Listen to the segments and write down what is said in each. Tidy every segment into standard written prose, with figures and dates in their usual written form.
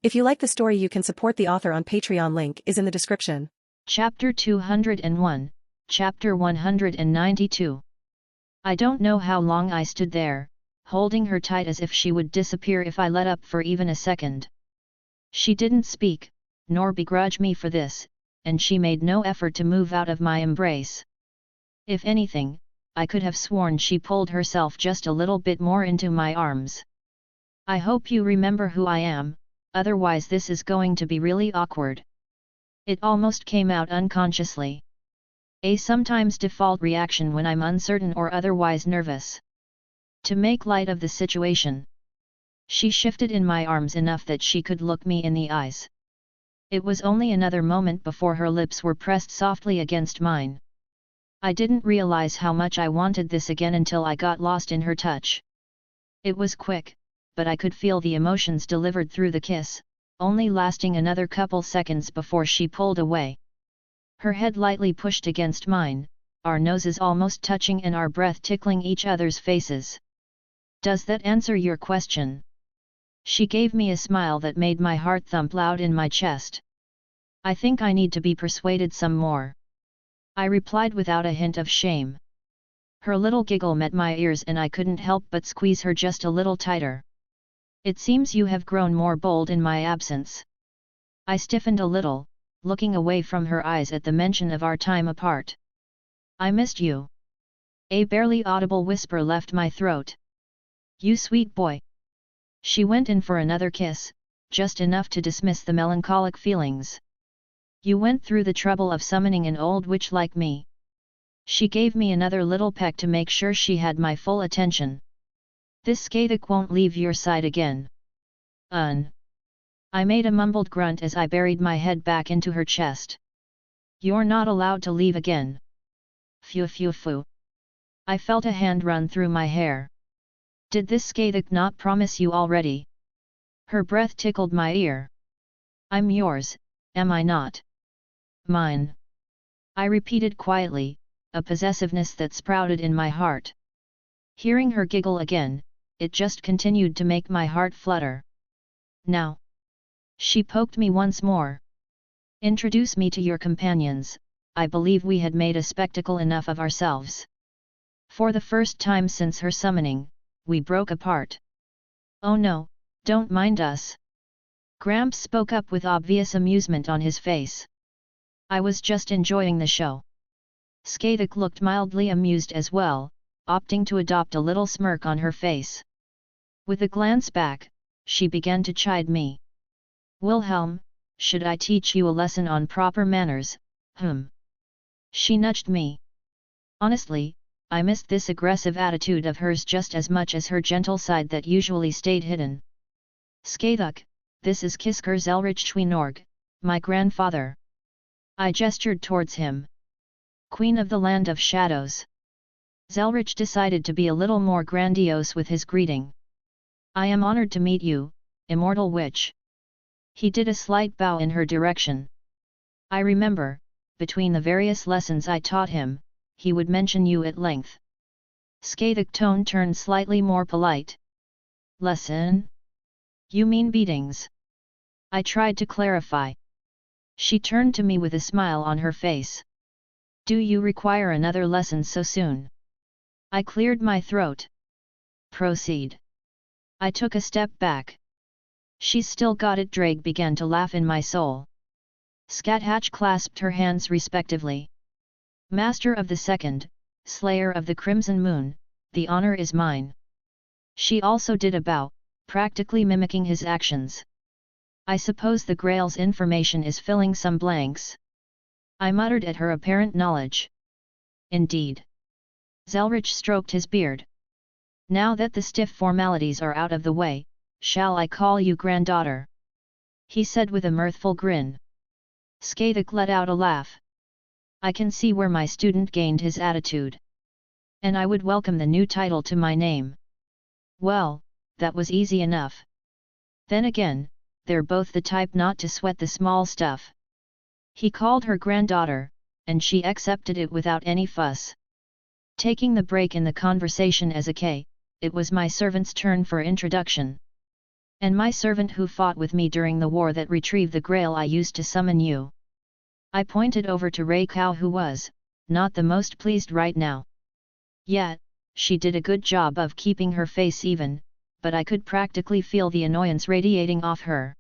If you like the story, you can support the author on Patreon. Link is in the description. Chapter 201, Chapter 192. I don't know how long I stood there, holding her tight as if she would disappear if I let up for even a second. She didn't speak, nor begrudge me for this, and she made no effort to move out of my embrace. If anything, I could have sworn she pulled herself just a little bit more into my arms. I hope you remember who I am, otherwise this is going to be really awkward. It almost came out unconsciously. A sometimes default reaction when I'm uncertain or otherwise nervous. To make light of the situation, she shifted in my arms enough that she could look me in the eyes. It was only another moment before her lips were pressed softly against mine. I didn't realize how much I wanted this again until I got lost in her touch. It was quick, but I could feel the emotions delivered through the kiss, only lasting another couple seconds before she pulled away. Her head lightly pushed against mine, our noses almost touching and our breath tickling each other's faces. Does that answer your question? She gave me a smile that made my heart thump loud in my chest. I think I need to be persuaded some more, I replied without a hint of shame. Her little giggle met my ears and I couldn't help but squeeze her just a little tighter. It seems you have grown more bold in my absence. I stiffened a little, looking away from her eyes at the mention of our time apart. I missed you. A barely audible whisper left my throat. You sweet boy. She went in for another kiss, just enough to dismiss the melancholic feelings. You went through the trouble of summoning an old witch like me. She gave me another little peck to make sure she had my full attention. This Skadic won't leave your side again. I made a mumbled grunt as I buried my head back into her chest. You're not allowed to leave again. Phew phew phew. I felt a hand run through my hair. Did this Skadic not promise you already? Her breath tickled my ear. I'm yours, am I not? Mine. I repeated quietly, a possessiveness that sprouted in my heart. Hearing her giggle again, it just continued to make my heart flutter. Now. She poked me once more. Introduce me to your companions. I believe we had made a spectacle enough of ourselves. For the first time since her summoning, we broke apart. Oh no, don't mind us. Gramps spoke up with obvious amusement on his face. I was just enjoying the show. Skadic looked mildly amused as well, opting to adopt a little smirk on her face. With a glance back, she began to chide me. Wilhelm, should I teach you a lesson on proper manners? She nudged me. Honestly, I missed this aggressive attitude of hers just as much as her gentle side that usually stayed hidden. Skadic, this is Kisker Zelretch Chwinorg, my grandfather. I gestured towards him. Queen of the Land of Shadows. Zelretch decided to be a little more grandiose with his greeting. I am honored to meet you, immortal witch. He did a slight bow in her direction. I remember, between the various lessons I taught him, he would mention you at length. Skadic tone turned slightly more polite. Lesson? You mean beatings? I tried to clarify. She turned to me with a smile on her face. Do you require another lesson so soon? I cleared my throat. Proceed. I took a step back. She's still got it. Drake began to laugh in my soul. Scathatch clasped her hands respectively. Master of the Second, Slayer of the Crimson Moon, the honor is mine. She also did a bow, practically mimicking his actions. I suppose the Grail's information is filling some blanks. I muttered at her apparent knowledge. Indeed. Zelretch stroked his beard. Now that the stiff formalities are out of the way, shall I call you granddaughter? He said with a mirthful grin. Skadic let out a laugh. I can see where my student gained his attitude. And I would welcome the new title to my name. Well, that was easy enough. Then again, they're both the type not to sweat the small stuff. He called her granddaughter, and she accepted it without any fuss. Taking the break in the conversation as a K, it was my servant's turn for introduction. And my servant who fought with me during the war that retrieved the grail I used to summon you. I pointed over to Raya who was, not the most pleased right now. Yet, she did a good job of keeping her face even, but I could practically feel the annoyance radiating off her.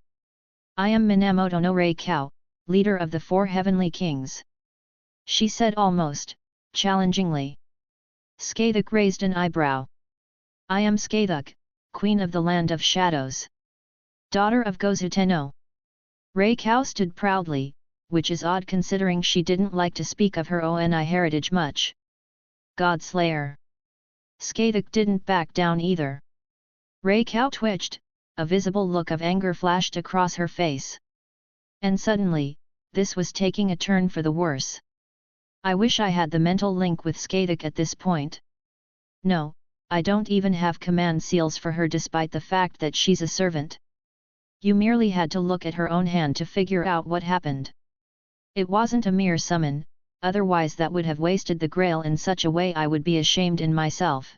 I am Minamoto no Raya, leader of the 4 heavenly kings. She said almost, challengingly. Skathuk raised an eyebrow. I am Skathuk, queen of the land of shadows. Daughter of Gozu. Raya stood proudly, which is odd considering she didn't like to speak of her Oni heritage much. Godslayer. Skathuk didn't back down either. Raya twitched, a visible look of anger flashed across her face. And suddenly, this was taking a turn for the worse. I wish I had the mental link with Skathuk at this point. No, I don't even have command seals for her despite the fact that she's a servant. You merely had to look at her own hand to figure out what happened. It wasn't a mere summon, otherwise that would have wasted the grail in such a way I would be ashamed in myself.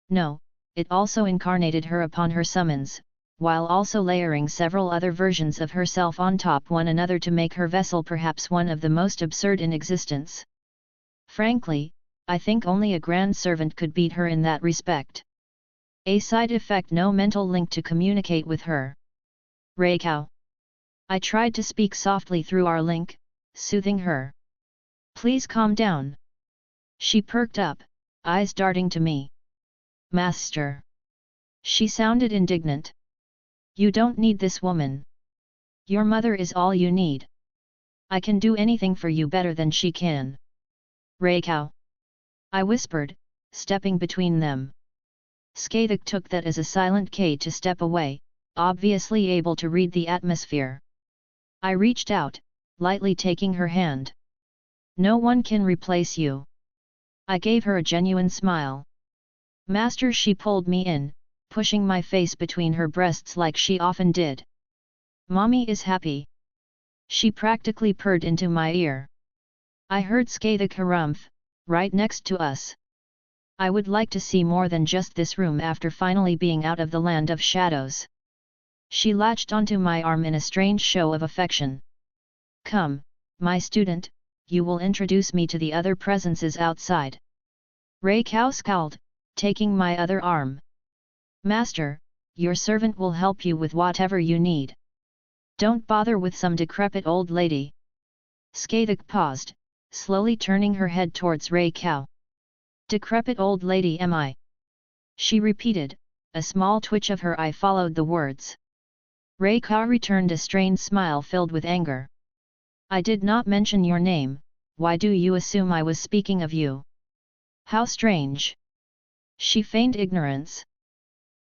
No, it also incarnated her upon her summons, while also layering several other versions of herself on top one another to make her vessel perhaps one of the most absurd in existence. Frankly, I think only a grand servant could beat her in that respect. A side effect: no mental link to communicate with her. Raya. I tried to speak softly through our link, soothing her. Please calm down. She perked up, eyes darting to me. Master. She sounded indignant. You don't need this woman. Your mother is all you need. I can do anything for you better than she can. Raya. I whispered, stepping between them. Skathuk took that as a silent K to step away, obviously able to read the atmosphere. I reached out, lightly taking her hand. No one can replace you. I gave her a genuine smile. Master. She pulled me in, pushing my face between her breasts like she often did. Mommy is happy. She practically purred into my ear. I heard Skathuk harumph, right next to us. I would like to see more than just this room after finally being out of the land of shadows. She latched onto my arm in a strange show of affection. Come, my student, you will introduce me to the other presences outside. Raya scowled, taking my other arm. Master, your servant will help you with whatever you need. Don't bother with some decrepit old lady. Skathuk paused, slowly turning her head towards Raya. Decrepit old lady am I? She repeated, a small twitch of her eye followed the words. Raya returned a strained smile filled with anger. I did not mention your name, why do you assume I was speaking of you? How strange. She feigned ignorance.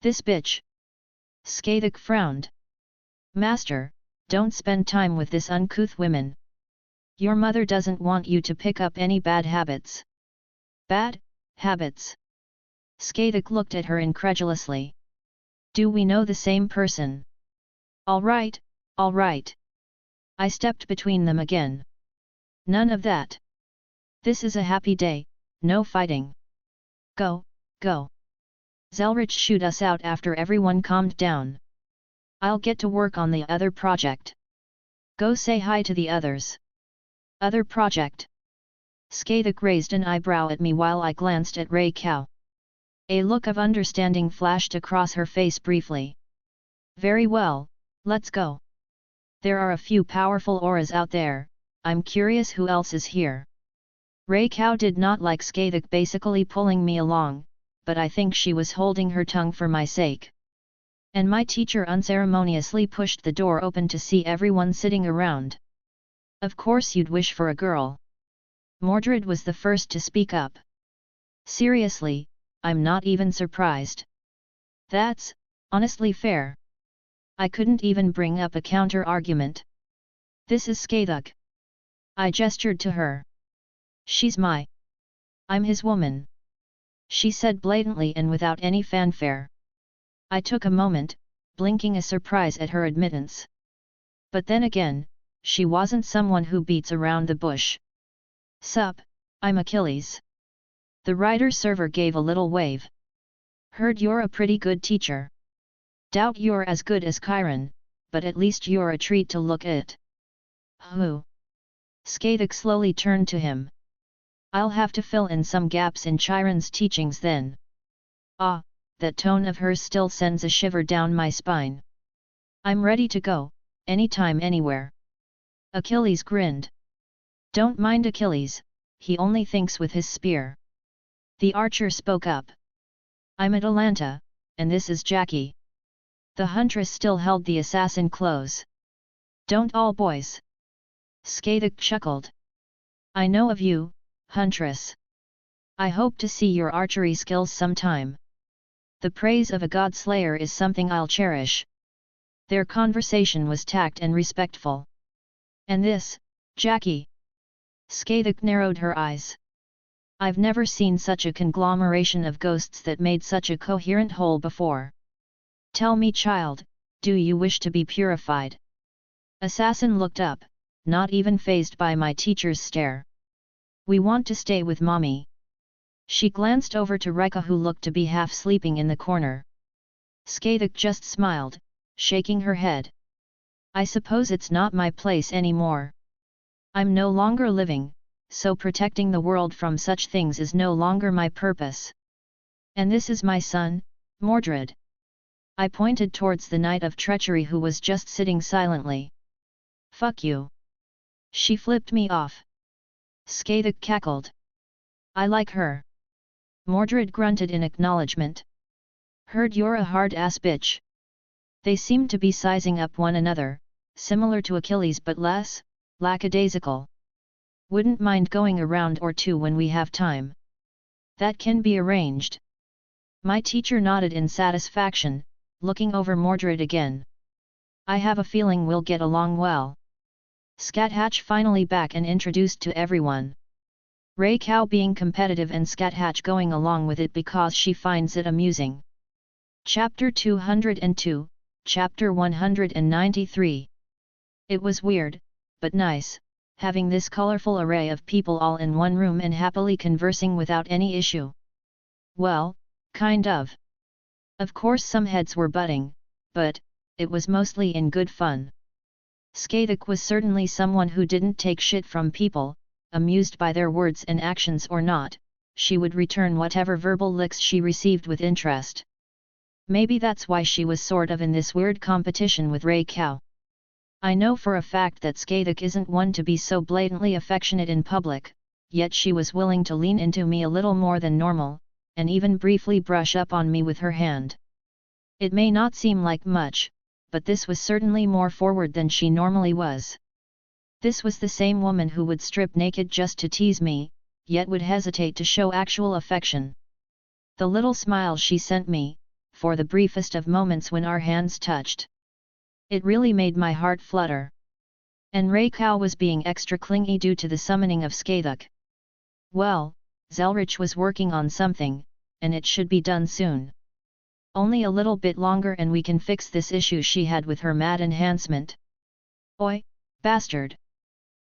This bitch. Skathuk frowned. Master, don't spend time with this uncouth woman. Your mother doesn't want you to pick up any bad habits. Bad habits? Skathuk looked at her incredulously. Do we know the same person? All right, all right. I stepped between them again. None of that. This is a happy day, no fighting. Go, go. Zelretch shoot us out after everyone calmed down. I'll get to work on the other project. Go say hi to the others. Other project? Skathuk raised an eyebrow at me while I glanced at Raya. A look of understanding flashed across her face briefly. Very well, let's go. There are a few powerful auras out there, I'm curious who else is here. Raya did not like Skathuk basically pulling me along, but I think she was holding her tongue for my sake. And my teacher unceremoniously pushed the door open to see everyone sitting around. Of course you'd wish for a girl. Mordred was the first to speak up. Seriously, I'm not even surprised. That's, honestly fair. I couldn't even bring up a counter-argument. This is Skathuk. I gestured to her. She's I'm his woman. She said blatantly and without any fanfare. I took a moment, blinking a surprise at her admittance. But then again, she wasn't someone who beats around the bush. Sup, I'm Achilles. The writer server gave a little wave. Heard you're a pretty good teacher. Doubt you're as good as Chiron, but at least you're a treat to look at. Who? Skathak slowly turned to him. I'll have to fill in some gaps in Chiron's teachings then. Ah, that tone of hers still sends a shiver down my spine. I'm ready to go, anytime anywhere. Achilles grinned. Don't mind Achilles, he only thinks with his spear. The archer spoke up. I'm Atalanta, and this is Jackie. The huntress still held the assassin close. Don't all boys? Skathak chuckled. I know of you, huntress. I hope to see your archery skills sometime. The praise of a god-slayer is something I'll cherish. Their conversation was tact and respectful. And this, Jackie? Skathak narrowed her eyes. I've never seen such a conglomeration of ghosts that made such a coherent whole before. Tell me, child, do you wish to be purified? Assassin looked up, not even fazed by my teacher's stare. We want to stay with mommy. She glanced over to Rika, who looked to be half sleeping in the corner. Skathak just smiled, shaking her head. I suppose it's not my place anymore. I'm no longer living, so protecting the world from such things is no longer my purpose. And this is my son, Mordred. I pointed towards the Knight of Treachery, who was just sitting silently. Fuck you. She flipped me off. Skathak cackled. I like her. Mordred grunted in acknowledgement. Heard you're a hard-ass bitch. They seemed to be sizing up one another, similar to Achilles but less lackadaisical. Wouldn't mind going a round or two when we have time. That can be arranged. My teacher nodded in satisfaction, looking over Mordred again. I have a feeling we'll get along well. Scathatch finally back and introduced to everyone. Ray Cow being competitive and Scathatch going along with it because she finds it amusing. Chapter 202, Chapter 193. It was weird, but nice, having this colorful array of people all in one room and happily conversing without any issue. Well, kind of. Of course some heads were butting, but it was mostly in good fun. Skathak was certainly someone who didn't take shit from people, amused by their words and actions or not, she would return whatever verbal licks she received with interest. Maybe that's why she was sort of in this weird competition with Ray Cow. I know for a fact that Skathak isn't one to be so blatantly affectionate in public, yet she was willing to lean into me a little more than normal, and even briefly brush up on me with her hand. It may not seem like much, but this was certainly more forward than she normally was. This was the same woman who would strip naked just to tease me, yet would hesitate to show actual affection. The little smile she sent me, for the briefest of moments when our hands touched. It really made my heart flutter. And Ray Cow was being extra clingy due to the summoning of Skathak. Well, Zelretch was working on something, and it should be done soon. Only a little bit longer and we can fix this issue she had with her mad enhancement. Oi, bastard!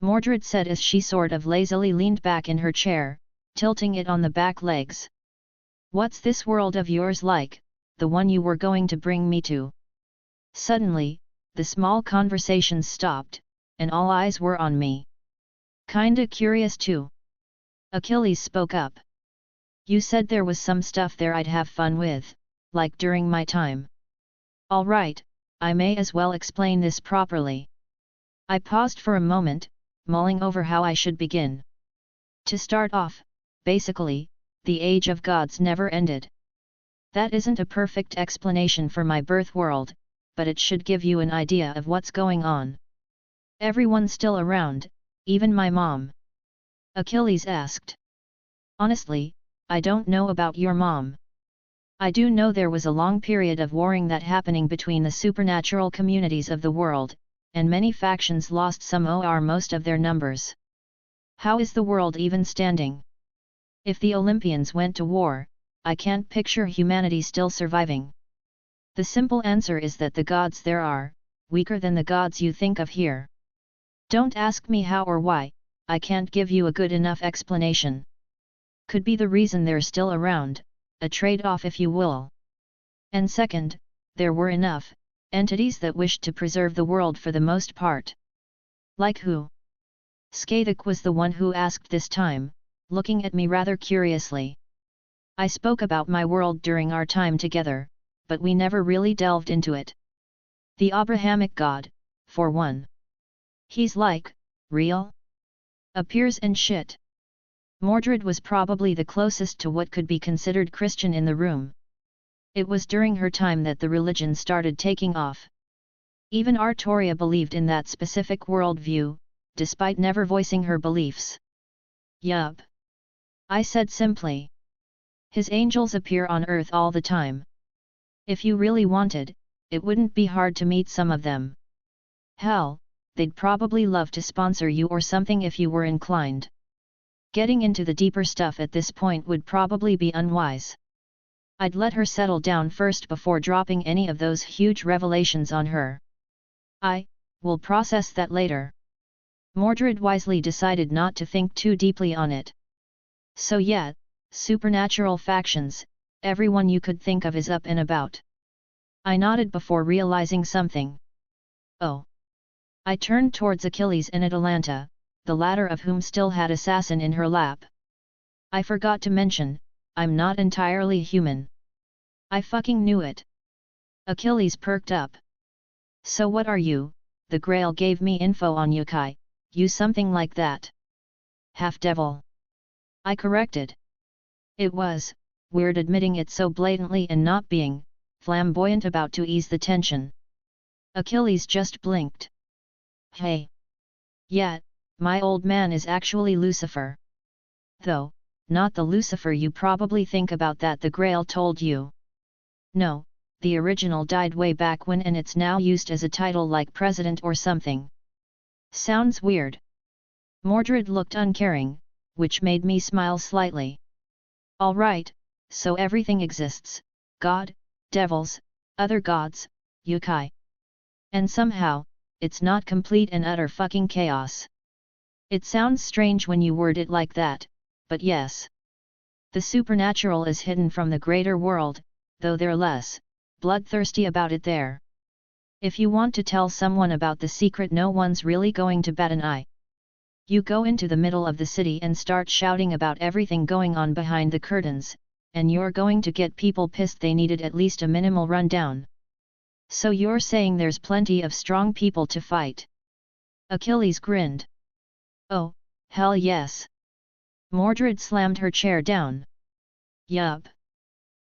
Mordred said as she sort of lazily leaned back in her chair, tilting it on the back legs. What's this world of yours like, the one you were going to bring me to? Suddenly, the small conversation stopped, and all eyes were on me. Kinda curious too. Achilles spoke up. You said there was some stuff there I'd have fun with, like during my time. Alright, I may as well explain this properly. I paused for a moment, mulling over how I should begin. To start off, basically, the age of gods never ended. That isn't a perfect explanation for my birth world, but it should give you an idea of what's going on. Everyone's still around, even my mom. Achilles asked. Honestly, I don't know about your mom. I do know there was a long period of warring that happening between the supernatural communities of the world, and many factions lost some or most of their numbers. How is the world even standing? If the Olympians went to war, I can't picture humanity still surviving. The simple answer is that the gods there are weaker than the gods you think of here. Don't ask me how or why, I can't give you a good enough explanation. Could be the reason they're still around, a trade-off if you will. And second, there were enough entities that wished to preserve the world for the most part. Like who? Skathik was the one who asked this time, looking at me rather curiously. I spoke about my world during our time together, but we never really delved into it. The Abrahamic God, for one. He's like, real? Appears and shit. Mordred was probably the closest to what could be considered Christian in the room. It was during her time that the religion started taking off. Even Artoria believed in that specific worldview, despite never voicing her beliefs. Yup. I said simply. His angels appear on Earth all the time. If you really wanted, it wouldn't be hard to meet some of them. Hell, they'd probably love to sponsor you or something if you were inclined. Getting into the deeper stuff at this point would probably be unwise. I'd let her settle down first before dropping any of those huge revelations on her. Will process that later. Mordred wisely decided not to think too deeply on it. So yeah, supernatural factions, everyone you could think of is up and about. I nodded before realizing something. Oh. I turned towards Achilles and Atalanta, the latter of whom still had assassin in her lap. I forgot to mention, I'm not entirely human. I fucking knew it. Achilles perked up. So what are you? The Grail gave me info on yokai, you something like that. Half-devil. I corrected. It was weird admitting it so blatantly and not being flamboyant about to ease the tension. Achilles just blinked. Hey. Yeah, my old man is actually Lucifer. Though, not the Lucifer you probably think about that the Grail told you. No, the original died way back when and it's now used as a title like president or something. Sounds weird. Mordred looked uncaring, which made me smile slightly. Alright, so everything exists, God, devils, other gods, yokai. And somehow, it's not complete and utter fucking chaos. It sounds strange when you word it like that, but yes. The supernatural is hidden from the greater world, though they're less bloodthirsty about it there. If you want to tell someone about the secret, no one's really going to bat an eye. You go into the middle of the city and start shouting about everything going on behind the curtains, and you're going to get people pissed. They needed at least a minimal rundown. So you're saying there's plenty of strong people to fight? Achilles grinned. Oh, hell yes. Mordred slammed her chair down. Yup.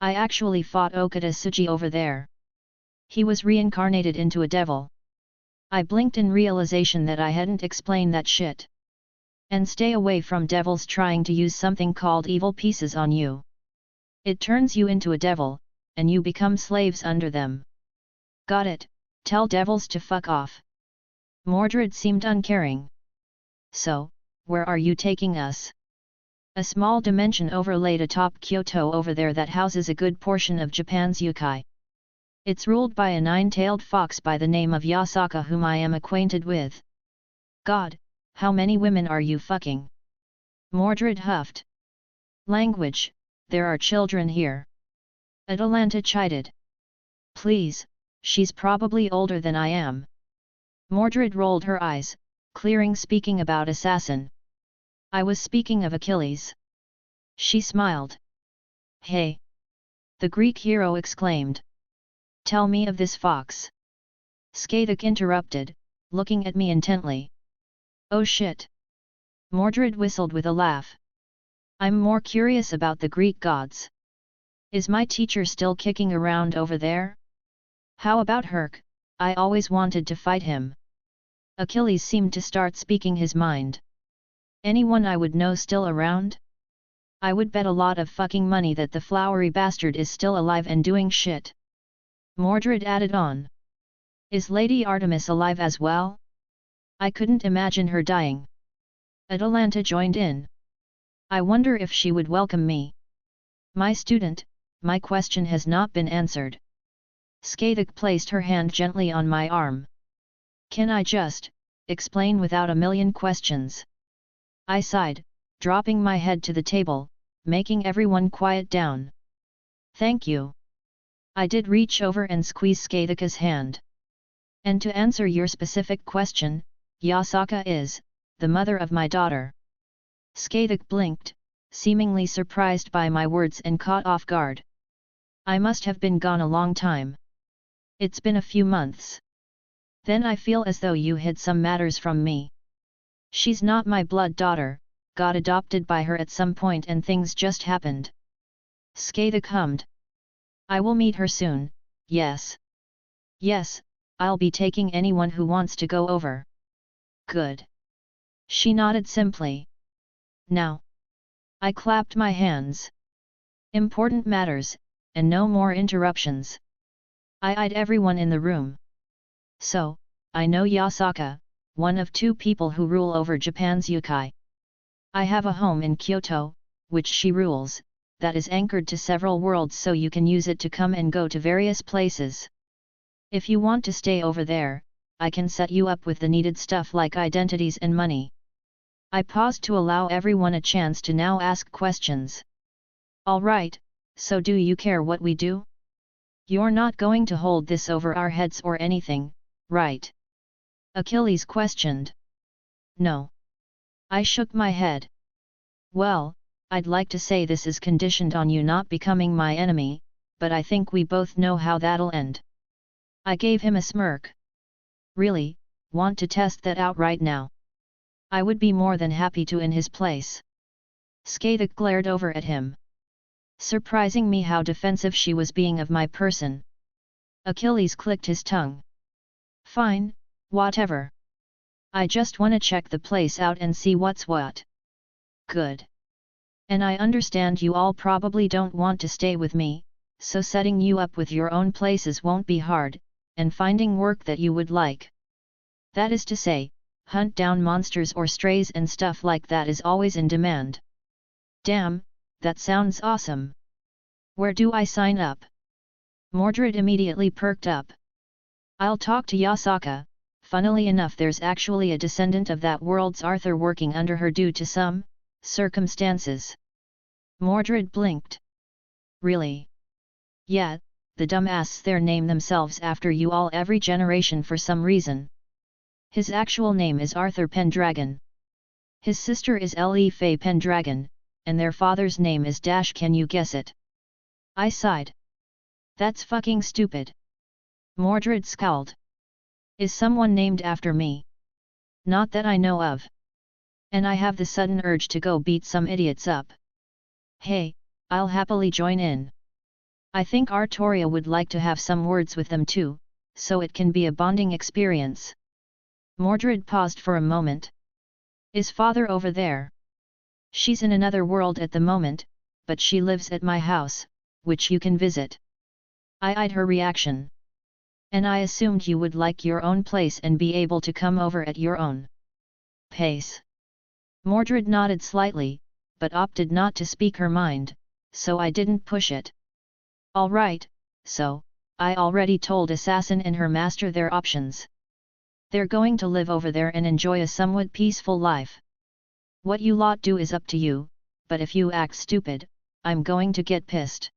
I actually fought Okada Tsuji over there. He was reincarnated into a devil. I blinked in realization that I hadn't explained that shit. And stay away from devils trying to use something called evil pieces on you. It turns you into a devil, and you become slaves under them. Got it, tell devils to fuck off. Mordred seemed uncaring. So, where are you taking us? A small dimension overlaid atop Kyoto over there that houses a good portion of Japan's yokai. It's ruled by a nine-tailed fox by the name of Yasaka, whom I am acquainted with. God, how many women are you fucking? Mordred huffed. Language, there are children here. Atalanta chided. Please, she's probably older than I am. Mordred rolled her eyes, clearing speaking about assassin. I was speaking of Achilles. She smiled. Hey! The Greek hero exclaimed. Tell me of this fox. Skathik interrupted, looking at me intently. Oh shit! Mordred whistled with a laugh. I'm more curious about the Greek gods. Is my teacher still kicking around over there? How about Herc? I always wanted to fight him. Achilles seemed to start speaking his mind. Anyone I would know still around? I would bet a lot of fucking money that the flowery bastard is still alive and doing shit. Mordred added on. Is Lady Artemis alive as well? I couldn't imagine her dying. Atalanta joined in. I wonder if she would welcome me. My student, my question has not been answered. Skathik placed her hand gently on my arm. Can I just explain without a million questions? I sighed, dropping my head to the table, making everyone quiet down. Thank you. I did reach over and squeeze Skadaka's hand. And to answer your specific question, Yasaka is the mother of my daughter. Skadak blinked, seemingly surprised by my words and caught off guard. I must have been gone a long time. It's been a few months. Then I feel as though you hid some matters from me. She's not my blood daughter, got adopted by her at some point and things just happened. Skadak hummed. I will meet her soon, yes. Yes, I'll be taking anyone who wants to go over. Good. She nodded simply. Now. I clapped my hands. Important matters, and no more interruptions. I eyed everyone in the room. So, I know Yasaka, one of 2 people who rule over Japan's yokai. I have a home in Kyoto, which she rules, that is anchored to several worlds so you can use it to come and go to various places. If you want to stay over there, I can set you up with the needed stuff like identities and money. I paused to allow everyone a chance to now ask questions. Alright, so do you care what we do? You're not going to hold this over our heads or anything, right? Achilles questioned. No. I shook my head. Well, I'd like to say this is conditioned on you not becoming my enemy, but I think we both know how that'll end. I gave him a smirk. Really, want to test that out right now? I would be more than happy to in his place. Skadak glared over at him. Surprising me how defensive she was being of my person. Achilles clicked his tongue. Fine, whatever. I just wanna check the place out and see what's what. Good. And I understand you all probably don't want to stay with me, so setting you up with your own places won't be hard, and finding work that you would like. That is to say, hunt down monsters or strays and stuff like that is always in demand. Damn, that sounds awesome. Where do I sign up? Mordred immediately perked up. I'll talk to Yasaka. Funnily enough, there's actually a descendant of that world's Arthur working under her due to some circumstances. Mordred blinked. Really? Yeah, the dumbasses there name themselves after you all every generation for some reason. His actual name is Arthur Pendragon. His sister is Le Fay Pendragon, and their father's name is Dash. Can you guess it? I sighed. That's fucking stupid. Mordred scowled. Is someone named after me? Not that I know of. And I have the sudden urge to go beat some idiots up. Hey, I'll happily join in. I think Artoria would like to have some words with them too, so it can be a bonding experience. Mordred paused for a moment. Is father over there? She's in another world at the moment, but she lives at my house, which you can visit. I eyed her reaction. And I assumed you would like your own place and be able to come over at your own pace. Mordred nodded slightly, but opted not to speak her mind, so I didn't push it. Alright, so, I already told Assassin and her master their options. They're going to live over there and enjoy a somewhat peaceful life. What you lot do is up to you, but if you act stupid, I'm going to get pissed.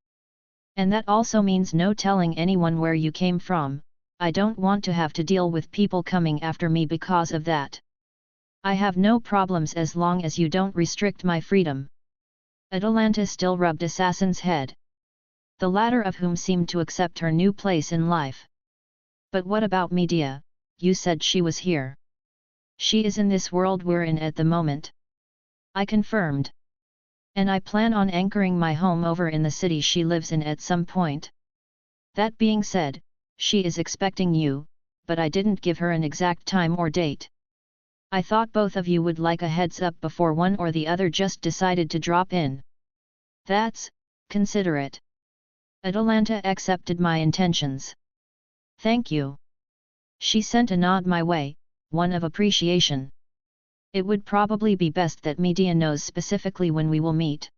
And that also means no telling anyone where you came from. I don't want to have to deal with people coming after me because of that. I have no problems as long as you don't restrict my freedom. Atalanta still rubbed Assassin's head. The latter of whom seemed to accept her new place in life. But what about Medea? You said she was here. She is in this world we're in at the moment. I confirmed. And I plan on anchoring my home over in the city she lives in at some point. That being said, she is expecting you, but I didn't give her an exact time or date. I thought both of you would like a heads up before one or the other just decided to drop in. That's considerate. Atalanta accepted my intentions. Thank you. She sent a nod my way, one of appreciation. It would probably be best that Medea knows specifically when we will meet.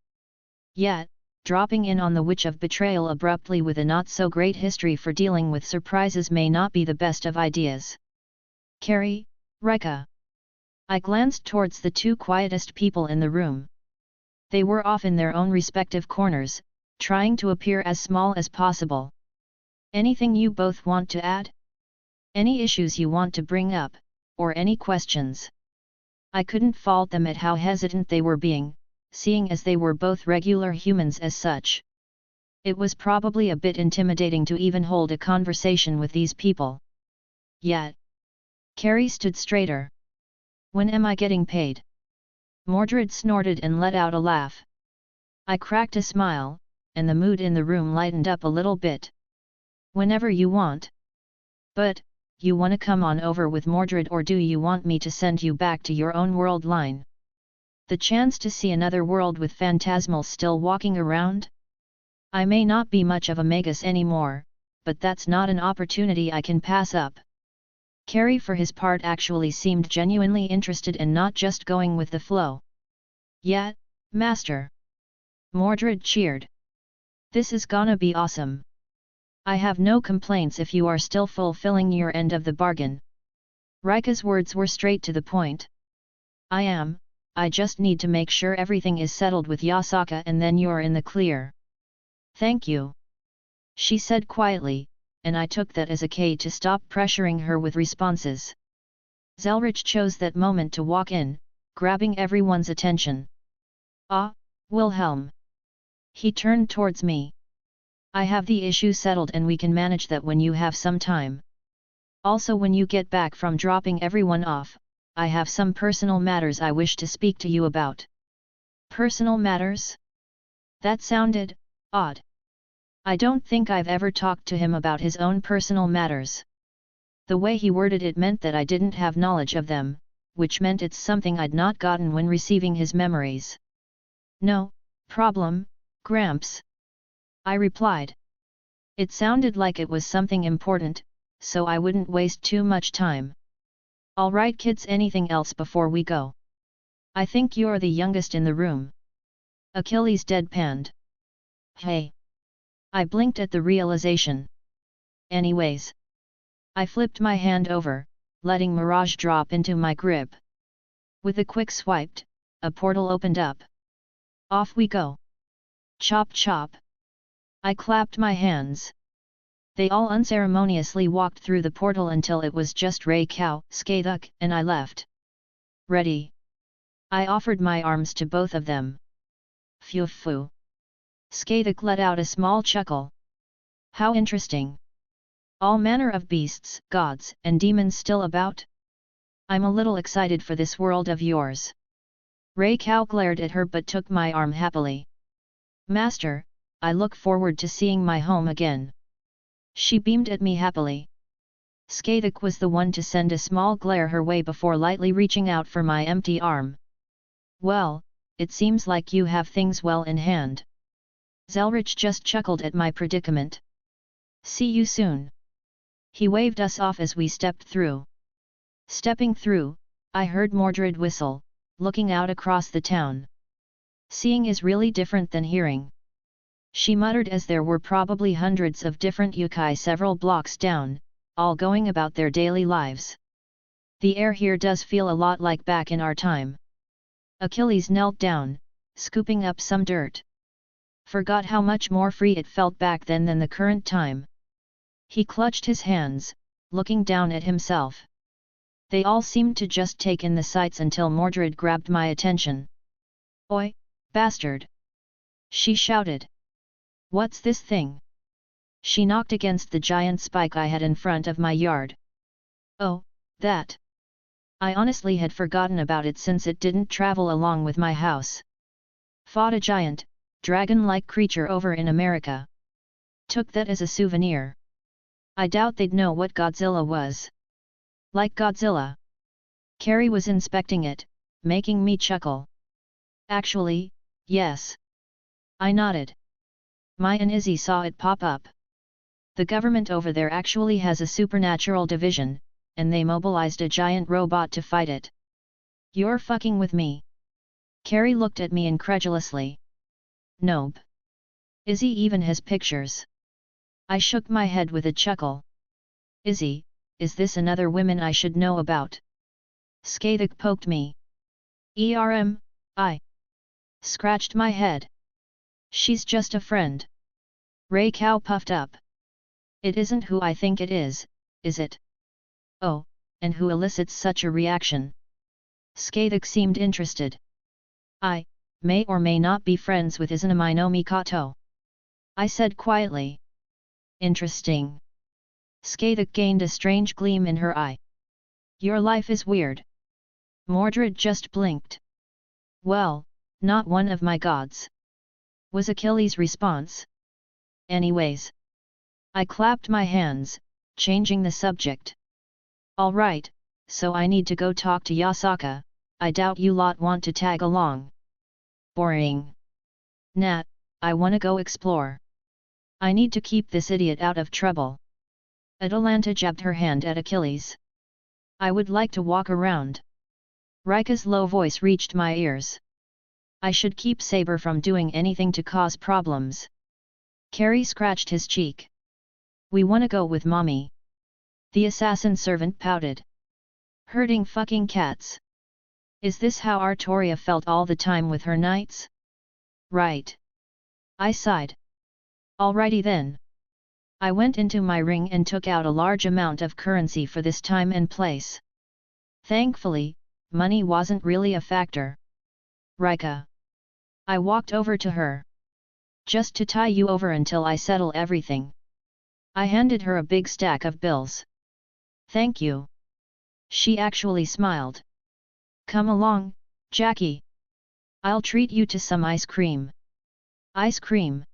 Yet, dropping in on the Witch of Betrayal abruptly with a not-so-great history for dealing with surprises may not be the best of ideas. Carrie, Rika. I glanced towards the 2 quietest people in the room. They were off in their own respective corners, trying to appear as small as possible. Anything you both want to add? Any issues you want to bring up, or any questions? I couldn't fault them at how hesitant they were being, seeing as they were both regular humans as such. It was probably a bit intimidating to even hold a conversation with these people. Yet, Carrie stood straighter. When am I getting paid? Mordred snorted and let out a laugh. I cracked a smile, and the mood in the room lightened up a little bit. Whenever you want. But, you wanna come on over with Mordred, or do you want me to send you back to your own world line? The chance to see another world with phantasmals still walking around? I may not be much of a magus anymore, but that's not an opportunity I can pass up. Carrie for his part actually seemed genuinely interested and not just going with the flow. Yeah, Master. Mordred cheered. This is gonna be awesome. I have no complaints if you are still fulfilling your end of the bargain. Rika's words were straight to the point. I am, I just need to make sure everything is settled with Yasaka and then you're in the clear. Thank you. She said quietly, and I took that as a key to stop pressuring her with responses. Zelretch chose that moment to walk in, grabbing everyone's attention. Ah, Wilhelm. He turned towards me. I have the issue settled and we can manage that when you have some time. Also, when you get back from dropping everyone off, I have some personal matters I wish to speak to you about. Personal matters? That sounded odd. I don't think I've ever talked to him about his own personal matters. The way he worded it meant that I didn't have knowledge of them, which meant it's something I'd not gotten when receiving his memories. No problem, Gramps. I replied. It sounded like it was something important, so I wouldn't waste too much time. Alright kids, anything else before we go? I think you're the youngest in the room. Achilles deadpanned. Hey. I blinked at the realization. Anyways. I flipped my hand over, letting Mirage drop into my grip. With a quick swipe, a portal opened up. Off we go. Chop chop. I clapped my hands. They all unceremoniously walked through the portal until it was just Raya, Skaduk, and I left. Ready? I offered my arms to both of them. Phew phew. Skaduk let out a small chuckle. How interesting. All manner of beasts, gods, and demons still about? I'm a little excited for this world of yours. Raya glared at her but took my arm happily. Master, I look forward to seeing my home again. She beamed at me happily. Skaduk was the one to send a small glare her way before lightly reaching out for my empty arm. Well, it seems like you have things well in hand. Zelretch just chuckled at my predicament. See you soon. He waved us off as we stepped through. Stepping through, I heard Mordred whistle, looking out across the town. Seeing is really different than hearing. She muttered as there were probably hundreds of different yokai several blocks down, all going about their daily lives. The air here does feel a lot like back in our time. Achilles knelt down, scooping up some dirt. Forgot how much more free it felt back then than the current time. He clutched his hands, looking down at himself. They all seemed to just take in the sights until Mordred grabbed my attention. Oi, bastard! She shouted. What's this thing? She knocked against the giant spike I had in front of my yard. Oh, that! I honestly had forgotten about it since it didn't travel along with my house. Fought a giant, dragon-like creature over in America. Took that as a souvenir. I doubt they'd know what Godzilla was. Like Godzilla. Carrie was inspecting it, making me chuckle. Actually, yes. I nodded. Mai and Izzy saw it pop up. The government over there actually has a supernatural division, and they mobilized a giant robot to fight it. You're fucking with me. Carrie looked at me incredulously. Nope. Izzy even has pictures. I shook my head with a chuckle. Izzy, is this another woman I should know about? Skaduk poked me. I scratched my head. She's just a friend. Raya puffed up. It isn't who I think it is it? Oh, and who elicits such a reaction? Scathach seemed interested. I may or may not be friends with Izanami no Mikoto, I said quietly. Interesting. Scathach gained a strange gleam in her eye. Your life is weird. Mordred just blinked. Well, not one of my gods, was Achilles' response. Anyways. I clapped my hands, changing the subject. Alright, so I need to go talk to Yasaka. I doubt you lot want to tag along. Boring. Nat, I wanna go explore. I need to keep this idiot out of trouble. Atalanta jabbed her hand at Achilles. I would like to walk around. Rika's low voice reached my ears. I should keep Saber from doing anything to cause problems. Carrie scratched his cheek. We wanna go with mommy. The assassin servant pouted. Herding fucking cats. Is this how Artoria felt all the time with her knights? Right. I sighed. Alrighty then. I went into my ring and took out a large amount of currency for this time and place. Thankfully, money wasn't really a factor. Rika. I walked over to her. Just to tie you over until I settle everything. I handed her a big stack of bills. Thank you. She actually smiled. Come along, Jackie. I'll treat you to some ice cream. Ice cream?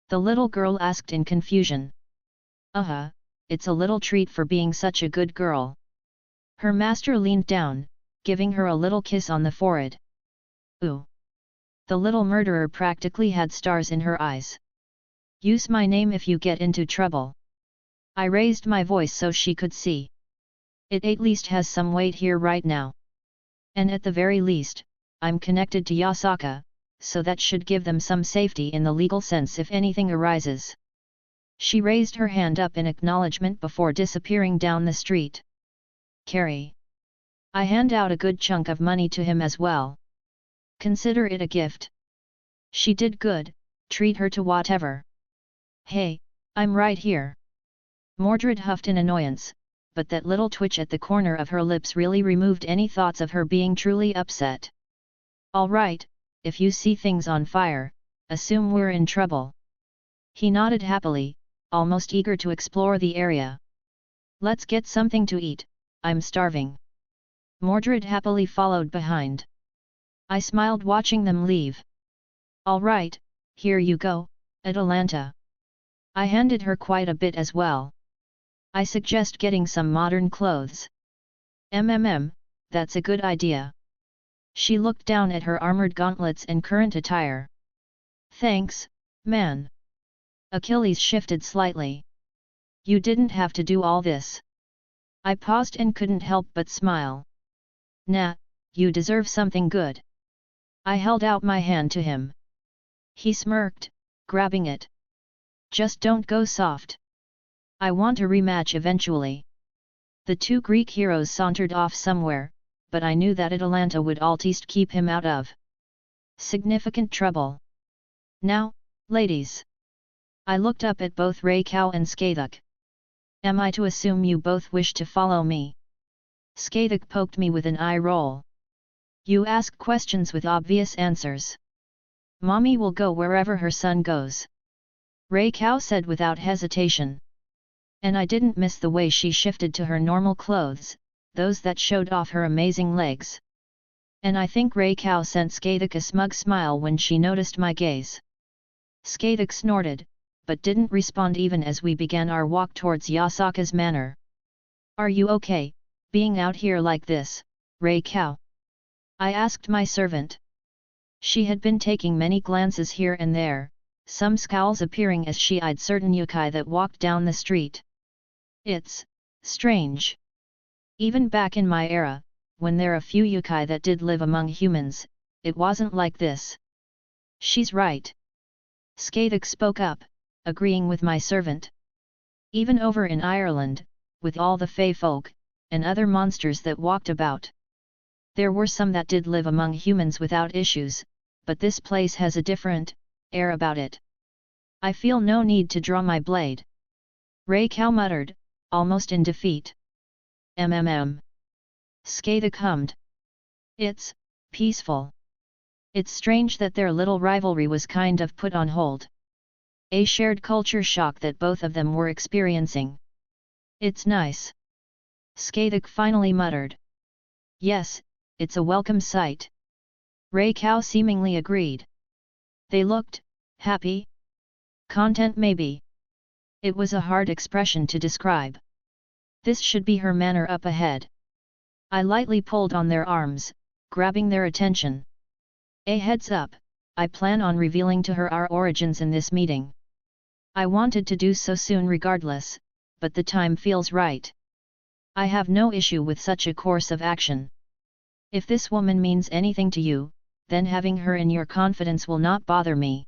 The little girl asked in confusion. It's a little treat for being such a good girl. Her master leaned down, giving her a little kiss on the forehead. Ooh. The little murderer practically had stars in her eyes. Use my name if you get into trouble. I raised my voice so she could see. It at least has some weight here right now. And at the very least, I'm connected to Yasaka, so that should give them some safety in the legal sense if anything arises. She raised her hand up in acknowledgement before disappearing down the street. Carry. I hand out a good chunk of money to him as well. Consider it a gift. She did good, treat her to whatever. Hey, I'm right here. Mordred huffed in annoyance, but that little twitch at the corner of her lips really removed any thoughts of her being truly upset. Alright, if you see things on fire, assume we're in trouble. He nodded happily, almost eager to explore the area. Let's get something to eat, I'm starving. Mordred happily followed behind. I smiled watching them leave. Alright, here you go, Atalanta. I handed her quite a bit as well. I suggest getting some modern clothes. That's a good idea. She looked down at her armored gauntlets and current attire. Thanks, man. Achilles shifted slightly. You didn't have to do all this. I paused and couldn't help but smile. Nah, you deserve something good. I held out my hand to him. He smirked, grabbing it. Just don't go soft. I want a rematch eventually. The two Greek heroes sauntered off somewhere, but I knew that Atalanta would at least keep him out of significant trouble. Now, ladies. I looked up at both Raikau and Scathach. Am I to assume you both wish to follow me? Scathach poked me with an eye roll. You ask questions with obvious answers. Mommy will go wherever her son goes. Raikau said without hesitation. And I didn't miss the way she shifted to her normal clothes, those that showed off her amazing legs. And I think Raikau sent Scathach a smug smile when she noticed my gaze. Scathach snorted, but didn't respond even as we began our walk towards Yasaka's manor. Are you okay, being out here like this, Raikau? I asked my servant. She had been taking many glances here and there, some scowls appearing as she eyed certain yokai that walked down the street. It's strange. Even back in my era, when there are a few yokai that did live among humans, it wasn't like this. She's right. Scathach spoke up, agreeing with my servant. Even over in Ireland, with all the fae folk, and other monsters that walked about. There were some that did live among humans without issues, but this place has a different air about it. I feel no need to draw my blade. Reiko muttered, almost in defeat. Skada hummed. It's peaceful. It's strange that their little rivalry was kind of put on hold. A shared culture shock that both of them were experiencing. It's nice. Skadik finally muttered. Yes, it's a welcome sight. Reiko seemingly agreed. They looked happy. Content maybe. It was a hard expression to describe. This should be her manner up ahead. I lightly pulled on their arms, grabbing their attention. A heads up, I plan on revealing to her our origins in this meeting. I wanted to do so soon regardless, but the time feels right. I have no issue with such a course of action. If this woman means anything to you, then having her in your confidence will not bother me.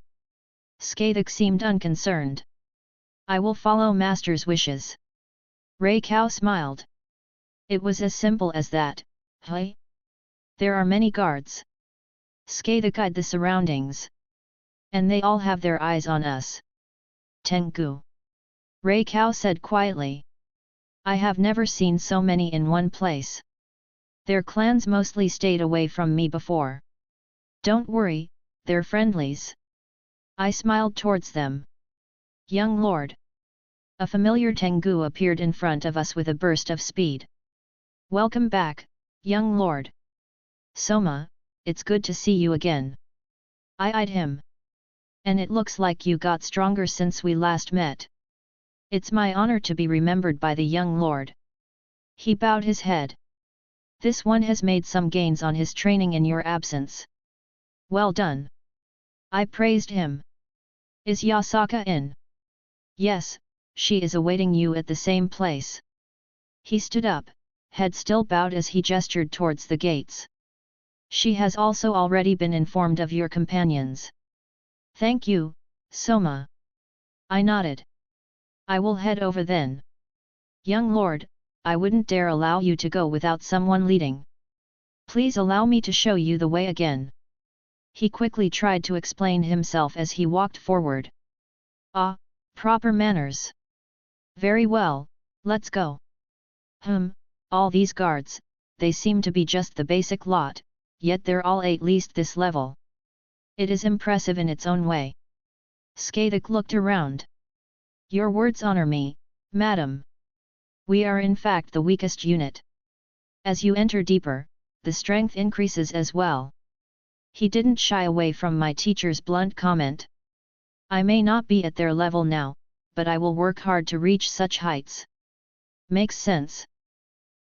Skadik seemed unconcerned. I will follow Master's wishes. Reiko smiled. It was as simple as that. Hey? There are many guards. Skadik eyed the surroundings. And they all have their eyes on us. Tengu. Reiko said quietly. I have never seen so many in one place. Their clans mostly stayed away from me before. Don't worry, they're friendlies. I smiled towards them. Young Lord. A familiar Tengu appeared in front of us with a burst of speed. Welcome back, young Lord. Soma, it's good to see you again. I eyed him. And it looks like you got stronger since we last met. It's my honor to be remembered by the young lord. He bowed his head. This one has made some gains on his training in your absence. Well done. I praised him. Is Yasaka in? Yes, she is awaiting you at the same place. He stood up, head still bowed as he gestured towards the gates. She has also already been informed of your companions. Thank you, Soma. I nodded. I will head over then. Young lord, I wouldn't dare allow you to go without someone leading. Please allow me to show you the way again. He quickly tried to explain himself as he walked forward. Ah, proper manners. Very well, let's go. All these guards, they seem to be just the basic lot, yet they're all at least this level. It is impressive in its own way. Skadik looked around. Your words honor me, madam. We are in fact the weakest unit. As you enter deeper, the strength increases as well. He didn't shy away from my teacher's blunt comment. I may not be at their level now, but I will work hard to reach such heights. Makes sense.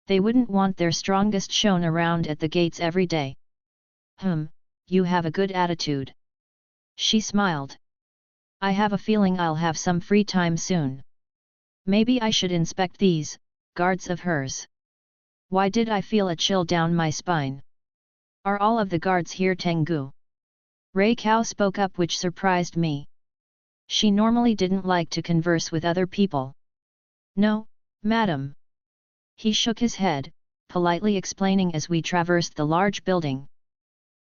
They wouldn't want their strongest shown around at the gates every day. You have a good attitude. She smiled. I have a feeling I'll have some free time soon. Maybe I should inspect these guards of hers. Why did I feel a chill down my spine? Are all of the guards here Tengu? Reiko spoke up, which surprised me. She normally didn't like to converse with other people. No, madam. He shook his head, politely explaining as we traversed the large building.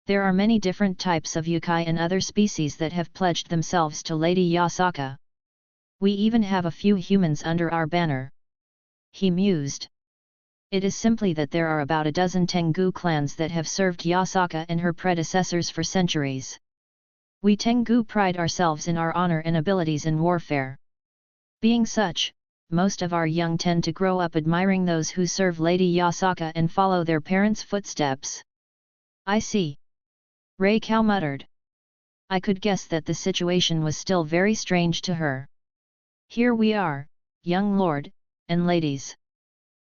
There are many different types of yokai and other species that have pledged themselves to Lady Yasaka. We even have a few humans under our banner. He mused. It is simply that there are about a dozen Tengu clans that have served Yasaka and her predecessors for centuries. We Tengu pride ourselves in our honor and abilities in warfare. Being such, most of our young tend to grow up admiring those who serve Lady Yasaka and follow their parents' footsteps. I see. Reiko muttered. I could guess that the situation was still very strange to her. Here we are, young lord, and ladies.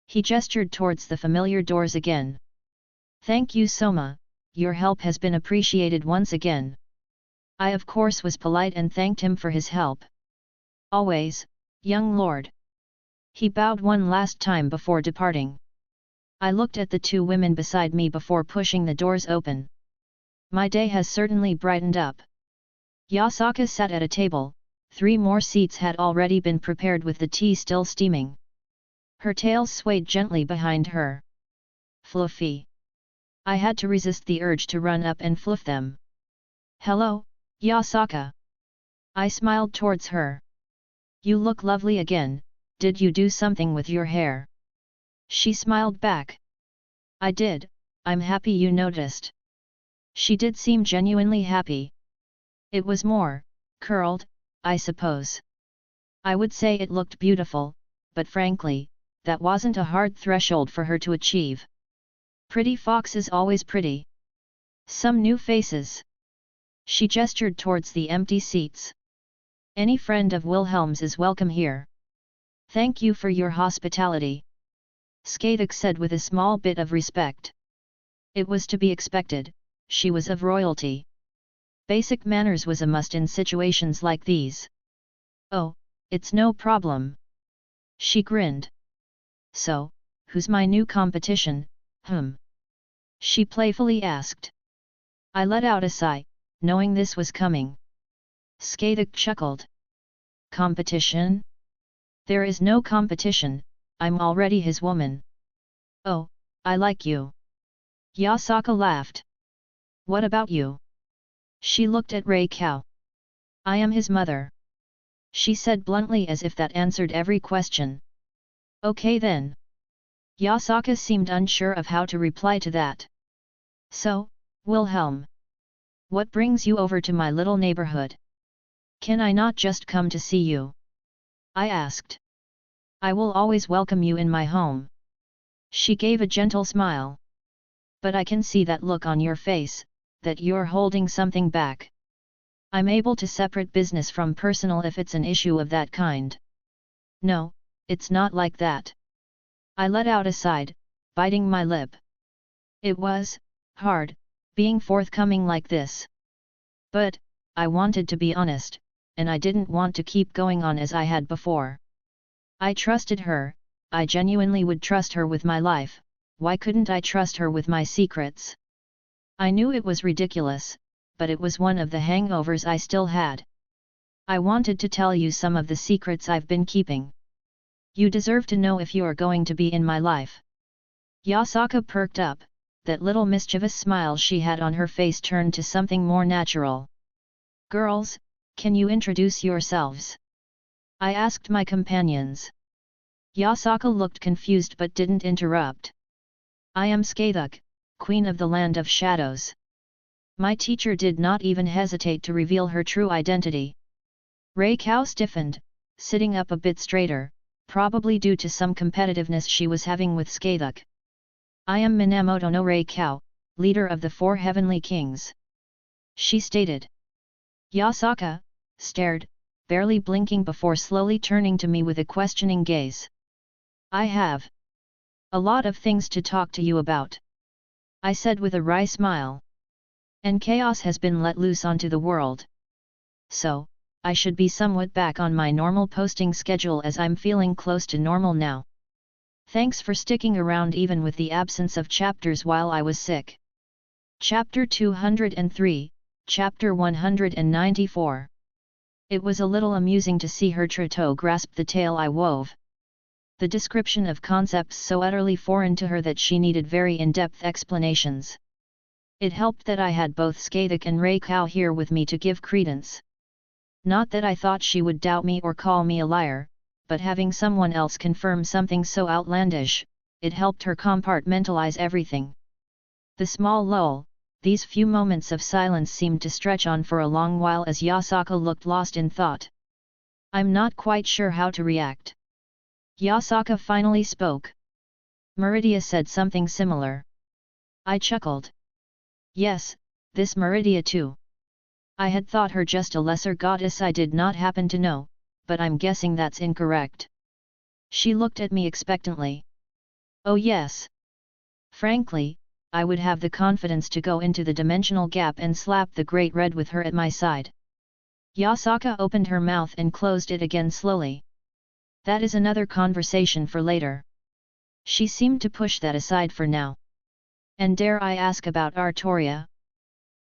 He gestured towards the familiar doors again. Thank you Soma, your help has been appreciated once again. I of course was polite and thanked him for his help. Always, young lord. He bowed one last time before departing. I looked at the two women beside me before pushing the doors open. My day has certainly brightened up. Yasaka sat at a table, 3 more seats had already been prepared with the tea still steaming. Her tail swayed gently behind her. Fluffy. I had to resist the urge to run up and fluff them. Hello, Yasaka. I smiled towards her. You look lovely again, Did you do something with your hair? She smiled back. I did, I'm happy you noticed. She did seem genuinely happy. It was more curled, I suppose. I would say it looked beautiful, but frankly, that wasn't a hard threshold for her to achieve. Pretty fox is always pretty. Some new faces. She gestured towards the empty seats. Any friend of Wilhelm's is welcome here. Thank you for your hospitality. Skadik said with a small bit of respect. It was to be expected, she was of royalty. Basic manners was a must in situations like these. Oh, it's no problem. She grinned. So, who's my new competition, She playfully asked. I let out a sigh, knowing this was coming. Skadik chuckled. Competition? There is no competition, I'm already his woman. Oh, I like you. Yasaka laughed. What about you? She looked at Reiko. I am his mother. She said bluntly as if that answered every question. Okay then. Yasaka seemed unsure of how to reply to that. So, Wilhelm. What brings you over to my little neighborhood? Can I not just come to see you? I asked. I will always welcome you in my home. She gave a gentle smile. But I can see that look on your face, that you're holding something back. I'm able to separate business from personal if it's an issue of that kind. No, it's not like that. I let out a sigh, biting my lip. It was hard, being forthcoming like this. But I wanted to be honest, and I didn't want to keep going on as I had before. I trusted her, I genuinely would trust her with my life, why couldn't I trust her with my secrets? I knew it was ridiculous, but it was one of the hangovers I still had. I wanted to tell you some of the secrets I've been keeping. You deserve to know if you're going to be in my life. Yasaka perked up, that little mischievous smile she had on her face turned to something more natural. Girls, can you introduce yourselves? I asked my companions. Yasaka looked confused but didn't interrupt. I am Skadik, Queen of the Land of Shadows. My teacher did not even hesitate to reveal her true identity. Reiko stiffened, sitting up a bit straighter, probably due to some competitiveness she was having with Skadik. I am Minamoto no Reiko, leader of the 4 heavenly kings. She stated. Yasaka stared, barely blinking before slowly turning to me with a questioning gaze. I have a lot of things to talk to you about, I said with a wry smile. And chaos has been let loose onto the world. So, I should be somewhat back on my normal posting schedule as I'm feeling close to normal now. Thanks for sticking around even with the absence of chapters while I was sick. Chapter 203, Chapter 194. It was a little amusing to see her Trito grasp the tale I wove. The description of concepts so utterly foreign to her that she needed very in-depth explanations. It helped that I had both Skadik and Reiko here with me to give credence. Not that I thought she would doubt me or call me a liar, but having someone else confirm something so outlandish, it helped her compartmentalize everything. The small lull, these few moments of silence seemed to stretch on for a long while as Yasaka looked lost in thought. I'm not quite sure how to react. Yasaka finally spoke. Meridia said something similar. I chuckled. Yes, this Meridia too. I had thought her just a lesser goddess I did not happen to know, but I'm guessing that's incorrect. She looked at me expectantly. Oh yes. Frankly, I would have the confidence to go into the dimensional gap and slap the Great Red with her at my side. Yasaka opened her mouth and closed it again slowly. That is another conversation for later. She seemed to push that aside for now. And dare I ask about Artoria?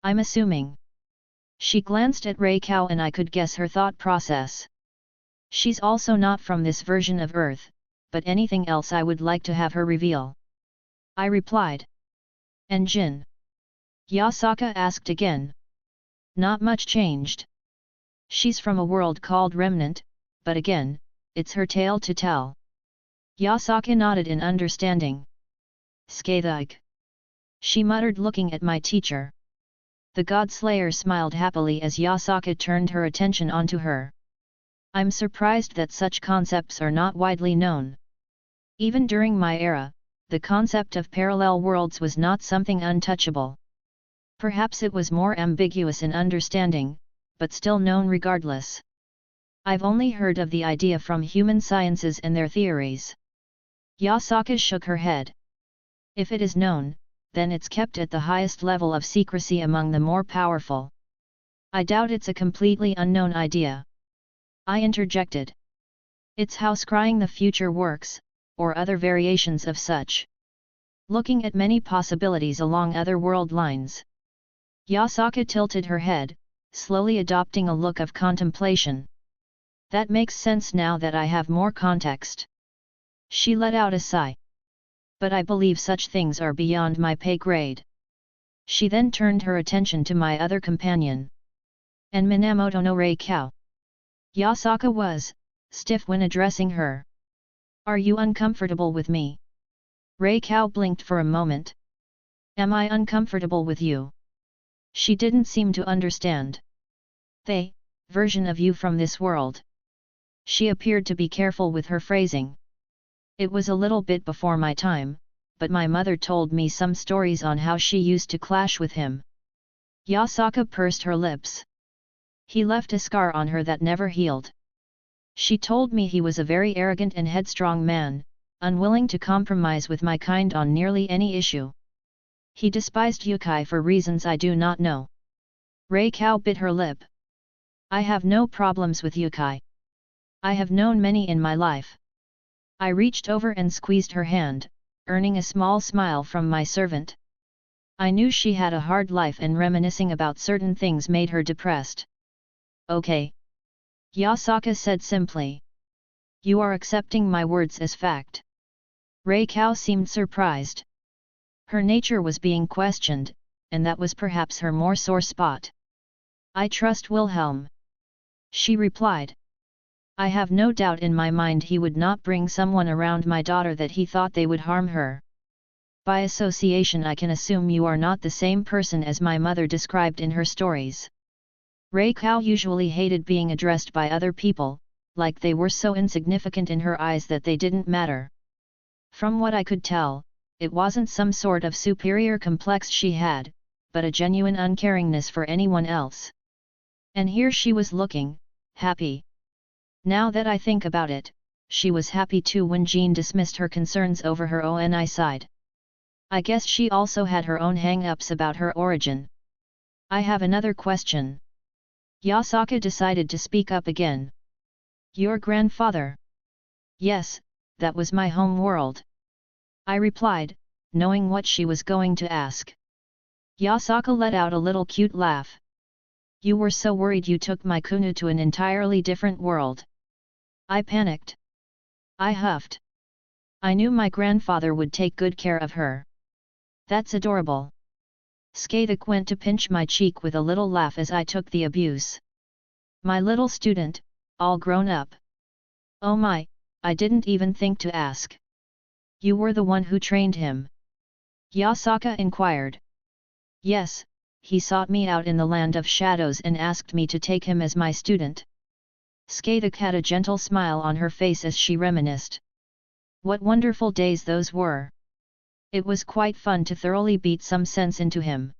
I'm assuming. She glanced at Reiko and I could guess her thought process. She's also not from this version of Earth, but anything else I would like to have her reveal. I replied. And Jin? Yasaka asked again. Not much changed. She's from a world called Remnant, but again, it's her tale to tell. Yasaka nodded in understanding. Scathig, she muttered looking at my teacher. The God-slayer smiled happily as Yasaka turned her attention onto her. I'm surprised that such concepts are not widely known. Even during my era, the concept of parallel worlds was not something untouchable. Perhaps it was more ambiguous in understanding, but still known regardless. I've only heard of the idea from human sciences and their theories. Yasaka shook her head. If it is known, then it's kept at the highest level of secrecy among the more powerful. I doubt it's a completely unknown idea. I interjected. It's how scrying the future works, or other variations of such. Looking at many possibilities along other world lines. Yasaka tilted her head, slowly adopting a look of contemplation. That makes sense now that I have more context. She let out a sigh. But I believe such things are beyond my pay grade. She then turned her attention to my other companion. And Minamoto no Reikau. Yasaka was stiff when addressing her. Are you uncomfortable with me? Reikau blinked for a moment. Am I uncomfortable with you? She didn't seem to understand. Version of you from this world. She appeared to be careful with her phrasing. It was a little bit before my time, but my mother told me some stories on how she used to clash with him. Yasaka pursed her lips. He left a scar on her that never healed. She told me he was a very arrogant and headstrong man, unwilling to compromise with my kind on nearly any issue. He despised Yukai for reasons I do not know. Reikau bit her lip. I have no problems with Yukai. I have known many in my life. I reached over and squeezed her hand, earning a small smile from my servant. I knew she had a hard life and reminiscing about certain things made her depressed. Okay. Yasaka said simply. You are accepting my words as fact. Reikau seemed surprised. Her nature was being questioned, and that was perhaps her more sore spot. I trust Wilhelm. She replied. I have no doubt in my mind he would not bring someone around my daughter that he thought they would harm her. By association I can assume you are not the same person as my mother described in her stories. Reikau usually hated being addressed by other people, like they were so insignificant in her eyes that they didn't matter. From what I could tell, it wasn't some sort of superior complex she had, but a genuine uncaringness for anyone else. And here she was looking, happy. Now that I think about it, she was happy too when Jean dismissed her concerns over her ONI side. I guess she also had her own hang-ups about her origin. I have another question. Yasaka decided to speak up again. Your grandfather? Yes, that was my home world. I replied, knowing what she was going to ask. Yasaka let out a little cute laugh. You were so worried you took my Kunu to an entirely different world. I panicked. I huffed. I knew my grandfather would take good care of her. That's adorable. Scathik went to pinch my cheek with a little laugh as I took the abuse. My little student, all grown up. Oh my, I didn't even think to ask. You were the one who trained him? Yasaka inquired. Yes, he sought me out in the land of shadows and asked me to take him as my student. Scathik had a gentle smile on her face as she reminisced. What wonderful days those were! It was quite fun to thoroughly beat some sense into him.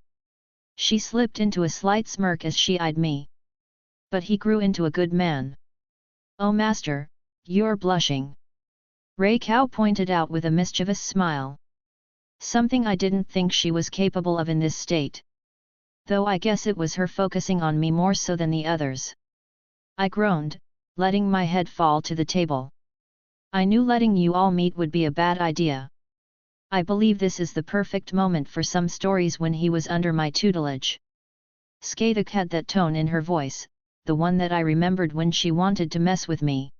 She slipped into a slight smirk as she eyed me. But he grew into a good man. Oh master, you're blushing. Reikau pointed out with a mischievous smile. Something I didn't think she was capable of in this state. Though I guess it was her focusing on me more so than the others. I groaned, letting my head fall to the table. I knew letting you all meet would be a bad idea. I believe this is the perfect moment for some stories when he was under my tutelage. Scathik had that tone in her voice, the one that I remembered when she wanted to mess with me.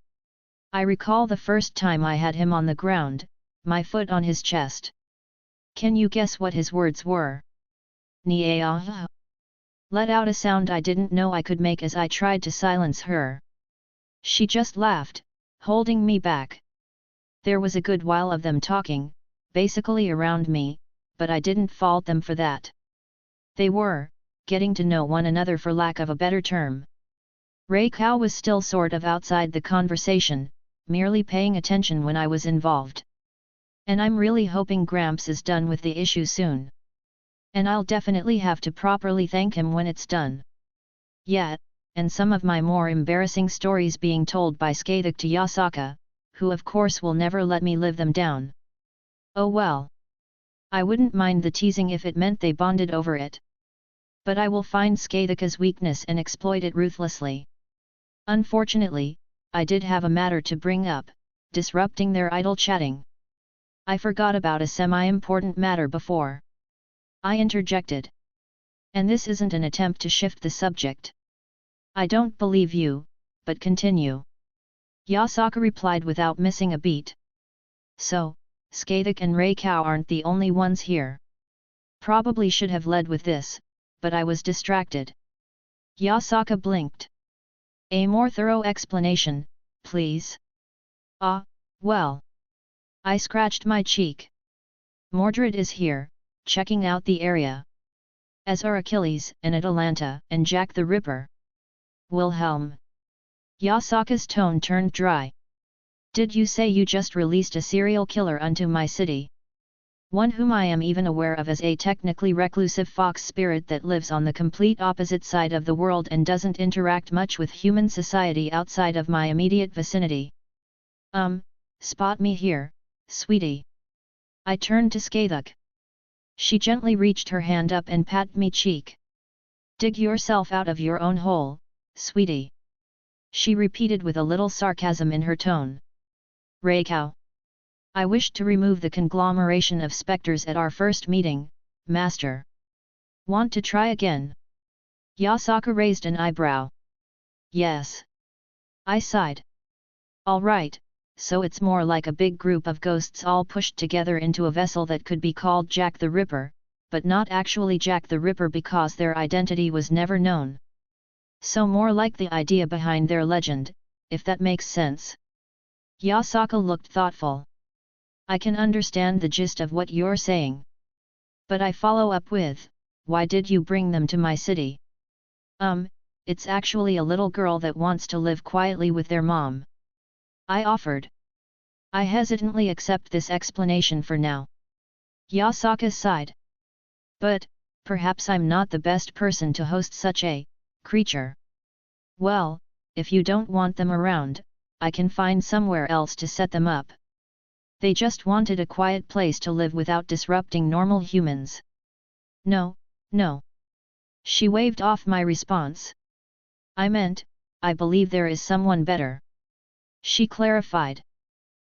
I recall the first time I had him on the ground, my foot on his chest. Can you guess what his words were? Nia. Let out a sound I didn't know I could make as I tried to silence her. She just laughed, holding me back. There was a good while of them talking, basically around me, but I didn't fault them for that. They were getting to know one another, for lack of a better term. Reiko was still sort of outside the conversation, merely paying attention when I was involved. And I'm really hoping Gramps is done with the issue soon. And I'll definitely have to properly thank him when it's done. Yeah, and some of my more embarrassing stories being told by Skaidic to Yasaka, who of course will never let me live them down. Oh well. I wouldn't mind the teasing if it meant they bonded over it. But I will find Skaidic's weakness and exploit it ruthlessly. Unfortunately, I did have a matter to bring up, disrupting their idle chatting. I forgot about a semi-important matter before. I interjected. And this isn't an attempt to shift the subject. I don't believe you, but continue. Yasaka replied without missing a beat. So, Skaidic and Reiko aren't the only ones here. Probably should have led with this, but I was distracted. Yasaka blinked. A more thorough explanation, please. Well. I scratched my cheek. Mordred is here, checking out the area. As are Achilles and Atalanta and Jack the Ripper. Wilhelm. Yasaka's tone turned dry. Did you say you just released a serial killer unto my city? One whom I am even aware of as a technically reclusive fox spirit that lives on the complete opposite side of the world and doesn't interact much with human society outside of my immediate vicinity. Spot me here, sweetie. I turned to Skaidic. She gently reached her hand up and patted me cheek. Dig yourself out of your own hole, sweetie. She repeated with a little sarcasm in her tone. Reiko. I wished to remove the conglomeration of specters at our first meeting, Master. Want to try again? Yasaka raised an eyebrow. Yes. I sighed. All right, so it's more like a big group of ghosts all pushed together into a vessel that could be called Jack the Ripper, but not actually Jack the Ripper because their identity was never known. So more like the idea behind their legend, if that makes sense. Yasaka looked thoughtful. I can understand the gist of what you're saying. But I follow up with, why did you bring them to my city? It's actually a little girl that wants to live quietly with their mom. I offered. I hesitantly accept this explanation for now. Yasaka sighed. But, perhaps I'm not the best person to host such a creature. Well, if you don't want them around, I can find somewhere else to set them up. They just wanted a quiet place to live without disrupting normal humans. No. She waved off my response. I meant, I believe there is someone better. She clarified.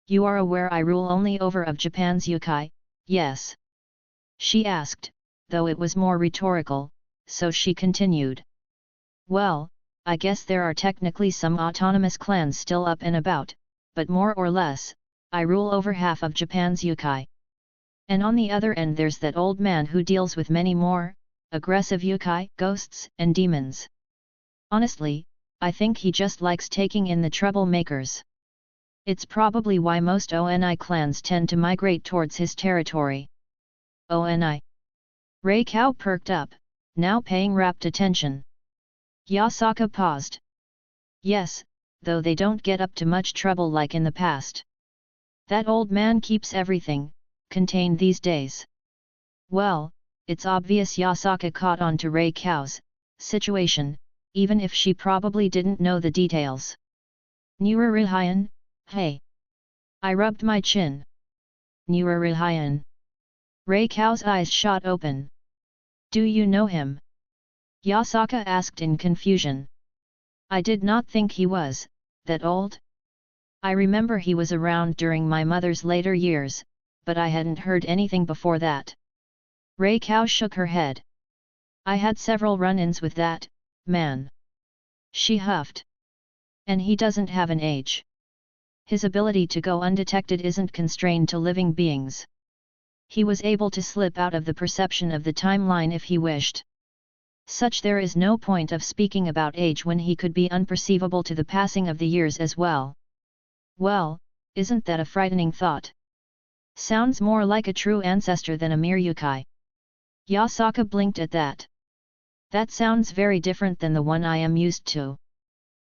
You are aware I rule only over of Japan's yokai, yes? She asked, though it was more rhetorical, so she continued. Well, I guess there are technically some autonomous clans still up and about, but more or less, I rule over half of Japan's yokai. And on the other end there's that old man who deals with many more, aggressive yokai, ghosts, and demons. Honestly, I think he just likes taking in the troublemakers. It's probably why most ONI clans tend to migrate towards his territory. ONI. Reiko perked up, now paying rapt attention. Yasaka paused. Yes, though they don't get up to much trouble like in the past. That old man keeps everything contained these days. Well, it's obvious Yasaka caught on to Reiko's situation, even if she probably didn't know the details. Nurarihayan, hey. I rubbed my chin. Nurarihayan. Reiko's eyes shot open. Do you know him? Yasaka asked in confusion. I did not think he was that old. I remember he was around during my mother's later years, but I hadn't heard anything before that. Reiko shook her head. I had several run-ins with that man. She huffed. And he doesn't have an age. His ability to go undetected isn't constrained to living beings. He was able to slip out of the perception of the timeline if he wished. Such there is no point of speaking about age when he could be unperceivable to the passing of the years as well. Well, isn't that a frightening thought? Sounds more like a true ancestor than a mere yokai. Yasaka blinked at that. That sounds very different than the one I am used to.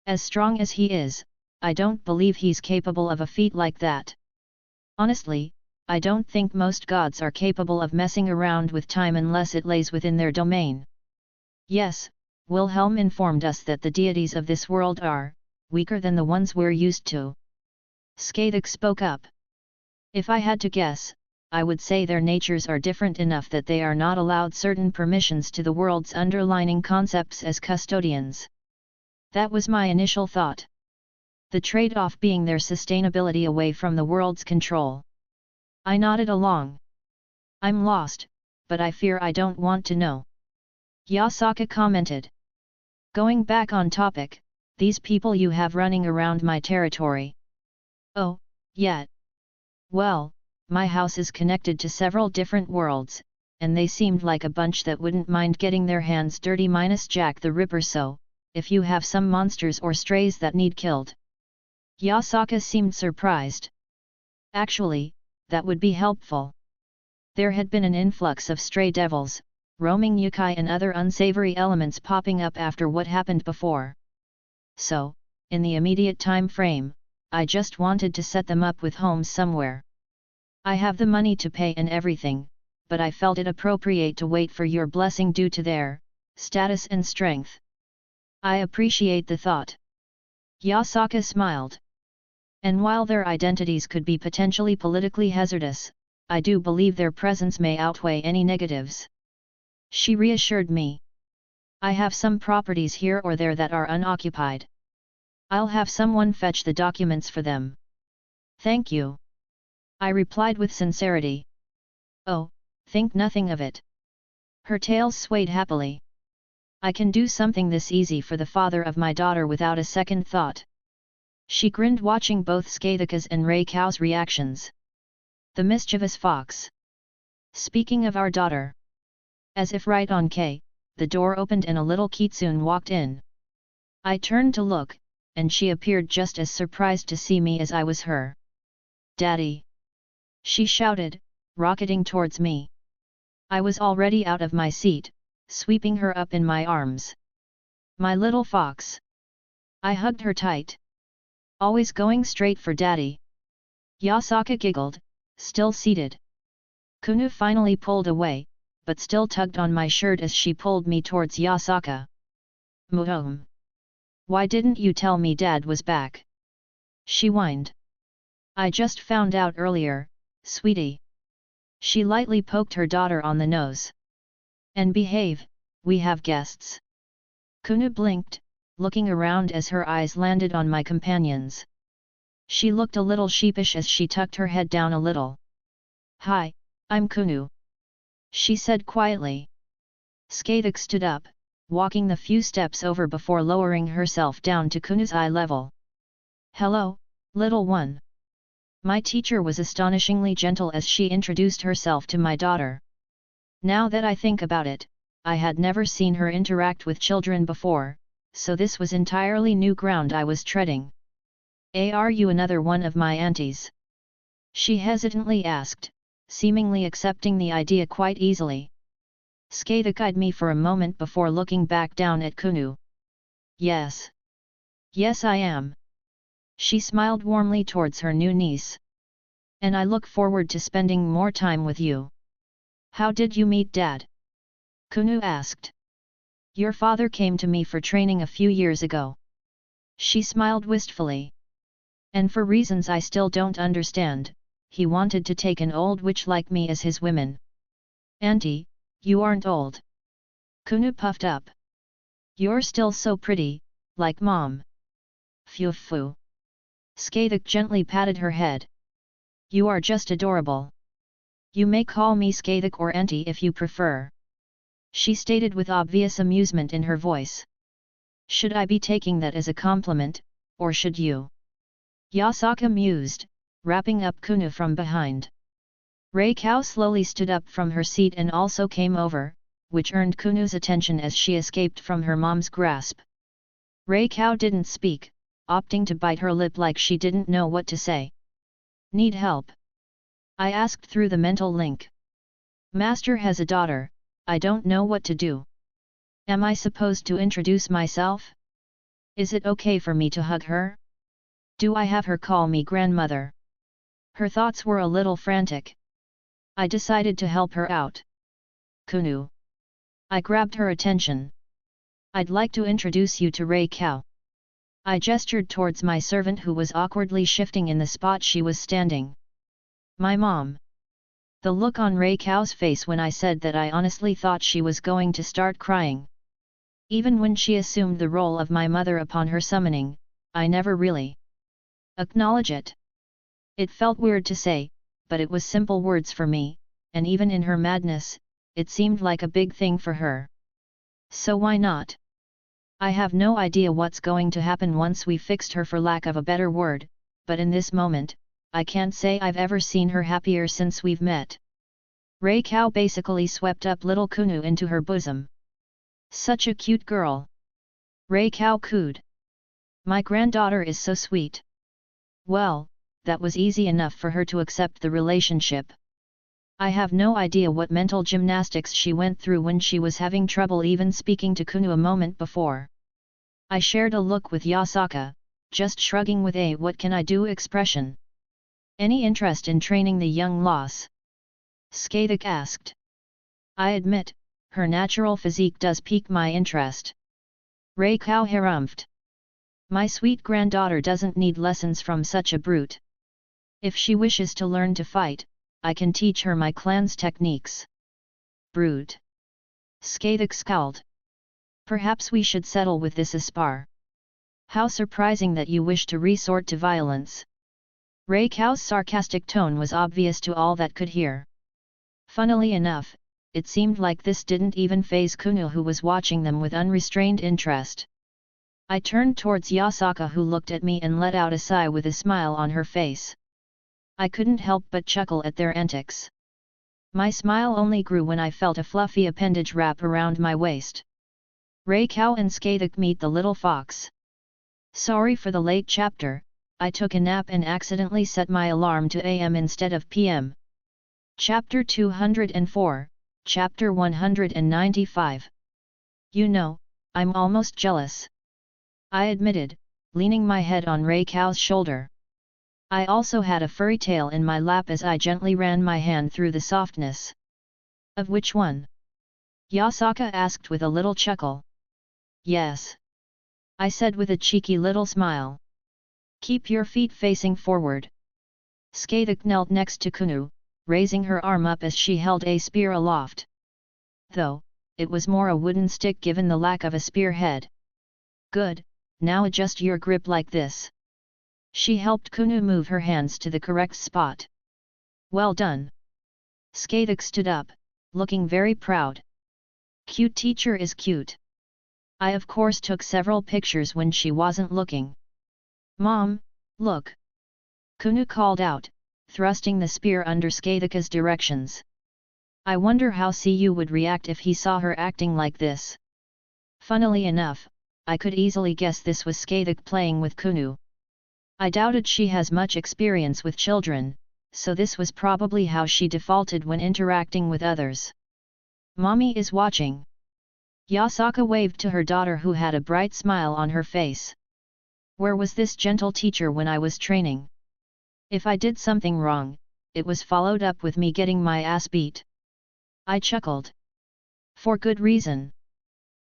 As strong as he is, I don't believe he's capable of a feat like that. Honestly, I don't think most gods are capable of messing around with time unless it lays within their domain. Yes, Wilhelm informed us that the deities of this world are weaker than the ones we're used to. Skathik spoke up. If I had to guess, I would say their natures are different enough that they are not allowed certain permissions to the world's underlying concepts as custodians. That was my initial thought. The trade-off being their sustainability away from the world's control. I nodded along. I'm lost, but I fear I don't want to know. Yasaka commented. Going back on topic, these people you have running around my territory. Oh, yeah. Well, my house is connected to several different worlds, and they seemed like a bunch that wouldn't mind getting their hands dirty minus Jack the Ripper, so, if you have some monsters or strays that need killed. Yasaka seemed surprised. Actually, that would be helpful. There had been an influx of stray devils, roaming yokai and other unsavory elements popping up after what happened before. So, in the immediate time frame, I just wanted to set them up with homes somewhere. I have the money to pay and everything, but I felt it appropriate to wait for your blessing due to their status and strength. I appreciate the thought. Yasaka smiled. And while their identities could be potentially politically hazardous, I do believe their presence may outweigh any negatives. She reassured me. I have some properties here or there that are unoccupied. I'll have someone fetch the documents for them. Thank you. I replied with sincerity. Oh, think nothing of it. Her tails swayed happily. I can do something this easy for the father of my daughter without a second thought. She grinned, watching both Skathika's and Reiko's reactions. The mischievous fox. Speaking of our daughter. As if right on K, the door opened and a little kitsune walked in. I turned to look, and she appeared just as surprised to see me as I was her. Daddy! She shouted, rocketing towards me. I was already out of my seat, sweeping her up in my arms. My little fox! I hugged her tight. Always going straight for Daddy. Yasaka giggled, still seated. Kusanagi finally pulled away, but still tugged on my shirt as she pulled me towards Yasaka. Mohom! Why didn't you tell me Dad was back? She whined. I just found out earlier, sweetie. She lightly poked her daughter on the nose. And behave, we have guests. Kusanagi blinked, looking around as her eyes landed on my companions. She looked a little sheepish as she tucked her head down a little. Hi, I'm Kusanagi. She said quietly. Skathik stood up, walking the few steps over before lowering herself down to Kunagi's eye level. Hello, little one. My teacher was astonishingly gentle as she introduced herself to my daughter. Now that I think about it, I had never seen her interact with children before, so this was entirely new ground I was treading. Are you another one of my aunties? She hesitantly asked, seemingly accepting the idea quite easily. Skathik eyed me for a moment before looking back down at Kusanagi. Yes. Yes, I am. She smiled warmly towards her new niece. And I look forward to spending more time with you. How did you meet Dad? Kusanagi asked. Your father came to me for training a few years ago. She smiled wistfully. And for reasons I still don't understand, he wanted to take an old witch like me as his woman. Auntie, you aren't old. Kusanagi puffed up. You're still so pretty, like Mom. Phew. Skathik gently patted her head. You are just adorable. You may call me Skathik or Auntie if you prefer. She stated with obvious amusement in her voice. Should I be taking that as a compliment, or should you? Yasaka mused, wrapping up Kusanagi from behind. Reiko slowly stood up from her seat and also came over, which earned Kunagi's attention as she escaped from her mom's grasp. Reiko didn't speak, opting to bite her lip like she didn't know what to say. Need help? I asked through the mental link. Master has a daughter, I don't know what to do. Am I supposed to introduce myself? Is it okay for me to hug her? Do I have her call me grandmother? Her thoughts were a little frantic. I decided to help her out. Kunu. I grabbed her attention. I'd like to introduce you to Ray Cow. I gestured towards my servant who was awkwardly shifting in the spot she was standing. My mom. The look on Ray Cow's face when I said that, I honestly thought she was going to start crying. Even when she assumed the role of my mother upon her summoning, I never really acknowledged it. It felt weird to say, but it was simple words for me, and even in her madness, it seemed like a big thing for her. So why not? I have no idea what's going to happen once we fixed her, for lack of a better word, but in this moment, I can't say I've ever seen her happier since we've met. Ray Cow basically swept up little Kunu into her bosom. Such a cute girl. Ray Cow cooed. My granddaughter is so sweet. Well, that was easy enough for her to accept the relationship. I have no idea what mental gymnastics she went through when she was having trouble even speaking to Kunu a moment before. I shared a look with Yasaka, just shrugging with a "what can I do" expression. Any interest in training the young loss? Skaitic asked. I admit, her natural physique does pique my interest. Ray Cow harumphed. My sweet granddaughter doesn't need lessons from such a brute. If she wishes to learn to fight, I can teach her my clan's techniques. Brute. Skaitic scowled. Perhaps we should settle with this spar. How surprising that you wish to resort to violence. Ray Cow's sarcastic tone was obvious to all that could hear. Funnily enough, it seemed like this didn't even faze Kunu, who was watching them with unrestrained interest. I turned towards Yasaka, who looked at me and let out a sigh with a smile on her face. I couldn't help but chuckle at their antics. My smile only grew when I felt a fluffy appendage wrap around my waist. Ray Cow and Skaitic meet the little fox. Sorry for the late chapter, I took a nap and accidentally set my alarm to AM instead of PM. Chapter 204, Chapter 195. You know, I'm almost jealous. I admitted, leaning my head on Ray Cow's shoulder. I also had a furry tail in my lap as I gently ran my hand through the softness. Of which one? Yasaka asked with a little chuckle. Yes. I said with a cheeky little smile. Keep your feet facing forward. Skaitic knelt next to Kunu, raising her arm up as she held a spear aloft. Though, it was more a wooden stick given the lack of a spearhead. Good, now adjust your grip like this. She helped Kunu move her hands to the correct spot. Well done. Skaitic stood up, looking very proud. Cute teacher is cute. I of course took several pictures when she wasn't looking. Mom, look. Kunu called out, thrusting the spear under Skaidic's directions. I wonder how CU would react if he saw her acting like this. Funnily enough, I could easily guess this was Skaidic playing with Kunu. I doubted she has much experience with children, so this was probably how she defaulted when interacting with others. Mommy is watching. Yasaka waved to her daughter, who had a bright smile on her face. Where was this gentle teacher when I was training? If I did something wrong, it was followed up with me getting my ass beat. I chuckled. For good reason.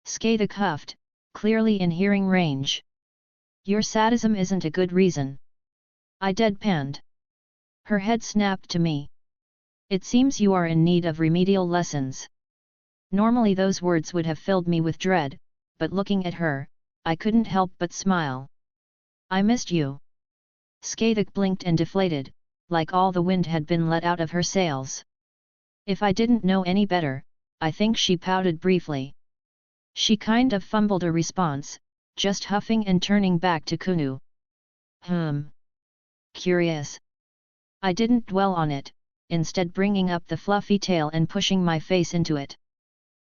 Skaitic huffed, clearly in hearing range. Your sadism isn't a good reason. I deadpanned. Her head snapped to me. It seems you are in need of remedial lessons. Normally those words would have filled me with dread, but looking at her, I couldn't help but smile. I missed you. Skaitic blinked and deflated, like all the wind had been let out of her sails. If I didn't know any better, I think she pouted briefly. She kind of fumbled a response, just huffing and turning back to Kunu. Curious. I didn't dwell on it, instead bringing up the fluffy tail and pushing my face into it.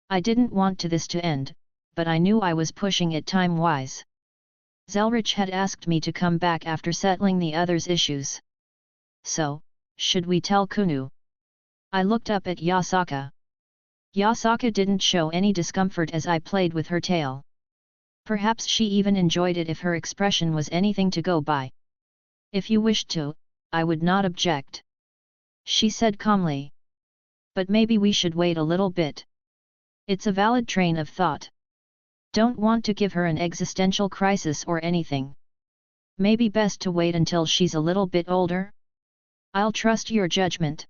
I didn't want this to end, but I knew I was pushing it time-wise. Zelretch had asked me to come back after settling the others' issues. So, should we tell Kusanagi? I looked up at Yasaka. Yasaka didn't show any discomfort as I played with her tail. Perhaps she even enjoyed it if her expression was anything to go by. If you wished to, I would not object, she said calmly. But maybe we should wait a little bit. It's a valid train of thought. Don't want to give her an existential crisis or anything. Maybe best to wait until she's a little bit older? I'll trust your judgment,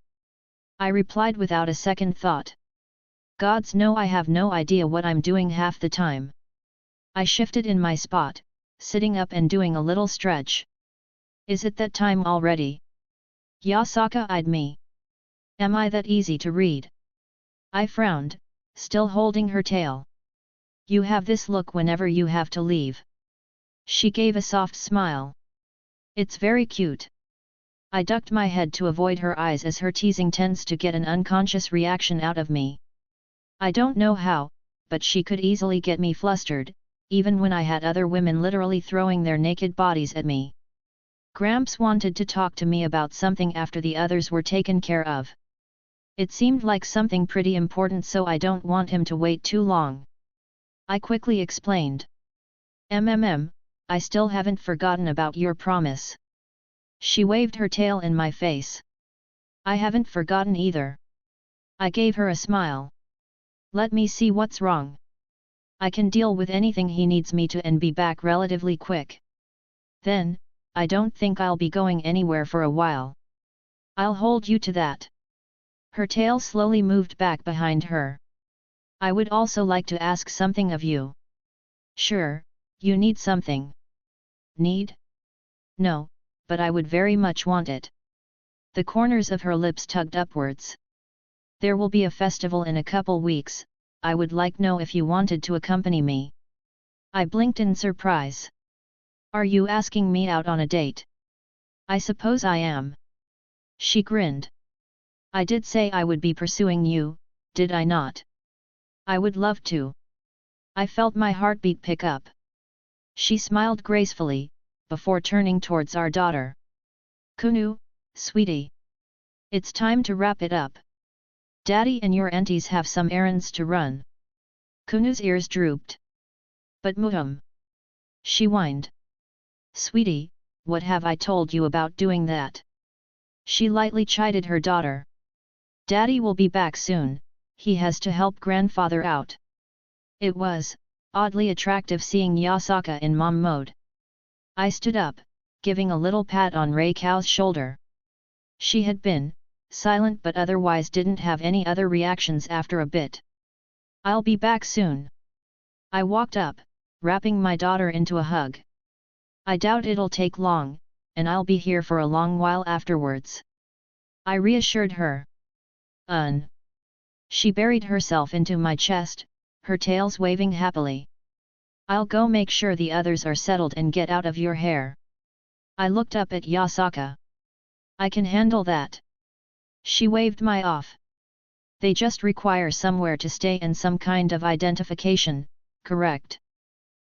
I replied without a second thought. Gods know I have no idea what I'm doing half the time. I shifted in my spot, sitting up and doing a little stretch. Is it that time already? Yasaka eyed me. Am I that easy to read? I frowned, still holding her tail. You have this look whenever you have to leave. She gave a soft smile. It's very cute. I ducked my head to avoid her eyes as her teasing tends to get an unconscious reaction out of me. I don't know how, but she could easily get me flustered, even when I had other women literally throwing their naked bodies at me. Gramps wanted to talk to me about something after the others were taken care of. It seemed like something pretty important, so I don't want him to wait too long. I quickly explained. I still haven't forgotten about your promise. She waved her tail in my face. I haven't forgotten either. I gave her a smile. Let me see what's wrong. I can deal with anything he needs me to and be back relatively quick. Then, I don't think I'll be going anywhere for a while. I'll hold you to that. Her tail slowly moved back behind her. I would also like to ask something of you. Sure, you need something. Need? No, but I would very much want it. The corners of her lips tugged upwards. There will be a festival in a couple weeks, I would like know if you wanted to accompany me. I blinked in surprise. Are you asking me out on a date? I suppose I am. She grinned. I did say I would be pursuing you, did I not? I would love to. I felt my heartbeat pick up. She smiled gracefully, before turning towards our daughter. Kusanagi, sweetie. It's time to wrap it up. Daddy and your aunties have some errands to run. Kusanag's ears drooped. But she whined. Sweetie, what have I told you about doing that? She lightly chided her daughter. Daddy will be back soon, he has to help grandfather out. It was, oddly attractive seeing Yasaka in mom mode. I stood up, giving a little pat on Reiko's shoulder. She had been silent but otherwise didn't have any other reactions after a bit. I'll be back soon. I walked up, wrapping my daughter into a hug. I doubt it'll take long, and I'll be here for a long while afterwards. I reassured her. She buried herself into my chest, her tails waving happily. I'll go make sure the others are settled and get out of your hair. I looked up at Yasaka. I can handle that. She waved my off. They just require somewhere to stay and some kind of identification, correct?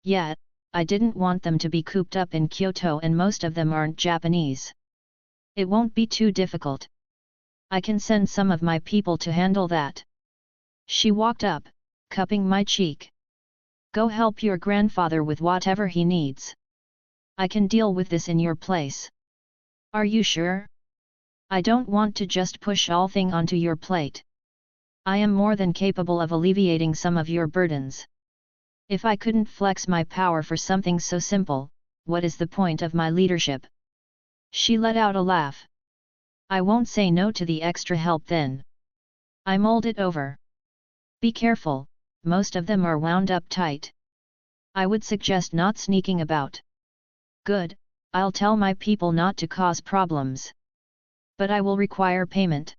Yet, I didn't want them to be cooped up in Kyoto and most of them aren't Japanese. It won't be too difficult. I can send some of my people to handle that. She walked up, cupping my cheek. Go help your grandfather with whatever he needs. I can deal with this in your place. Are you sure? I don't want to just push all thing onto your plate. I am more than capable of alleviating some of your burdens. If I couldn't flex my power for something so simple, what is the point of my leadership? She let out a laugh. I won't say no to the extra help then. I mulled it over. Be careful, most of them are wound up tight. I would suggest not sneaking about. Good, I'll tell my people not to cause problems. But I will require payment.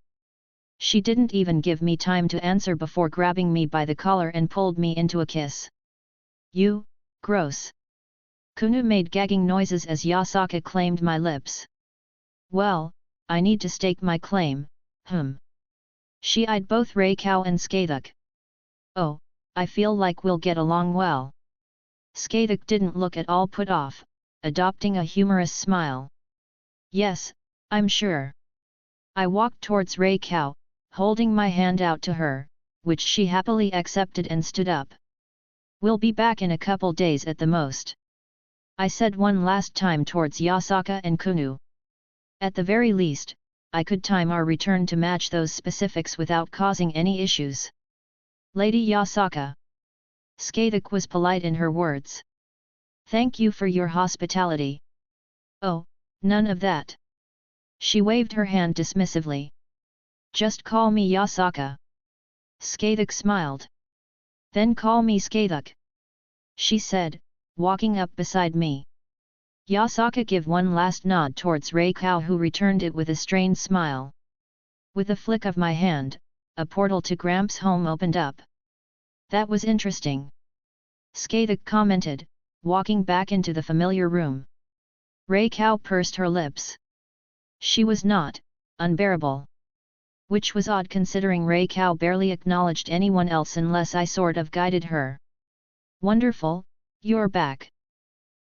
She didn't even give me time to answer before grabbing me by the collar and pulled me into a kiss. You, gross. Kusanagi made gagging noises as Yasaka claimed my lips. Well, I need to stake my claim, She eyed both Reiko and Skathuk. Oh, I feel like we'll get along well. Skathik didn't look at all put off, adopting a humorous smile. Yes, I'm sure. I walked towards Raya, holding my hand out to her, which she happily accepted and stood up. We'll be back in a couple days at the most. I said one last time towards Yasaka and Kunu. At the very least, I could time our return to match those specifics without causing any issues. Lady Yasaka. Skathik was polite in her words. Thank you for your hospitality. Oh, none of that. She waved her hand dismissively. Just call me Yasaka. Skathik smiled. Then call me Skathik, she said, walking up beside me. Yasaka gave one last nod towards Raya, who returned it with a strained smile. With a flick of my hand, a portal to Gramps' home opened up. That was interesting. Skathik commented, walking back into the familiar room. Raya pursed her lips. She was not unbearable. Which was odd considering Raya barely acknowledged anyone else unless I sort of guided her. Wonderful, you're back.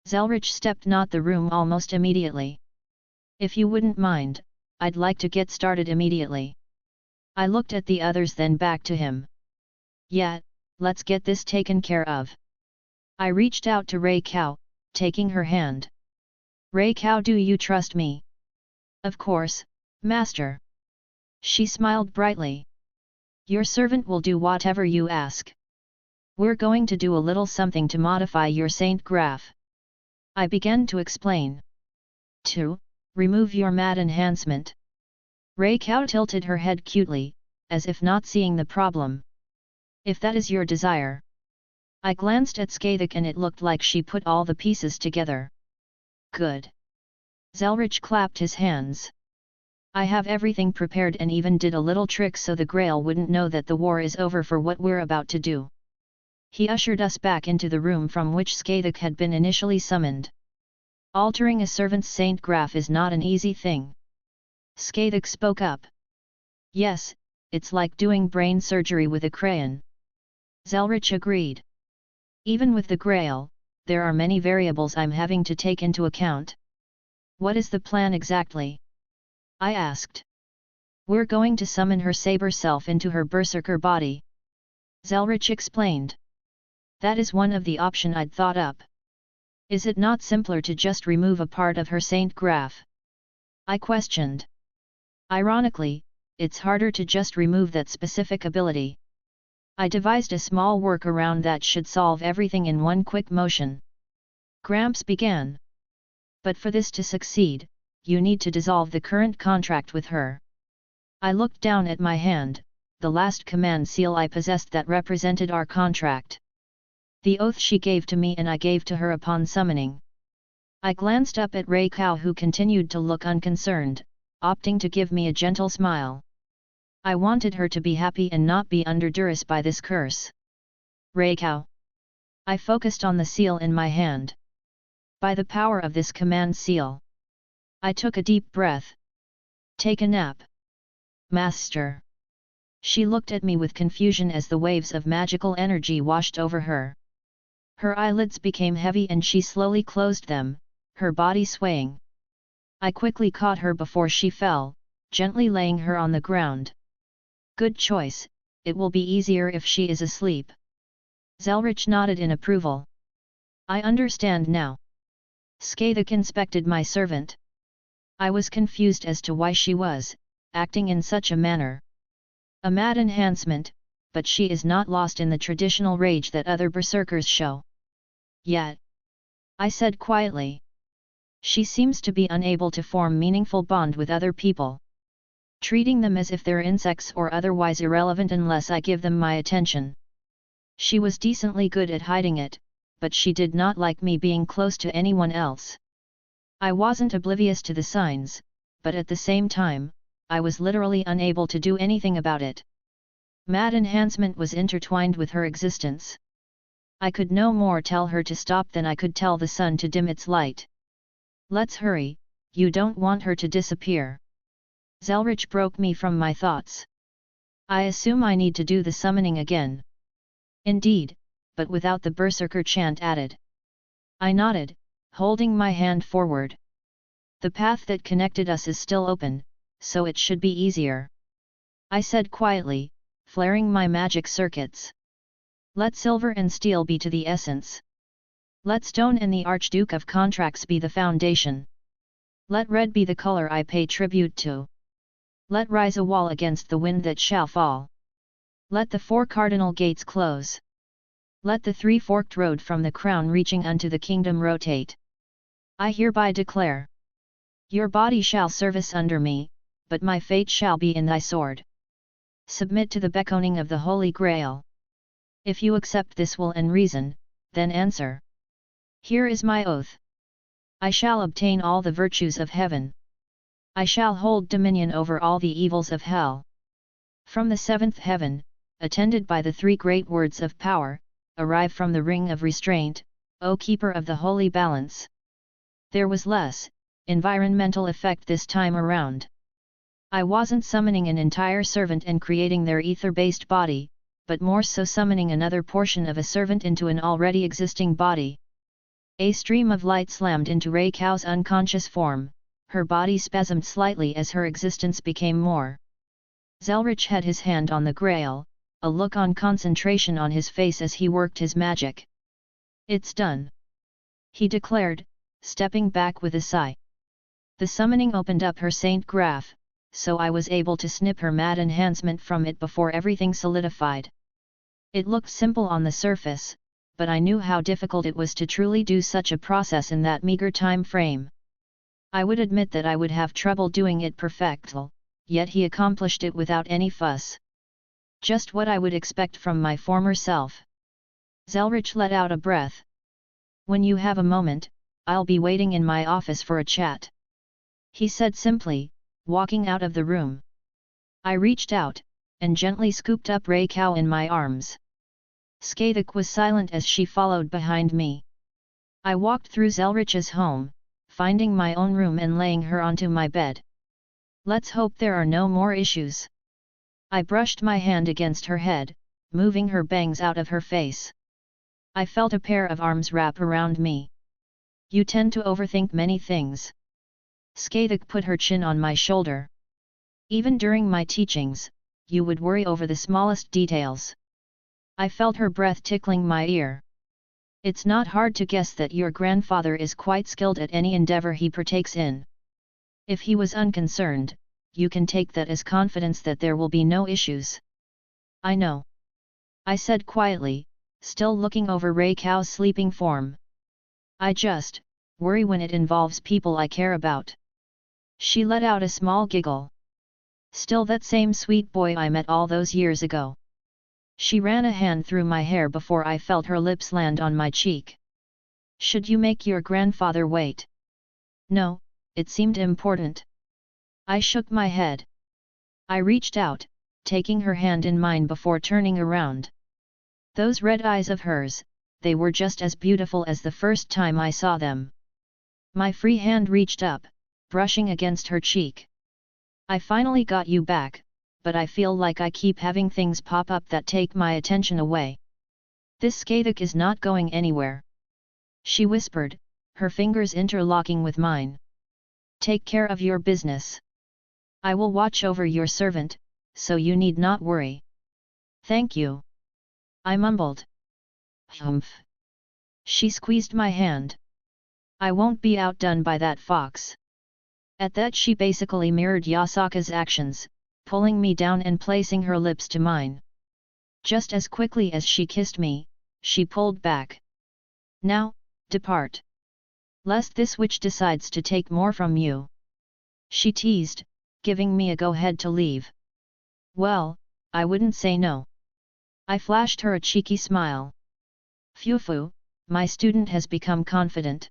Zelretch stepped not the room almost immediately. If you wouldn't mind, I'd like to get started immediately. I looked at the others then back to him. Yeah, let's get this taken care of. I reached out to Raya, taking her hand. Raya, do you trust me? Of course, Master. She smiled brightly. Your servant will do whatever you ask. We're going to do a little something to modify your saint graph. I began to explain. 2. Remove your mad enhancement. Raya tilted her head cutely, as if not seeing the problem. If that is your desire. I glanced at Skathik and it looked like she put all the pieces together. Good. Zelretch clapped his hands. I have everything prepared and even did a little trick so the Grail wouldn't know that the war is over for what we're about to do. He ushered us back into the room from which Skathik had been initially summoned. Altering a servant's saint graph is not an easy thing. Skathik spoke up. Yes, it's like doing brain surgery with a crayon. Zelretch agreed. Even with the Grail, there are many variables I'm having to take into account. What is the plan exactly? I asked. We're going to summon her saber self into her berserker body. Zelretch explained. That is one of the option I'd thought up. Is it not simpler to just remove a part of her saint graph? I questioned. Ironically, it's harder to just remove that specific ability. I devised a small workaround that should solve everything in one quick motion. Gramps began. But for this to succeed, you need to dissolve the current contract with her. I looked down at my hand, the last command seal I possessed that represented our contract. The oath she gave to me and I gave to her upon summoning. I glanced up at Raya, who continued to look unconcerned, opting to give me a gentle smile. I wanted her to be happy and not be under duress by this curse. Raya. I focused on the seal in my hand. By the power of this command seal. I took a deep breath. Take a nap. Master. She looked at me with confusion as the waves of magical energy washed over her. Her eyelids became heavy and she slowly closed them, her body swaying. I quickly caught her before she fell, gently laying her on the ground. Good choice, it will be easier if she is asleep. Zelretch nodded in approval. I understand now. Skathik inspected my servant. I was confused as to why she was acting in such a manner. A mad enhancement, but she is not lost in the traditional rage that other berserkers show. Yet, I said quietly. She seems to be unable to form meaningful bond with other people. Treating them as if they're insects or otherwise irrelevant unless I give them my attention. She was decently good at hiding it, but she did not like me being close to anyone else. I wasn't oblivious to the signs, but at the same time, I was literally unable to do anything about it. Mad enhancement was intertwined with her existence. I could no more tell her to stop than I could tell the sun to dim its light. Let's hurry, you don't want her to disappear. Zelretch broke me from my thoughts. I assume I need to do the summoning again. Indeed, but without the berserker chant added. I nodded, holding my hand forward. The path that connected us is still open, so it should be easier. I said quietly, flaring my magic circuits. Let silver and steel be to the essence. Let stone and the Archduke of Contracts be the foundation. Let red be the color I pay tribute to. Let rise a wall against the wind that shall fall. Let the 4 cardinal gates close. Let the 3 forked road from the crown reaching unto the kingdom rotate. I hereby declare. Your body shall service under me, but my fate shall be in thy sword. Submit to the beckoning of the Holy Grail. If you accept this will and reason, then answer. Here is my oath. I shall obtain all the virtues of heaven. I shall hold dominion over all the evils of hell. From the 7th heaven, attended by the 3 great words of power, arrive from the ring of restraint, O keeper of the holy balance. There was less environmental effect this time around. I wasn't summoning an entire servant and creating their ether-based body, but more so summoning another portion of a servant into an already existing body. A stream of light slammed into Reikau's unconscious form, her body spasmed slightly as her existence became more. Zelretch had his hand on the grail, a look on concentration on his face as he worked his magic. It's done, he declared, stepping back with a sigh. The summoning opened up her Saint Graph, so I was able to snip her mad enhancement from it before everything solidified. It looked simple on the surface, but I knew how difficult it was to truly do such a process in that meager time frame. I would admit that I would have trouble doing it perfectly, yet he accomplished it without any fuss. Just what I would expect from my former self. Zelretch let out a breath. When you have a moment, I'll be waiting in my office for a chat, he said simply, walking out of the room. I reached out, and gently scooped up Reikau in my arms. Skathik was silent as she followed behind me. I walked through Zelretch's home, finding my own room and laying her onto my bed. Let's hope there are no more issues. I brushed my hand against her head, moving her bangs out of her face. I felt a pair of arms wrap around me. You tend to overthink many things. Skathik put her chin on my shoulder. Even during my teachings, you would worry over the smallest details. I felt her breath tickling my ear. It's not hard to guess that your grandfather is quite skilled at any endeavor he partakes in. If he was unconcerned, you can take that as confidence that there will be no issues. I know, I said quietly, still looking over Reikau's sleeping form. I just worry when it involves people I care about. She let out a small giggle. Still that same sweet boy I met all those years ago. She ran a hand through my hair before I felt her lips land on my cheek. Should you make your grandfather wait? No, it seemed important. I shook my head. I reached out, taking her hand in mine before turning around. Those red eyes of hers, they were just as beautiful as the first time I saw them. My free hand reached up, brushing against her cheek. I finally got you back, but I feel like I keep having things pop up that take my attention away. This Skathik is not going anywhere, she whispered, her fingers interlocking with mine. Take care of your business. I will watch over your servant, so you need not worry. Thank you, I mumbled. Humph. She squeezed my hand. I won't be outdone by that fox. At that she basically mirrored Yasaka's actions, pulling me down and placing her lips to mine. Just as quickly as she kissed me, she pulled back. Now, depart. Lest this witch decides to take more from you, she teased, giving me a go-ahead to leave. Well, I wouldn't say no. I flashed her a cheeky smile. Phew, my student has become confident.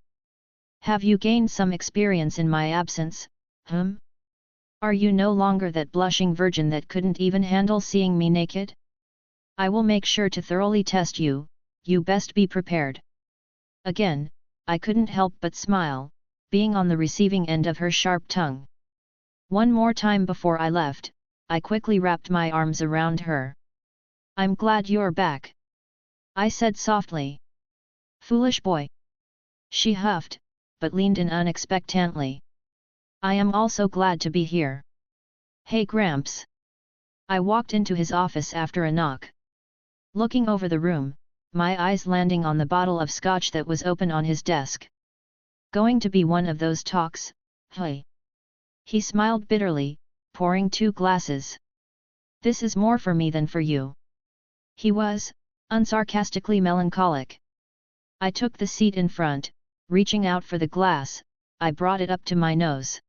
Have you gained some experience in my absence, Are you no longer that blushing virgin that couldn't even handle seeing me naked? I will make sure to thoroughly test you, you best be prepared. Again, I couldn't help but smile, being on the receiving end of her sharp tongue. One more time before I left, I quickly wrapped my arms around her. I'm glad you're back, I said softly. Foolish boy. She huffed, but leaned in unexpectedly. I am also glad to be here. Hey Gramps. I walked into his office after a knock. Looking over the room, my eyes landing on the bottle of scotch that was open on his desk. Going to be one of those talks, hey? He smiled bitterly, pouring 2 glasses. This is more for me than for you. He was, unsarcastically melancholic. I took the seat in front, reaching out for the glass, I brought it up to my nose.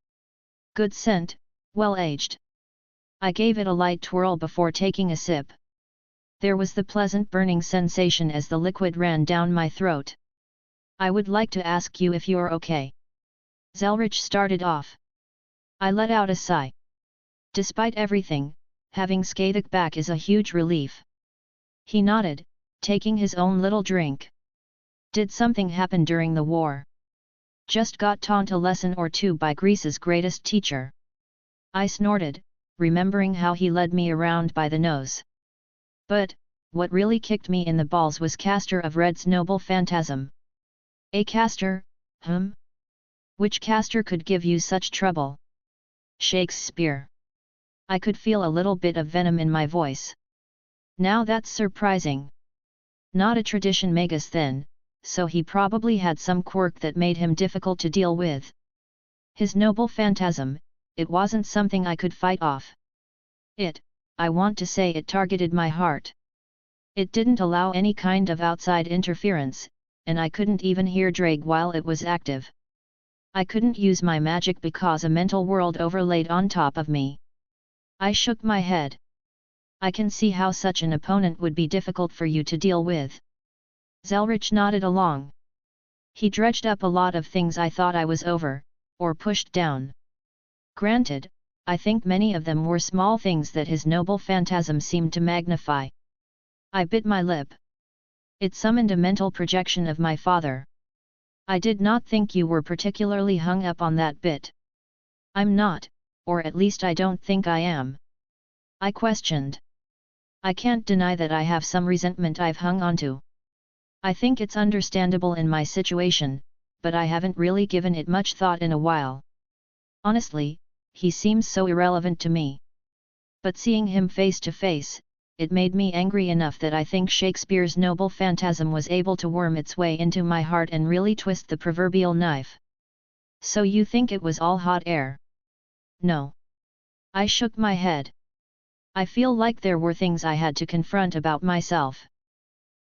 Good scent, well aged. I gave it a light twirl before taking a sip. There was the pleasant burning sensation as the liquid ran down my throat. I would like to ask you if you're okay. Zelretch started off. I let out a sigh. Despite everything, having Skadik back is a huge relief. He nodded, taking his own little drink. Did something happen during the war? Just got taught a lesson or 2 by Greece's greatest teacher. I snorted, remembering how he led me around by the nose. But, what really kicked me in the balls was Caster of Red's noble phantasm. A caster, Which caster could give you such trouble? Shakespeare. I could feel a little bit of venom in my voice. Now that's surprising. Not a tradition magus then, so he probably had some quirk that made him difficult to deal with. His noble phantasm, it wasn't something I could fight off. I want to say it targeted my heart. It didn't allow any kind of outside interference, and I couldn't even hear Drake while it was active. I couldn't use my magic because a mental world overlaid on top of me. I shook my head. I can see how such an opponent would be difficult for you to deal with. Zelretch nodded along. He dredged up a lot of things I thought I was over, or pushed down. Granted, I think many of them were small things that his noble phantasm seemed to magnify. I bit my lip. It summoned a mental projection of my father. I did not think you were particularly hung up on that bit. I'm not, or at least I don't think I am. I questioned. I can't deny that I have some resentment I've hung onto. I think it's understandable in my situation, but I haven't really given it much thought in a while. Honestly, he seems so irrelevant to me. But seeing him face to face, it made me angry enough that I think Shakespeare's noble phantasm was able to worm its way into my heart and really twist the proverbial knife. So you think it was all hot air? No. I shook my head. I feel like there were things I had to confront about myself.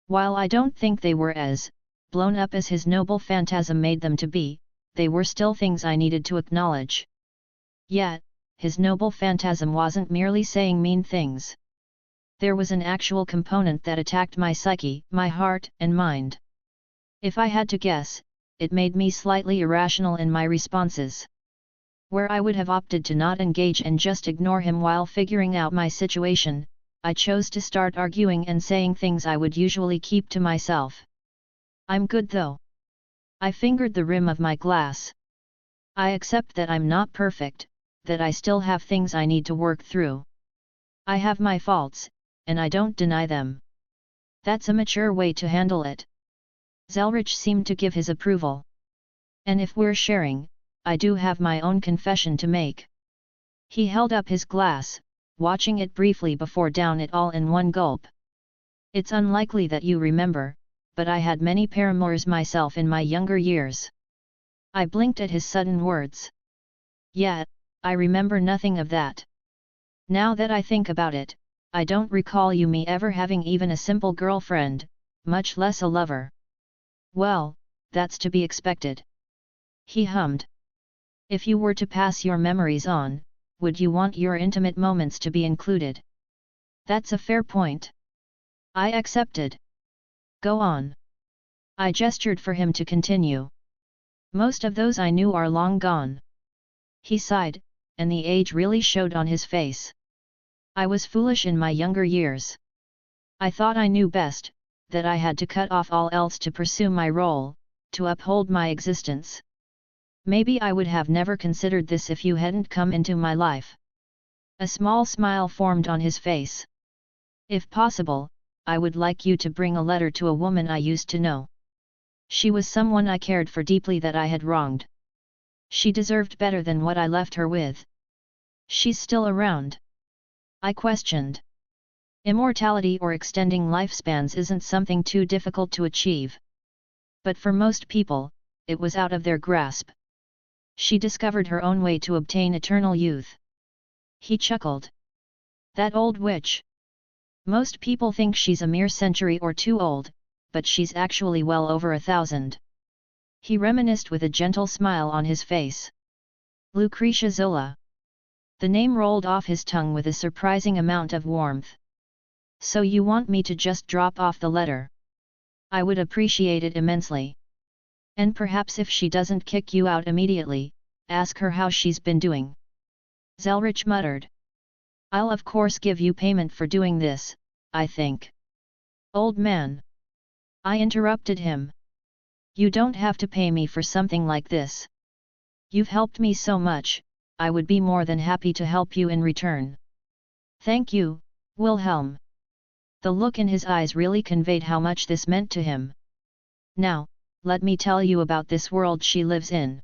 While I don't think they were as blown up as his noble phantasm made them to be, they were still things I needed to acknowledge. Yet, his noble phantasm wasn't merely saying mean things. There was an actual component that attacked my psyche, my heart and mind. If I had to guess, it made me slightly irrational in my responses. Where I would have opted to not engage and just ignore him while figuring out my situation, I chose to start arguing and saying things I would usually keep to myself. I'm good though. I fingered the rim of my glass. I accept that I'm not perfect, that I still have things I need to work through. I have my faults, and I don't deny them. That's a mature way to handle it. Zelretch seemed to give his approval. And if we're sharing, I do have my own confession to make. He held up his glass, watching it briefly before down it all in one gulp. It's unlikely that you remember, but I had many paramours myself in my younger years. I blinked at his sudden words. Yet, I remember nothing of that. Now that I think about it, I don't recall me ever having even a simple girlfriend, much less a lover. Well, that's to be expected. He hummed. If you were to pass your memories on, would you want your intimate moments to be included? That's a fair point. I accepted. Go on. I gestured for him to continue. Most of those I knew are long gone. He sighed, and the age really showed on his face. I was foolish in my younger years. I thought I knew best, that I had to cut off all else to pursue my role, to uphold my existence. Maybe I would have never considered this if you hadn't come into my life. A small smile formed on his face. If possible, I would like you to bring a letter to a woman I used to know. She was someone I cared for deeply that I had wronged. She deserved better than what I left her with. She's still around? I questioned. Immortality or extending lifespans isn't something too difficult to achieve. But for most people, it was out of their grasp. She discovered her own way to obtain eternal youth. He chuckled. That old witch. Most people think she's a mere century or two old, but she's actually well over 1,000. He reminisced with a gentle smile on his face. Lucretia Zola. The name rolled off his tongue with a surprising amount of warmth. So you want me to just drop off the letter? I would appreciate it immensely. And perhaps if she doesn't kick you out immediately, ask her how she's been doing. Zelretch muttered. I'll of course give you payment for doing this, I think. Old man. I interrupted him. You don't have to pay me for something like this. You've helped me so much, I would be more than happy to help you in return. Thank you, Wilhelm. The look in his eyes really conveyed how much this meant to him. Now, let me tell you about this world she lives in.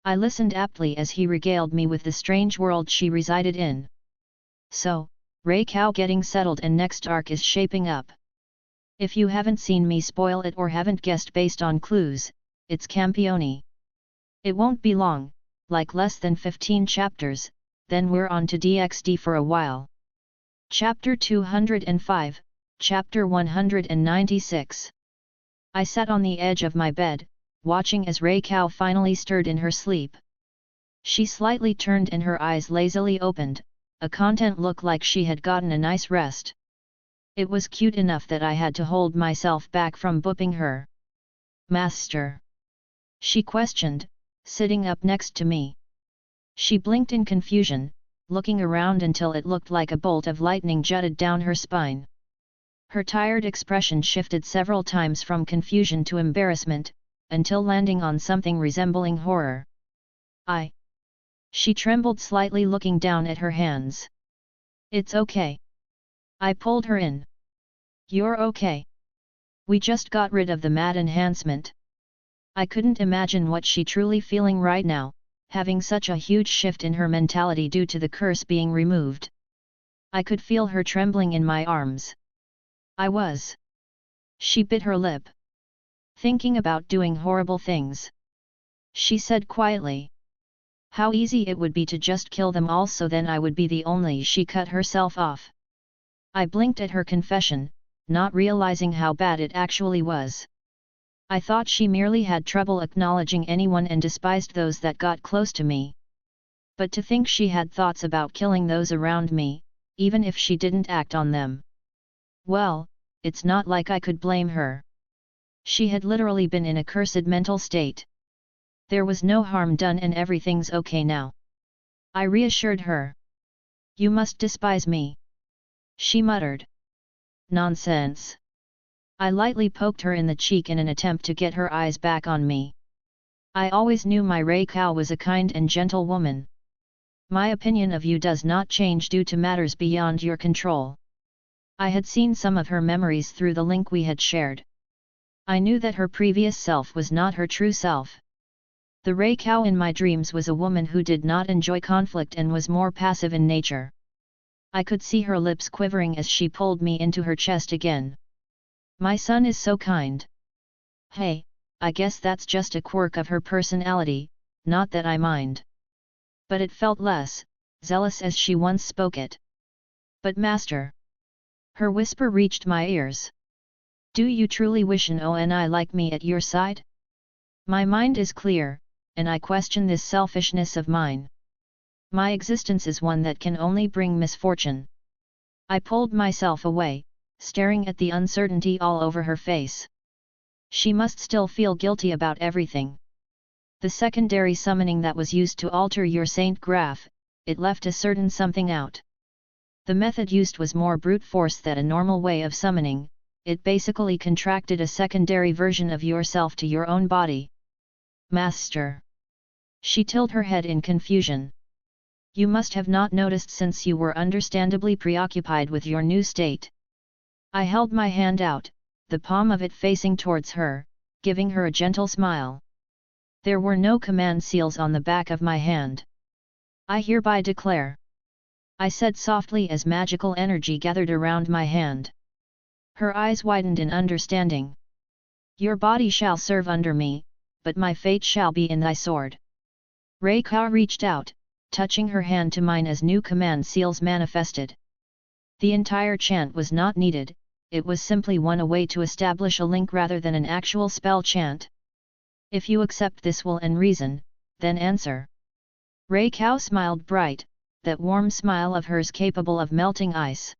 I listened aptly as he regaled me with the strange world she resided in. So, Rei-Cow getting settled and next arc is shaping up. If you haven't seen me spoil it or haven't guessed based on clues, it's Campione. It won't be long, like less than 15 chapters, then we're on to DxD for a while. Chapter 205, Chapter 196. I sat on the edge of my bed, watching as Rei-Cow finally stirred in her sleep. She slightly turned and her eyes lazily opened, a content look like she had gotten a nice rest. It was cute enough that I had to hold myself back from booping her. Master? She questioned, sitting up next to me. She blinked in confusion, looking around until it looked like a bolt of lightning jutted down her spine. Her tired expression shifted several times from confusion to embarrassment, until landing on something resembling horror. She trembled slightly, looking down at her hands. It's okay. I pulled her in. You're okay. We just got rid of the mad enhancement. I couldn't imagine what she truly feeling right now, having such a huge shift in her mentality due to the curse being removed. I could feel her trembling in my arms. I was. She bit her lip. Thinking about doing horrible things. She said quietly. How easy it would be to just kill them all, so then I would be the only. She cut herself off. I blinked at her confession, not realizing how bad it actually was. I thought she merely had trouble acknowledging anyone and despised those that got close to me. But to think she had thoughts about killing those around me, even if she didn't act on them. Well, it's not like I could blame her. She had literally been in a cursed mental state. There was no harm done and everything's okay now. I reassured her. You must despise me. She muttered. Nonsense. I lightly poked her in the cheek in an attempt to get her eyes back on me. I always knew my Rei-Cow was a kind and gentle woman. My opinion of you does not change due to matters beyond your control. I had seen some of her memories through the link we had shared. I knew that her previous self was not her true self. The Rei-Cow in my dreams was a woman who did not enjoy conflict and was more passive in nature. I could see her lips quivering as she pulled me into her chest again. My son is so kind. Hey, I guess that's just a quirk of her personality, not that I mind. But it felt less zealous as she once spoke it. But master. Her whisper reached my ears. Do you truly wish an ONI like me at your side? My mind is clear, and I question this selfishness of mine. My existence is one that can only bring misfortune. I pulled myself away, staring at the uncertainty all over her face. She must still feel guilty about everything. The secondary summoning that was used to alter your Saint Graph, it left a certain something out. The method used was more brute force than a normal way of summoning, it basically contracted a secondary version of yourself to your own body. Master. She tilted her head in confusion. You must have not noticed since you were understandably preoccupied with your new state. I held my hand out, the palm of it facing towards her, giving her a gentle smile. There were no command seals on the back of my hand. I hereby declare, I said softly as magical energy gathered around my hand. Her eyes widened in understanding. Your body shall serve under me, but my fate shall be in thy sword. Reiko reached out, touching her hand to mine as new command seals manifested. The entire chant was not needed, it was simply a way to establish a link rather than an actual spell chant. If you accept this will and reason, then answer. Reiko smiled bright, that warm smile of hers capable of melting ice.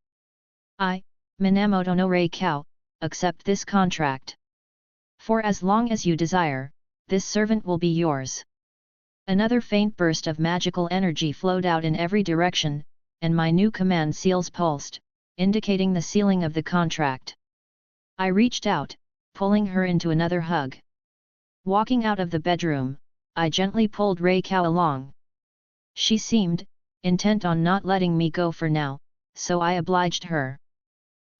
I, Minamoto no Reiko, accept this contract. For as long as you desire, this servant will be yours. Another faint burst of magical energy flowed out in every direction, and my new command seals pulsed, indicating the sealing of the contract. I reached out, pulling her into another hug. Walking out of the bedroom, I gently pulled Reiko along. She seemed intent on not letting me go for now, so I obliged her.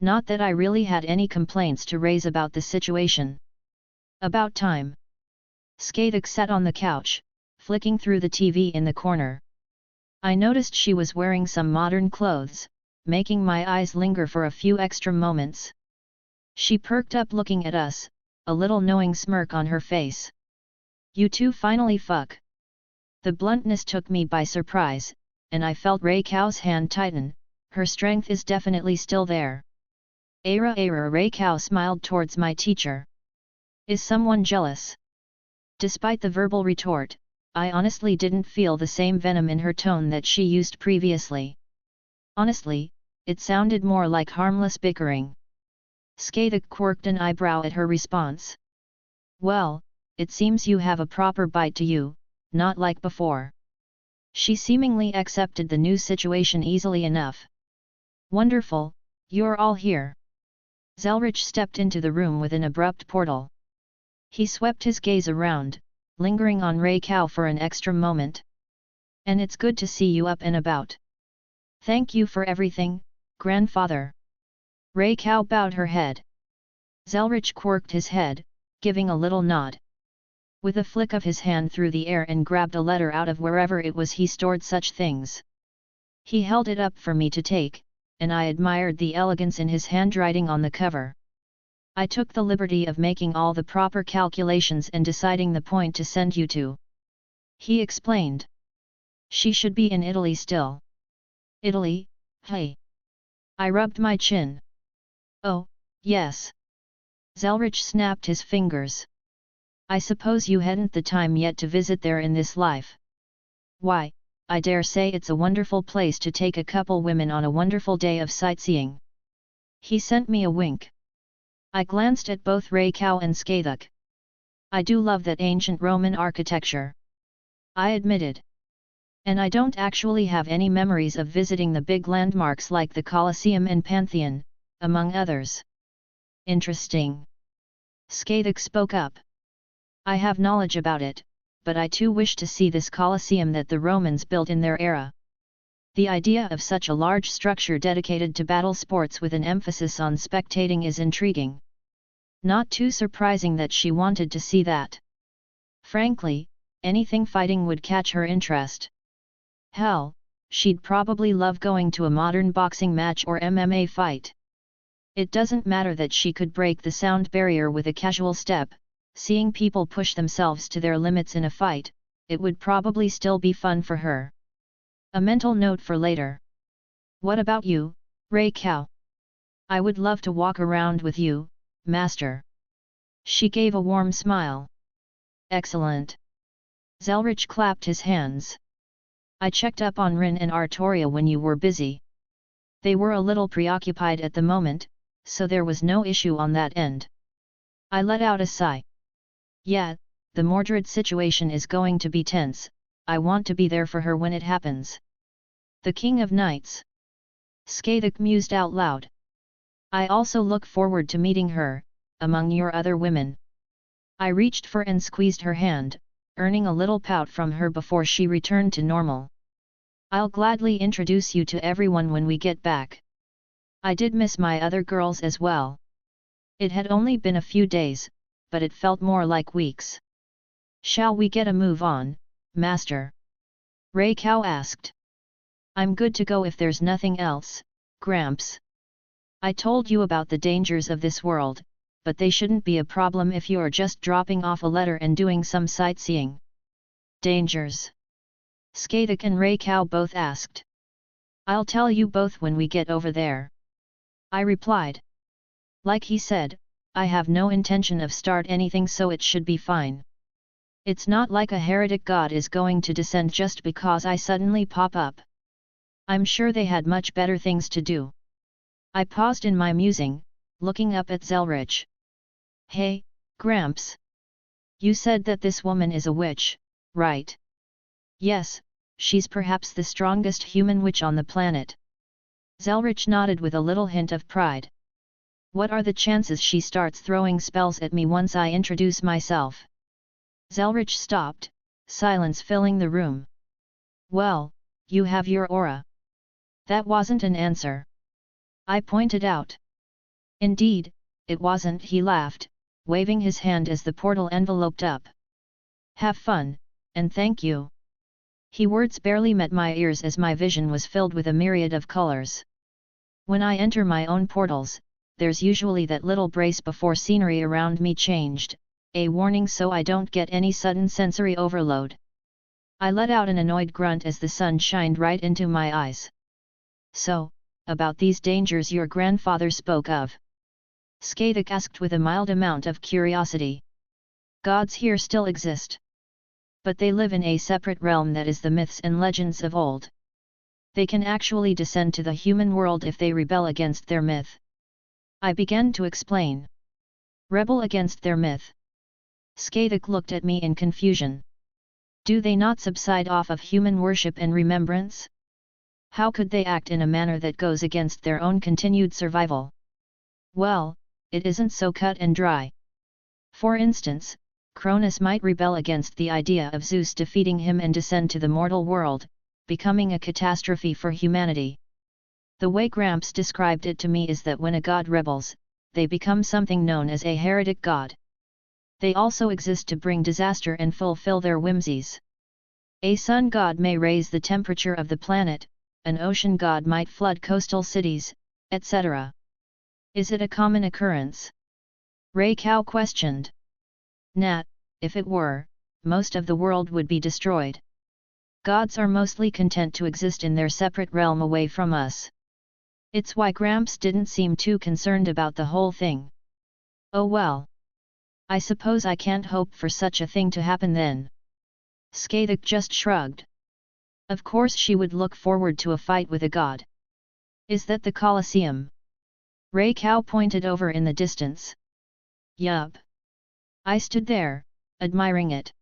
Not that I really had any complaints to raise about the situation. About time. Skadik sat on the couch, flicking through the TV in the corner. I noticed she was wearing some modern clothes, making my eyes linger for a few extra moments. She perked up looking at us, a little knowing smirk on her face. You two finally fuck. The bluntness took me by surprise, and I felt Reiko's hand tighten, her strength is definitely still there. Ara Reiko smiled towards my teacher. Is someone jealous? Despite the verbal retort, I honestly didn't feel the same venom in her tone that she used previously. Honestly, it sounded more like harmless bickering. Skadik quirked an eyebrow at her response. Well, it seems you have a proper bite to you, not like before. She seemingly accepted the new situation easily enough. Wonderful, you're all here. Zelretch stepped into the room with an abrupt portal. He swept his gaze around, lingering on Reiko for an extra moment. And it's good to see you up and about. Thank you for everything, grandfather. Reiko bowed her head. Zelretch quirked his head, giving a little nod. With a flick of his hand through the air and grabbed a letter out of wherever it was he stored such things. He held it up for me to take, and I admired the elegance in his handwriting on the cover. I took the liberty of making all the proper calculations and deciding the point to send you to. He explained. She should be in Italy still. Italy, hey. I rubbed my chin. Oh, yes. Zelretch snapped his fingers. I suppose you hadn't the time yet to visit there in this life. Why, I dare say it's a wonderful place to take a couple women on a wonderful day of sightseeing. He sent me a wink. I glanced at both Reiko and Skadik. I do love that ancient Roman architecture. I admitted. And I don't actually have any memories of visiting the big landmarks like the Colosseum and Pantheon, among others. Interesting. Skadik spoke up. I have knowledge about it, but I too wish to see this Colosseum that the Romans built in their era. The idea of such a large structure dedicated to battle sports with an emphasis on spectating is intriguing. Not too surprising that she wanted to see that. Frankly, anything fighting would catch her interest. Hell, she'd probably love going to a modern boxing match or MMA fight. It doesn't matter that she could break the sound barrier with a casual step, seeing people push themselves to their limits in a fight, it would probably still be fun for her. A mental note for later. What about you, Reiko? I would love to walk around with you, Master. She gave a warm smile. Excellent. Zelretch clapped his hands. I checked up on Rin and Artoria when you were busy. They were a little preoccupied at the moment, so there was no issue on that end. I let out a sigh. Yeah, the Mordred situation is going to be tense, I want to be there for her when it happens. The King of Knights. Skadik mused out loud. I also look forward to meeting her, among your other women. I reached for and squeezed her hand, earning a little pout from her before she returned to normal. I'll gladly introduce you to everyone when we get back. I did miss my other girls as well. It had only been a few days, but it felt more like weeks. "Shall we get a move on, Master?" Raikau asked. "I'm good to go if there's nothing else, Gramps. I told you about the dangers of this world, but they shouldn't be a problem if you're just dropping off a letter and doing some sightseeing." "Dangers?" Skadik and Raikau both asked. "I'll tell you both when we get over there," I replied. Like he said, I have no intention of start anything, so it should be fine. It's not like a heretic god is going to descend just because I suddenly pop up. I'm sure they had much better things to do. I paused in my musing, looking up at Zelretch. "Hey, Gramps. You said that this woman is a witch, right?" "Yes, she's perhaps the strongest human witch on the planet." Zelretch nodded with a little hint of pride. "What are the chances she starts throwing spells at me once I introduce myself?" Zelretch stopped, silence filling the room. "Well, you have your aura." That wasn't an answer. I pointed out. "Indeed, it wasn't," he laughed, waving his hand as the portal enveloped up. "Have fun, and thank you." His words barely met my ears as my vision was filled with a myriad of colors. When I enter my own portals, there's usually that little brace before scenery around me changed, a warning so I don't get any sudden sensory overload. I let out an annoyed grunt as the sun shined right into my eyes. "So, about these dangers your grandfather spoke of?" Skadik asked with a mild amount of curiosity. "Gods here still exist. But they live in a separate realm that is the myths and legends of old. They can actually descend to the human world if they rebel against their myth." I began to explain. "Rebel against their myth?" Skadik looked at me in confusion. "Do they not subside off of human worship and remembrance? How could they act in a manner that goes against their own continued survival?" "Well, it isn't so cut and dry. For instance, Cronus might rebel against the idea of Zeus defeating him and descend to the mortal world, becoming a catastrophe for humanity. The way Gramps described it to me is that when a god rebels, they become something known as a heretic god. They also exist to bring disaster and fulfill their whimsies. A sun god may raise the temperature of the planet, an ocean god might flood coastal cities, etc. Is it a common occurrence?" Raikau questioned. "Nah, if it were, most of the world would be destroyed. Gods are mostly content to exist in their separate realm away from us. It's why Gramps didn't seem too concerned about the whole thing." "Oh well. I suppose I can't hope for such a thing to happen then." Skadik just shrugged. "Of course she would look forward to a fight with a god." "Is that the Colosseum?" Raikau pointed over in the distance. "Yup." I stood there, admiring it.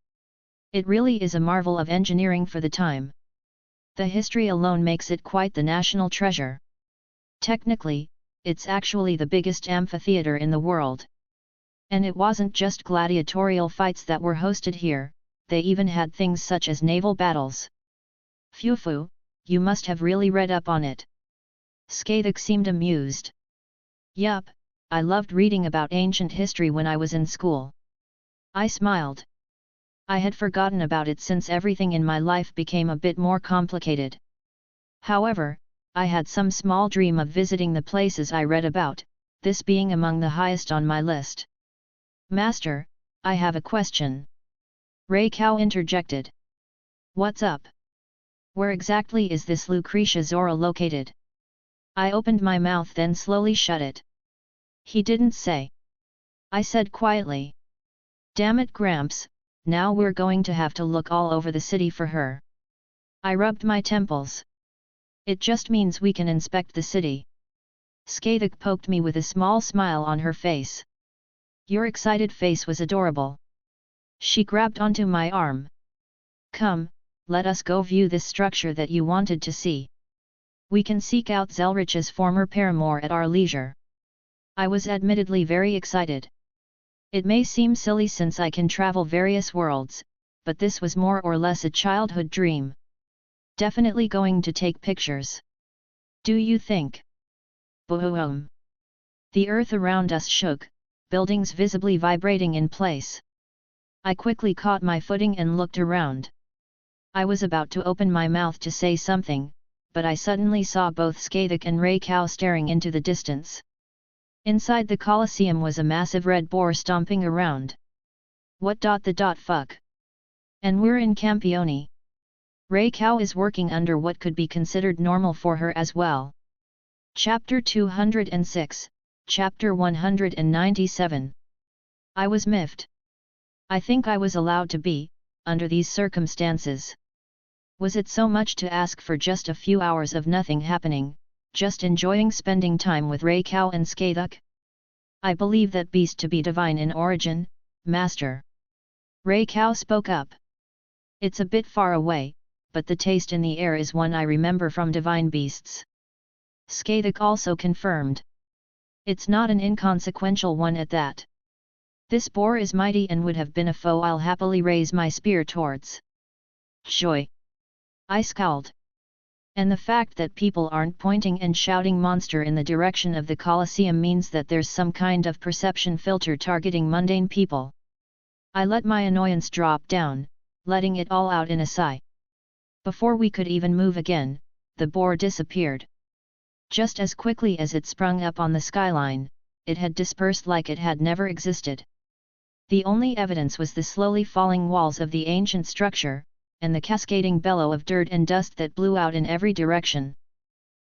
It really is a marvel of engineering for the time. The history alone makes it quite the national treasure. Technically, it's actually the biggest amphitheater in the world. And it wasn't just gladiatorial fights that were hosted here, they even had things such as naval battles. "Phew, you must have really read up on it." Skadik seemed amused. "Yup, I loved reading about ancient history when I was in school." I smiled. I had forgotten about it since everything in my life became a bit more complicated. However, I had some small dream of visiting the places I read about, this being among the highest on my list. "Master, I have a question." Raikau interjected. "What's up? Where exactly is this Lucretia Zora located?" I opened my mouth then slowly shut it. "He didn't say." I said quietly. "Damn it, Gramps, now we're going to have to look all over the city for her." I rubbed my temples. "It just means we can inspect the city." Skadik poked me with a small smile on her face. Your excited face was adorable. She grabbed onto my arm. "Come, let us go view this structure that you wanted to see. We can seek out Zelretch's former paramour at our leisure." I was admittedly very excited. It may seem silly since I can travel various worlds, but this was more or less a childhood dream. Definitely going to take pictures. "Do you think?" Boom. The earth around us shook, buildings visibly vibrating in place. I quickly caught my footing and looked around. I was about to open my mouth to say something, but I suddenly saw both Skathik and Raikau staring into the distance. Inside the Colosseum was a massive red boar stomping around. What the fuck? And we're in Campione. Raikau is working under what could be considered normal for her as well. Chapter 206, Chapter 197. I was miffed. I think I was allowed to be, under these circumstances. Was it so much to ask for just a few hours of nothing happening, just enjoying spending time with Raikau and Skathik? I believe that beast to be divine in origin, Master. Raikau spoke up. It's a bit far away, but the taste in the air is one I remember from divine beasts. Skathik also confirmed. It's not an inconsequential one at that. This boar is mighty and would have been a foe I'll happily raise my spear towards. Joy. I scowled. And the fact that people aren't pointing and shouting monster in the direction of the Colosseum means that there's some kind of perception filter targeting mundane people. I let my annoyance drop down, letting it all out in a sigh. Before we could even move again, the boar disappeared. Just as quickly as it sprung up on the skyline, it had dispersed like it had never existed. The only evidence was the slowly falling walls of the ancient structure, and the cascading bellow of dirt and dust that blew out in every direction.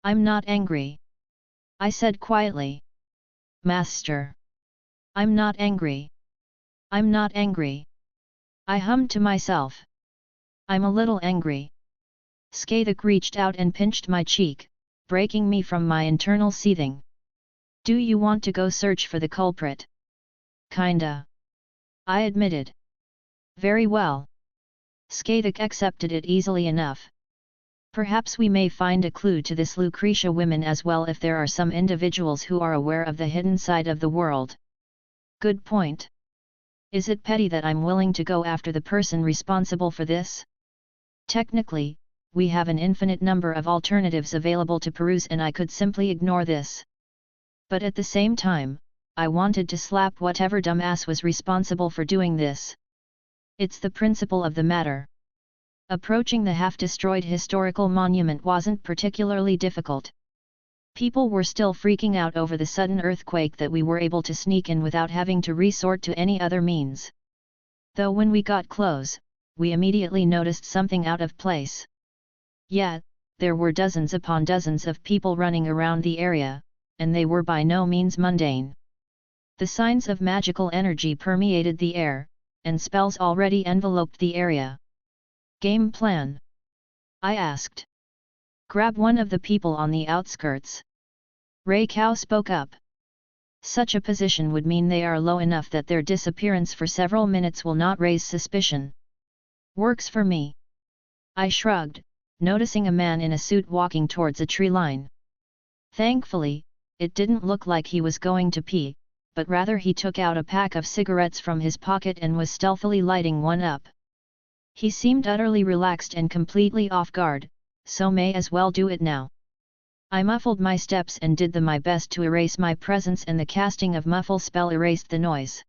I'm not angry. I said quietly. Master. I'm not angry. I'm not angry. I hummed to myself. I'm a little angry. Skathik reached out and pinched my cheek, breaking me from my internal seething. Do you want to go search for the culprit? Kinda. I admitted. Very well. Skathik accepted it easily enough. Perhaps we may find a clue to this Lucretia women as well if there are some individuals who are aware of the hidden side of the world. Good point. Is it petty that I'm willing to go after the person responsible for this? Technically, we have an infinite number of alternatives available to peruse and I could simply ignore this. But at the same time, I wanted to slap whatever dumbass was responsible for doing this. It's the principle of the matter. Approaching the half-destroyed historical monument wasn't particularly difficult. People were still freaking out over the sudden earthquake that we were able to sneak in without having to resort to any other means. Though when we got close, we immediately noticed something out of place. Yeah, there were dozens upon dozens of people running around the area, and they were by no means mundane. The signs of magical energy permeated the air, and spells already enveloped the area. Game plan? I asked. Grab one of the people on the outskirts. Raikau spoke up. Such a position would mean they are low enough that their disappearance for several minutes will not raise suspicion. Works for me. I shrugged, noticing a man in a suit walking towards a tree line. Thankfully, it didn't look like he was going to pee, but rather he took out a pack of cigarettes from his pocket and was stealthily lighting one up. He seemed utterly relaxed and completely off guard, so may as well do it now. I muffled my steps and did my best to erase my presence, and the casting of muffle spell erased the noise.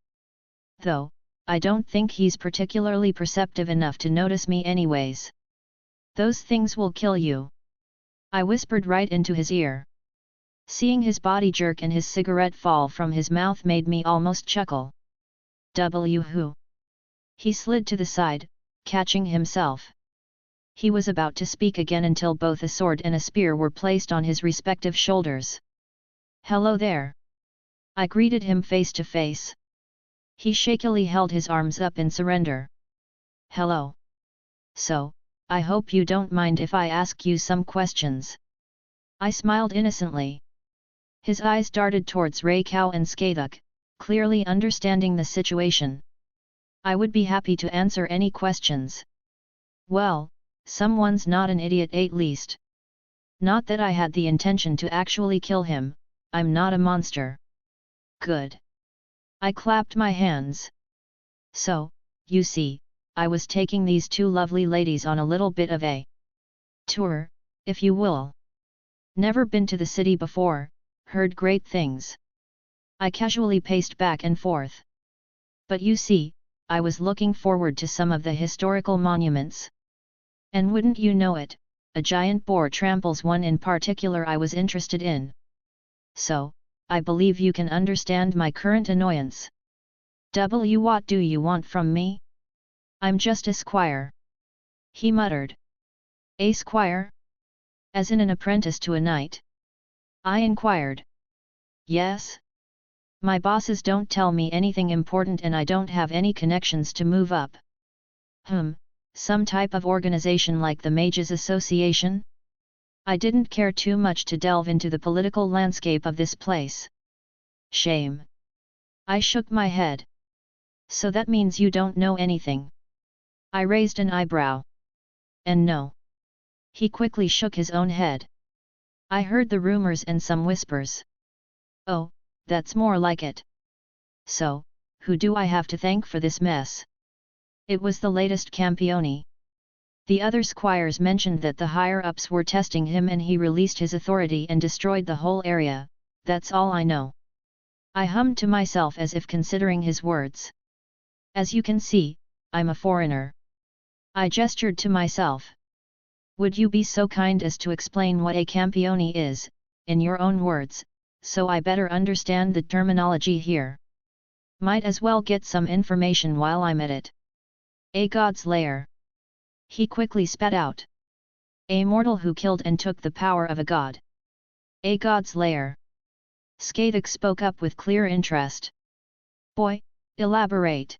Though, I don't think he's particularly perceptive enough to notice me anyways. Those things will kill you. I whispered right into his ear. Seeing his body jerk and his cigarette fall from his mouth made me almost chuckle. Who? He slid to the side, catching himself. He was about to speak again until both a sword and a spear were placed on his respective shoulders. Hello there. I greeted him face to face. He shakily held his arms up in surrender. Hello. So, I hope you don't mind if I ask you some questions. I smiled innocently. His eyes darted towards Raikau and Skathik, clearly understanding the situation. I would be happy to answer any questions. Well, someone's not an idiot at least. Not that I had the intention to actually kill him, I'm not a monster. Good. I clapped my hands. So, you see, I was taking these two lovely ladies on a little bit of a tour, if you will. Never been to the city before, heard great things. I casually paced back and forth. But you see, I was looking forward to some of the historical monuments. And wouldn't you know it, a giant boar tramples one in particular I was interested in. So, I believe you can understand my current annoyance. What do you want from me? I'm just a squire. He muttered. A squire? As in an apprentice to a knight? I inquired. Yes. My bosses don't tell me anything important and I don't have any connections to move up. Some type of organization like the Mages Association? I didn't care too much to delve into the political landscape of this place. Shame. I shook my head. So that means you don't know anything. I raised an eyebrow. And no. He quickly shook his own head. I heard the rumors and some whispers. Oh, that's more like it. So, who do I have to thank for this mess? It was the latest Campione. The other squires mentioned that the higher-ups were testing him and he released his authority and destroyed the whole area, that's all I know. I hummed to myself as if considering his words. As you can see, I'm a foreigner. I gestured to myself. Would you be so kind as to explain what a Campione is, in your own words, so I better understand the terminology here? Might as well get some information while I'm at it. A god's lair. He quickly spat out. A mortal who killed and took the power of a god. A god's lair. Skathak spoke up with clear interest. Boy, elaborate.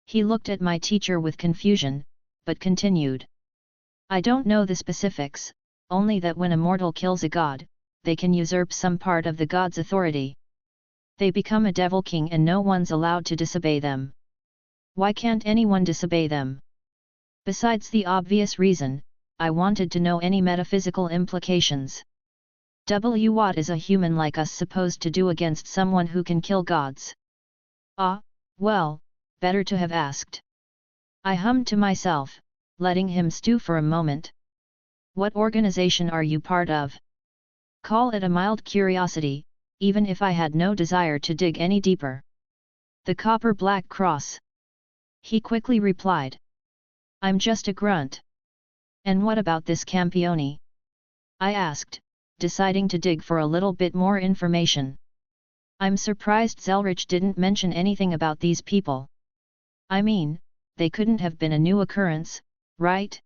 He looked at my teacher with confusion, but continued. I don't know the specifics, only that when a mortal kills a god, they can usurp some part of the god's authority. They become a devil king and no one's allowed to disobey them. Why can't anyone disobey them? Besides the obvious reason, I wanted to know any metaphysical implications. What is a human like us supposed to do against someone who can kill gods? Ah, well, better to have asked. I hummed to myself, letting him stew for a moment. What organization are you part of? Call it a mild curiosity, even if I had no desire to dig any deeper. The Copper Black Cross. He quickly replied. I'm just a grunt. And what about this Campione? I asked, deciding to dig for a little bit more information. I'm surprised Zelretch didn't mention anything about these people. I mean, they couldn't have been a new occurrence, right?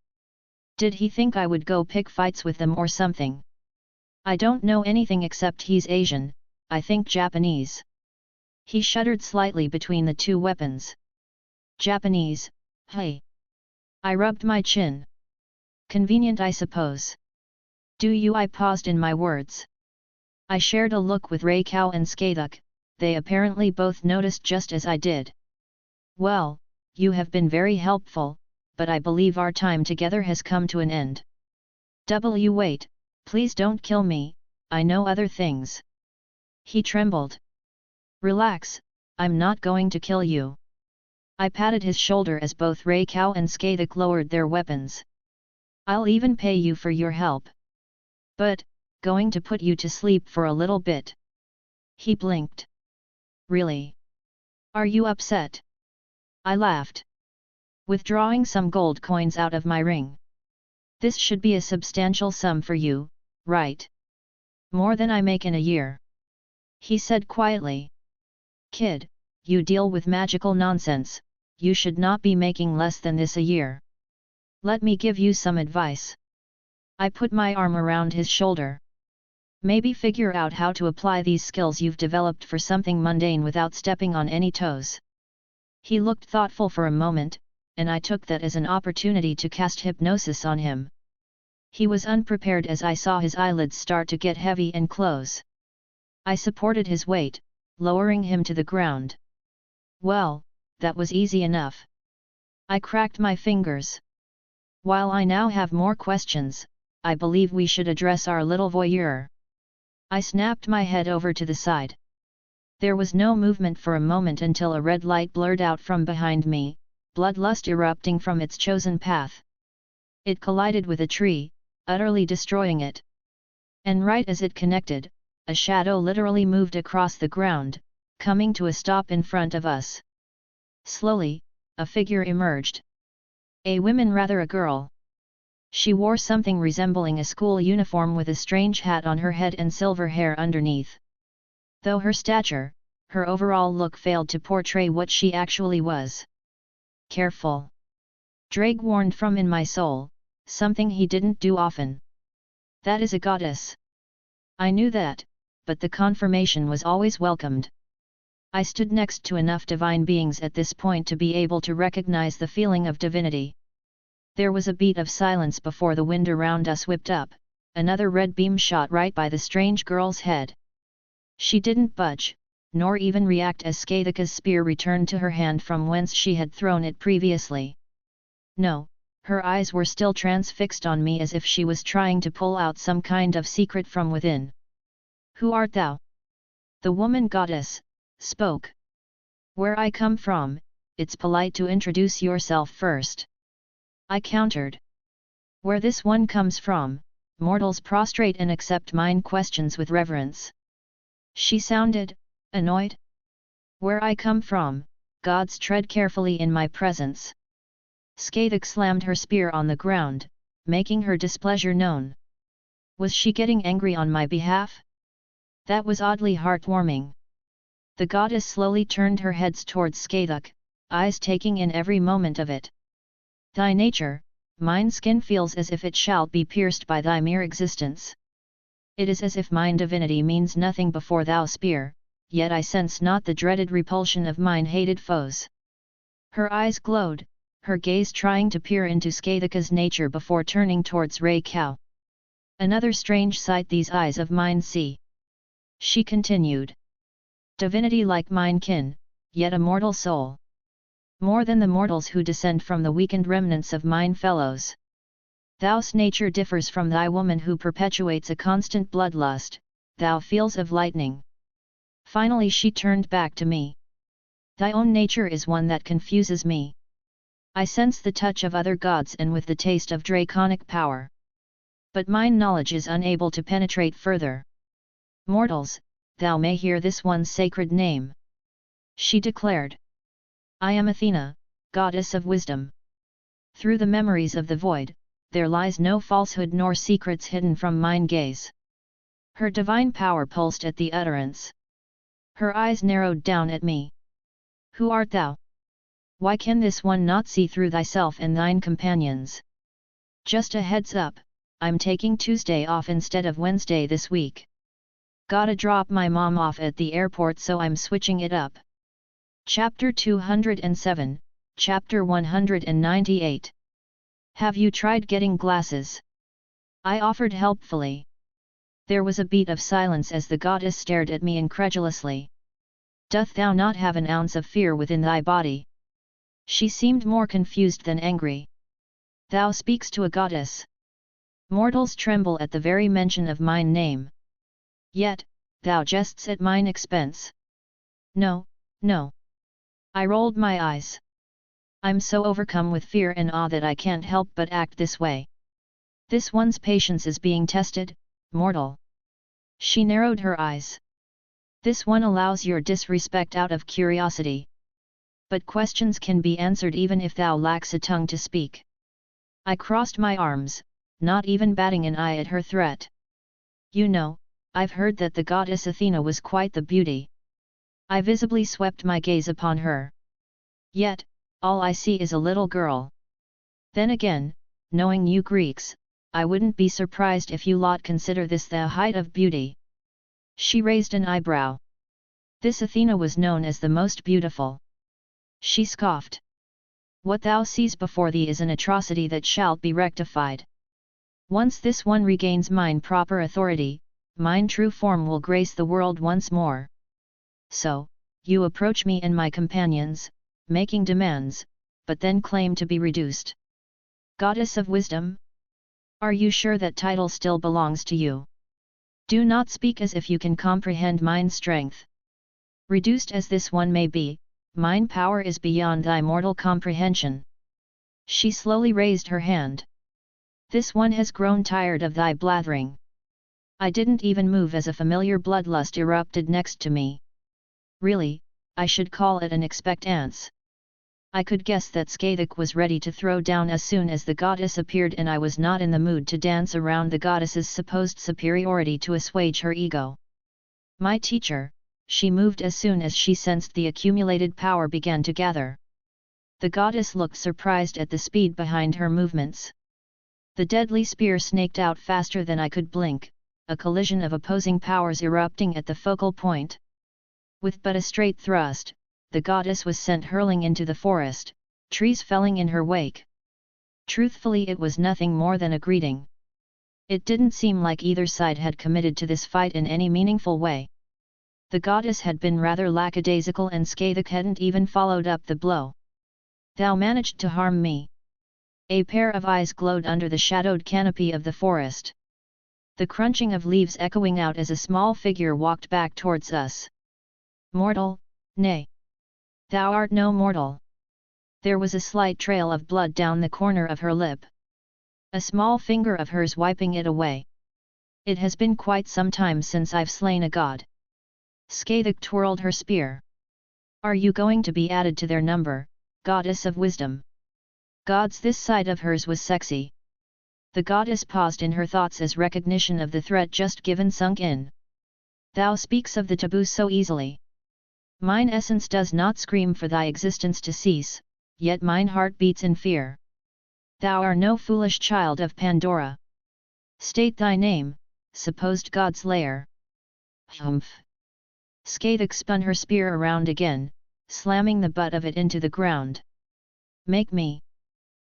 Did he think I would go pick fights with them or something? I don't know anything except he's Asian, I think Japanese. He shuddered slightly between the two weapons. Japanese, hey. I rubbed my chin. Convenient I suppose. I paused in my words. I shared a look with Raya and Skathak, they apparently both noticed just as I did. Well, you have been very helpful, but I believe our time together has come to an end. Wait, please don't kill me, I know other things. He trembled. Relax, I'm not going to kill you. I patted his shoulder as both Raya and Skathak lowered their weapons. I'll even pay you for your help. But, going to put you to sleep for a little bit. He blinked. Really? Are you upset? I laughed. Withdrawing some gold coins out of my ring. This should be a substantial sum for you, right? More than I make in a year. He said quietly. Kid, you deal with magical nonsense, you should not be making less than this a year. Let me give you some advice. I put my arm around his shoulder. Maybe figure out how to apply these skills you've developed for something mundane without stepping on any toes. He looked thoughtful for a moment, and I took that as an opportunity to cast hypnosis on him. He was unprepared as I saw his eyelids start to get heavy and close. I supported his weight, lowering him to the ground. Well, that was easy enough. I cracked my fingers. While I now have more questions, I believe we should address our little voyeur. I snapped my head over to the side. There was no movement for a moment until a red light blurred out from behind me, bloodlust erupting from its chosen path. It collided with a tree, utterly destroying it. And right as it connected, a shadow literally moved across the ground, coming to a stop in front of us. Slowly, a figure emerged. A woman, rather a girl. She wore something resembling a school uniform with a strange hat on her head and silver hair underneath. Though her stature, her overall look failed to portray what she actually was. Careful. Drake warned from in my soul, something he didn't do often. That is a goddess. I knew that, but the confirmation was always welcomed. I stood next to enough divine beings at this point to be able to recognize the feeling of divinity. There was a beat of silence before the wind around us whipped up, another red beam shot right by the strange girl's head. She didn't budge, nor even react as Skathika's spear returned to her hand from whence she had thrown it previously. No, her eyes were still transfixed on me as if she was trying to pull out some kind of secret from within. Who art thou? The woman goddess spoke. Where I come from, it's polite to introduce yourself first. I countered. Where this one comes from, mortals prostrate and accept mine questions with reverence. She sounded annoyed. Where I come from, gods tread carefully in my presence. Skathik slammed her spear on the ground, making her displeasure known. Was she getting angry on my behalf? That was oddly heartwarming. The goddess slowly turned her heads towards Skathik, eyes taking in every moment of it. Thy nature, mine skin feels as if it shall be pierced by thy mere existence. It is as if mine divinity means nothing before thou spear, yet I sense not the dreaded repulsion of mine hated foes. Her eyes glowed, her gaze trying to peer into Skathika's nature before turning towards Raya. Another strange sight these eyes of mine see. She continued. Divinity like mine kin, yet a mortal soul. More than the mortals who descend from the weakened remnants of mine fellows. Thou's nature differs from thy woman who perpetuates a constant bloodlust, thou feels of lightning. Finally she turned back to me. Thy own nature is one that confuses me. I sense the touch of other gods and with the taste of draconic power. But mine knowledge is unable to penetrate further. Mortals, thou may hear this one's sacred name. She declared. I am Athena, goddess of wisdom. Through the memories of the void, there lies no falsehood nor secrets hidden from mine gaze. Her divine power pulsed at the utterance. Her eyes narrowed down at me. Who art thou? Why can this one not see through thyself and thine companions? Just a heads up, I'm taking Tuesday off instead of Wednesday this week. Gotta drop my mom off at the airport, so I'm switching it up. Chapter 207, Chapter 198. Have you tried getting glasses? I offered helpfully. There was a beat of silence as the goddess stared at me incredulously. Doth thou not have an ounce of fear within thy body? She seemed more confused than angry. Thou speaks to a goddess. Mortals tremble at the very mention of mine name. Yet, thou jests at mine expense. No, no. I rolled my eyes. I'm so overcome with fear and awe that I can't help but act this way. This one's patience is being tested, mortal. She narrowed her eyes. This one allows your disrespect out of curiosity. But questions can be answered even if thou lacks a tongue to speak. I crossed my arms, not even batting an eye at her threat. You know, I've heard that the goddess Athena was quite the beauty. I visibly swept my gaze upon her. Yet, all I see is a little girl. Then again, knowing you Greeks, I wouldn't be surprised if you lot consider this the height of beauty. She raised an eyebrow. This Athena was known as the most beautiful. She scoffed. What thou sees before thee is an atrocity that shall be rectified. Once this one regains mine proper authority, mine true form will grace the world once more. So, you approach me and my companions, making demands, but then claim to be reduced. Goddess of wisdom? Are you sure that title still belongs to you? Do not speak as if you can comprehend mine strength. Reduced as this one may be, mine power is beyond thy mortal comprehension. She slowly raised her hand. This one has grown tired of thy blathering. I didn't even move as a familiar bloodlust erupted next to me. Really, I should call it an expectance. I could guess that Skaitik was ready to throw down as soon as the goddess appeared, and I was not in the mood to dance around the goddess's supposed superiority to assuage her ego. My teacher, she moved as soon as she sensed the accumulated power began to gather. The goddess looked surprised at the speed behind her movements. The deadly spear snaked out faster than I could blink, a collision of opposing powers erupting at the focal point. With but a straight thrust, the goddess was sent hurling into the forest, trees felling in her wake. Truthfully, it was nothing more than a greeting. It didn't seem like either side had committed to this fight in any meaningful way. The goddess had been rather lackadaisical, and Skaitik hadn't even followed up the blow. "Thou managed to harm me." A pair of eyes glowed under the shadowed canopy of the forest. The crunching of leaves echoing out as a small figure walked back towards us. "Mortal? Nay. Thou art no mortal." There was a slight trail of blood down the corner of her lip. A small finger of hers wiping it away. "It has been quite some time since I've slain a god." Skaitik twirled her spear. "Are you going to be added to their number, goddess of wisdom?" Gods, this side of hers was sexy. The goddess paused in her thoughts as recognition of the threat just given sunk in. "Thou speaks of the taboo so easily. Mine essence does not scream for thy existence to cease, yet mine heart beats in fear. Thou art no foolish child of Pandora. State thy name, supposed god's lair." "Humph." Skaitik spun her spear around again, slamming the butt of it into the ground. "Make me,"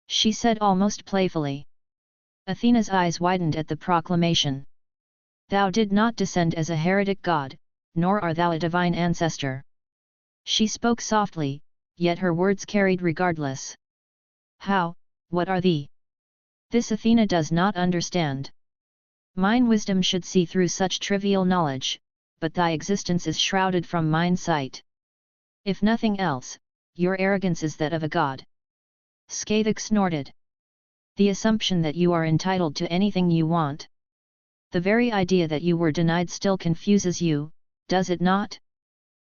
she said almost playfully. Athena's eyes widened at the proclamation. "Thou did not descend as a heretic god, nor art thou a divine ancestor." She spoke softly, yet her words carried regardless. "How, what are thee?" This Athena does not understand. Mine wisdom should see through such trivial knowledge, but thy existence is shrouded from mine sight. If nothing else, your arrogance is that of a god." Skaitik snorted. "The assumption that you are entitled to anything you want. The very idea that you were denied still confuses you, does it not?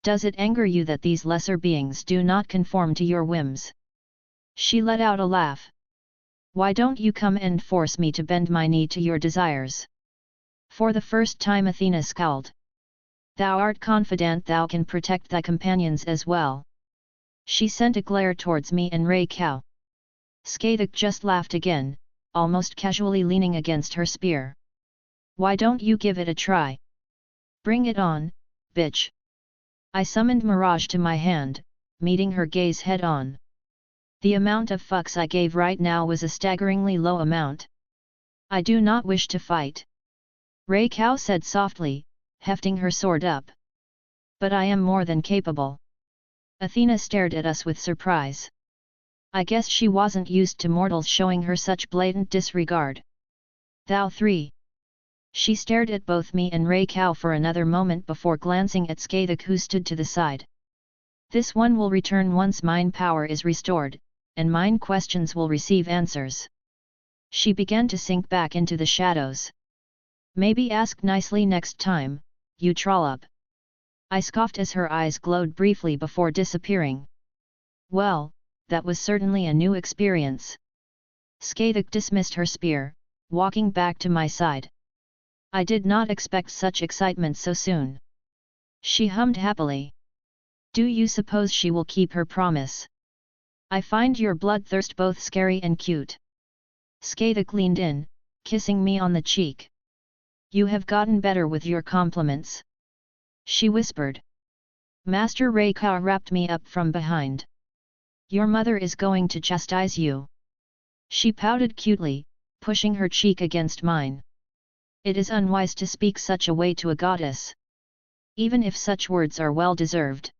Does it anger you that these lesser beings do not conform to your whims?" She let out a laugh. "Why don't you come and force me to bend my knee to your desires?" For the first time Athena scowled. "Thou art confident thou can protect thy companions as well." She sent a glare towards me and Raya. Skaitik just laughed again, almost casually leaning against her spear. "Why don't you give it a try? Bring it on, bitch." I summoned Mirage to my hand, meeting her gaze head on. The amount of fucks I gave right now was a staggeringly low amount. "I do not wish to fight," Raya said softly, hefting her sword up. "But I am more than capable." Athena stared at us with surprise. I guess she wasn't used to mortals showing her such blatant disregard. "Thou three." She stared at both me and Raya for another moment before glancing at Skaitik, who stood to the side. "This one will return once mine power is restored, and mine questions will receive answers." She began to sink back into the shadows. "Maybe ask nicely next time, you trollop." I scoffed as her eyes glowed briefly before disappearing. Well, that was certainly a new experience. Skaitik dismissed her spear, walking back to my side. I did not expect such excitement so soon. She hummed happily. "Do you suppose she will keep her promise? I find your bloodthirst both scary and cute." Skaitik leaned in, kissing me on the cheek. "You have gotten better with your compliments," she whispered. Master Raya wrapped me up from behind. "Your mother is going to chastise you." She pouted cutely, pushing her cheek against mine. "It is unwise to speak such a way to a goddess. Even if such words are well deserved.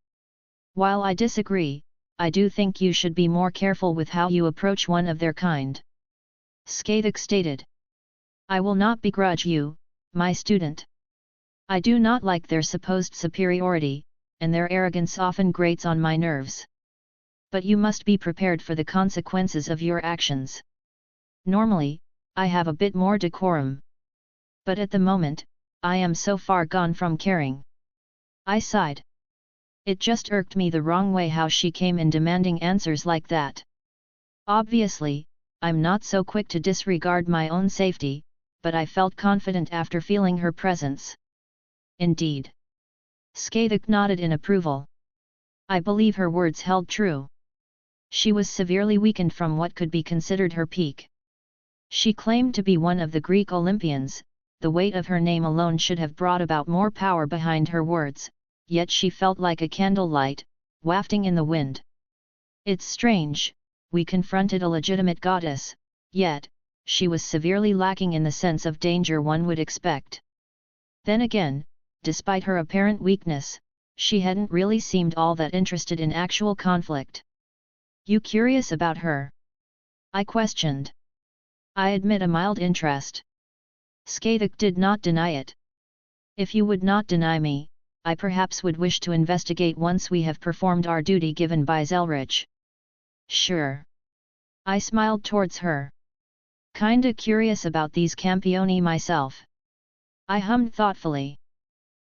While I disagree, I do think you should be more careful with how you approach one of their kind," Skaitik stated. "I will not begrudge you, my student. I do not like their supposed superiority, and their arrogance often grates on my nerves. But you must be prepared for the consequences of your actions. Normally, I have a bit more decorum. But at the moment, I am so far gone from caring." I sighed. It just irked me the wrong way how she came in demanding answers like that. Obviously, I'm not so quick to disregard my own safety, but I felt confident after feeling her presence. Indeed. Skaitik nodded in approval. I believe her words held true. She was severely weakened from what could be considered her peak. She claimed to be one of the Greek Olympians, the weight of her name alone should have brought about more power behind her words, yet she felt like a candlelight, wafting in the wind. It's strange, we confronted a legitimate goddess, yet, she was severely lacking in the sense of danger one would expect. Then again, despite her apparent weakness, she hadn't really seemed all that interested in actual conflict. You curious about her? I questioned. I admit a mild interest. Skaitik did not deny it. If you would not deny me, I perhaps would wish to investigate once we have performed our duty given by Zelretch. Sure. I smiled towards her. Kinda curious about these campioni myself. I hummed thoughtfully.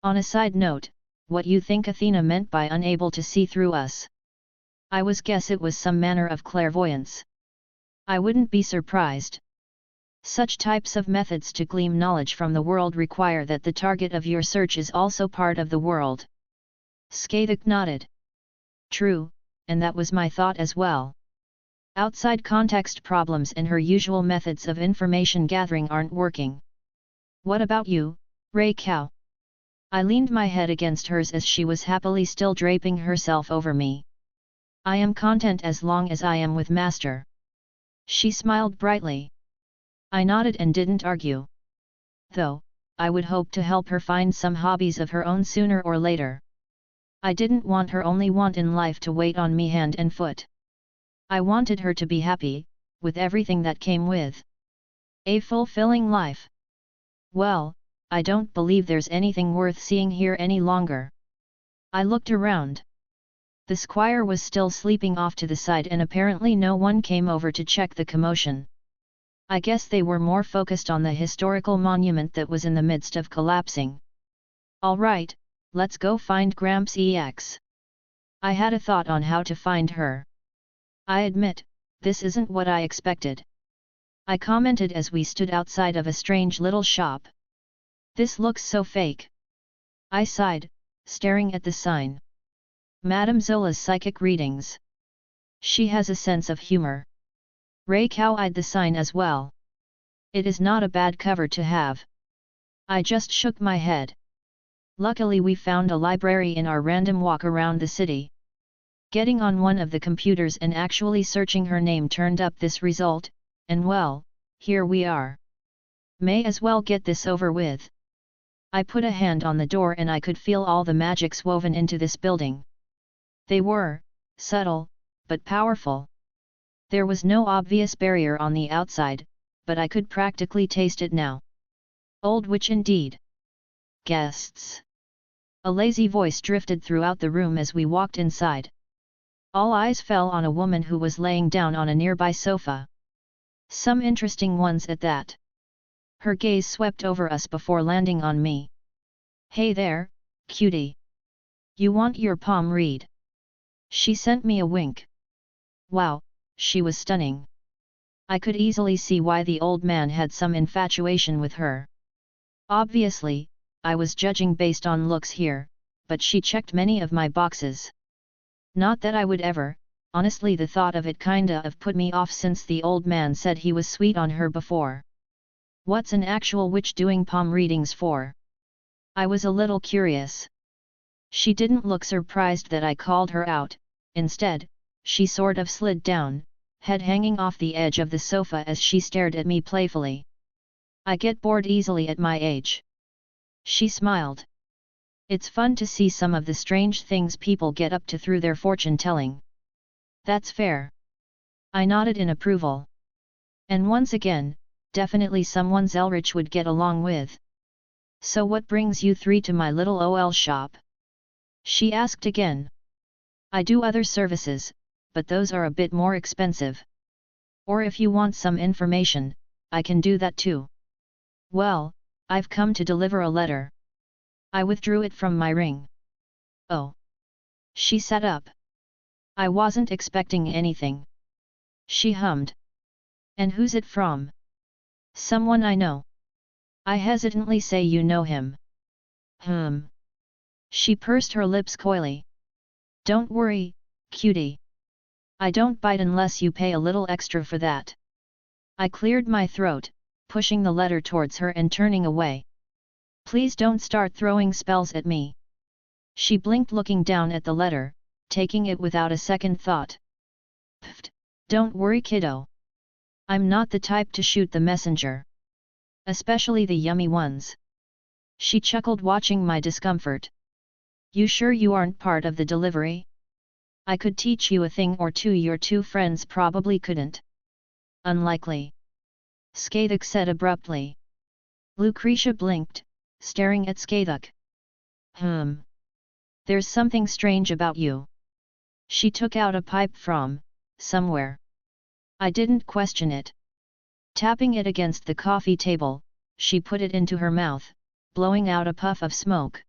On a side note, what you think Athena meant by unable to see through us? I guess it was some manner of clairvoyance. I wouldn't be surprised. Such types of methods to glean knowledge from the world require that the target of your search is also part of the world. Skaitik nodded. True, and that was my thought as well. Outside context problems and her usual methods of information gathering aren't working. What about you, Raya? I leaned my head against hers as she was happily still draping herself over me. I am content as long as I am with Master. She smiled brightly. I nodded and didn't argue. Though, I would hope to help her find some hobbies of her own sooner or later. I didn't want her only want in life to wait on me hand and foot. I wanted her to be happy, with everything that came with a fulfilling life. Well, I don't believe there's anything worth seeing here any longer. I looked around. The squire was still sleeping off to the side and apparently no one came over to check the commotion. I guess they were more focused on the historical monument that was in the midst of collapsing. All right, let's go find Gramps EX. I had a thought on how to find her. I admit, this isn't what I expected. I commented as we stood outside of a strange little shop. This looks so fake. I sighed, staring at the sign. Madame Zola's psychic readings. She has a sense of humor. Raya eyed the sign as well. It is not a bad cover to have. I just shook my head. Luckily we found a library in our random walk around the city. Getting on one of the computers and actually searching her name turned up this result, and well, here we are. May as well get this over with. I put a hand on the door and I could feel all the magics woven into this building. They were subtle, but powerful. There was no obvious barrier on the outside, but I could practically taste it now. Old witch indeed. Guests. A lazy voice drifted throughout the room as we walked inside. All eyes fell on a woman who was laying down on a nearby sofa. Some interesting ones at that. Her gaze swept over us before landing on me. Hey there, cutie. You want your palm read? She sent me a wink. Wow, she was stunning. I could easily see why the old man had some infatuation with her. Obviously, I was judging based on looks here, but she checked many of my boxes. Not that I would ever, honestly the thought of it kinda of put me off since the old man said he was sweet on her before. What's an actual witch doing palm readings for? I was a little curious. She didn't look surprised that I called her out, instead, she sort of slid down, head hanging off the edge of the sofa as she stared at me playfully. I get bored easily at my age. She smiled. It's fun to see some of the strange things people get up to through their fortune-telling. That's fair. I nodded in approval. And once again, definitely someone Zelretch would get along with. So what brings you three to my little OL shop? She asked again. I do other services, but those are a bit more expensive. Or if you want some information, I can do that too. Well, I've come to deliver a letter. I withdrew it from my ring. Oh. She sat up. I wasn't expecting anything. She hummed. And who's it from? Someone I know. I hesitantly say you know him. She pursed her lips coyly. Don't worry, cutie. I don't bite unless you pay a little extra for that. I cleared my throat, pushing the letter towards her and turning away. Please don't start throwing spells at me. She blinked, looking down at the letter, taking it without a second thought. Pfft, don't worry, kiddo. I'm not the type to shoot the messenger. Especially the yummy ones. She chuckled, watching my discomfort. You sure you aren't part of the delivery? I could teach you a thing or two your two friends probably couldn't. Unlikely. Skathuk said abruptly. Lucretia blinked, staring at Skathuk. There's something strange about you. She took out a pipe from somewhere. I didn't question it. Tapping it against the coffee table, she put it into her mouth, blowing out a puff of smoke.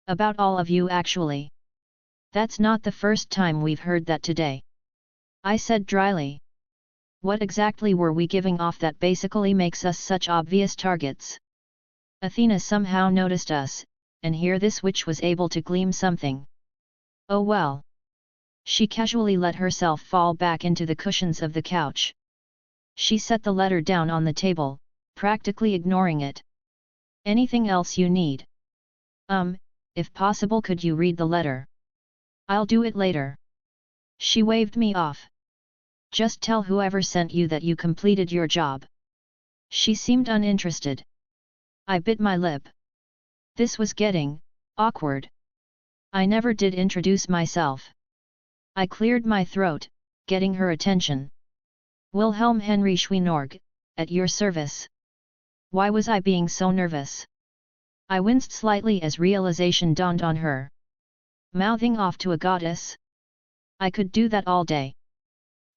About all of you, actually. That's not the first time we've heard that today. I said dryly. What exactly were we giving off that basically makes us such obvious targets? Athena somehow noticed us, and here this witch was able to glean something. Oh well. She casually let herself fall back into the cushions of the couch. She set the letter down on the table, practically ignoring it. Anything else you need? If possible, could you read the letter? I'll do it later. She waved me off. Just tell whoever sent you that you completed your job. She seemed uninterested. I bit my lip. This was getting awkward. I never did introduce myself. I cleared my throat, getting her attention. Wilhelm Henry Schweinorg, at your service. Why was I being so nervous? I winced slightly as realization dawned on her. Mouthing off to a goddess? I could do that all day.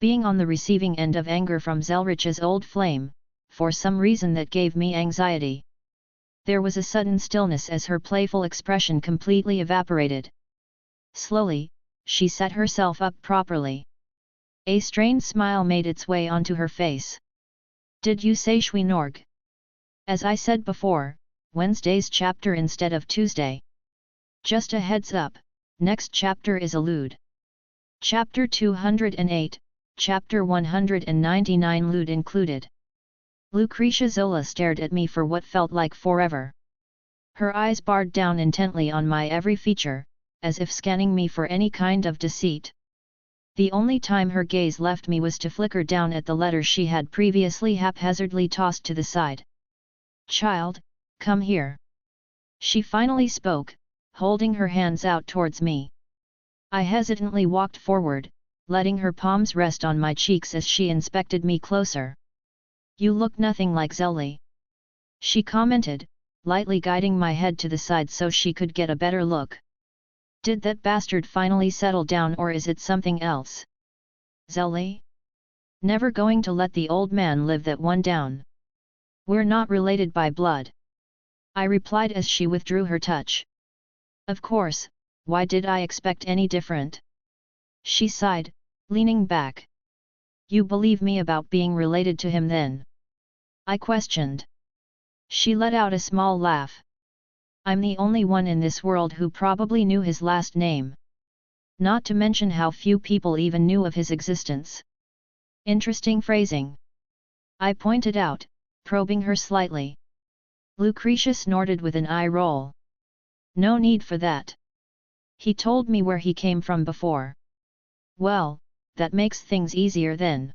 Being on the receiving end of anger from Zelretch's old flame, for some reason that gave me anxiety. There was a sudden stillness as her playful expression completely evaporated. Slowly, she set herself up properly. A strained smile made its way onto her face. Did you say Schweinorg? As I said before, Wednesday's chapter instead of Tuesday. Just a heads up, next chapter is Allude. Chapter 208, Chapter 199 Lude included. Lucretia Zola stared at me for what felt like forever. Her eyes barred down intently on my every feature, as if scanning me for any kind of deceit. The only time her gaze left me was to flicker down at the letter she had previously haphazardly tossed to the side. Child, come here. She finally spoke, holding her hands out towards me. I hesitantly walked forward, letting her palms rest on my cheeks as she inspected me closer. You look nothing like Zelli. She commented, lightly guiding my head to the side so she could get a better look. Did that bastard finally settle down, or is it something else? Zelli? Never going to let the old man live that one down. We're not related by blood. I replied as she withdrew her touch. Of course, why did I expect any different? She sighed, leaning back. You believe me about being related to him then? I questioned. She let out a small laugh. I'm the only one in this world who probably knew his last name. Not to mention how few people even knew of his existence. Interesting phrasing. I pointed out, probing her slightly. Lucretia snorted with an eye roll. No need for that. He told me where he came from before. Well, that makes things easier then.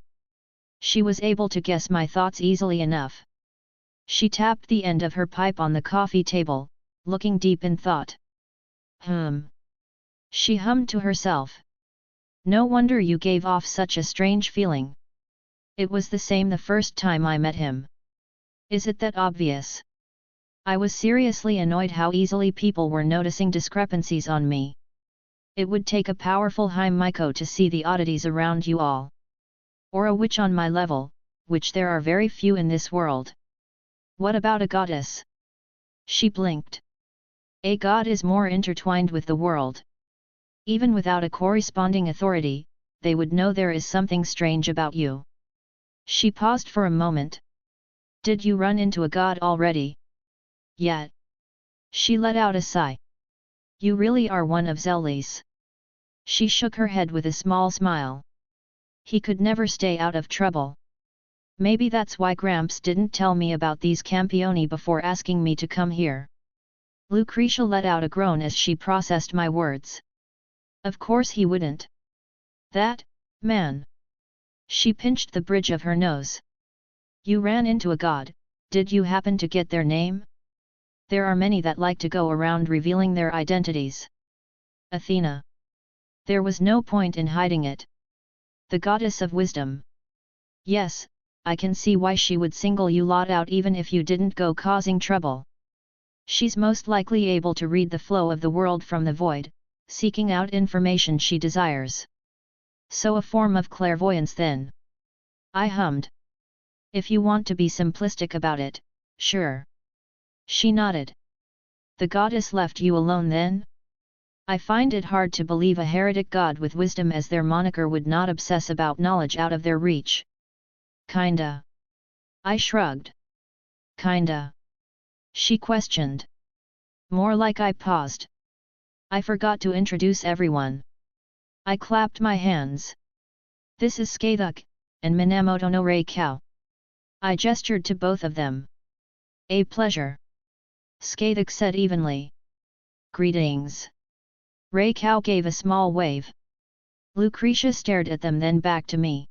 She was able to guess my thoughts easily enough. She tapped the end of her pipe on the coffee table, looking deep in thought. She hummed to herself. No wonder you gave off such a strange feeling. It was the same the first time I met him. Is it that obvious? I was seriously annoyed how easily people were noticing discrepancies on me. It would take a powerful Himiko to see the oddities around you all. Or a witch on my level, which there are very few in this world. What about a goddess? She blinked. A god is more intertwined with the world. Even without a corresponding authority, they would know there is something strange about you. She paused for a moment. Did you run into a god already? Yet. She let out a sigh. You really are one of Zelli's. She shook her head with a small smile. He could never stay out of trouble. Maybe that's why Gramps didn't tell me about these campioni before asking me to come here. Lucretia let out a groan as she processed my words. Of course he wouldn't. That man. She pinched the bridge of her nose. You ran into a god, did you happen to get their name? There are many that like to go around revealing their identities. Athena. There was no point in hiding it. The goddess of wisdom. Yes, I can see why she would single you lot out even if you didn't go causing trouble. She's most likely able to read the flow of the world from the void, seeking out information she desires. So a form of clairvoyance then. I hummed. If you want to be simplistic about it, sure. She nodded. The goddess left you alone then? I find it hard to believe a heretic god with wisdom as their moniker would not obsess about knowledge out of their reach. Kinda. I shrugged. Kinda. She questioned. More like I paused. I forgot to introduce everyone. I clapped my hands. This is Skathuk, and Minamoto no Reikau. I gestured to both of them. A pleasure. Skathuk said evenly. Greetings. Reikau gave a small wave. Lucretia stared at them then back to me.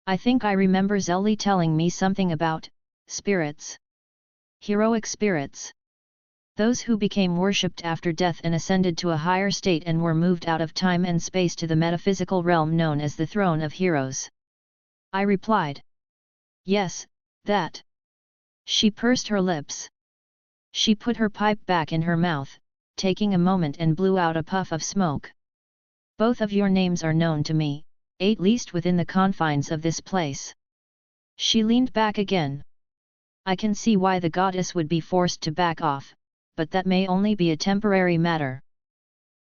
I think I remember Zelli telling me something about spirits. Heroic spirits. Those who became worshipped after death and ascended to a higher state and were moved out of time and space to the metaphysical realm known as the Throne of Heroes. I replied. Yes, that. She pursed her lips. She put her pipe back in her mouth, taking a moment and blew out a puff of smoke. Both of your names are known to me, at least within the confines of this place. She leaned back again. I can see why the goddess would be forced to back off, but that may only be a temporary matter.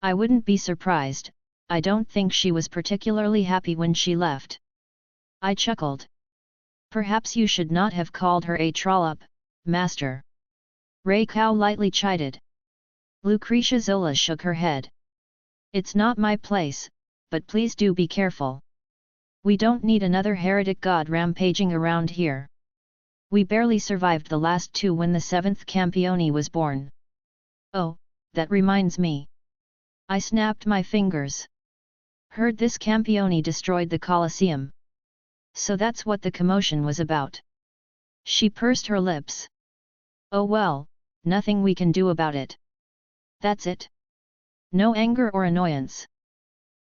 I wouldn't be surprised, I don't think she was particularly happy when she left. I chuckled. Perhaps you should not have called her a trollop, master. Reikau lightly chided. Lucretia Zola shook her head. It's not my place, but please do be careful. We don't need another heretic god rampaging around here. We barely survived the last two when the seventh campione was born. Oh, that reminds me. I snapped my fingers. Heard this campione destroyed the Colosseum. So that's what the commotion was about. She pursed her lips. Oh well, nothing we can do about it. That's it. No anger or annoyance.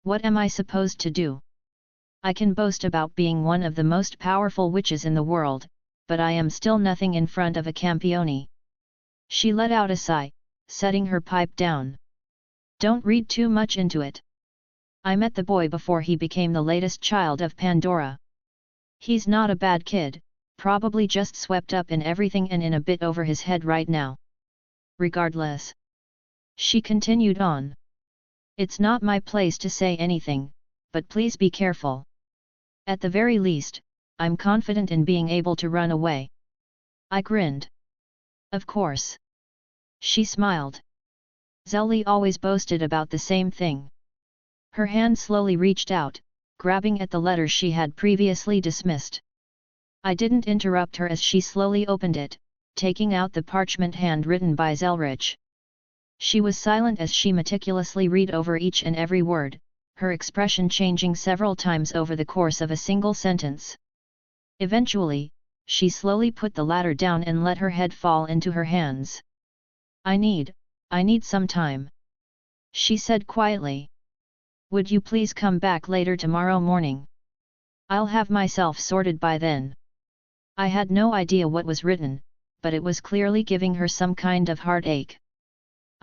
What am I supposed to do? I can boast about being one of the most powerful witches in the world, but I am still nothing in front of a campione. She let out a sigh, setting her pipe down. Don't read too much into it. I met the boy before he became the latest child of Pandora. He's not a bad kid, probably just swept up in everything and in a bit over his head right now. Regardless. She continued on. It's not my place to say anything, but please be careful. At the very least, I'm confident in being able to run away. I grinned. Of course. She smiled. Zelli always boasted about the same thing. Her hand slowly reached out, grabbing at the letter she had previously dismissed. I didn't interrupt her as she slowly opened it, taking out the parchment handwritten by Zelretch. She was silent as she meticulously read over each and every word, her expression changing several times over the course of a single sentence. Eventually, she slowly put the latter down and let her head fall into her hands. I need some time. She said quietly. Would you please come back later tomorrow morning? I'll have myself sorted by then. I had no idea what was written, but it was clearly giving her some kind of heartache.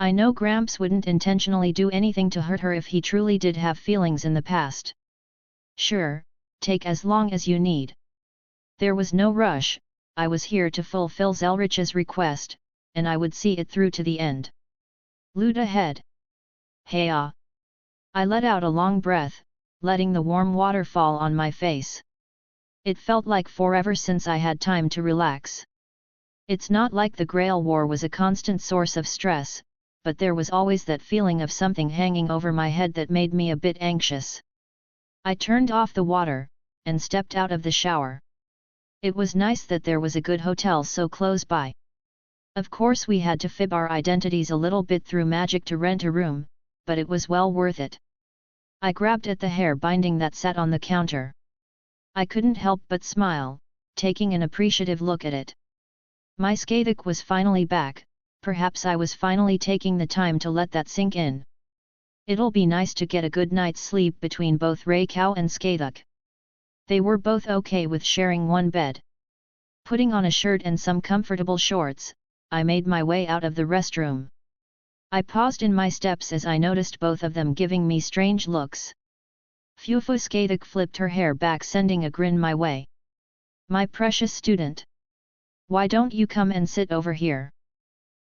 I know Gramps wouldn't intentionally do anything to hurt her if he truly did have feelings in the past. Sure, take as long as you need. There was no rush, I was here to fulfill Zelretch's request, and I would see it through to the end. Loot ahead. Heya. I let out a long breath, letting the warm water fall on my face. It felt like forever since I had time to relax. It's not like the Grail War was a constant source of stress, but there was always that feeling of something hanging over my head that made me a bit anxious. I turned off the water, and stepped out of the shower. It was nice that there was a good hotel so close by. Of course we had to fib our identities a little bit through magic to rent a room, but it was well worth it. I grabbed at the hair binding that sat on the counter. I couldn't help but smile, taking an appreciative look at it. My Skadek was finally back, perhaps I was finally taking the time to let that sink in. It'll be nice to get a good night's sleep between both Raikau and Skadek. They were both okay with sharing one bed. Putting on a shirt and some comfortable shorts, I made my way out of the restroom. I paused in my steps as I noticed both of them giving me strange looks. Fufu Skadek flipped her hair back, sending a grin my way. "My precious student. Why don't you come and sit over here?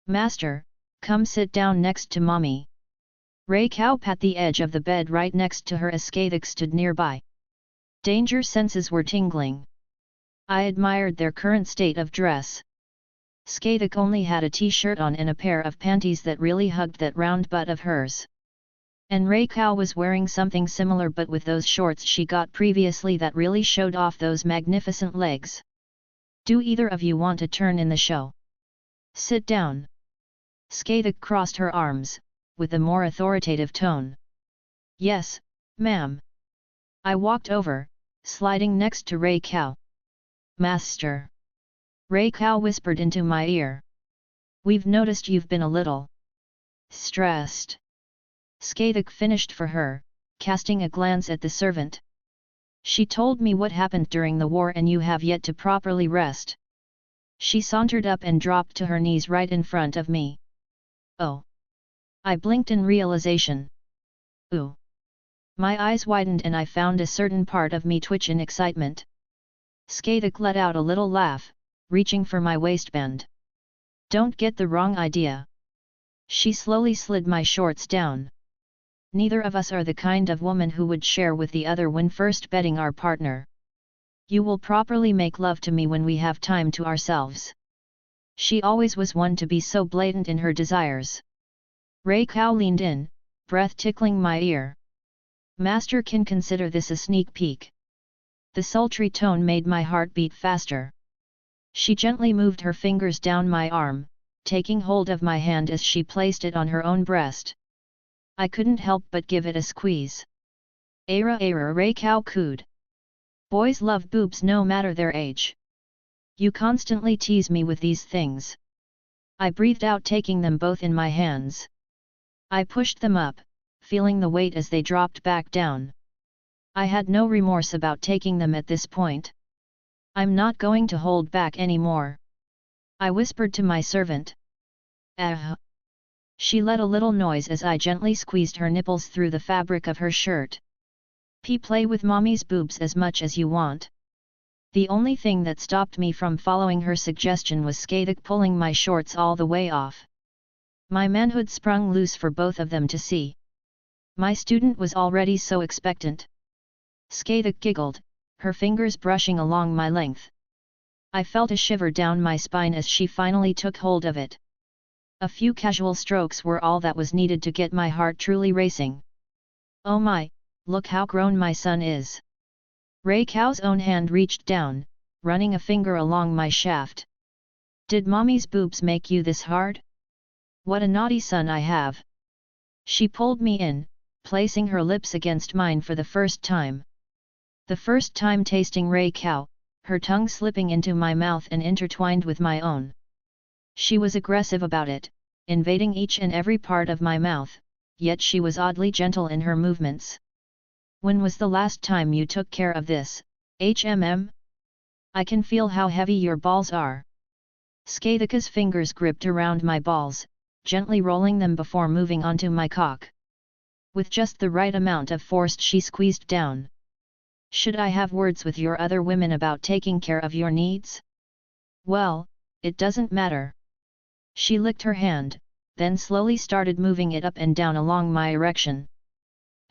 Master, come sit down next to mommy." Raikau pat the edge of the bed right next to her as Skadek stood nearby. Danger senses were tingling. I admired their current state of dress. Skadek only had a t-shirt on and a pair of panties that really hugged that round butt of hers. And Raikau was wearing something similar but with those shorts she got previously that really showed off those magnificent legs. "Do either of you want a turn in the show? Sit down." Skadek crossed her arms, with a more authoritative tone. "Yes, ma'am." I walked over, sliding next to Raikau. "Master." Raikau whispered into my ear. "We've noticed you've been a little stressed." Skadek finished for her, casting a glance at the servant. "She told me what happened during the war and you have yet to properly rest." She sauntered up and dropped to her knees right in front of me. "Oh." I blinked in realization. "Ooh." My eyes widened and I found a certain part of me twitch in excitement. Skadek let out a little laugh, reaching for my waistband. "Don't get the wrong idea." She slowly slid my shorts down. "Neither of us are the kind of woman who would share with the other when first bedding our partner. You will properly make love to me when we have time to ourselves." She always was one to be so blatant in her desires. Raikau leaned in, breath tickling my ear. "Master can consider this a sneak peek." The sultry tone made my heart beat faster. She gently moved her fingers down my arm, taking hold of my hand as she placed it on her own breast. I couldn't help but give it a squeeze. "Ara ara," Raikau cooed. "Boys love boobs no matter their age. You constantly tease me with these things." I breathed out, taking them both in my hands. I pushed them up, feeling the weight as they dropped back down. I had no remorse about taking them at this point. "I'm not going to hold back anymore," I whispered to my servant. "Ah." She let a little noise as I gently squeezed her nipples through the fabric of her shirt. Play with mommy's boobs as much as you want." The only thing that stopped me from following her suggestion was Skadek pulling my shorts all the way off. My manhood sprung loose for both of them to see. My student was already so expectant. Skadek giggled, her fingers brushing along my length. I felt a shiver down my spine as she finally took hold of it. A few casual strokes were all that was needed to get my heart truly racing. "Oh my, look how grown my son is." Raikau's own hand reached down, running a finger along my shaft. "Did mommy's boobs make you this hard? What a naughty son I have." She pulled me in, placing her lips against mine for the first time. The first time tasting Raikau, her tongue slipping into my mouth and intertwined with my own. She was aggressive about it, invading each and every part of my mouth, yet she was oddly gentle in her movements. "When was the last time you took care of this, HMM? I can feel how heavy your balls are." Skadeka's fingers gripped around my balls, gently rolling them before moving onto my cock. With just the right amount of force she squeezed down. "Should I have words with your other women about taking care of your needs?" "Well, it doesn't matter." She licked her hand, then slowly started moving it up and down along my erection.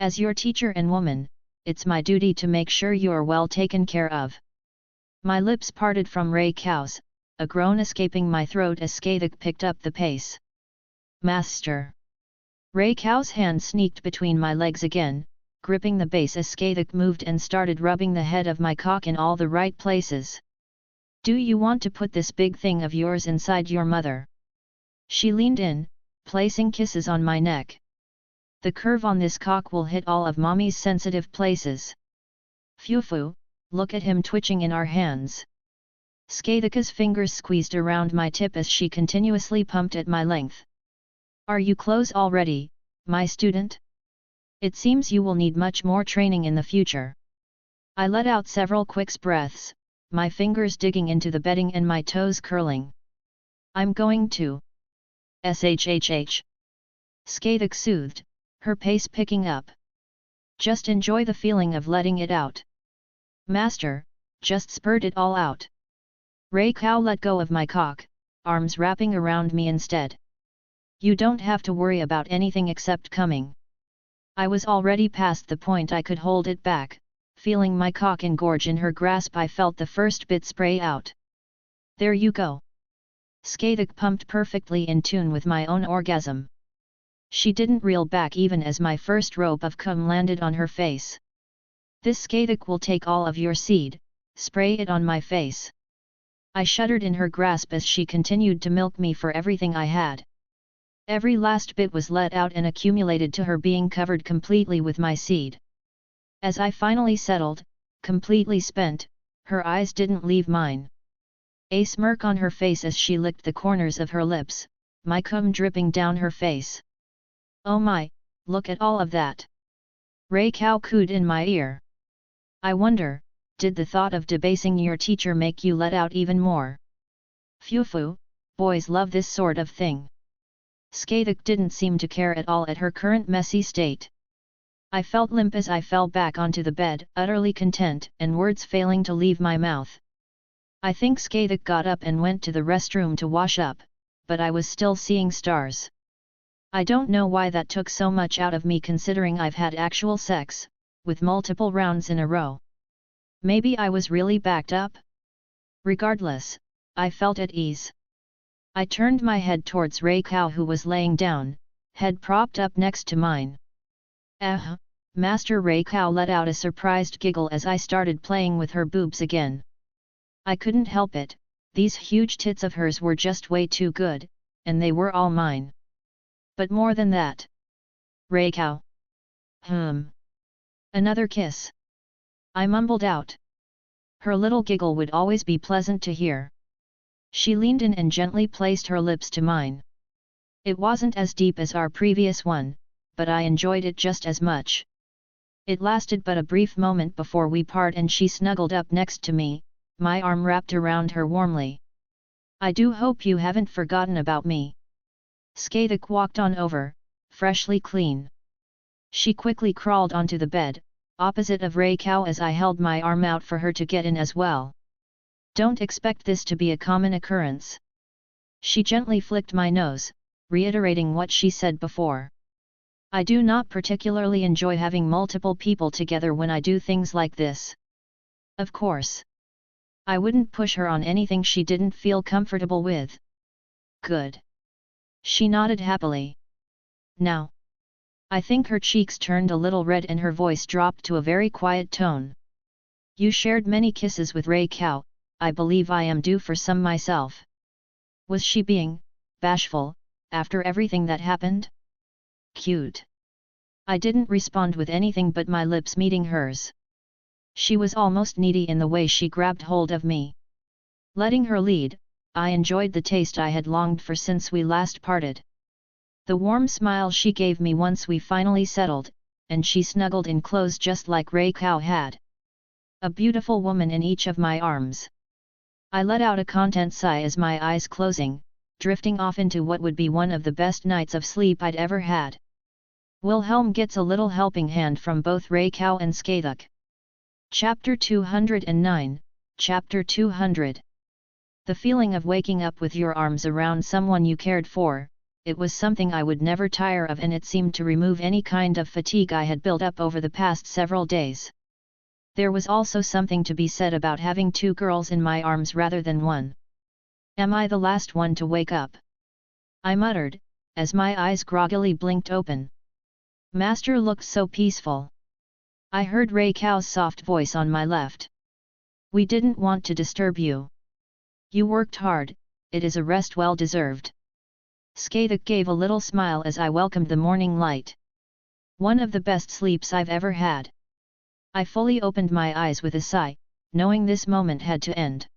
As your teacher and woman, it's my duty to make sure you're well taken care of. My lips parted from Ray Cow's, a groan escaping my throat as Skathik picked up the pace. Master! Ray Cow's hand sneaked between my legs again, gripping the base as Skathik moved and started rubbing the head of my cock in all the right places. Do you want to put this big thing of yours inside your mother? She leaned in, placing kisses on my neck. The curve on this cock will hit all of mommy's sensitive places. Phew, look at him twitching in our hands. Skathika's fingers squeezed around my tip as she continuously pumped at my length. Are you close already, my student? It seems you will need much more training in the future. I let out several quick breaths, my fingers digging into the bedding and my toes curling. I'm going to. Shhh. Skathik soothed, her pace picking up. Just enjoy the feeling of letting it out. Master, just spurt it all out. Ray Cow let go of my cock, arms wrapping around me instead. You don't have to worry about anything except coming. I was already past the point I could hold it back, feeling my cock engorge in her grasp. I felt the first bit spray out. There you go. Skathik pumped perfectly in tune with my own orgasm. She didn't reel back even as my first rope of cum landed on her face. This Skathik will take all of your seed, spray it on my face. I shuddered in her grasp as she continued to milk me for everything I had. Every last bit was let out and accumulated to her being covered completely with my seed. As I finally settled, completely spent, her eyes didn't leave mine. A smirk on her face as she licked the corners of her lips, my cum dripping down her face. Oh my, look at all of that! Ray Cow cooed in my ear. I wonder, did the thought of debasing your teacher make you let out even more? Phew, boys love this sort of thing. Skathik didn't seem to care at all at her current messy state. I felt limp as I fell back onto the bed, utterly content, and words failing to leave my mouth. I think Skathik got up and went to the restroom to wash up, but I was still seeing stars. I don't know why that took so much out of me considering I've had actual sex, with multiple rounds in a row. Maybe I was really backed up? Regardless, I felt at ease. I turned my head towards Ray Cow who was laying down, head propped up next to mine. Master. Ray Cow let out a surprised giggle as I started playing with her boobs again. I couldn't help it, these huge tits of hers were just way too good, and they were all mine. But more than that. Ray Cow. Another kiss. I mumbled out. Her little giggle would always be pleasant to hear. She leaned in and gently placed her lips to mine. It wasn't as deep as our previous one, but I enjoyed it just as much. It lasted but a brief moment before we part and she snuggled up next to me, my arm wrapped around her warmly. I do hope you haven't forgotten about me. Skathik walked on over, freshly clean. She quickly crawled onto the bed, opposite of Ray Cow as I held my arm out for her to get in as well. Don't expect this to be a common occurrence. She gently flicked my nose, reiterating what she said before. I do not particularly enjoy having multiple people together when I do things like this. Of course. I wouldn't push her on anything she didn't feel comfortable with. Good. She nodded happily. Now. I think her cheeks turned a little red and her voice dropped to a very quiet tone. You shared many kisses with Ray Cow, I believe I am due for some myself. Was she being bashful after everything that happened? Cute. I didn't respond with anything but my lips meeting hers. She was almost needy in the way she grabbed hold of me. Letting her lead, I enjoyed the taste I had longed for since we last parted. The warm smile she gave me once we finally settled, and she snuggled in close just like Ray Cow had. A beautiful woman in each of my arms. I let out a content sigh as my eyes closing, drifting off into what would be one of the best nights of sleep I'd ever had. Wilhelm gets a little helping hand from both Ray Cow and Skathik. Chapter 209, Chapter 200. The feeling of waking up with your arms around someone you cared for, it was something I would never tire of, and it seemed to remove any kind of fatigue I had built up over the past several days. There was also something to be said about having 2 girls in my arms rather than 1. Am I the last one to wake up? I muttered, as my eyes groggily blinked open. Master looked so peaceful. I heard Rei Cao's soft voice on my left. We didn't want to disturb you. You worked hard, it is a rest well deserved. Skathak gave a little smile as I welcomed the morning light. One of the best sleeps I've ever had. I fully opened my eyes with a sigh, knowing this moment had to end.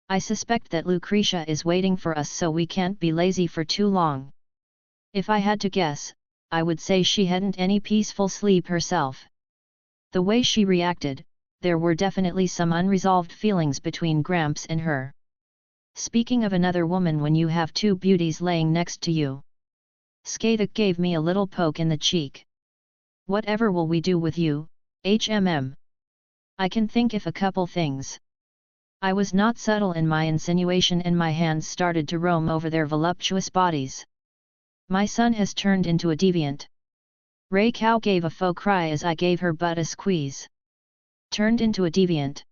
I suspect that Lucretia is waiting for us, so we can't be lazy for too long. If I had to guess, I would say she hadn't any peaceful sleep herself. The way she reacted, there were definitely some unresolved feelings between Gramps and her. Speaking of another woman when you have 2 beauties laying next to you. Skathak gave me a little poke in the cheek. Whatever will we do with you, HMM? I can think of a couple things. I was not subtle in my insinuation, and my hands started to roam over their voluptuous bodies. My son has turned into a deviant. Rei Cao gave a faux cry as I gave her butt a squeeze. Turned into a deviant.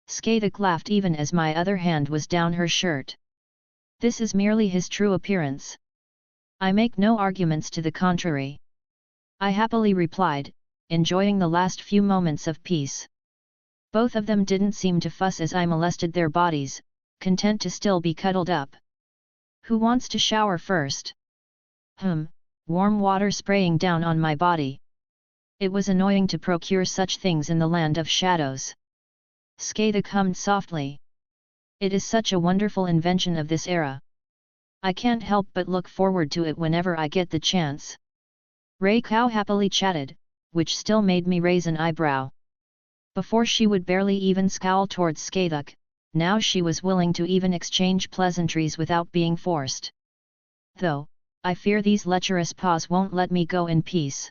Skathak laughed even as my other hand was down her shirt. This is merely his true appearance. I make no arguments to the contrary. I happily replied, enjoying the last few moments of peace. Both of them didn't seem to fuss as I molested their bodies, content to still be cuddled up. Who wants to shower first? Warm water spraying down on my body. It was annoying to procure such things in the land of shadows. Skathak hummed softly. It is such a wonderful invention of this era. I can't help but look forward to it whenever I get the chance. Rei Cao happily chatted, which still made me raise an eyebrow. Before she would barely even scowl towards Skathak, now she was willing to even exchange pleasantries without being forced. Though, I fear these lecherous paws won't let me go in peace.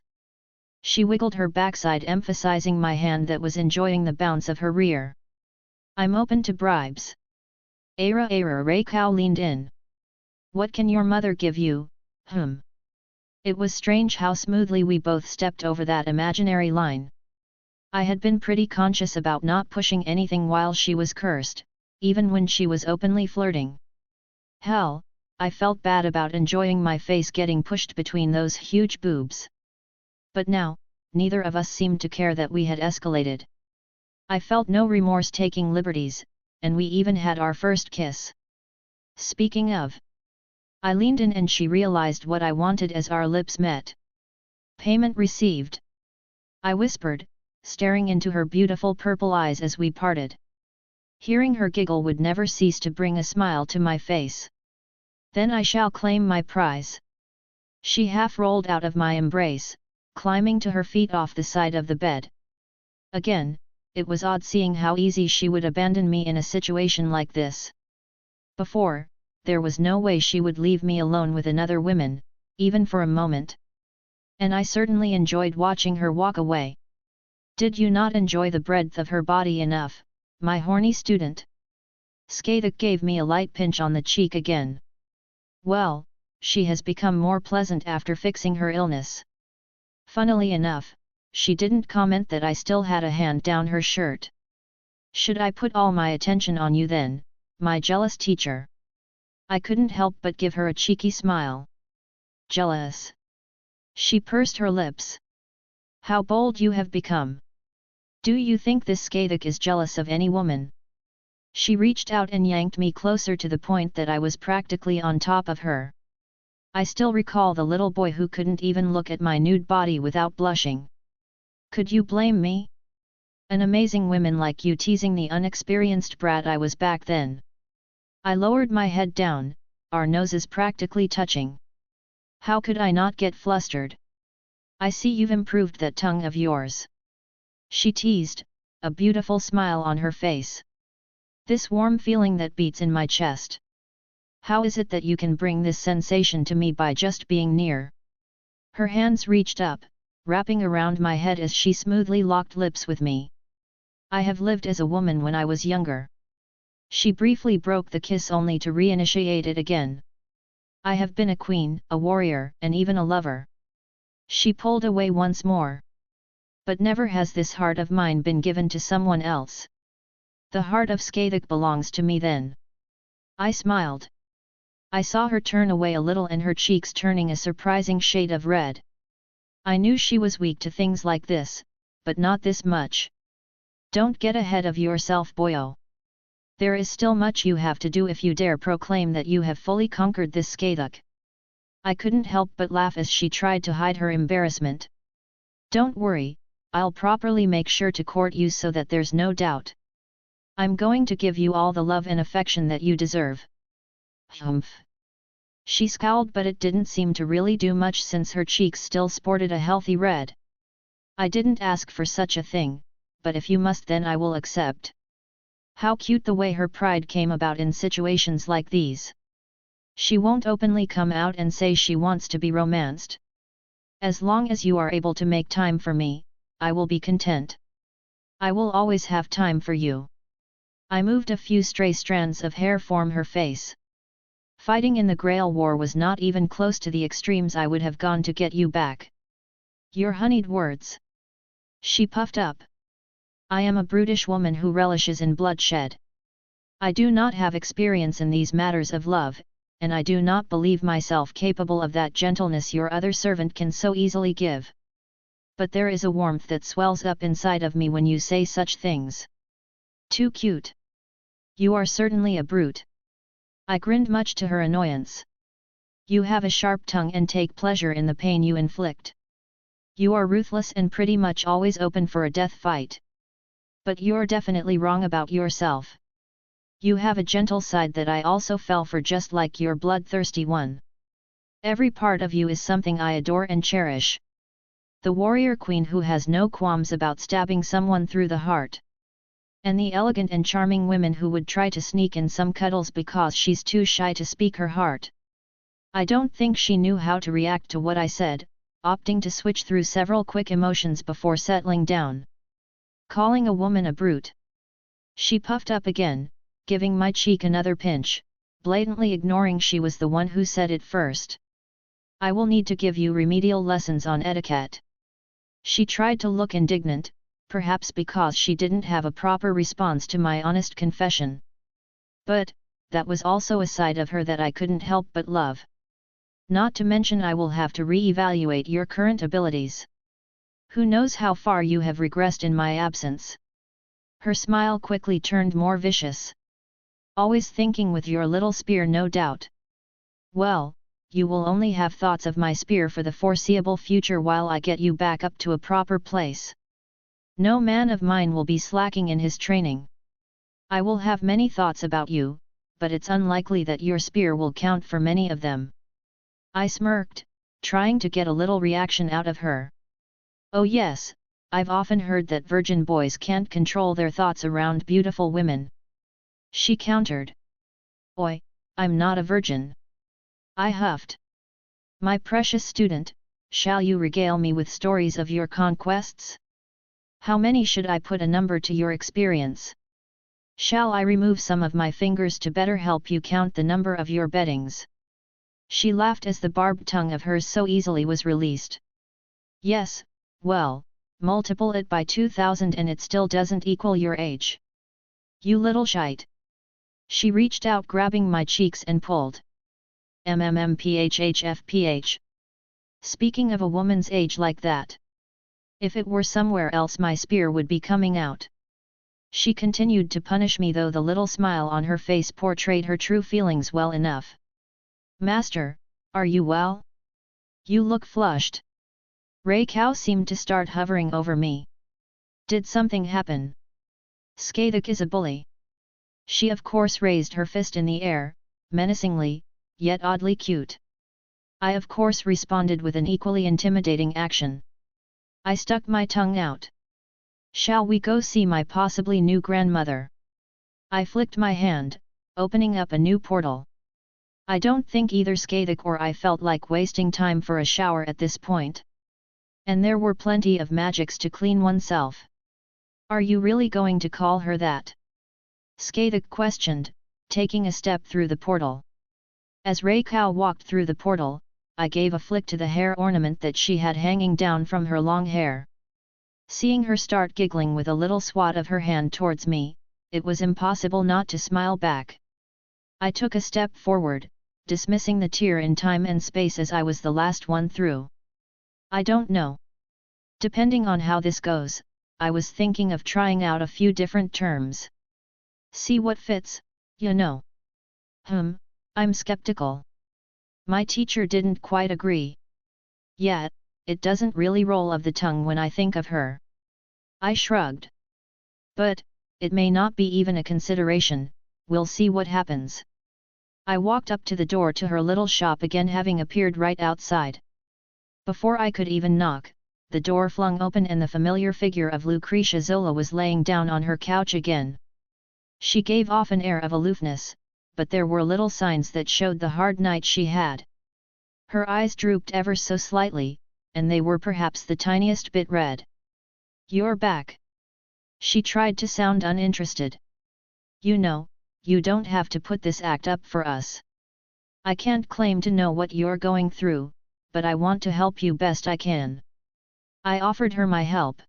She wiggled her backside, emphasizing my hand that was enjoying the bounce of her rear. I'm open to bribes. Ara, Rei Cao leaned in. What can your mother give you? It was strange how smoothly we both stepped over that imaginary line. I had been pretty conscious about not pushing anything while she was cursed, even when she was openly flirting. Hell, I felt bad about enjoying my face getting pushed between those huge boobs. But now, neither of us seemed to care that we had escalated. I felt no remorse taking liberties, and we even had our first kiss. Speaking of, I leaned in and she realized what I wanted as our lips met. Payment received. I whispered, staring into her beautiful purple eyes as we parted. Hearing her giggle would never cease to bring a smile to my face. Then I shall claim my prize. She half rolled out of my embrace, climbing to her feet off the side of the bed. Again, it was odd seeing how easy she would abandon me in a situation like this. Before, there was no way she would leave me alone with another woman, even for a moment. And I certainly enjoyed watching her walk away. Did you not enjoy the breadth of her body enough, my horny student? Skathak gave me a light pinch on the cheek again. Well, she has become more pleasant after fixing her illness. Funnily enough, she didn't comment that I still had a hand down her shirt. Should I put all my attention on you then, my jealous teacher? I couldn't help but give her a cheeky smile. Jealous? She pursed her lips. How bold you have become. Do you think this Skathak is jealous of any woman? She reached out and yanked me closer to the point that I was practically on top of her. I still recall the little boy who couldn't even look at my nude body without blushing. Could you blame me? An amazing woman like you teasing the unexperienced brat I was back then. I lowered my head down, our noses practically touching. How could I not get flustered? I see you've improved that tongue of yours. She teased, a beautiful smile on her face. This warm feeling that beats in my chest. How is it that you can bring this sensation to me by just being near? Her hands reached up, wrapping around my head as she smoothly locked lips with me. I have lived as a woman when I was younger. She briefly broke the kiss only to reinitiate it again. I have been a queen, a warrior, and even a lover. She pulled away once more. But never has this heart of mine been given to someone else. The heart of Skathak belongs to me then. I smiled. I saw her turn away a little and her cheeks turning a surprising shade of red. I knew she was weak to things like this, but not this much. Don't get ahead of yourself, boyo. There is still much you have to do if you dare proclaim that you have fully conquered this Skathak. I couldn't help but laugh as she tried to hide her embarrassment. Don't worry, I'll properly make sure to court you so that there's no doubt. I'm going to give you all the love and affection that you deserve. Humph. She scowled, but it didn't seem to really do much since her cheeks still sported a healthy red. I didn't ask for such a thing, but if you must then I will accept. How cute the way her pride came about in situations like these. She won't openly come out and say she wants to be romanced. As long as you are able to make time for me, I will be content. I will always have time for you. I moved a few stray strands of hair from her face. Fighting in the Grail War was not even close to the extremes I would have gone to get you back. Your honeyed words. She puffed up. I am a brutish woman who relishes in bloodshed. I do not have experience in these matters of love, and I do not believe myself capable of that gentleness your other servant can so easily give. But there is a warmth that swells up inside of me when you say such things. Too cute. You are certainly a brute. I grinned much to her annoyance. You have a sharp tongue and take pleasure in the pain you inflict. You are ruthless and pretty much always open for a death fight. But you're definitely wrong about yourself. You have a gentle side that I also fell for, just like your bloodthirsty one. Every part of you is something I adore and cherish. The warrior queen who has no qualms about stabbing someone through the heart. And the elegant and charming women who would try to sneak in some cuddles because she's too shy to speak her heart. I don't think she knew how to react to what I said, opting to switch through several quick emotions before settling down. Calling a woman a brute. She puffed up again, giving my cheek another pinch, blatantly ignoring she was the one who said it first. I will need to give you remedial lessons on etiquette. She tried to look indignant, perhaps because she didn't have a proper response to my honest confession. But, that was also a side of her that I couldn't help but love. Not to mention I will have to re-evaluate your current abilities. Who knows how far you have regressed in my absence. Her smile quickly turned more vicious. Always thinking with your little spear, no doubt. Well, you will only have thoughts of my spear for the foreseeable future while I get you back up to a proper place. No man of mine will be slacking in his training. I will have many thoughts about you, but it's unlikely that your spear will count for many of them. I smirked, trying to get a little reaction out of her. Oh yes, I've often heard that virgin boys can't control their thoughts around beautiful women. She countered. Oi, I'm not a virgin. I huffed. My precious student, shall you regale me with stories of your conquests? How many should I put a number to your experience? Shall I remove some of my fingers to better help you count the number of your beddings? She laughed as the barbed tongue of hers so easily was released. Yes, well, multiple it by 2000 and it still doesn't equal your age. You little shite. She reached out, grabbing my cheeks and pulled. MMMPHHFPH. Speaking of a woman's age like that. If it were somewhere else my spear would be coming out. She continued to punish me, though the little smile on her face portrayed her true feelings well enough. Master, are you well? You look flushed. Ray Cow seemed to start hovering over me. Did something happen? Skathak is a bully. She of course raised her fist in the air, menacingly, yet oddly cute. I of course responded with an equally intimidating action. I stuck my tongue out. Shall we go see my possibly new grandmother? I flicked my hand, opening up a new portal. I don't think either Skathak or I felt like wasting time for a shower at this point. And there were plenty of magics to clean oneself. Are you really going to call her that? Skathak questioned, taking a step through the portal. As Reiko walked through the portal, I gave a flick to the hair ornament that she had hanging down from her long hair. Seeing her start giggling with a little swat of her hand towards me, it was impossible not to smile back. I took a step forward, dismissing the tear in time and space as I was the last one through. I don't know. Depending on how this goes, I was thinking of trying out a few different terms. See what fits, you know. I'm skeptical. My teacher didn't quite agree. Yet, it doesn't really roll of the tongue when I think of her. I shrugged. But, it may not be even a consideration, we'll see what happens. I walked up to the door to her little shop again, having appeared right outside. Before I could even knock, the door flung open and the familiar figure of Lucretia Zola was laying down on her couch again. She gave off an air of aloofness, but there were little signs that showed the hard night she had. Her eyes drooped ever so slightly, and they were perhaps the tiniest bit red. "You're back." She tried to sound uninterested. "You know, you don't have to put this act up for us. I can't claim to know what you're going through, but I want to help you best I can." I offered her my help.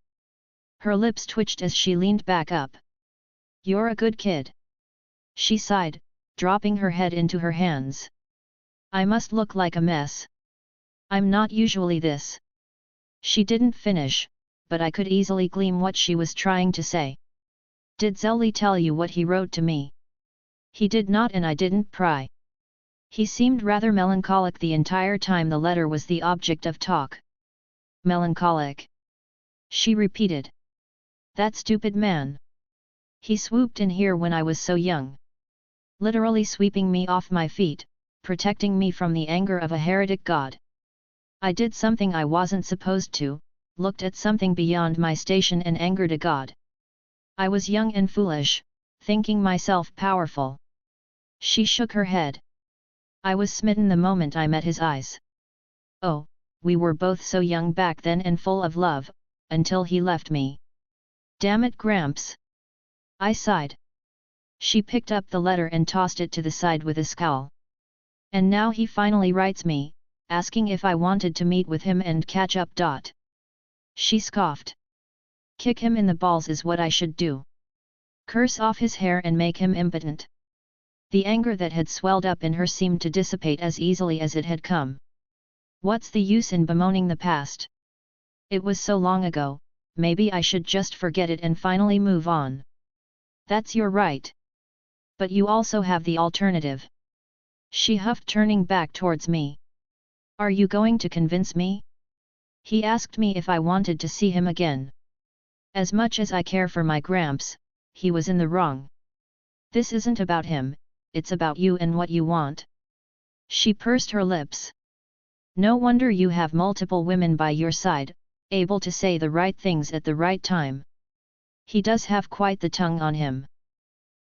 Her lips twitched as she leaned back up. "You're a good kid." She sighed, dropping her head into her hands. "I must look like a mess. I'm not usually this." She didn't finish, but I could easily glean what she was trying to say. "Did Zelli tell you what he wrote to me?" "He did not, and I didn't pry." He seemed rather melancholic the entire time the letter was the object of talk. "Melancholic?" she repeated. "That stupid man. He swooped in here when I was so young. Literally sweeping me off my feet, protecting me from the anger of a heretic god. I did something I wasn't supposed to, looked at something beyond my station and angered a god. I was young and foolish, thinking myself powerful." She shook her head. "I was smitten the moment I met his eyes. Oh, we were both so young back then and full of love, until he left me. Damn it, Gramps." I sighed. She picked up the letter and tossed it to the side with a scowl. "And now he finally writes me, asking if I wanted to meet with him and catch up. She scoffed. "Kick him in the balls is what I should do. Curse off his hair and make him impotent." The anger that had swelled up in her seemed to dissipate as easily as it had come. What's the use in bemoaning the past? It was so long ago, maybe I should just forget it and finally move on. "That's your right. But you also have the alternative." She huffed, turning back towards me. "Are you going to convince me?" He asked me if I wanted to see him again. As much as I care for my Gramps, he was in the wrong. This isn't about him, it's about you and what you want. She pursed her lips. "No wonder you have multiple women by your side, able to say the right things at the right time. He does have quite the tongue on him."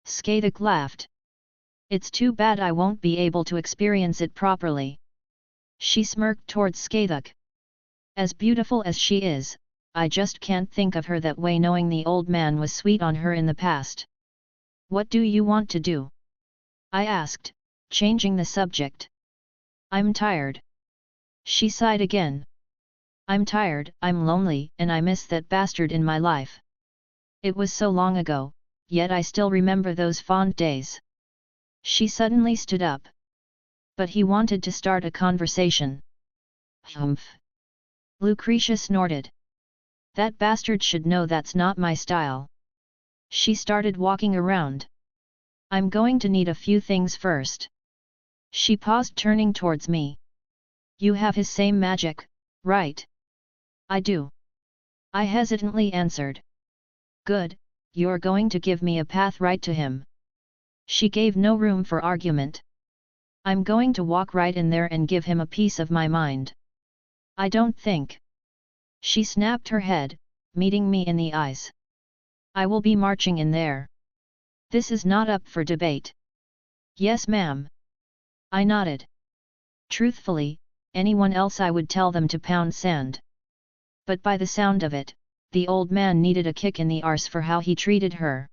Skathak laughed. "It's too bad I won't be able to experience it properly." She smirked towards Skathak. "As beautiful as she is, I just can't think of her that way, knowing the old man was sweet on her in the past." "What do you want to do?" I asked, changing the subject. "I'm tired." She sighed again. "I'm tired, I'm lonely, and I miss that bastard in my life. It was so long ago, yet I still remember those fond days." She suddenly stood up. "But he wanted to start a conversation." "Humph!" Lucretia snorted. "That bastard should know that's not my style." She started walking around. "I'm going to need a few things first." She paused, turning towards me. "You have his same magic, right?" "I do." I hesitantly answered. "Good, you're going to give me a path right to him." She gave no room for argument. "I'm going to walk right in there and give him a piece of my mind." "I don't think." She snapped her head, meeting me in the eyes. "I will be marching in there. This is not up for debate." "Yes, ma'am." I nodded. Truthfully, anyone else I would tell them to pound sand. But by the sound of it, the old man needed a kick in the arse for how he treated her.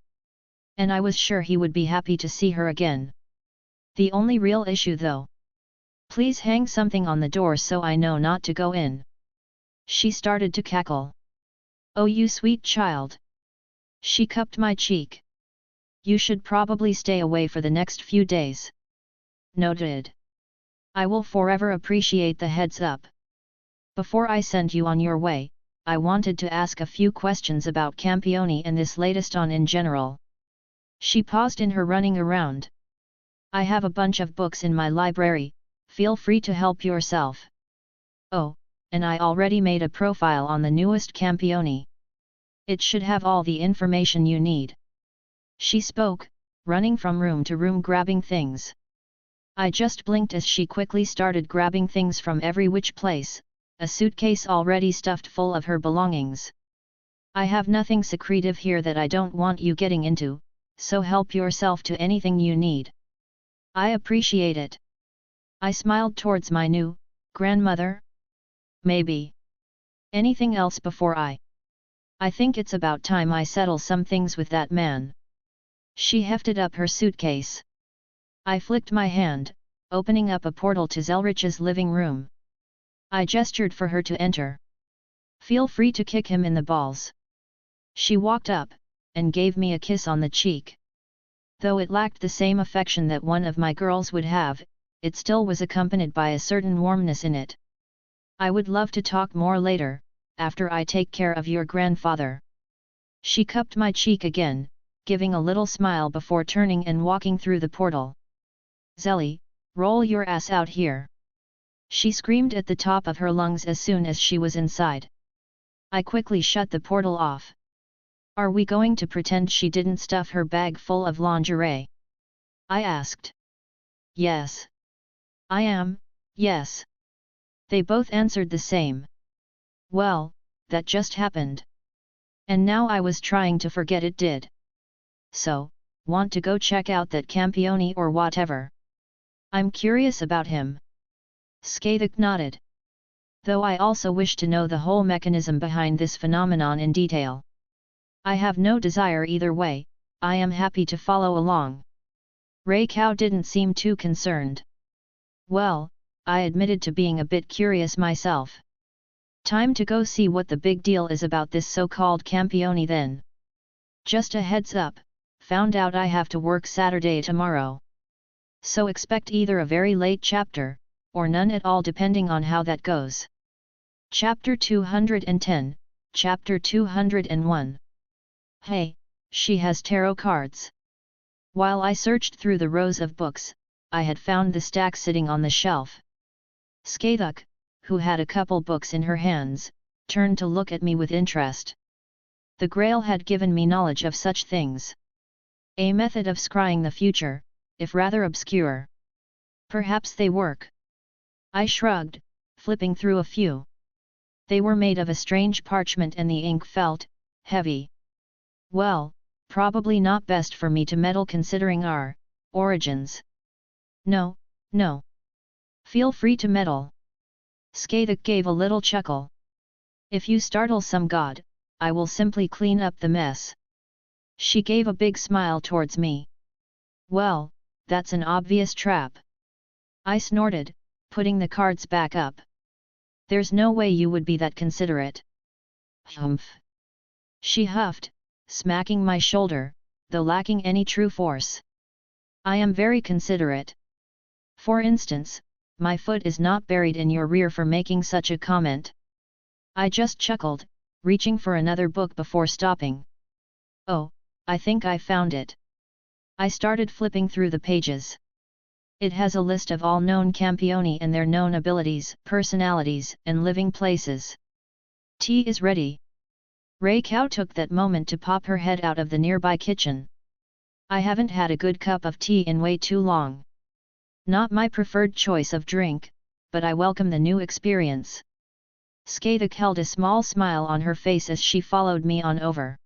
And I was sure he would be happy to see her again. The only real issue, though, Please hang something on the door so I know not to go in. She started to cackle. Oh, you sweet child. She cupped my cheek. You should probably stay away for the next few days. Noted. I will forever appreciate the heads up. Before I send you on your way, I wanted to ask a few questions about Campione and this latest on in general. She paused in her running around. I have a bunch of books in my library, feel free to help yourself. Oh, and I already made a profile on the newest Campione. It should have all the information you need. She spoke, running from room to room grabbing things. I just blinked as she quickly started grabbing things from every which place, a suitcase already stuffed full of her belongings. I have nothing secretive here that I don't want you getting into, so help yourself to anything you need. I appreciate it. I smiled towards my new grandmother. Maybe. Anything else before I think it's about time I settle some things with that man. She hefted up her suitcase. I flicked my hand, opening up a portal to Zelretch's living room. I gestured for her to enter. Feel free to kick him in the balls. She walked up, and gave me a kiss on the cheek. Though it lacked the same affection that one of my girls would have, it still was accompanied by a certain warmness in it. I would love to talk more later, after I take care of your grandfather. She cupped my cheek again, giving a little smile before turning and walking through the portal. Zelly, roll your ass out here. She screamed at the top of her lungs as soon as she was inside. I quickly shut the portal off. Are we going to pretend she didn't stuff her bag full of lingerie? I asked. Yes. I am, yes. They both answered the same. Well, that just happened. And now I was trying to forget it did. So, want to go check out that Campione or whatever? I'm curious about him. Skathik nodded. Though I also wish to know the whole mechanism behind this phenomenon in detail. I have no desire either way, I am happy to follow along. Ray Cow didn't seem too concerned. Well, I admitted to being a bit curious myself. Time to go see what the big deal is about this so-called Campione then. Just a heads up, found out I have to work Saturday tomorrow. So expect either a very late chapter, or none at all depending on how that goes. Chapter 210, Chapter 201. Hey, she has tarot cards. While I searched through the rows of books, I had found the stack sitting on the shelf. Skathik, who had a couple books in her hands, turned to look at me with interest. The Grail had given me knowledge of such things. A method of scrying the future, if rather obscure. Perhaps they work. I shrugged, flipping through a few. They were made of a strange parchment and the ink felt heavy. Well, probably not best for me to meddle considering our origins. No, no. Feel free to meddle. Skathik gave a little chuckle. If you startle some god, I will simply clean up the mess. She gave a big smile towards me. Well, that's an obvious trap. I snorted, putting the cards back up. There's no way you would be that considerate. Humph. She huffed, smacking my shoulder, though lacking any true force. I am very considerate. For instance, my foot is not buried in your rear for making such a comment. I just chuckled, reaching for another book before stopping. Oh, I think I found it. I started flipping through the pages. It has a list of all known Campione and their known abilities, personalities, and living places. Tea is ready. Ray Cow took that moment to pop her head out of the nearby kitchen. I haven't had a good cup of tea in way too long. Not my preferred choice of drink, but I welcome the new experience. Skathik held a small smile on her face as she followed me on over.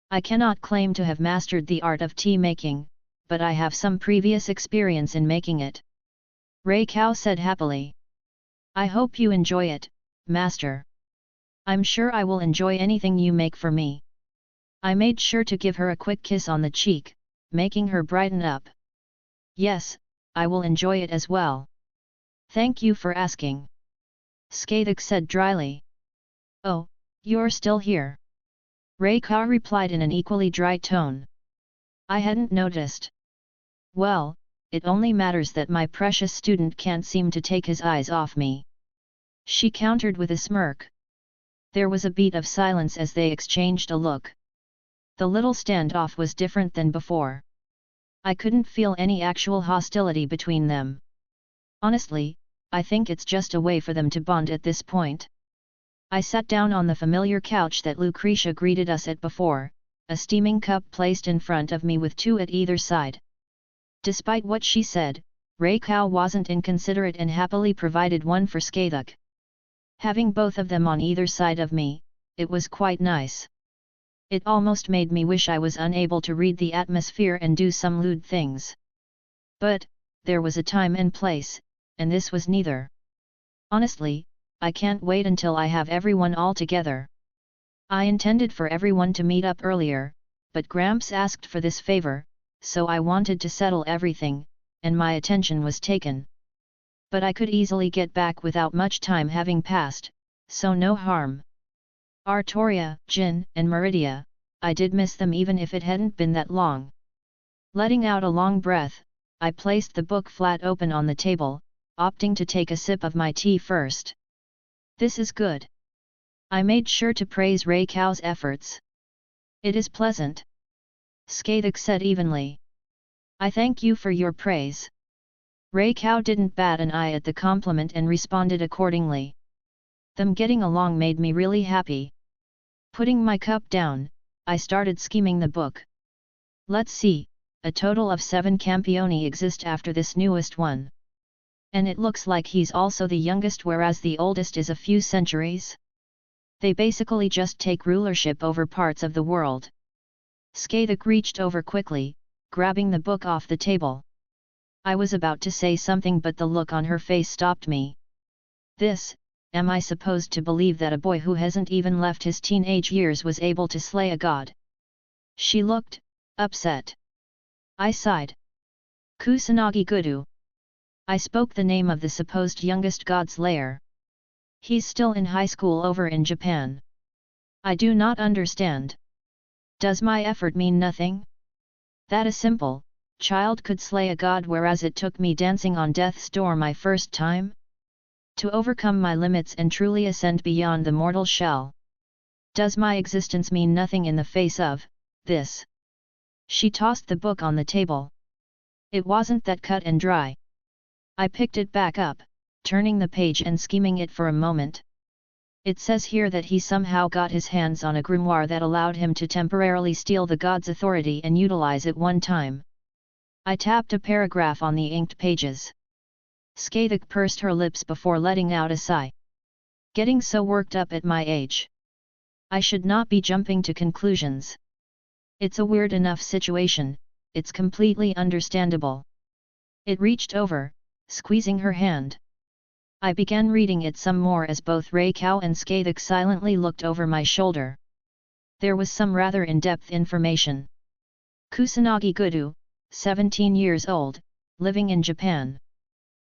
I cannot claim to have mastered the art of tea making, but I have some previous experience in making it. Ray Cow said happily. I hope you enjoy it, Master. I'm sure I will enjoy anything you make for me. I made sure to give her a quick kiss on the cheek, making her brighten up. Yes, I will enjoy it as well. Thank you for asking. Skaidic said dryly. Oh, you're still here. Reika replied in an equally dry tone. I hadn't noticed. Well, it only matters that my precious student can't seem to take his eyes off me. She countered with a smirk. There was a beat of silence as they exchanged a look. The little standoff was different than before. I couldn't feel any actual hostility between them. Honestly, I think it's just a way for them to bond at this point. I sat down on the familiar couch that Lucretia greeted us at before, a steaming cup placed in front of me with 2 at either side. Despite what she said, Reikau wasn't inconsiderate and happily provided one for Skaidic. Having both of them on either side of me, it was quite nice. It almost made me wish I was unable to read the atmosphere and do some lewd things. But, there was a time and place, and this was neither. Honestly, I can't wait until I have everyone all together. I intended for everyone to meet up earlier, but Gramps asked for this favor, so I wanted to settle everything, and my attention was taken. But I could easily get back without much time having passed, so no harm. Artoria, Jin, and Meridia, I did miss them even if it hadn't been that long. Letting out a long breath, I placed the book flat open on the table, opting to take a sip of my tea first. This is good. I made sure to praise Reikau's efforts. It is pleasant. Skaidic said evenly. I thank you for your praise. Reikau didn't bat an eye at the compliment and responded accordingly. Them getting along made me really happy. Putting my cup down, I started skimming the book. Let's see, a total of 7 campioni exist after this newest one. And it looks like he's also the youngest, whereas the oldest is a few centuries. They basically just take rulership over parts of the world. Skaidic reached over quickly, grabbing the book off the table. I was about to say something, but the look on her face stopped me. Am I supposed to believe that a boy who hasn't even left his teenage years was able to slay a god? She looked upset. I sighed. Kusanagi Godou. I spoke the name of the supposed youngest god slayer. He's still in high school over in Japan. I do not understand. Does my effort mean nothing? That a simple child could slay a god, whereas it took me dancing on death's door my first time to overcome my limits and truly ascend beyond the mortal shell. Does my existence mean nothing in the face of this? She tossed the book on the table. It wasn't that cut and dry. I picked it back up, turning the page and skimming it for a moment. It says here that he somehow got his hands on a grimoire that allowed him to temporarily steal the god's authority and utilize it one time. I tapped a paragraph on the inked pages. Skaidic pursed her lips before letting out a sigh. Getting so worked up at my age. I should not be jumping to conclusions. It's a weird enough situation, it's completely understandable. It reached over, squeezing her hand. I began reading it some more as both Reikau and Skaidic silently looked over my shoulder. There was some rather in-depth information. Kusanagi Godou, 17 years old, living in Japan.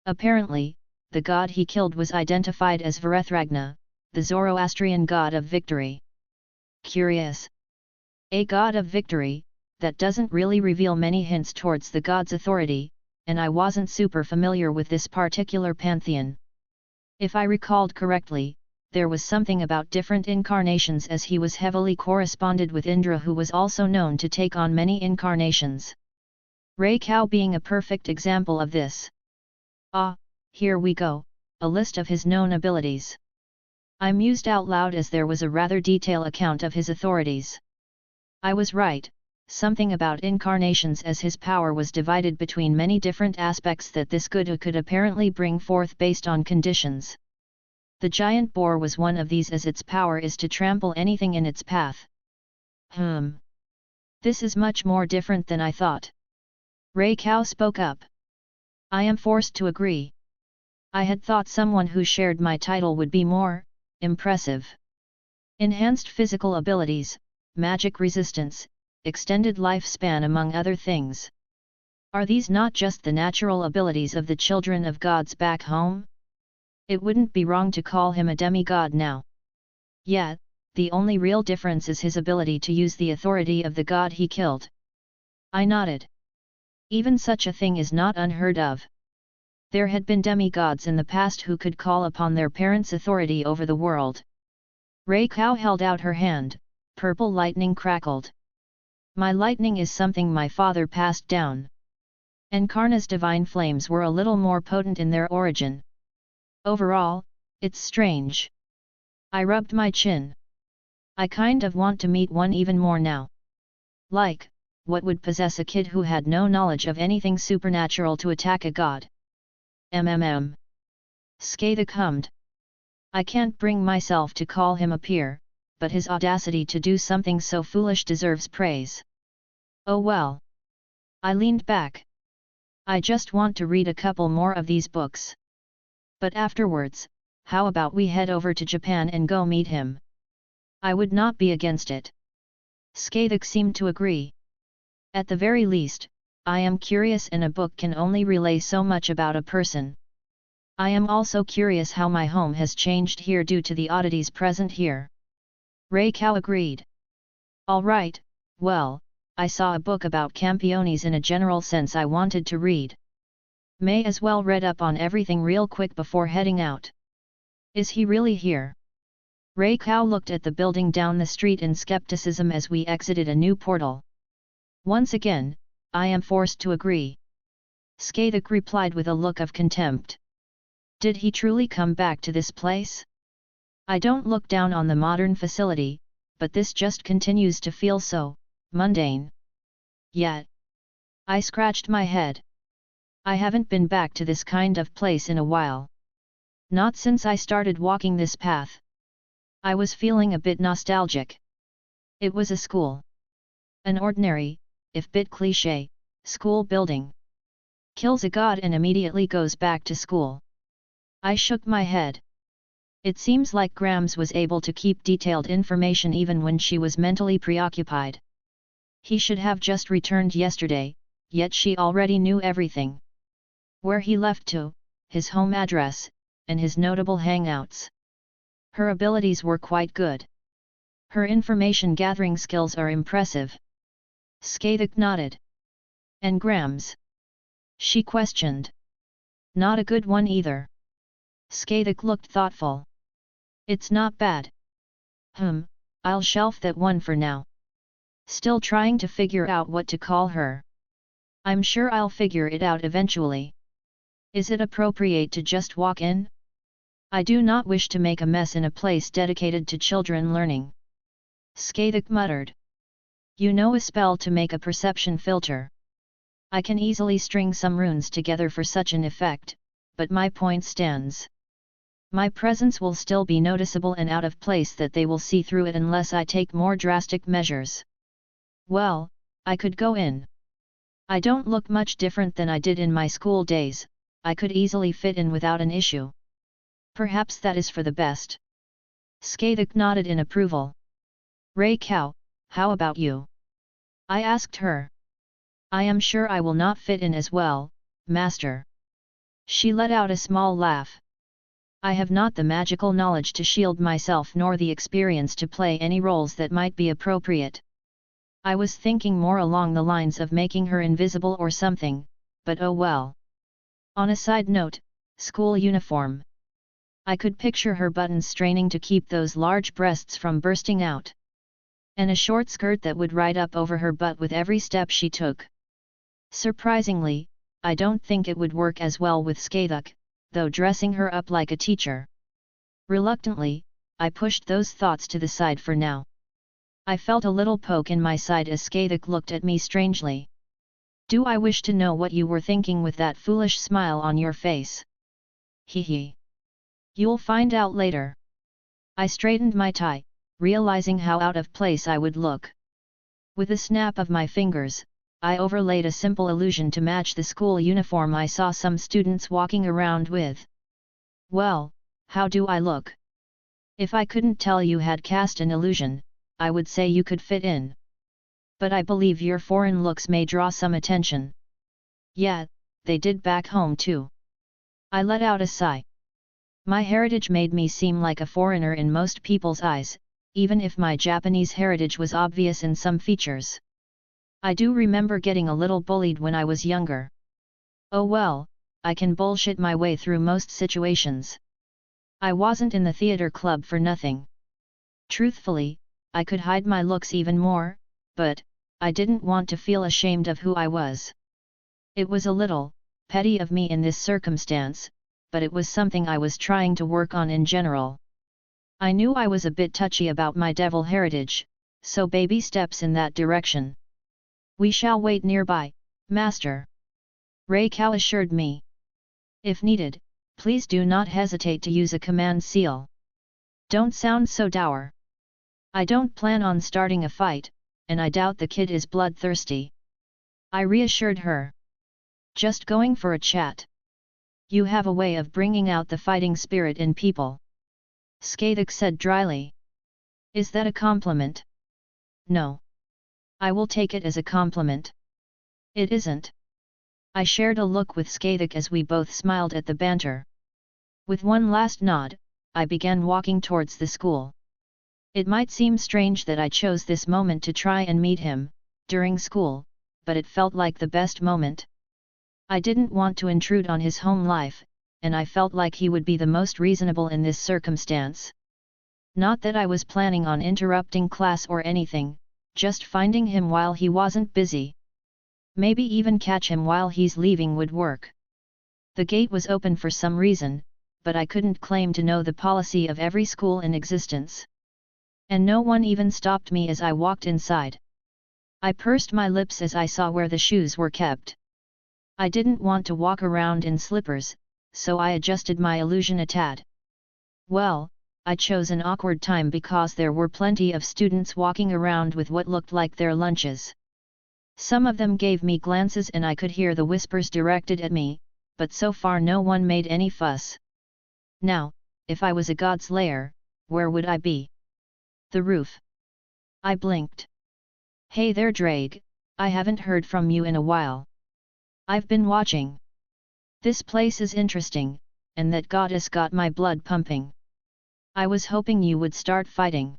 Apparently, the god he killed was identified as Varethragna, the Zoroastrian god of victory. Curious. A god of victory, that doesn't really reveal many hints towards the god's authority, and I wasn't super familiar with this particular pantheon. If I recalled correctly, there was something about different incarnations, as he was heavily corresponded with Indra, who was also known to take on many incarnations. Reikau being a perfect example of this. Ah, here we go, a list of his known abilities. I mused out loud as there was a rather detailed account of his authorities. I was right, something about incarnations, as his power was divided between many different aspects that this Godou could apparently bring forth based on conditions. The giant boar was one of these, as its power is to trample anything in its path. This is much more different than I thought. Reikau spoke up. I am forced to agree. I had thought someone who shared my title would be more impressive. Enhanced physical abilities, magic resistance, extended lifespan, among other things. Are these not just the natural abilities of the children of gods back home? It wouldn't be wrong to call him a demigod now. Yet, the only real difference is his ability to use the authority of the god he killed. I nodded. Even such a thing is not unheard of. There had been demigods in the past who could call upon their parents' authority over the world. Raya held out her hand, purple lightning crackled. My lightning is something my father passed down. Encarna's divine flames were a little more potent in their origin. Overall, it's strange. I rubbed my chin. I kind of want to meet one even more now. Like, what would possess a kid who had no knowledge of anything supernatural to attack a god? Skadek hummed. I can't bring myself to call him a peer, but his audacity to do something so foolish deserves praise. Oh well. I leaned back. I just want to read a couple more of these books. But afterwards, how about we head over to Japan and go meet him? I would not be against it. Skadek seemed to agree. At the very least, I am curious, and a book can only relay so much about a person. I am also curious how my home has changed here due to the oddities present here. Raya agreed. All right, well, I saw a book about campiones in a general sense I wanted to read. May as well read up on everything real quick before heading out. Is he really here? Raya looked at the building down the street in skepticism as we exited a new portal. Once again, I am forced to agree. Skadek replied with a look of contempt. Did he truly come back to this place? I don't look down on the modern facility, but this just continues to feel so mundane. Yet. I scratched my head. I haven't been back to this kind of place in a while. Not since I started walking this path. I was feeling a bit nostalgic. It was a school. An ordinary, if bit cliché, school building. Kills a god and immediately goes back to school. I shook my head. It seems like Grams was able to keep detailed information even when she was mentally preoccupied. He should have just returned yesterday, yet she already knew everything. Where he left to, his home address, and his notable hangouts. Her abilities were quite good. Her information gathering skills are impressive. Skadek nodded. And Grams? She questioned. Not a good one either. Skadek looked thoughtful. It's not bad. I'll shelf that one for now. Still trying to figure out what to call her. I'm sure I'll figure it out eventually. Is it appropriate to just walk in? I do not wish to make a mess in a place dedicated to children learning. Skadek muttered. You know a spell to make a perception filter. I can easily string some runes together for such an effect, but my point stands. My presence will still be noticeable and out of place that they will see through it unless I take more drastic measures. Well, I could go in. I don't look much different than I did in my school days, I could easily fit in without an issue. Perhaps that is for the best. Skadek nodded in approval. Raya, how about you? I asked her. I am sure I will not fit in as well, Master. She let out a small laugh. I have not the magical knowledge to shield myself nor the experience to play any roles that might be appropriate. I was thinking more along the lines of making her invisible or something, but oh well. On a side note, school uniform. I could picture her buttons straining to keep those large breasts from bursting out. And a short skirt that would ride up over her butt with every step she took. Surprisingly, I don't think it would work as well with Skadek, though dressing her up like a teacher. Reluctantly, I pushed those thoughts to the side for now. I felt a little poke in my side as Skadek looked at me strangely. Do I wish to know what you were thinking with that foolish smile on your face? Hee. You'll find out later. I straightened my tie, realizing how out of place I would look. With a snap of my fingers, I overlaid a simple illusion to match the school uniform I saw some students walking around with. Well, how do I look? If I couldn't tell you had cast an illusion, I would say you could fit in. But I believe your foreign looks may draw some attention. Yeah, they did back home too. I let out a sigh. My heritage made me seem like a foreigner in most people's eyes, even if my Japanese heritage was obvious in some features. I do remember getting a little bullied when I was younger. Oh well, I can bullshit my way through most situations. I wasn't in the theater club for nothing. Truthfully, I could hide my looks even more, but I didn't want to feel ashamed of who I was. It was a little petty of me in this circumstance, but it was something I was trying to work on in general. I knew I was a bit touchy about my devil heritage, so baby steps in that direction. We shall wait nearby, Master. Reiko assured me. If needed, please do not hesitate to use a command seal. Don't sound so dour. I don't plan on starting a fight, and I doubt the kid is bloodthirsty. I reassured her. Just going for a chat. You have a way of bringing out the fighting spirit in people. Skathik said dryly. Is that a compliment? No. I will take it as a compliment. It isn't. I shared a look with Skathik as we both smiled at the banter. With one last nod, I began walking towards the school. It might seem strange that I chose this moment to try and meet him, during school, but it felt like the best moment. I didn't want to intrude on his home life, and I felt like he would be the most reasonable in this circumstance. Not that I was planning on interrupting class or anything, just finding him while he wasn't busy. Maybe even catch him while he's leaving would work. The gate was open for some reason, but I couldn't claim to know the policy of every school in existence. And no one even stopped me as I walked inside. I pursed my lips as I saw where the shoes were kept. I didn't want to walk around in slippers, so I adjusted my illusion a tad. Well, I chose an awkward time because there were plenty of students walking around with what looked like their lunches. Some of them gave me glances and I could hear the whispers directed at me, but so far no one made any fuss. Now, if I was a god's lair, where would I be? The roof. I blinked. Hey there Drake, I haven't heard from you in a while. I've been watching. This place is interesting, and that goddess got my blood pumping. I was hoping you would start fighting.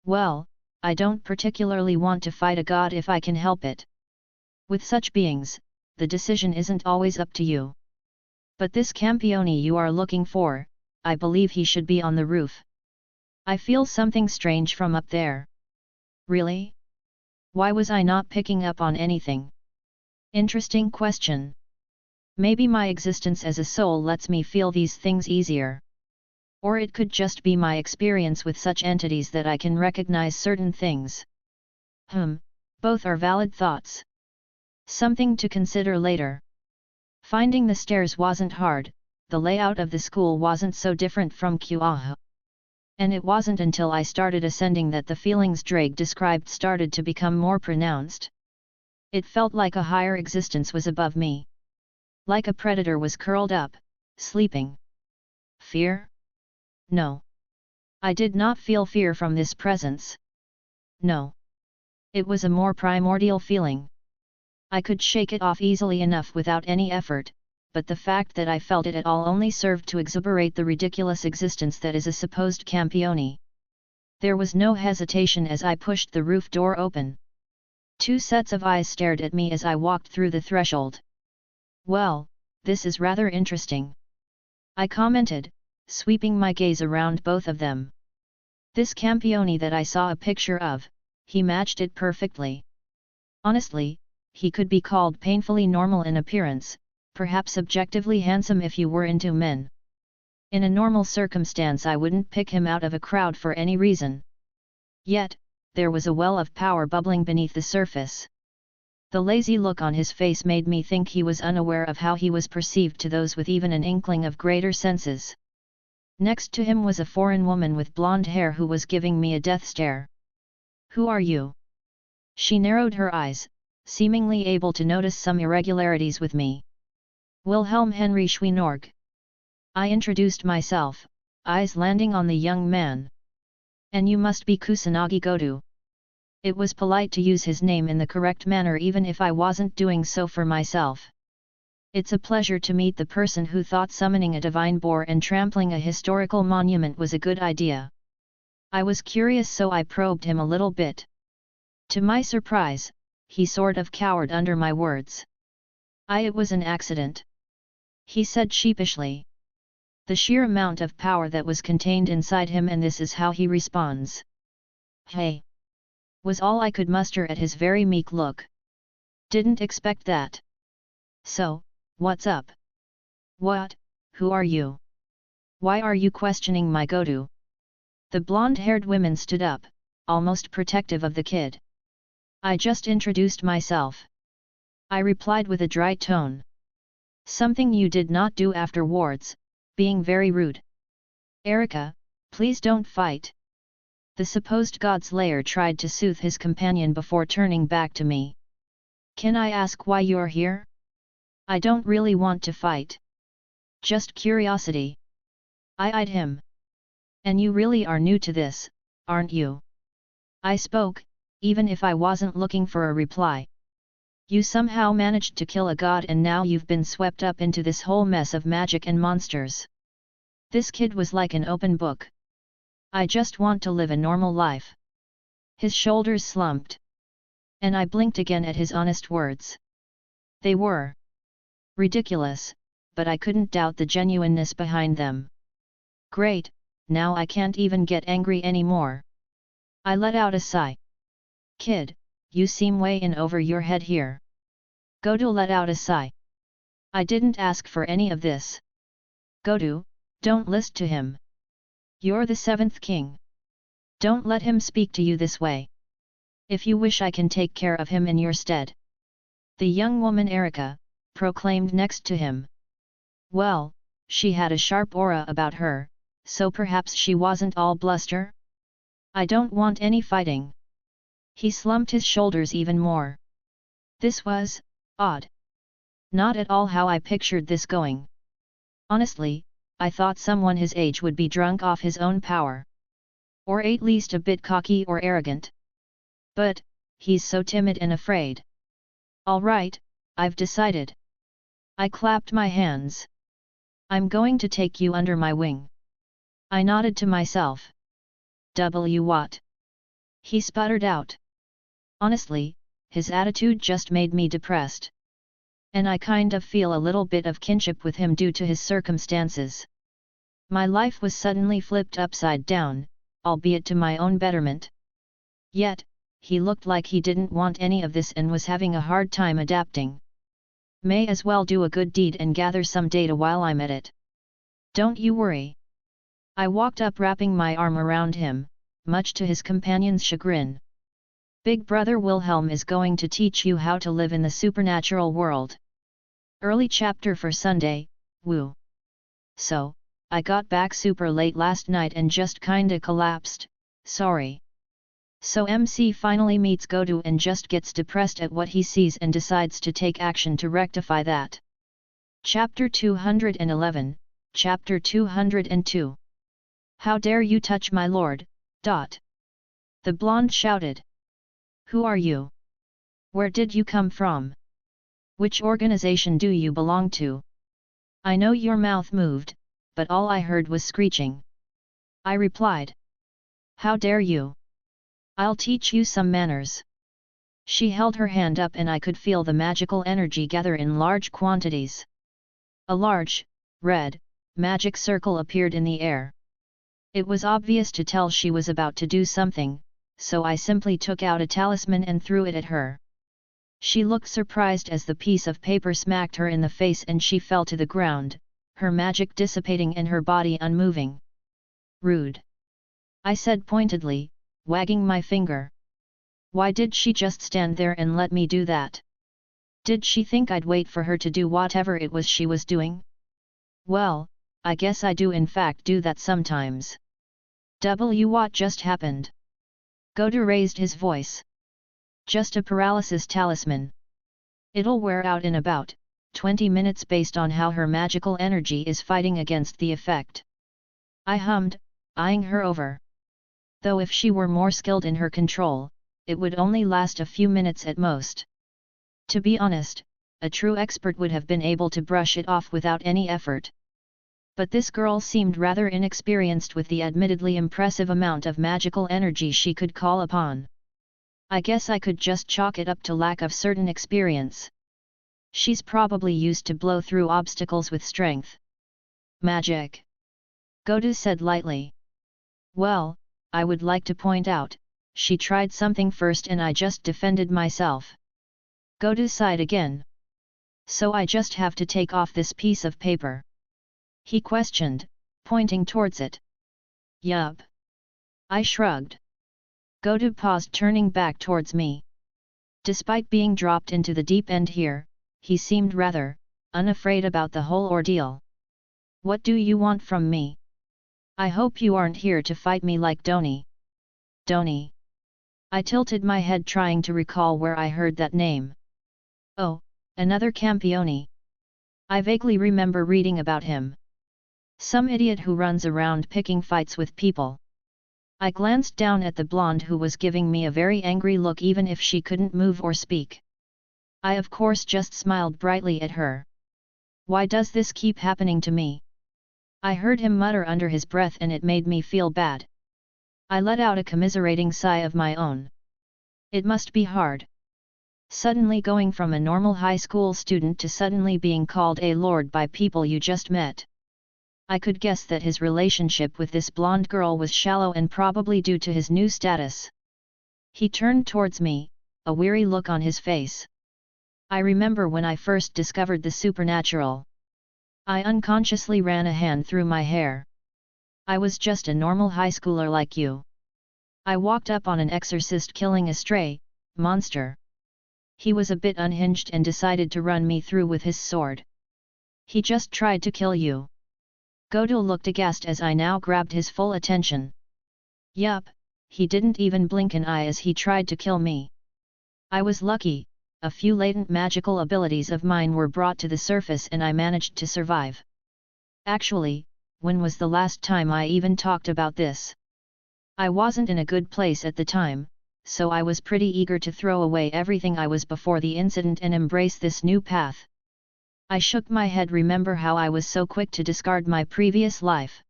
Well, I don't particularly want to fight a god if I can help it. With such beings, the decision isn't always up to you. But this campione you are looking for, I believe he should be on the roof. I feel something strange from up there. Really? Why was I not picking up on anything? Interesting question. Maybe my existence as a soul lets me feel these things easier. Or it could just be my experience with such entities that I can recognize certain things. Both are valid thoughts. Something to consider later. Finding the stairs wasn't hard, the layout of the school wasn't so different from Kuaha. And it wasn't until I started ascending that the feelings Drake described started to become more pronounced. It felt like a higher existence was above me. Like a predator was curled up, sleeping. Fear? No. I did not feel fear from this presence. No. It was a more primordial feeling. I could shake it off easily enough without any effort, but the fact that I felt it at all only served to exasperate the ridiculous existence that is a supposed campione. There was no hesitation as I pushed the roof door open. Two sets of eyes stared at me as I walked through the threshold. Well, this is rather interesting. I commented, sweeping my gaze around both of them. This campione that I saw a picture of, he matched it perfectly. Honestly, he could be called painfully normal in appearance, perhaps objectively handsome if you were into men. In a normal circumstance I wouldn't pick him out of a crowd for any reason. Yet, there was a well of power bubbling beneath the surface. The lazy look on his face made me think he was unaware of how he was perceived to those with even an inkling of greater senses. Next to him was a foreign woman with blonde hair who was giving me a death stare. Who are you? She narrowed her eyes, seemingly able to notice some irregularities with me. Wilhelm Henry Schweinorg. I introduced myself, eyes landing on the young man. And you must be Kusanagi Godou. It was polite to use his name in the correct manner even if I wasn't doing so for myself. It's a pleasure to meet the person who thought summoning a divine boar and trampling a historical monument was a good idea. I was curious, so I probed him a little bit. To my surprise, he sort of cowered under my words. It was an accident," he said sheepishly. The sheer amount of power that was contained inside him, and this is how he responds. "Hey," was all I could muster at his very meek look. "Didn't expect that. So, what's up?" "What? Who are you? Why are you questioning my Godou?" The blonde-haired woman stood up, almost protective of the kid. "I just introduced myself," I replied with a dry tone. "Something you did not do afterwards, being very rude." "Erika, please don't fight." The supposed godslayer tried to soothe his companion before turning back to me. "Can I ask why you're here?" "I don't really want to fight. Just curiosity." I eyed him. "And you really are new to this, aren't you?" I spoke, even if I wasn't looking for a reply. "You somehow managed to kill a god and now you've been swept up into this whole mess of magic and monsters." This kid was like an open book. "I just want to live a normal life." His shoulders slumped. And I blinked again at his honest words. They were ridiculous, but I couldn't doubt the genuineness behind them. Great, now I can't even get angry anymore. I let out a sigh. "Kid, you seem way in over your head here." Godou let out a sigh. "I didn't ask for any of this." "Godou, don't listen to him. You're the 7th king. Don't let him speak to you this way. If you wish, I can take care of him in your stead." The young woman Erika proclaimed next to him. Well, she had a sharp aura about her, so perhaps she wasn't all bluster? "I don't want any fighting." He slumped his shoulders even more. This was odd. Not at all how I pictured this going. Honestly, I thought someone his age would be drunk off his own power. Or at least a bit cocky or arrogant. But, he's so timid and afraid. "All right, I've decided." I clapped my hands. "I'm going to take you under my wing." I nodded to myself. What?" he sputtered out. Honestly, his attitude just made me depressed. And I kind of feel a little bit of kinship with him due to his circumstances. My life was suddenly flipped upside down, albeit to my own betterment. Yet, he looked like he didn't want any of this and was having a hard time adapting. May as well do a good deed and gather some data while I'm at it. "Don't you worry." I walked up, wrapping my arm around him, much to his companion's chagrin. "Big Brother Wilhelm is going to teach you how to live in the supernatural world." Early chapter for Sunday, woo. So, I got back super late last night and just kinda collapsed, sorry. So MC finally meets Godou and just gets depressed at what he sees and decides to take action to rectify that. Chapter 211, Chapter 202. "How dare you touch my lord, ... The blonde shouted. "Who are you? Where did you come from? Which organization do you belong to?" I know your mouth moved, but all I heard was screeching. I replied. "How dare you? I'll teach you some manners." She held her hand up and I could feel the magical energy gather in large quantities. A large, red, magic circle appeared in the air. It was obvious to tell she was about to do something, so I simply took out a talisman and threw it at her. She looked surprised as the piece of paper smacked her in the face and she fell to the ground, her magic dissipating and her body unmoving. "Rude," I said pointedly, wagging my finger. Why did she just stand there and let me do that? Did she think I'd wait for her to do whatever it was she was doing? Well, I guess I do in fact do that sometimes. What just happened? Godou raised his voice. "Just a paralysis talisman. It'll wear out in about 20 minutes based on how her magical energy is fighting against the effect." I hummed, eyeing her over. Though if she were more skilled in her control, it would only last a few minutes at most. To be honest, a true expert would have been able to brush it off without any effort. But this girl seemed rather inexperienced with the admittedly impressive amount of magical energy she could call upon. I guess I could just chalk it up to lack of certain experience. She's probably used to blow through obstacles with strength. Magic. Godou said lightly. Well, I would like to point out, she tried something first and I just defended myself. Godou sighed again. So I just have to take off this piece of paper? He questioned, pointing towards it. Yup. I shrugged. Godou paused, turning back towards me. Despite being dropped into the deep end here, he seemed rather unafraid about the whole ordeal. What do you want from me? I hope you aren't here to fight me like Doni. Doni. I tilted my head trying to recall where I heard that name. Oh, another Campione. I vaguely remember reading about him. Some idiot who runs around picking fights with people. I glanced down at the blonde who was giving me a very angry look even if she couldn't move or speak. I of course just smiled brightly at her. Why does this keep happening to me? I heard him mutter under his breath and it made me feel bad. I let out a commiserating sigh of my own. It must be hard. Suddenly going from a normal high school student to suddenly being called a lord by people you just met. I could guess that his relationship with this blonde girl was shallow and probably due to his new status. He turned towards me, a weary look on his face. I remember when I first discovered the supernatural. I unconsciously ran a hand through my hair. I was just a normal high schooler like you. I walked up on an exorcist killing a stray monster. He was a bit unhinged and decided to run me through with his sword. He just tried to kill you. Godou looked aghast as I now grabbed his full attention. Yup, he didn't even blink an eye as he tried to kill me. I was lucky, a few latent magical abilities of mine were brought to the surface and I managed to survive. Actually, when was the last time I even talked about this? I wasn't in a good place at the time, so I was pretty eager to throw away everything I was before the incident and embrace this new path. I shook my head, remember how I was so quick to discard my previous life.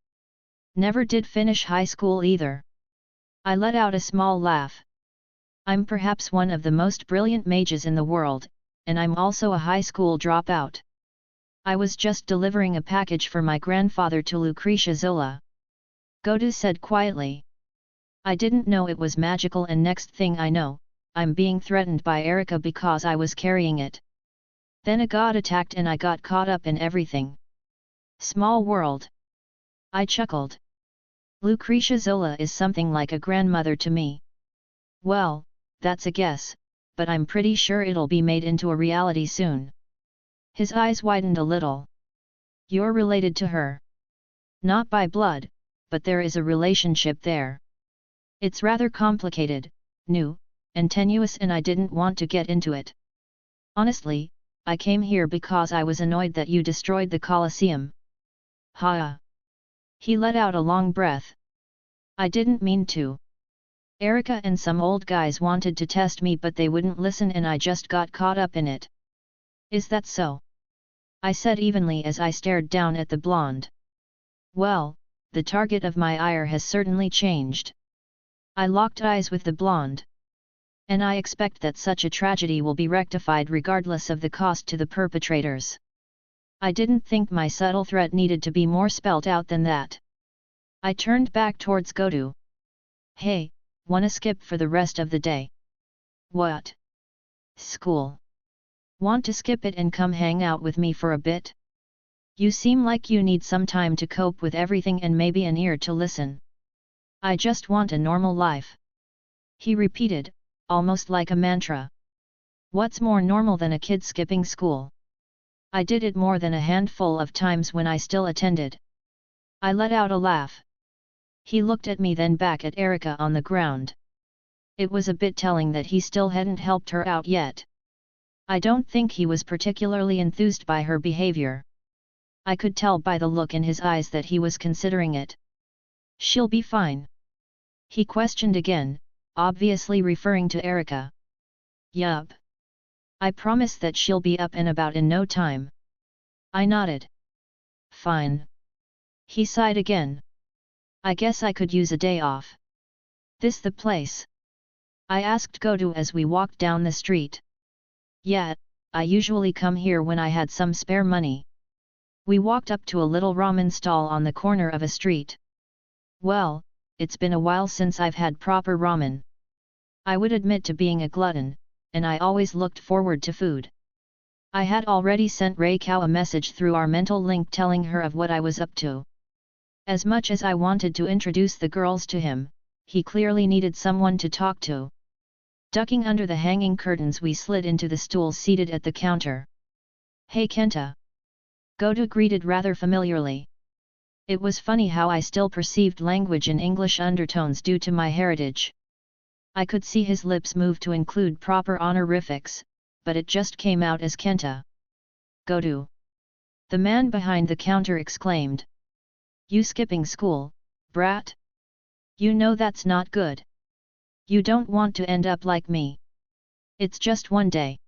Never did finish high school either. I let out a small laugh. I'm perhaps one of the most brilliant mages in the world, and I'm also a high school dropout. I was just delivering a package for my grandfather to Lucretia Zola. Godou said quietly. I didn't know it was magical and next thing I know, I'm being threatened by Erika because I was carrying it. Then a god attacked and I got caught up in everything. Small world. I chuckled. Lucretia Zola is something like a grandmother to me. Well, that's a guess, but I'm pretty sure it'll be made into a reality soon. His eyes widened a little. You're related to her. Not by blood, but there is a relationship there. It's rather complicated, new, and tenuous and I didn't want to get into it. Honestly, I came here because I was annoyed that you destroyed the Colosseum. Ha! He let out a long breath. I didn't mean to. Erika and some old guys wanted to test me but they wouldn't listen and I just got caught up in it. Is that so? I said evenly as I stared down at the blonde. Well, the target of my ire has certainly changed. I locked eyes with the blonde. And I expect that such a tragedy will be rectified regardless of the cost to the perpetrators. I didn't think my subtle threat needed to be more spelt out than that. I turned back towards Godou. Hey, wanna skip for the rest of the day? What? School. Want to skip it and come hang out with me for a bit? You seem like you need some time to cope with everything and maybe an ear to listen. I just want a normal life. He repeated, almost like a mantra. What's more normal than a kid skipping school? I did it more than a handful of times when I still attended. I let out a laugh. He looked at me then back at Erika on the ground. It was a bit telling that he still hadn't helped her out yet. I don't think he was particularly enthused by her behavior. I could tell by the look in his eyes that he was considering it. She'll be fine? He questioned again, obviously referring to Erika. Yup. I promise that she'll be up and about in no time. I nodded. Fine. He sighed again. I guess I could use a day off. This the place? I asked Godou as we walked down the street. Yeah, I usually come here when I had some spare money. We walked up to a little ramen stall on the corner of a street. Well, it's been a while since I've had proper ramen. I would admit to being a glutton, and I always looked forward to food. I had already sent Raya a message through our mental link telling her of what I was up to. As much as I wanted to introduce the girls to him, he clearly needed someone to talk to. Ducking under the hanging curtains, we slid into the stool seated at the counter. Hey Kenta. Godou greeted rather familiarly. It was funny how I still perceived language in English undertones due to my heritage. I could see his lips move to include proper honorifics, but it just came out as Kenta. Godou. The man behind the counter exclaimed. You skipping school, brat? You know that's not good. You don't want to end up like me. It's just one day.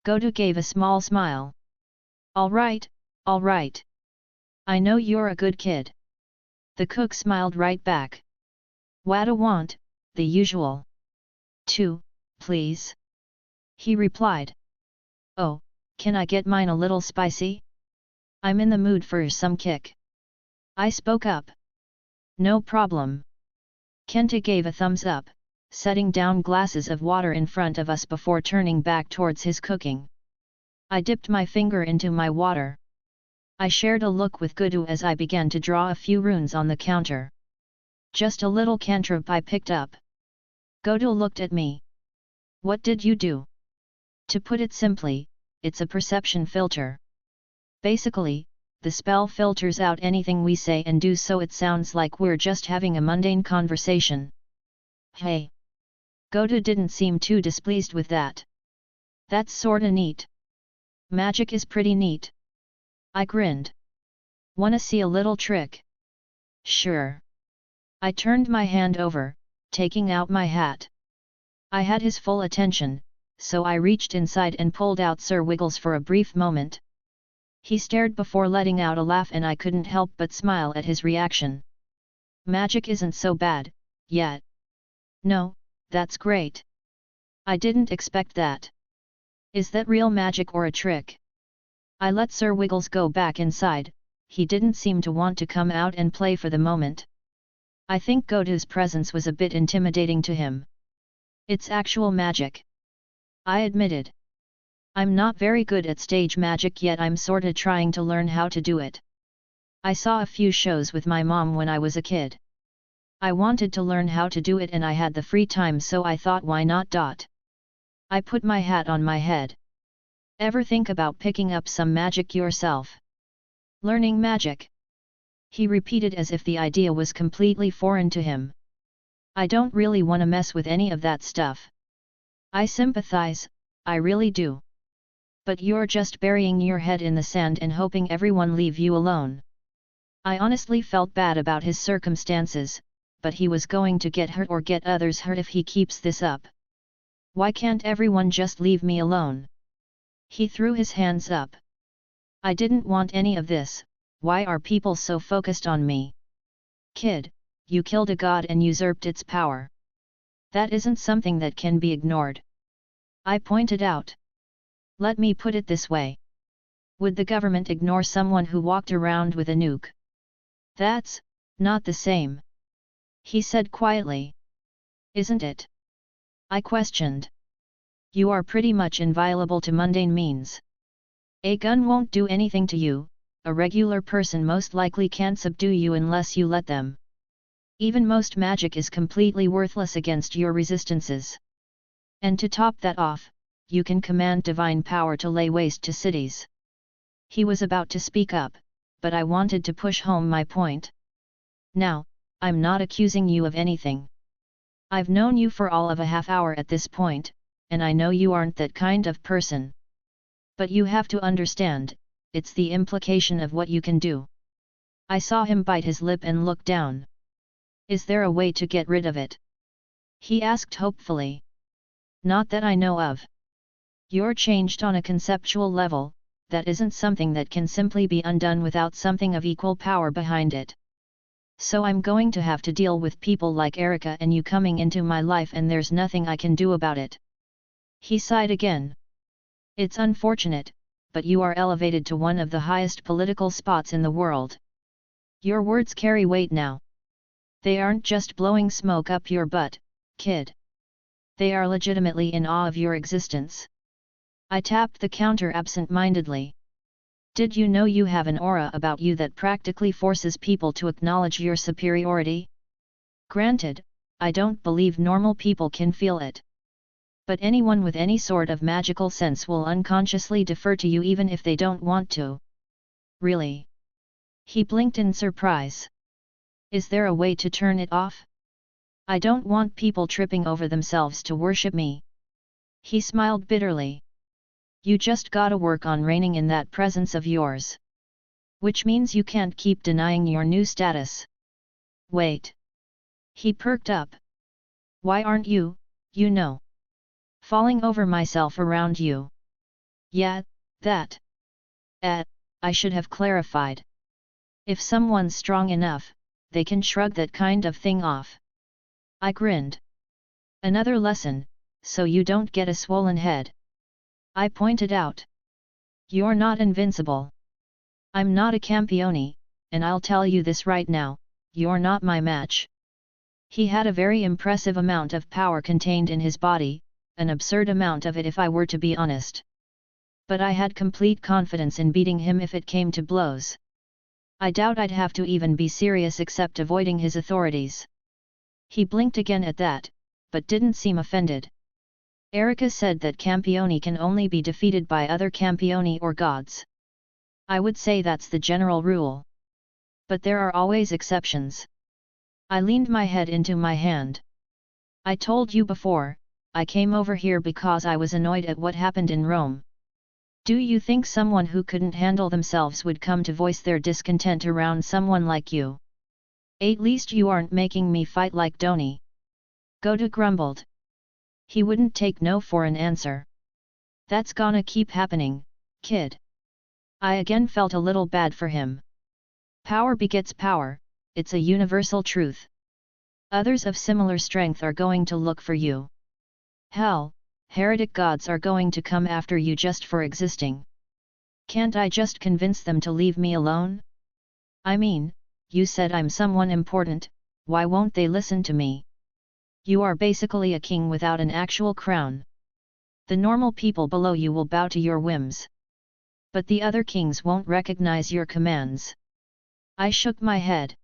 Godou gave a small smile. All right. I know you're a good kid. The cook smiled right back. What a want, the usual. 2, please. He replied. Oh, can I get mine a little spicy? I'm in the mood for some kick. I spoke up. No problem. Kenta gave a thumbs up, setting down glasses of water in front of us before turning back towards his cooking. I dipped my finger into my water. I shared a look with Godou as I began to draw a few runes on the counter. Just a little cantrip I picked up. Godou looked at me. What did you do? To put it simply, it's a perception filter. Basically, the spell filters out anything we say and do so it sounds like we're just having a mundane conversation. Hey! Godou didn't seem too displeased with that. That's sorta neat. Magic is pretty neat. I grinned. Wanna see a little trick? Sure. I turned my hand over, taking out my hat. I had his full attention, so I reached inside and pulled out Sir Wiggles for a brief moment. He stared before letting out a laugh and I couldn't help but smile at his reaction. Magic isn't so bad, yet. No, that's great. I didn't expect that. Is that real magic or a trick? I let Sir Wiggles go back inside, he didn't seem to want to come out and play for the moment. I think Godou's presence was a bit intimidating to him. It's actual magic. I admitted. I'm not very good at stage magic yet, I'm sorta trying to learn how to do it. I saw a few shows with my mom when I was a kid. I wanted to learn how to do it and I had the free time, so I thought why not. I put my hat on my head. Ever think about picking up some magic yourself? Learning magic? He repeated as if the idea was completely foreign to him. I don't really want to mess with any of that stuff. I sympathize, I really do. But you're just burying your head in the sand and hoping everyone leave you alone. I honestly felt bad about his circumstances, but he was going to get hurt or get others hurt if he keeps this up. Why can't everyone just leave me alone? He threw his hands up. I didn't want any of this, why are people so focused on me? Kid, you killed a god and usurped its power. That isn't something that can be ignored. I pointed out. Let me put it this way. Would the government ignore someone who walked around with a nuke? That's not the same. He said quietly. Isn't it? I questioned. You are pretty much inviolable to mundane means. A gun won't do anything to you, a regular person most likely can't subdue you unless you let them. Even most magic is completely worthless against your resistances. And to top that off, you can command divine power to lay waste to cities. He was about to speak up, but I wanted to push home my point. Now, I'm not accusing you of anything. I've known you for all of a half hour at this point, and I know you aren't that kind of person. But you have to understand, it's the implication of what you can do. I saw him bite his lip and look down. Is there a way to get rid of it? He asked hopefully. Not that I know of. You're changed on a conceptual level, that isn't something that can simply be undone without something of equal power behind it. So I'm going to have to deal with people like Erika and you coming into my life, and there's nothing I can do about it. He sighed again. It's unfortunate, but you are elevated to one of the highest political spots in the world. Your words carry weight now. They aren't just blowing smoke up your butt, kid. They are legitimately in awe of your existence. I tapped the counter absent-mindedly. Did you know you have an aura about you that practically forces people to acknowledge your superiority? Granted, I don't believe normal people can feel it. But anyone with any sort of magical sense will unconsciously defer to you even if they don't want to. Really? He blinked in surprise. Is there a way to turn it off? I don't want people tripping over themselves to worship me. He smiled bitterly. You just gotta work on reigning in that presence of yours. Which means you can't keep denying your new status. Wait. He perked up. Why aren't you, falling over myself around you? Yeah, that. I should have clarified. If someone's strong enough, they can shrug that kind of thing off. I grinned. Another lesson, so you don't get a swollen head. I pointed out. You're not invincible. I'm not a campione, and I'll tell you this right now, you're not my match. He had a very impressive amount of power contained in his body, an absurd amount of it if I were to be honest. But I had complete confidence in beating him if it came to blows. I doubt I'd have to even be serious except avoiding his authorities. He blinked again at that, but didn't seem offended. Erika said that campioni can only be defeated by other campioni or gods. I would say that's the general rule. But there are always exceptions. I leaned my head into my hand. I told you before, I came over here because I was annoyed at what happened in Rome. Do you think someone who couldn't handle themselves would come to voice their discontent around someone like you? At least you aren't making me fight like Doni. Godou grumbled. He wouldn't take no for an answer. That's gonna keep happening, kid. I again felt a little bad for him. Power begets power, it's a universal truth. Others of similar strength are going to look for you. Hell, heretic gods are going to come after you just for existing. Can't I just convince them to leave me alone? I mean, you said I'm someone important, why won't they listen to me? You are basically a king without an actual crown. The normal people below you will bow to your whims. But the other kings won't recognize your commands. I shook my head.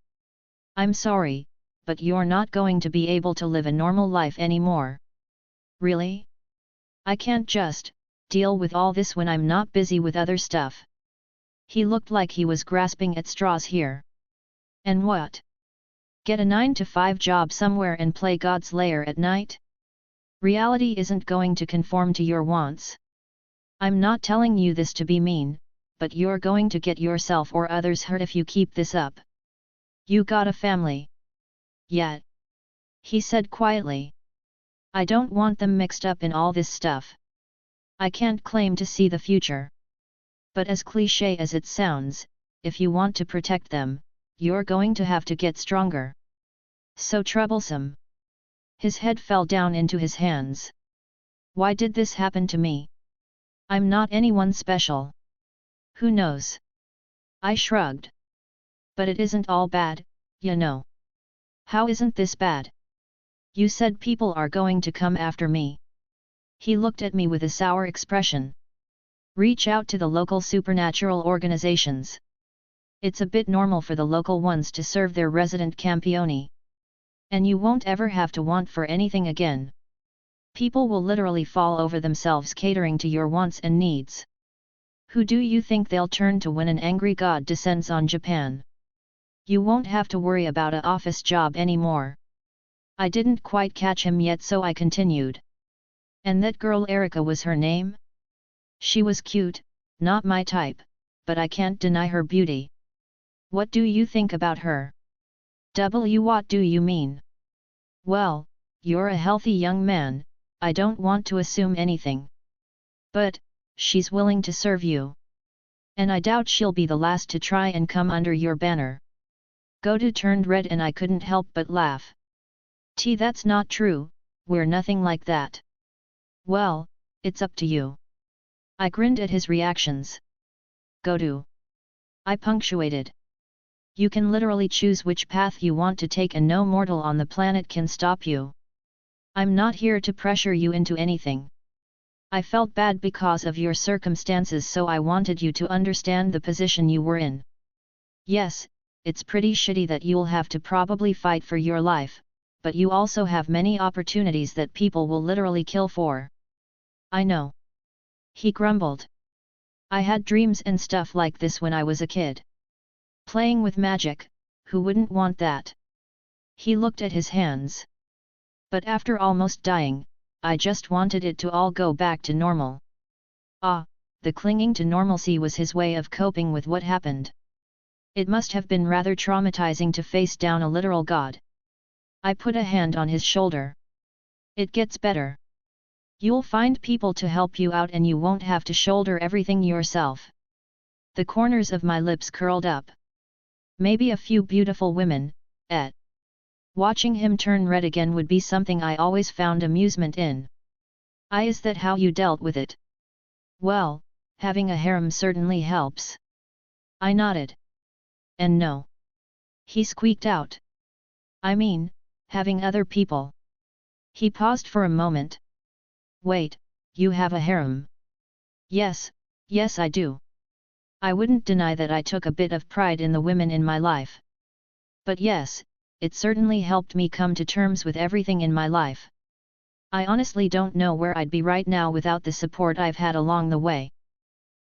I'm sorry, but you're not going to be able to live a normal life anymore. Really? I can't just deal with all this when I'm not busy with other stuff. He looked like he was grasping at straws here. And what? Get a 9-to-5 job somewhere and play God's Lair at night? Reality isn't going to conform to your wants. I'm not telling you this to be mean, but you're going to get yourself or others hurt if you keep this up. You got a family. Yeah. He said quietly. I don't want them mixed up in all this stuff. I can't claim to see the future. But as cliché as it sounds, if you want to protect them, you're going to have to get stronger. So troublesome. His head fell down into his hands. Why did this happen to me? I'm not anyone special. Who knows? I shrugged. But it isn't all bad, you know. How isn't this bad? You said people are going to come after me. He looked at me with a sour expression. Reach out to the local supernatural organizations. It's a bit normal for the local ones to serve their resident campioni. And you won't ever have to want for anything again. People will literally fall over themselves catering to your wants and needs. Who do you think they'll turn to when an angry god descends on Japan? You won't have to worry about an office job anymore. I didn't quite catch him yet, so I continued. And that girl Erika was her name? She was cute, not my type, but I can't deny her beauty. What do you think about her? What do you mean? Well, you're a healthy young man, I don't want to assume anything. But, she's willing to serve you. And I doubt she'll be the last to try and come under your banner. Godou turned red and I couldn't help but laugh. That's not true, we're nothing like that. Well, it's up to you. I grinned at his reactions. Godou. I punctuated. You can literally choose which path you want to take and no mortal on the planet can stop you. I'm not here to pressure you into anything. I felt bad because of your circumstances, so I wanted you to understand the position you were in. Yes, it's pretty shitty that you'll have to probably fight for your life, but you also have many opportunities that people will literally kill for. I know. He grumbled. I had dreams and stuff like this when I was a kid. Playing with magic, who wouldn't want that? He looked at his hands. But after almost dying, I just wanted it to all go back to normal. The clinging to normalcy was his way of coping with what happened. It must have been rather traumatizing to face down a literal god. I put a hand on his shoulder. It gets better. You'll find people to help you out and you won't have to shoulder everything yourself. The corners of my lips curled up. Maybe a few beautiful women, Watching him turn red again would be something I always found amusement in. Is that how you dealt with it? Well, having a harem certainly helps. I nodded. And no. He squeaked out. I mean, having other people. He paused for a moment. Wait, you have a harem? Yes I do. I wouldn't deny that I took a bit of pride in the women in my life. But yes, it certainly helped me come to terms with everything in my life. I honestly don't know where I'd be right now without the support I've had along the way.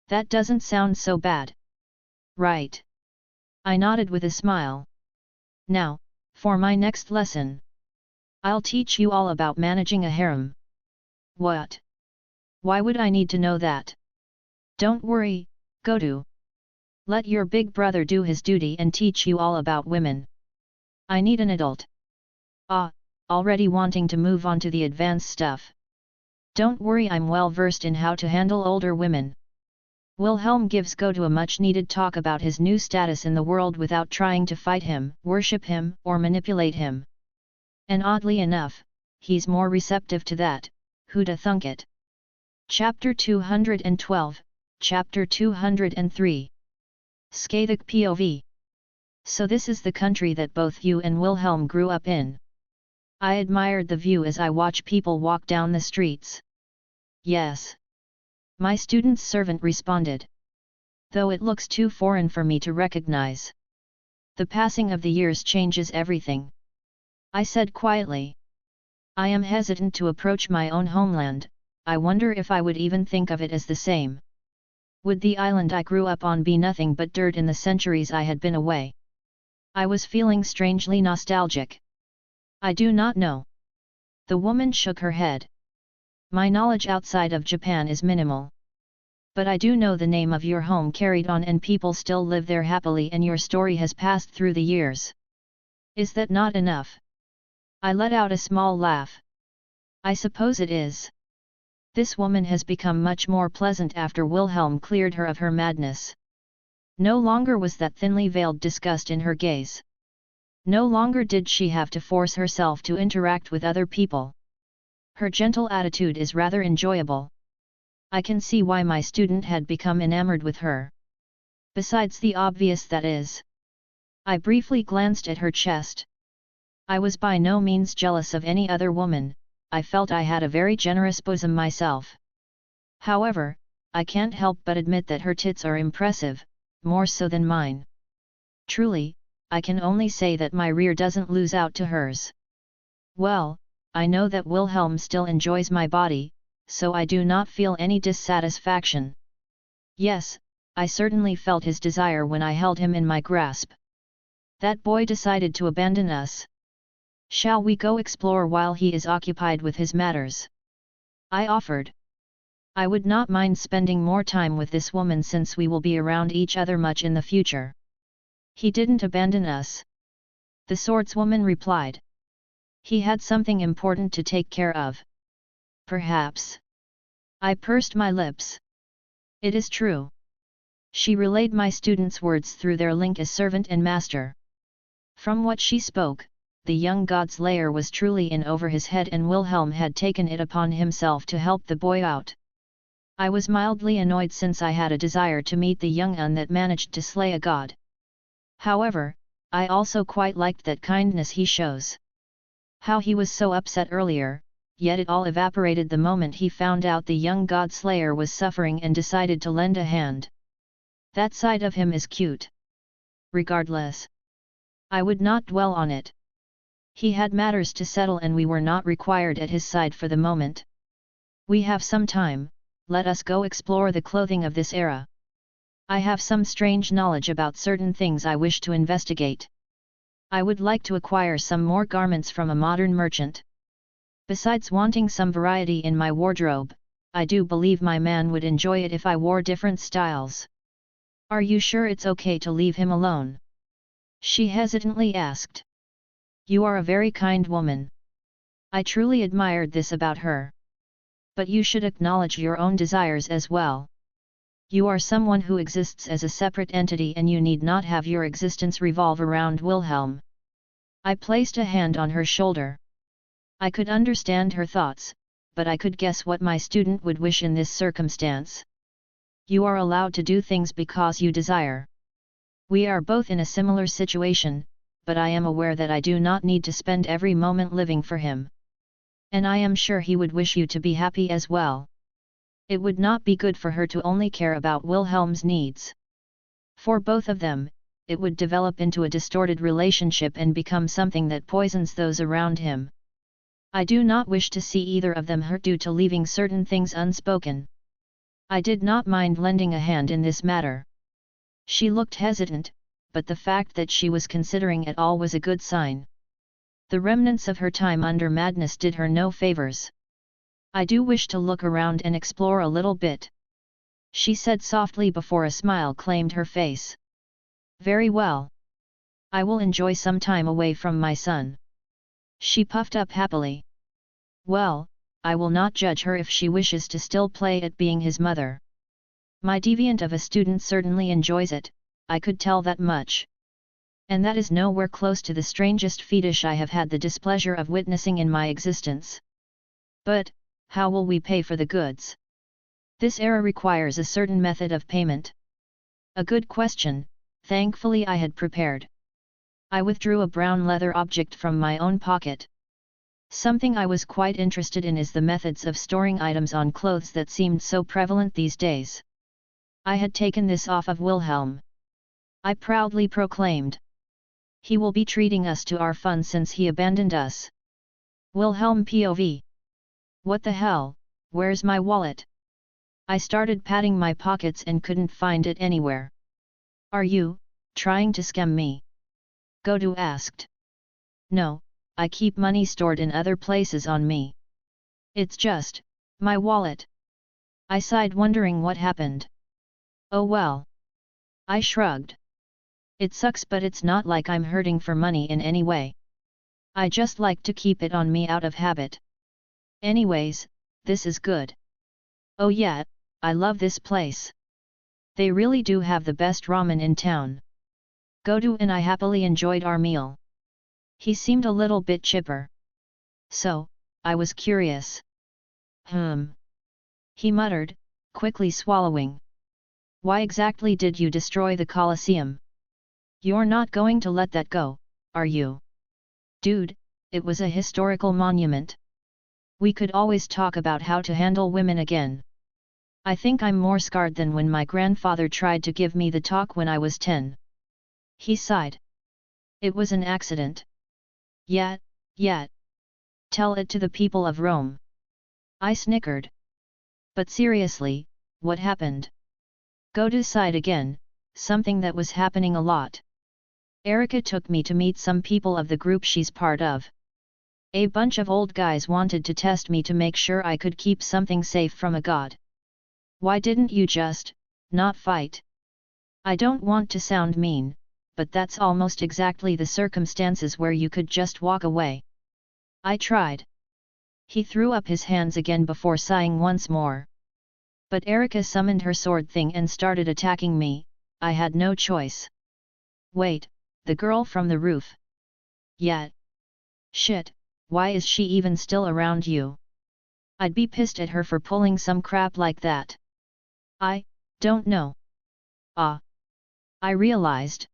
That doesn't sound so bad. Right. I nodded with a smile. Now, for my next lesson. I'll teach you all about managing a harem. What? Why would I need to know that? Don't worry, Godou. Let your big brother do his duty and teach you all about women. I need an adult. Already wanting to move on to the advanced stuff. Don't worry, I'm well versed in how to handle older women. Wilhelm gives Godou a much needed talk about his new status in the world without trying to fight him, worship him, or manipulate him. And oddly enough, he's more receptive to that, who'da thunk it. Chapter 212, Chapter 203. Scathing POV. So this is the country that both you and Wilhelm grew up in. I admired the view as I watch people walk down the streets. Yes. My student's servant responded. Though it looks too foreign for me to recognize. The passing of the years changes everything. I said quietly. I am hesitant to approach my own homeland. I wonder if I would even think of it as the same. Would the island I grew up on be nothing but dirt in the centuries I had been away? I was feeling strangely nostalgic. I do not know. The woman shook her head. My knowledge outside of Japan is minimal. But I do know the name of your home carried on and people still live there happily and your story has passed through the years. Is that not enough? I let out a small laugh. I suppose it is. This woman has become much more pleasant after Wilhelm cleared her of her madness. No longer was that thinly veiled disgust in her gaze. No longer did she have to force herself to interact with other people. Her gentle attitude is rather enjoyable. I can see why my student had become enamored with her. Besides the obvious that is. I briefly glanced at her chest. I was by no means jealous of any other woman, I felt I had a very generous bosom myself. However, I can't help but admit that her tits are impressive, more so than mine. Truly, I can only say that my rear doesn't lose out to hers. Well, I know that Wilhelm still enjoys my body, so I do not feel any dissatisfaction. Yes, I certainly felt his desire when I held him in my grasp. That boy decided to abandon us. Shall we go explore while he is occupied with his matters? I offered. I would not mind spending more time with this woman since we will be around each other much in the future. He didn't abandon us. The swordswoman replied. He had something important to take care of. Perhaps. I pursed my lips. It is true. She relayed my students' words through their link as servant and master. From what she spoke, the young god-slayer was truly in over his head and Wilhelm had taken it upon himself to help the boy out. I was mildly annoyed since I had a desire to meet the young un that managed to slay a god. However, I also quite liked that kindness he shows. How he was so upset earlier, yet it all evaporated the moment he found out the young god-slayer was suffering and decided to lend a hand. That side of him is cute. Regardless, I would not dwell on it. He had matters to settle and we were not required at his side for the moment. We have some time, let us go explore the clothing of this era. I have some strange knowledge about certain things I wish to investigate. I would like to acquire some more garments from a modern merchant. Besides wanting some variety in my wardrobe, I do believe my man would enjoy it if I wore different styles. Are you sure it's okay to leave him alone? She hesitantly asked. You are a very kind woman. I truly admired this about her. But you should acknowledge your own desires as well. You are someone who exists as a separate entity and you need not have your existence revolve around Wilhelm. I placed a hand on her shoulder. I could understand her thoughts, but I could guess what my student would wish in this circumstance. You are allowed to do things because you desire. We are both in a similar situation, but I am aware that I do not need to spend every moment living for him. And I am sure he would wish you to be happy as well. It would not be good for her to only care about Wilhelm's needs. For both of them, it would develop into a distorted relationship and become something that poisons those around him. I do not wish to see either of them hurt due to leaving certain things unspoken. I did not mind lending a hand in this matter. She looked hesitant, but the fact that she was considering it all was a good sign. The remnants of her time under madness did her no favors. I do wish to look around and explore a little bit, she said softly before a smile claimed her face. Very well. I will enjoy some time away from my son. She puffed up happily. Well, I will not judge her if she wishes to still play at being his mother. My deviant of a student certainly enjoys it, I could tell that much. And that is nowhere close to the strangest fetish I have had the displeasure of witnessing in my existence. But, how will we pay for the goods? This era requires a certain method of payment. A good question, thankfully I had prepared. I withdrew a brown leather object from my own pocket. Something I was quite interested in is the methods of storing items on clothes that seemed so prevalent these days. I had taken this off of Wilhelm. I proudly proclaimed. He will be treating us to our fun since he abandoned us. Wilhelm POV. What the hell, where's my wallet? I started patting my pockets and couldn't find it anywhere. Are you trying to scam me? Godou asked. No, I keep money stored in other places on me. It's just my wallet. I sighed wondering what happened. Oh well. I shrugged. It sucks but it's not like I'm hurting for money in any way. I just like to keep it on me out of habit. Anyways, this is good. Oh yeah, I love this place. They really do have the best ramen in town. Godou and I happily enjoyed our meal. He seemed a little bit chipper. So, I was curious. He muttered, quickly swallowing. Why exactly did you destroy the Colosseum? You're not going to let that go, are you? Dude, it was a historical monument. We could always talk about how to handle women again. I think I'm more scarred than when my grandfather tried to give me the talk when I was 10. He sighed. It was an accident. Yeah. Tell it to the people of Rome. I snickered. But seriously, what happened? Godou sighed again, something that was happening a lot. Erica took me to meet some people of the group she's part of. A bunch of old guys wanted to test me to make sure I could keep something safe from a god. Why didn't you just not fight? I don't want to sound mean, but that's almost exactly the circumstances where you could just walk away. I tried. He threw up his hands again before sighing once more. But Erika summoned her sword thing and started attacking me. I had no choice. Wait, the girl from the roof. Yet. Shit, why is she even still around you? I'd be pissed at her for pulling some crap like that. I don't know. I realized.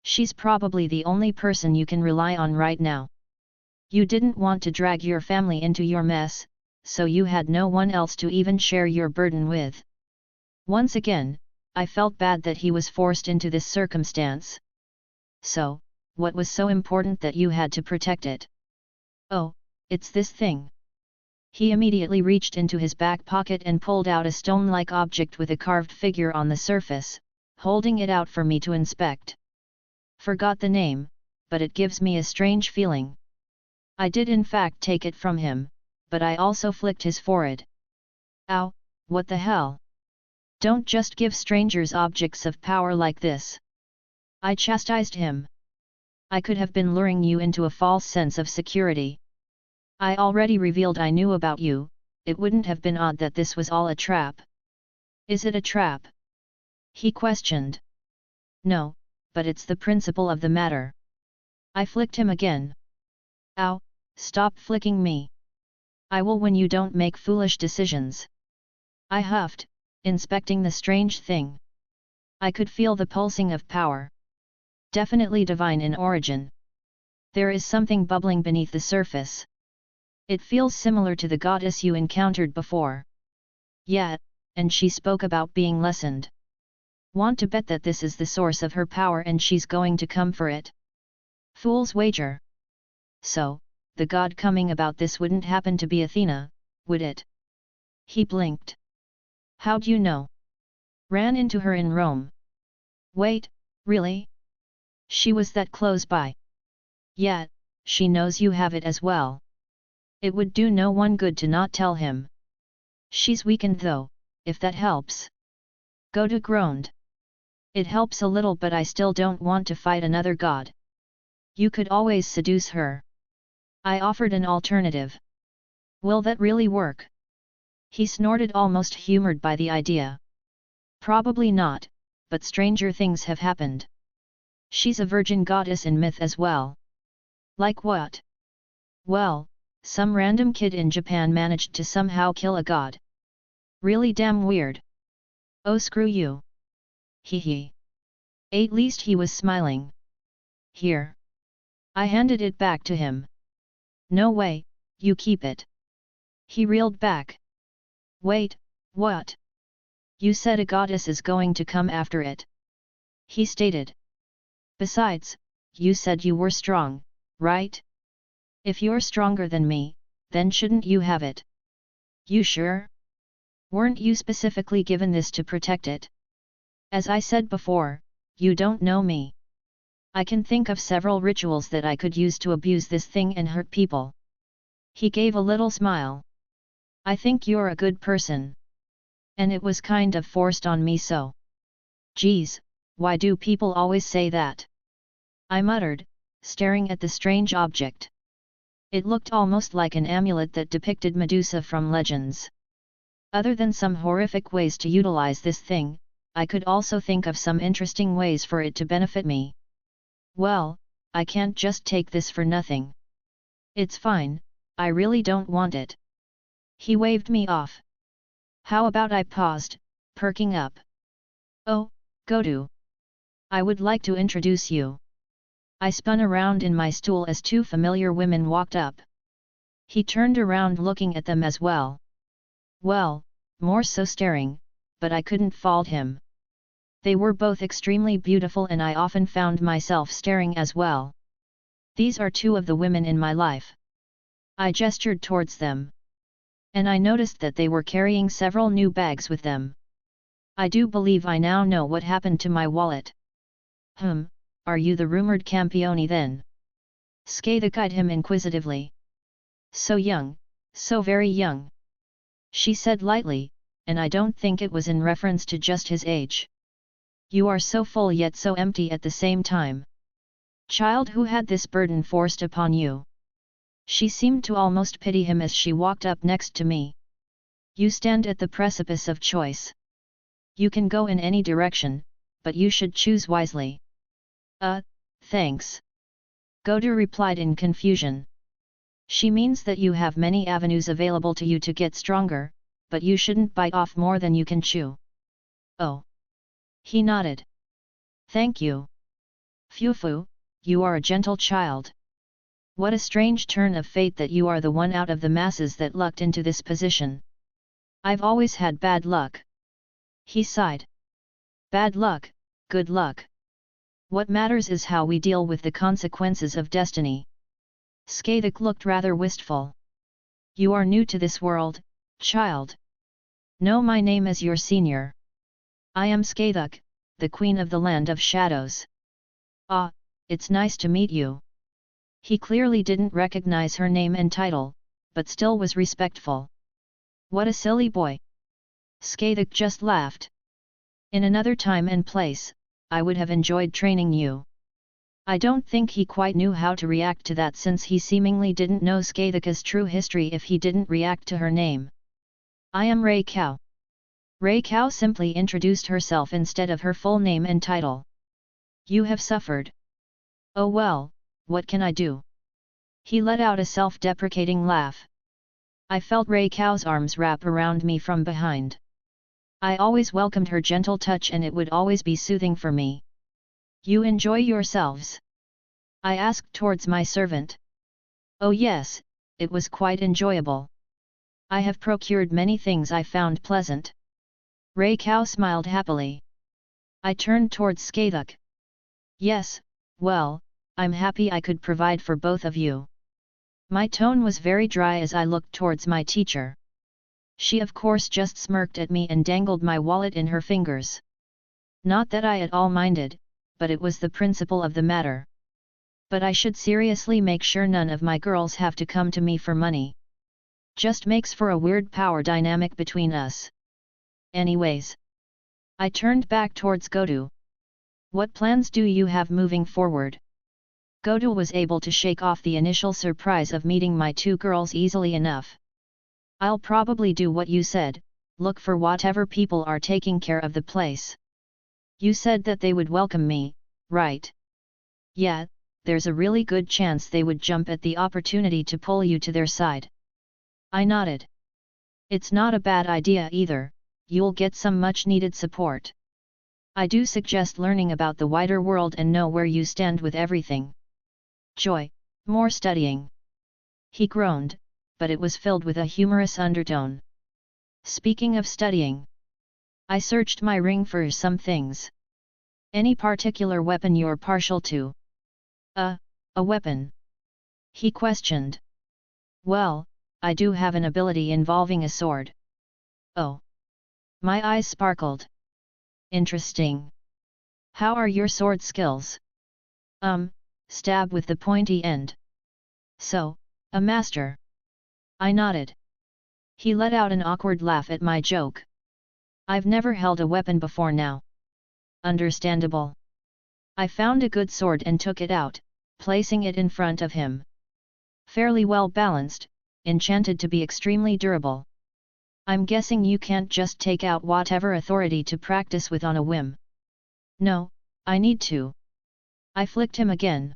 She's probably the only person you can rely on right now. You didn't want to drag your family into your mess, so you had no one else to even share your burden with. Once again, I felt bad that he was forced into this circumstance. So, what was so important that you had to protect it? Oh, it's this thing. He immediately reached into his back pocket and pulled out a stone-like object with a carved figure on the surface, holding it out for me to inspect. Forgot the name, but it gives me a strange feeling. I did in fact take it from him, but I also flicked his forehead. Ow, what the hell? Don't just give strangers objects of power like this. I chastised him. I could have been luring you into a false sense of security. I already revealed I knew about you, it wouldn't have been odd that this was all a trap. Is it a trap? He questioned. No, but it's the principle of the matter. I flicked him again. Ow, stop flicking me. I will when you don't make foolish decisions. I huffed, inspecting the strange thing. I could feel the pulsing of power. Definitely divine in origin. There is something bubbling beneath the surface. It feels similar to the goddess you encountered before. Yeah, and she spoke about being lessened. Want to bet that this is the source of her power and she's going to come for it? Fool's wager. So, the god coming about this wouldn't happen to be Athena, would it? He blinked. How'd you know? Ran into her in Rome. Wait, really? She was that close by. Yeah, she knows you have it as well. It would do no one good to not tell him. She's weakened though, if that helps. Godou groaned. It helps a little, but I still don't want to fight another god. You could always seduce her. I offered an alternative. Will that really work? He snorted, almost humored by the idea. Probably not, but stranger things have happened. She's a virgin goddess in myth as well. Like what? Well, some random kid in Japan managed to somehow kill a god. Really damn weird. Oh, screw you. Hee. At least he was smiling. Here. I handed it back to him. No way, you keep it. He reeled back. Wait, what? You said a goddess is going to come after it. He stated. Besides, you said you were strong, right? If you're stronger than me, then shouldn't you have it? You sure? Weren't you specifically given this to protect it? As I said before, you don't know me. I can think of several rituals that I could use to abuse this thing and hurt people. He gave a little smile. I think you're a good person. And it was kind of forced on me, so. Geez, why do people always say that? I muttered, staring at the strange object. It looked almost like an amulet that depicted Medusa from legends. Other than some horrific ways to utilize this thing, I could also think of some interesting ways for it to benefit me. Well, I can't just take this for nothing. It's fine, I really don't want it. He waved me off. How about I paused, perking up. Oh, Godou. I would like to introduce you. I spun around in my stool as two familiar women walked up. He turned around looking at them as well. Well, more so staring, but I couldn't fault him. They were both extremely beautiful and I often found myself staring as well. These are two of the women in my life. I gestured towards them. And I noticed that they were carrying several new bags with them. I do believe I now know what happened to my wallet. Are you the rumored Campione then? Skatha eyed him inquisitively. So young, so very young. She said lightly, and I don't think it was in reference to just his age. You are so full yet so empty at the same time. Child, who had this burden forced upon you? She seemed to almost pity him as she walked up next to me. You stand at the precipice of choice. You can go in any direction, but you should choose wisely. Thanks. Godou replied in confusion. She means that you have many avenues available to you to get stronger, but you shouldn't bite off more than you can chew. Oh. He nodded. Thank you. Fufu, you are a gentle child. What a strange turn of fate that you are the one out of the masses that lucked into this position. I've always had bad luck. He sighed. Bad luck, good luck. What matters is how we deal with the consequences of destiny. Skaidic looked rather wistful. You are new to this world, child. Know my name as your senior. I am Skaidic, the queen of the land of shadows. Ah, it's nice to meet you. He clearly didn't recognize her name and title, but still was respectful. What a silly boy. Skaidic just laughed. In another time and place, I would have enjoyed training you. I don't think he quite knew how to react to that since he seemingly didn't know Skaidic's true history if he didn't react to her name. I am Rei Kao. Rei Kao simply introduced herself instead of her full name and title. You have suffered. Oh well, what can I do? He let out a self-deprecating laugh. I felt Rei Kao's arms wrap around me from behind. I always welcomed her gentle touch and it would always be soothing for me. You enjoy yourselves? I asked towards my servant. Oh yes, it was quite enjoyable. I have procured many things I found pleasant. Rei Kao smiled happily. I turned towards Skaidic. Yes, well, I'm happy I could provide for both of you. My tone was very dry as I looked towards my teacher. She of course just smirked at me and dangled my wallet in her fingers. Not that I at all minded, but it was the principle of the matter. But I should seriously make sure none of my girls have to come to me for money. Just makes for a weird power dynamic between us. Anyways. I turned back towards Godou. What plans do you have moving forward? Godou was able to shake off the initial surprise of meeting my two girls easily enough. I'll probably do what you said, look for whatever people are taking care of the place. You said that they would welcome me, right? Yeah, there's a really good chance they would jump at the opportunity to pull you to their side. I nodded. It's not a bad idea either, you'll get some much needed support. I do suggest learning about the wider world and know where you stand with everything. Joy, more studying. He groaned, but it was filled with a humorous undertone. Speaking of studying. I searched my ring for some things. Any particular weapon you're partial to? A weapon? He questioned. Well, I do have an ability involving a sword. Oh. My eyes sparkled. Interesting. How are your sword skills? Stab with the pointy end. So, a master. I nodded. He let out an awkward laugh at my joke. I've never held a weapon before now. Understandable. I found a good sword and took it out, placing it in front of him. Fairly well balanced, enchanted to be extremely durable. I'm guessing you can't just take out whatever authority to practice with on a whim. No, I need to. I flicked him again.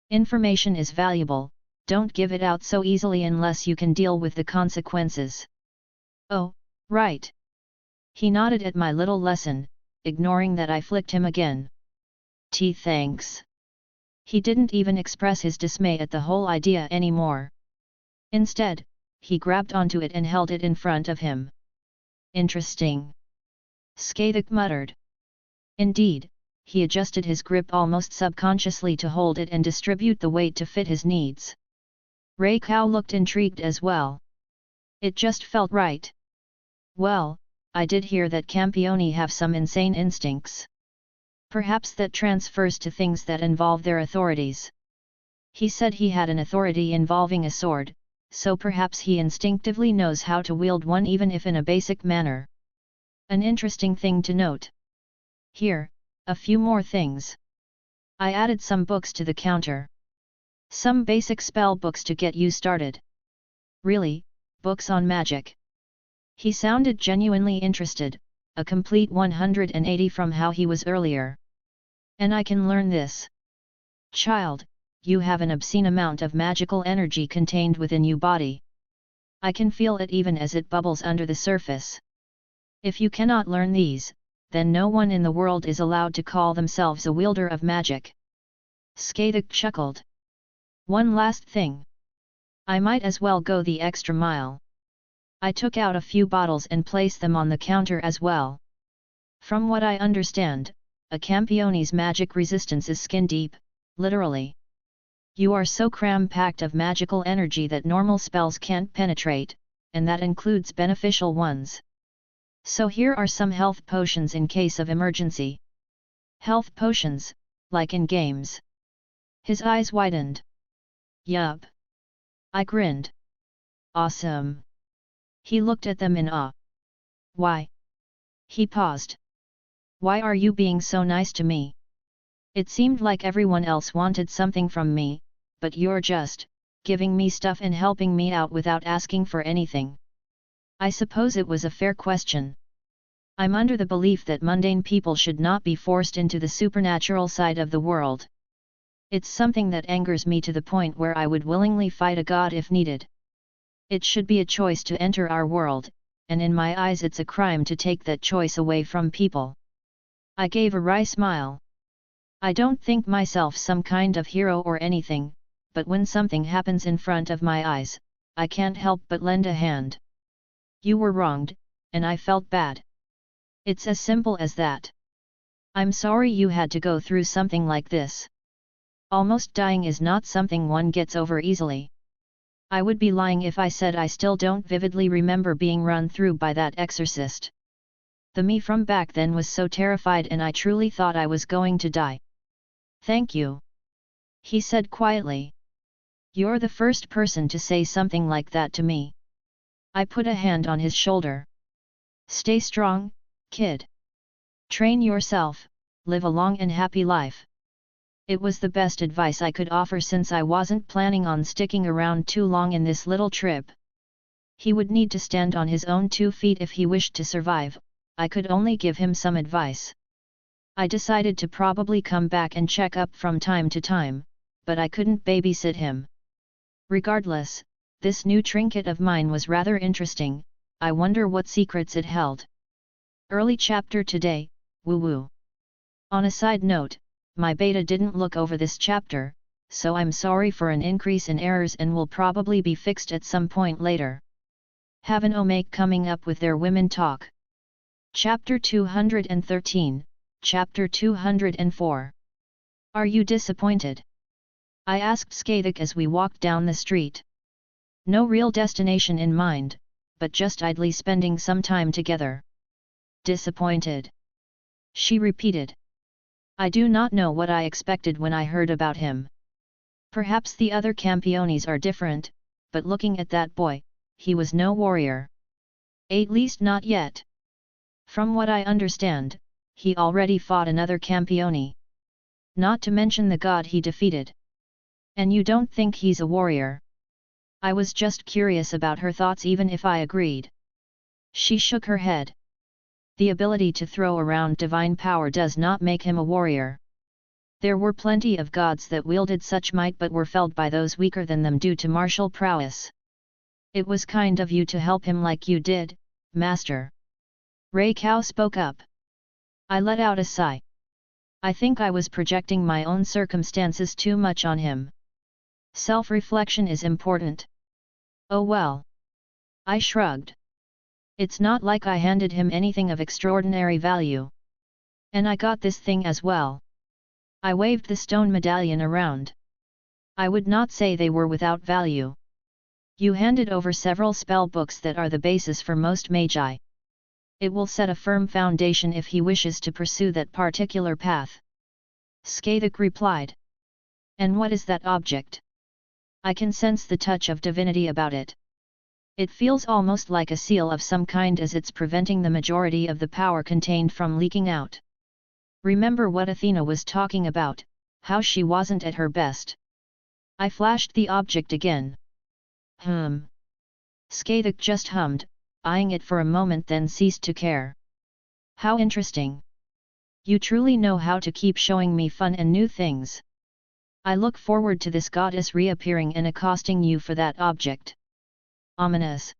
Information is valuable, don't give it out so easily unless you can deal with the consequences. Oh, right. He nodded at my little lesson, ignoring that I flicked him again. Thanks. He didn't even express his dismay at the whole idea anymore. Instead, he grabbed onto it and held it in front of him. Interesting. Skaidic muttered. Indeed, he adjusted his grip almost subconsciously to hold it and distribute the weight to fit his needs. Rei Kao looked intrigued as well. It just felt right. Well, I did hear that Campioni have some insane instincts. Perhaps that transfers to things that involve their authorities. He said he had an authority involving a sword, so perhaps he instinctively knows how to wield one even if in a basic manner. An interesting thing to note. Here, a few more things. I added some books to the counter. Some basic spell books to get you started. Really, books on magic. He sounded genuinely interested, a complete 180 from how he was earlier. And I can learn this. Child, you have an obscene amount of magical energy contained within your body. I can feel it even as it bubbles under the surface. If you cannot learn these, then no one in the world is allowed to call themselves a wielder of magic. Skaidic chuckled. One last thing. I might as well go the extra mile. I took out a few bottles and placed them on the counter as well. From what I understand, a Campione's magic resistance is skin deep, literally. You are so cram-packed of magical energy that normal spells can't penetrate, and that includes beneficial ones. So here are some health potions in case of emergency. Health potions, like in games. His eyes widened. Yup. I grinned. Awesome. He looked at them in awe. Why? He paused. Why are you being so nice to me? It seemed like everyone else wanted something from me, but you're just giving me stuff and helping me out without asking for anything. I suppose it was a fair question. I'm under the belief that mundane people should not be forced into the supernatural side of the world. It's something that angers me to the point where I would willingly fight a god if needed. It should be a choice to enter our world, and in my eyes it's a crime to take that choice away from people. I gave a wry smile. I don't think myself some kind of hero or anything, but when something happens in front of my eyes, I can't help but lend a hand. You were wronged, and I felt bad. It's as simple as that. I'm sorry you had to go through something like this. Almost dying is not something one gets over easily. I would be lying if I said I still don't vividly remember being run through by that exorcist. The me from back then was so terrified and I truly thought I was going to die. Thank you. He said quietly. You're the first person to say something like that to me. I put a hand on his shoulder. Stay strong, kid. Train yourself, live a long and happy life. It was the best advice I could offer since I wasn't planning on sticking around too long in this little trip. He would need to stand on his own 2 feet if he wished to survive. I could only give him some advice. I decided to probably come back and check up from time to time, but I couldn't babysit him. Regardless, this new trinket of mine was rather interesting. I wonder what secrets it held. Early chapter today, woo woo. On a side note, my beta didn't look over this chapter, so I'm sorry for an increase in errors and will probably be fixed at some point later. Have an Omake coming up with their women talk. Chapter 213, Chapter 204. Are you disappointed? I asked Skaidic as we walked down the street. No real destination in mind, but just idly spending some time together. Disappointed? She repeated. I do not know what I expected when I heard about him. Perhaps the other Campiones are different, but looking at that boy, he was no warrior. At least not yet. From what I understand, he already fought another Campione. Not to mention the god he defeated. And you don't think he's a warrior? I was just curious about her thoughts even if I agreed. She shook her head. The ability to throw around divine power does not make him a warrior. There were plenty of gods that wielded such might but were felled by those weaker than them due to martial prowess. It was kind of you to help him like you did, Master. Ray Cow spoke up. I let out a sigh. I think I was projecting my own circumstances too much on him. Self-reflection is important. Oh well. I shrugged. It's not like I handed him anything of extraordinary value. And I got this thing as well. I waved the stone medallion around. I would not say they were without value. You handed over several spell books that are the basis for most magi. It will set a firm foundation if he wishes to pursue that particular path. Skaidic replied. And what is that object? I can sense the touch of divinity about it. It feels almost like a seal of some kind as it's preventing the majority of the power contained from leaking out. Remember what Athena was talking about, how she wasn't at her best. I flashed the object again. Skaidic just hummed, eyeing it for a moment then ceased to care. How interesting. You truly know how to keep showing me fun and new things. I look forward to this goddess reappearing and accosting you for that object. Ominous.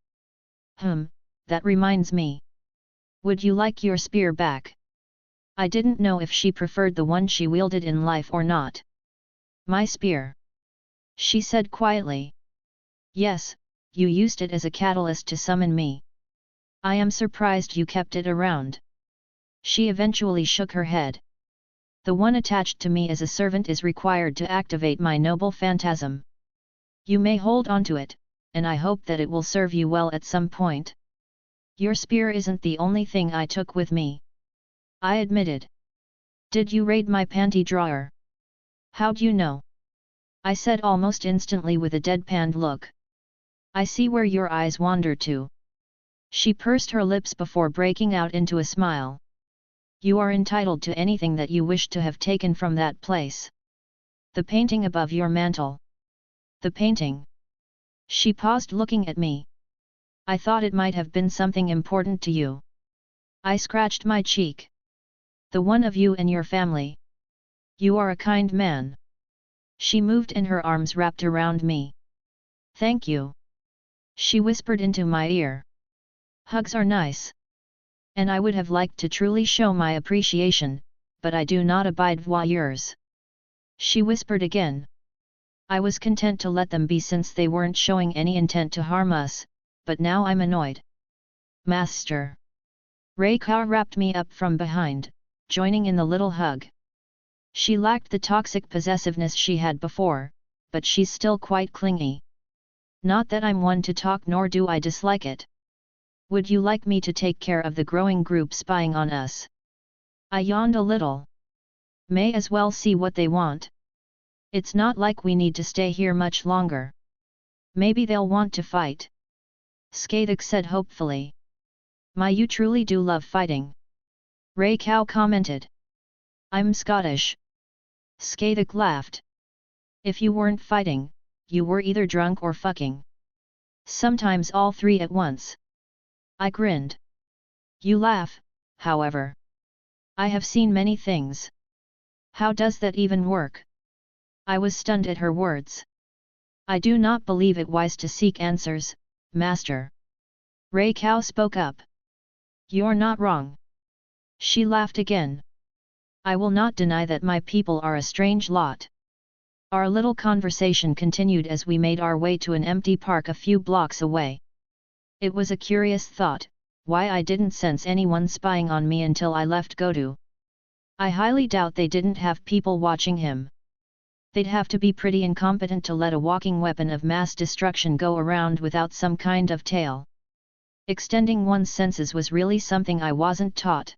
That reminds me. Would you like your spear back? I didn't know if she preferred the one she wielded in life or not. My spear. She said quietly. Yes, you used it as a catalyst to summon me. I am surprised you kept it around. She eventually shook her head. The one attached to me as a servant is required to activate my noble phantasm. You may hold on to it, and I hope that it will serve you well at some point. Your spear isn't the only thing I took with me. I admitted. Did you raid my panty drawer? How'd you know? I said almost instantly with a deadpanned look. I see where your eyes wander to. She pursed her lips before breaking out into a smile. You are entitled to anything that you wish to have taken from that place. The painting above your mantel. The painting. She paused looking at me. I thought it might have been something important to you. I scratched my cheek. The one of you and your family. You are a kind man. She moved and her arms wrapped around me. Thank you. She whispered into my ear. Hugs are nice. And I would have liked to truly show my appreciation, but I do not abide voyeurs. She whispered again. I was content to let them be since they weren't showing any intent to harm us, but now I'm annoyed. Master. Raya wrapped me up from behind, joining in the little hug. She lacked the toxic possessiveness she had before, but she's still quite clingy. Not that I'm one to talk nor do I dislike it. Would you like me to take care of the growing group spying on us? I yawned a little. May as well see what they want. It's not like we need to stay here much longer. Maybe they'll want to fight. Skadek said hopefully. You truly do love fighting. Raya commented. I'm Scottish. Skadek laughed. If you weren't fighting, you were either drunk or fucking. Sometimes all three at once. I grinned. You laugh, however. I have seen many things. How does that even work? I was stunned at her words. I do not believe it wise to seek answers, Master. Raya spoke up. You're not wrong. She laughed again. I will not deny that my people are a strange lot. Our little conversation continued as we made our way to an empty park a few blocks away. It was a curious thought, why I didn't sense anyone spying on me until I left Godou. I highly doubt they didn't have people watching him. They'd have to be pretty incompetent to let a walking weapon of mass destruction go around without some kind of tail. Extending one's senses was really something I wasn't taught.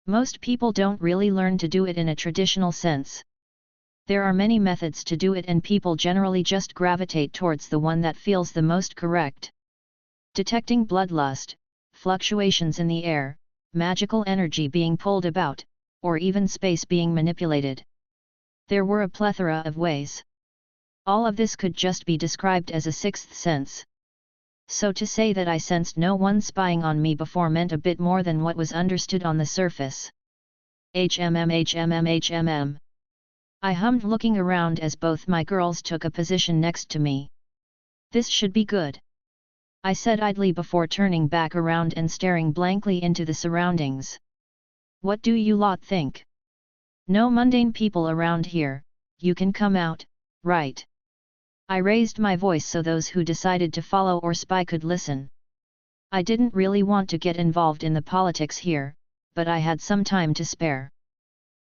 Most people don't really learn to do it in a traditional sense. There are many methods to do it and people generally just gravitate towards the one that feels the most correct. Detecting bloodlust, fluctuations in the air, magical energy being pulled about, or even space being manipulated. There were a plethora of ways. All of this could just be described as a sixth sense. So to say that I sensed no one spying on me before meant a bit more than what was understood on the surface. HMM. I hummed looking around as both my girls took a position next to me. This should be good. I said idly before turning back around and staring blankly into the surroundings. What do you lot think? No mundane people around here, you can come out, right? I raised my voice so those who decided to follow or spy could listen. I didn't really want to get involved in the politics here, but I had some time to spare.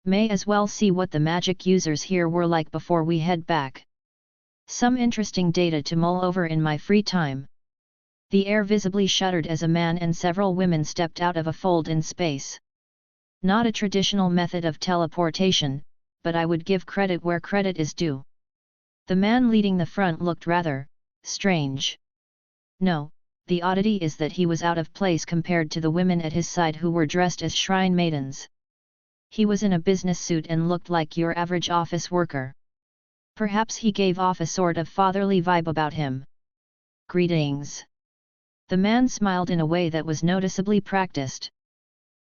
May as well see what the magic users here were like before we head back. Some interesting data to mull over in my free time. The air visibly shuddered as a man and several women stepped out of a fold in space. Not a traditional method of teleportation, but I would give credit where credit is due. The man leading the front looked rather strange. No, the oddity is that he was out of place compared to the women at his side who were dressed as shrine maidens. He was in a business suit and looked like your average office worker. Perhaps he gave off a sort of fatherly vibe about him. Greetings. The man smiled in a way that was noticeably practiced.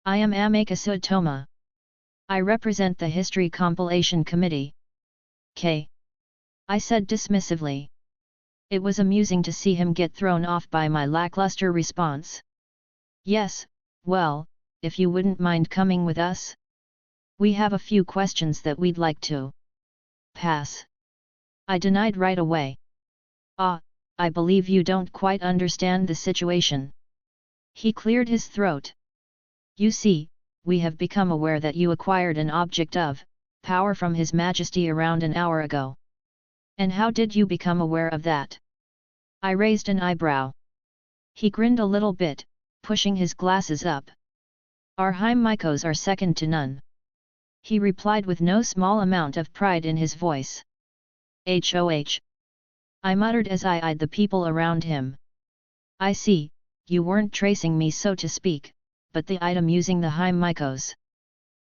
I am Ameka Toma. I represent the History Compilation Committee. I said dismissively. It was amusing to see him get thrown off by my lackluster response. Yes, well, if you wouldn't mind coming with us? We have a few questions that we'd like to pass. I denied right away. I believe you don't quite understand the situation. He cleared his throat. You see, we have become aware that you acquired an object of power from His Majesty around an hour ago. And how did you become aware of that? I raised an eyebrow. He grinned a little bit, pushing his glasses up. Our Heimikos are second to none. He replied with no small amount of pride in his voice. HOH. I muttered as I eyed the people around him. I see, you weren't tracing me so to speak, but the item using the Heimikos.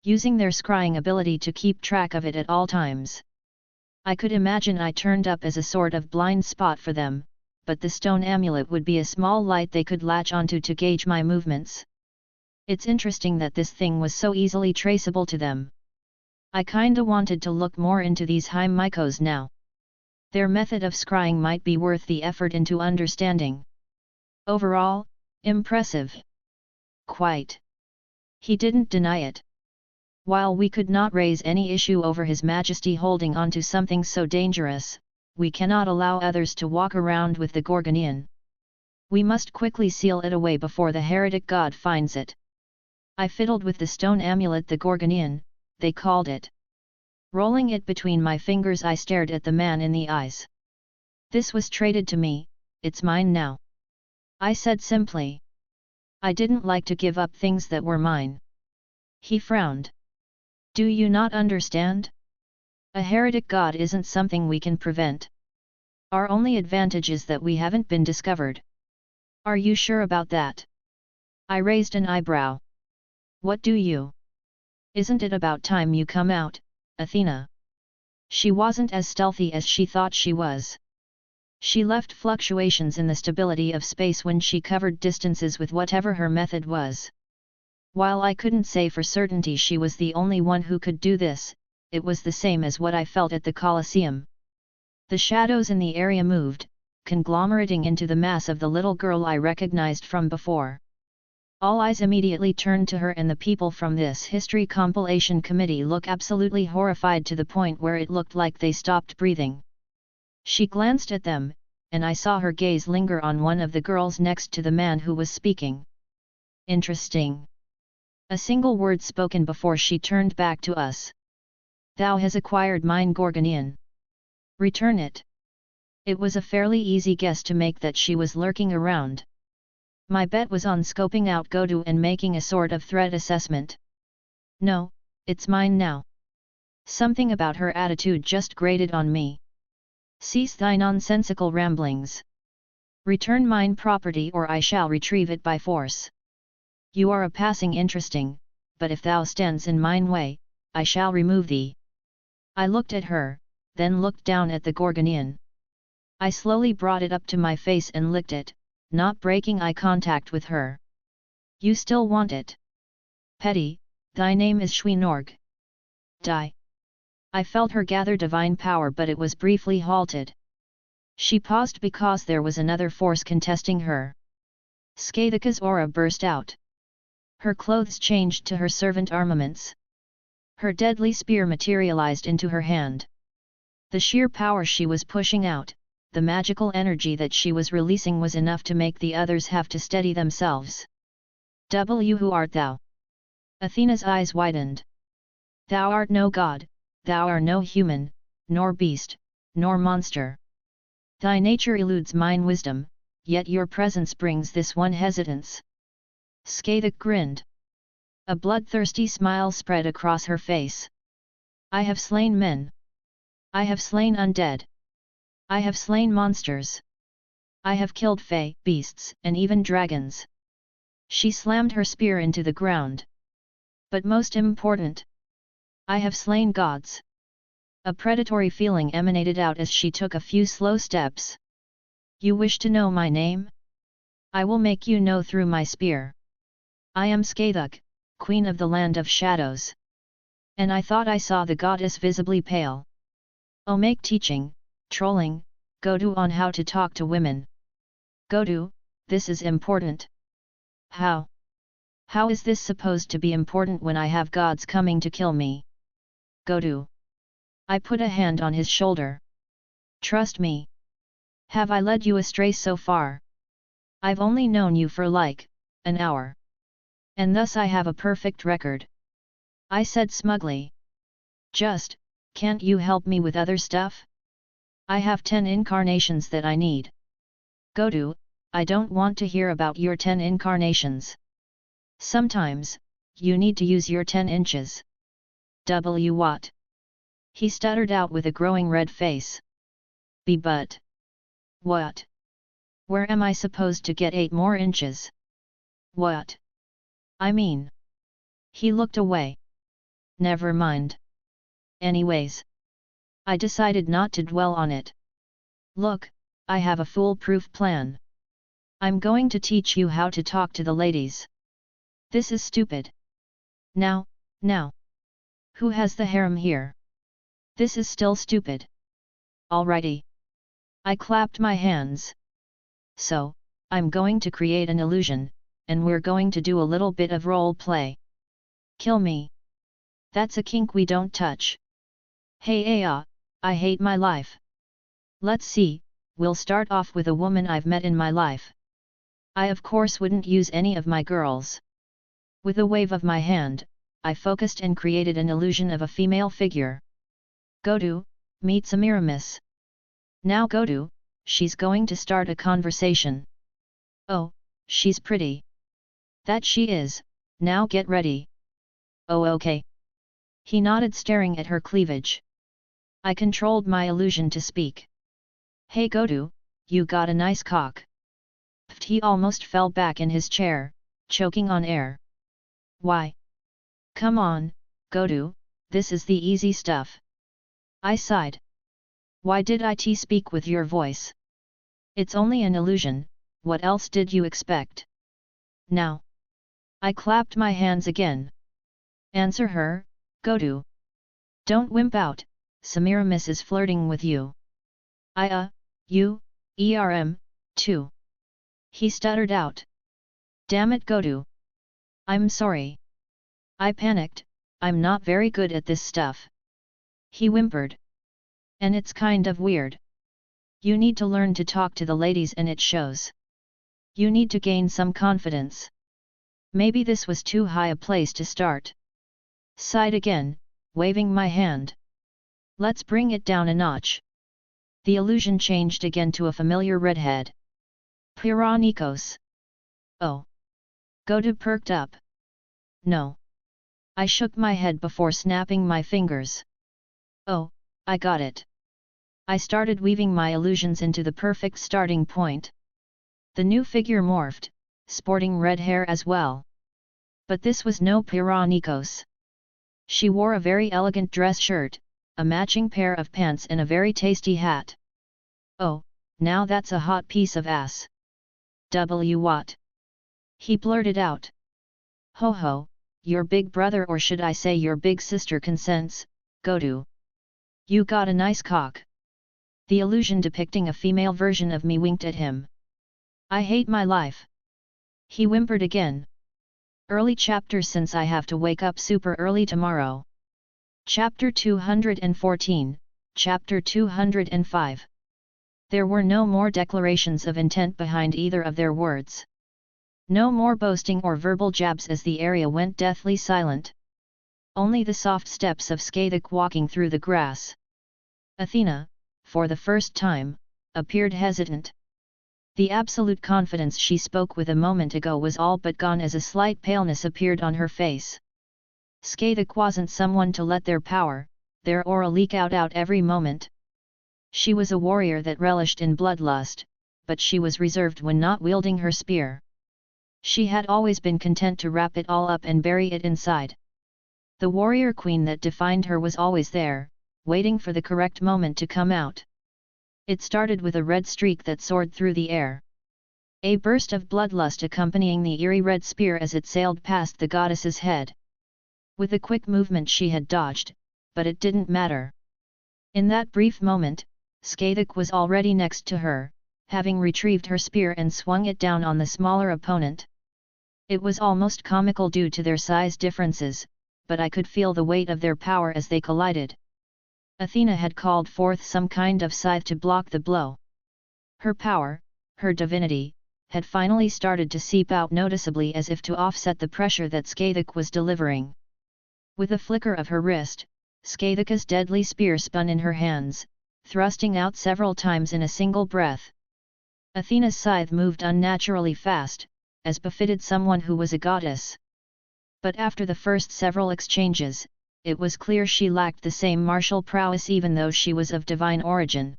Using their scrying ability to keep track of it at all times. I could imagine I turned up as a sort of blind spot for them, but the stone amulet would be a small light they could latch onto to gauge my movements. It's interesting that this thing was so easily traceable to them. I kinda wanted to look more into these Heimikos now. Their method of scrying might be worth the effort into understanding. Overall, impressive. Quite. He didn't deny it. While we could not raise any issue over His Majesty holding onto something so dangerous, we cannot allow others to walk around with the Gorgonian. We must quickly seal it away before the heretic god finds it. I fiddled with the stone amulet, the Gorgonian, they called it. Rolling it between my fingers, I stared at the man in the eyes. This was traded to me, it's mine now. I said simply. I didn't like to give up things that were mine. He frowned. Do you not understand? A heretic god isn't something we can prevent. Our only advantage is that we haven't been discovered. Are you sure about that? I raised an eyebrow. What do you? Isn't it about time you come out, Athena? She wasn't as stealthy as she thought she was. She left fluctuations in the stability of space when she covered distances with whatever her method was. While I couldn't say for certainty she was the only one who could do this, it was the same as what I felt at the Colosseum. The shadows in the area moved, conglomerating into the mass of the little girl I recognized from before. All eyes immediately turned to her, and the people from this History Compilation Committee look absolutely horrified to the point where it looked like they stopped breathing. She glanced at them, and I saw her gaze linger on one of the girls next to the man who was speaking. Interesting. A single word spoken before she turned back to us. Thou has acquired mine Gorgonian. Return it. It was a fairly easy guess to make that she was lurking around. My bet was on scoping out Godou and making a sort of threat assessment. No, it's mine now. Something about her attitude just grated on me. Cease thy nonsensical ramblings. Return mine property or I shall retrieve it by force. You are a passing interesting, but if thou stands in mine way, I shall remove thee. I looked at her, then looked down at the Gorgonian. I slowly brought it up to my face and licked it, not breaking eye contact with her. You still want it? Petty, thy name is Shwinorg. Die. I felt her gather divine power, but it was briefly halted. She paused because there was another force contesting her. Skathika's aura burst out. Her clothes changed to her servant armaments. Her deadly spear materialized into her hand. The sheer power she was pushing out, the magical energy that she was releasing was enough to make the others have to steady themselves. Who art thou? Athena's eyes widened. Thou art no god, thou art no human, nor beast, nor monster. Thy nature eludes mine wisdom, yet your presence brings this one hesitance. Skathik grinned. A bloodthirsty smile spread across her face. I have slain men. I have slain undead. I have slain monsters. I have killed fae, beasts, and even dragons. She slammed her spear into the ground. But most important, I have slain gods. A predatory feeling emanated out as she took a few slow steps. You wish to know my name? I will make you know through my spear. I am Skathuk, queen of the land of shadows. And I thought I saw the goddess visibly pale. Oh, make teaching, trolling, Godou on how to talk to women. Godou, this is important. How? How is this supposed to be important when I have gods coming to kill me? Godou. I put a hand on his shoulder. Trust me. Have I led you astray so far? I've only known you for like, an hour. And thus I have a perfect record. I said smugly. Just, can't you help me with other stuff? I have 10 incarnations that I need. Godou, I don't want to hear about your 10 incarnations. Sometimes, you need to use your 10 inches. What? He stuttered out with a growing red face. But. What? Where am I supposed to get 8 more inches? What? I mean. He looked away. Never mind. Anyways. I decided not to dwell on it. Look, I have a foolproof plan. I'm going to teach you how to talk to the ladies. This is stupid. Now. Who has the harem here? This is still stupid. Alrighty. I clapped my hands. So, I'm going to create an illusion, and we're going to do a little bit of role play. Kill me. That's a kink we don't touch. Hey I hate my life. Let's see, we'll start off with a woman I've met in my life. I of course wouldn't use any of my girls. With a wave of my hand, I focused and created an illusion of a female figure. Godou, meet Semiramis. Now Godou, she's going to start a conversation. Oh, she's pretty. That she is, now get ready. Oh okay. He nodded staring at her cleavage. I controlled my illusion to speak. Hey Godou, you got a nice cock. He almost fell back in his chair, choking on air. Why? Come on, Godou, this is the easy stuff. I sighed. Why did it speak with your voice? It's only an illusion, what else did you expect? Now. I clapped my hands again. Answer her, Godou. Don't wimp out, Semiramis is flirting with you. Too. He stuttered out. Damn it Godou. I'm sorry. I panicked, I'm not very good at this stuff. He whimpered. And it's kind of weird. You need to learn to talk to the ladies and it shows. You need to gain some confidence. Maybe this was too high a place to start. Sighed again, waving my hand. Let's bring it down a notch. The illusion changed again to a familiar redhead. Piranikos. Oh. Godou perked up. No. I shook my head before snapping my fingers. Oh, I got it. I started weaving my illusions into the perfect starting point. The new figure morphed, sporting red hair as well. But this was no Piranikos. She wore a very elegant dress shirt, a matching pair of pants and a very tasty hat. Oh, now that's a hot piece of ass. What? He blurted out. Ho ho, your big brother or should I say your big sister consents, Godou. You got a nice cock. The illusion depicting a female version of me winked at him. I hate my life. He whimpered again. Early chapter since I have to wake up super early tomorrow. Chapter 214, Chapter 205. There were no more declarations of intent behind either of their words. No more boasting or verbal jabs as the area went deathly silent. Only the soft steps of Skathuk walking through the grass. Athena, for the first time, appeared hesitant. The absolute confidence she spoke with a moment ago was all but gone as a slight paleness appeared on her face. Skathuk wasn't someone to let their power, their aura leak out every moment. She was a warrior that relished in bloodlust, but she was reserved when not wielding her spear. She had always been content to wrap it all up and bury it inside. The warrior queen that defined her was always there, waiting for the correct moment to come out. It started with a red streak that soared through the air. A burst of bloodlust accompanying the eerie red spear as it sailed past the goddess's head. With a quick movement she had dodged, but it didn't matter. In that brief moment, Skaitik was already next to her, having retrieved her spear and swung it down on the smaller opponent. It was almost comical due to their size differences, but I could feel the weight of their power as they collided. Athena had called forth some kind of scythe to block the blow. Her power, her divinity, had finally started to seep out noticeably as if to offset the pressure that Skaitik was delivering. With a flicker of her wrist, Skaitika's deadly spear spun in her hands, thrusting out several times in a single breath. Athena's scythe moved unnaturally fast, as befitted someone who was a goddess. But after the first several exchanges, it was clear she lacked the same martial prowess even though she was of divine origin.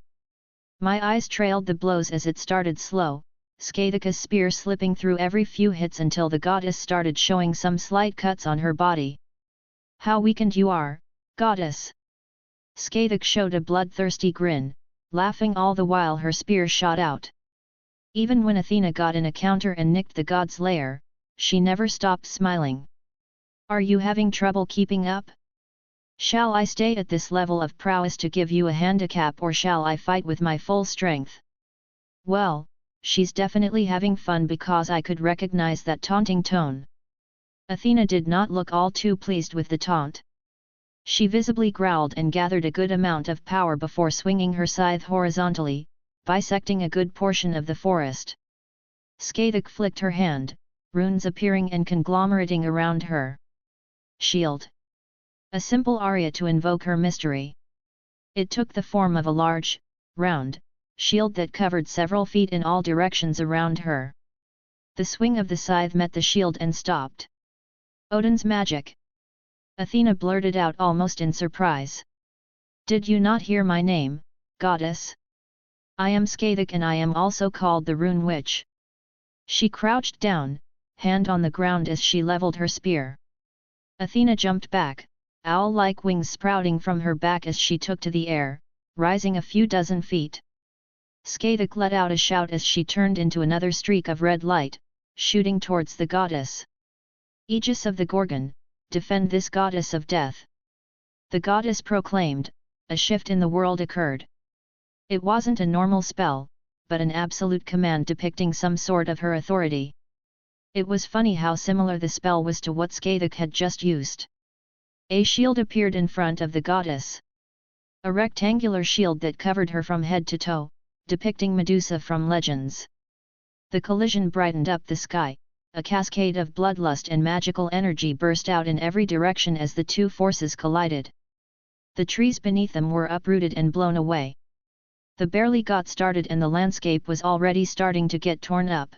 My eyes trailed the blows as it started slow, Skaitika's spear slipping through every few hits until the goddess started showing some slight cuts on her body. "How weakened you are, goddess!" Skaitik showed a bloodthirsty grin, laughing all the while her spear shot out. Even when Athena got in a counter and nicked the god's lair, she never stopped smiling. "Are you having trouble keeping up? Shall I stay at this level of prowess to give you a handicap or shall I fight with my full strength?" Well, she's definitely having fun because I could recognize that taunting tone. Athena did not look all too pleased with the taunt. She visibly growled and gathered a good amount of power before swinging her scythe horizontally, bisecting a good portion of the forest. Skaitik flicked her hand, runes appearing and conglomerating around her. Shield. A simple aria to invoke her mystery. It took the form of a large, round, shield that covered several feet in all directions around her. The swing of the scythe met the shield and stopped. "Odin's magic!" Athena blurted out almost in surprise. "Did you not hear my name, goddess? I am Skaitik and I am also called the Rune Witch." She crouched down, hand on the ground as she leveled her spear. Athena jumped back, owl-like wings sprouting from her back as she took to the air, rising a few dozen feet. Skaitik let out a shout as she turned into another streak of red light, shooting towards the goddess. "Aegis of the Gorgon, defend this goddess of death!" The goddess proclaimed. A shift in the world occurred. It wasn't a normal spell, but an absolute command depicting some sort of her authority. It was funny how similar the spell was to what Skaitik had just used. A shield appeared in front of the goddess. A rectangular shield that covered her from head to toe, depicting Medusa from legends. The collision brightened up the sky, a cascade of bloodlust and magical energy burst out in every direction as the two forces collided. The trees beneath them were uprooted and blown away. The barely got started and the landscape was already starting to get torn up.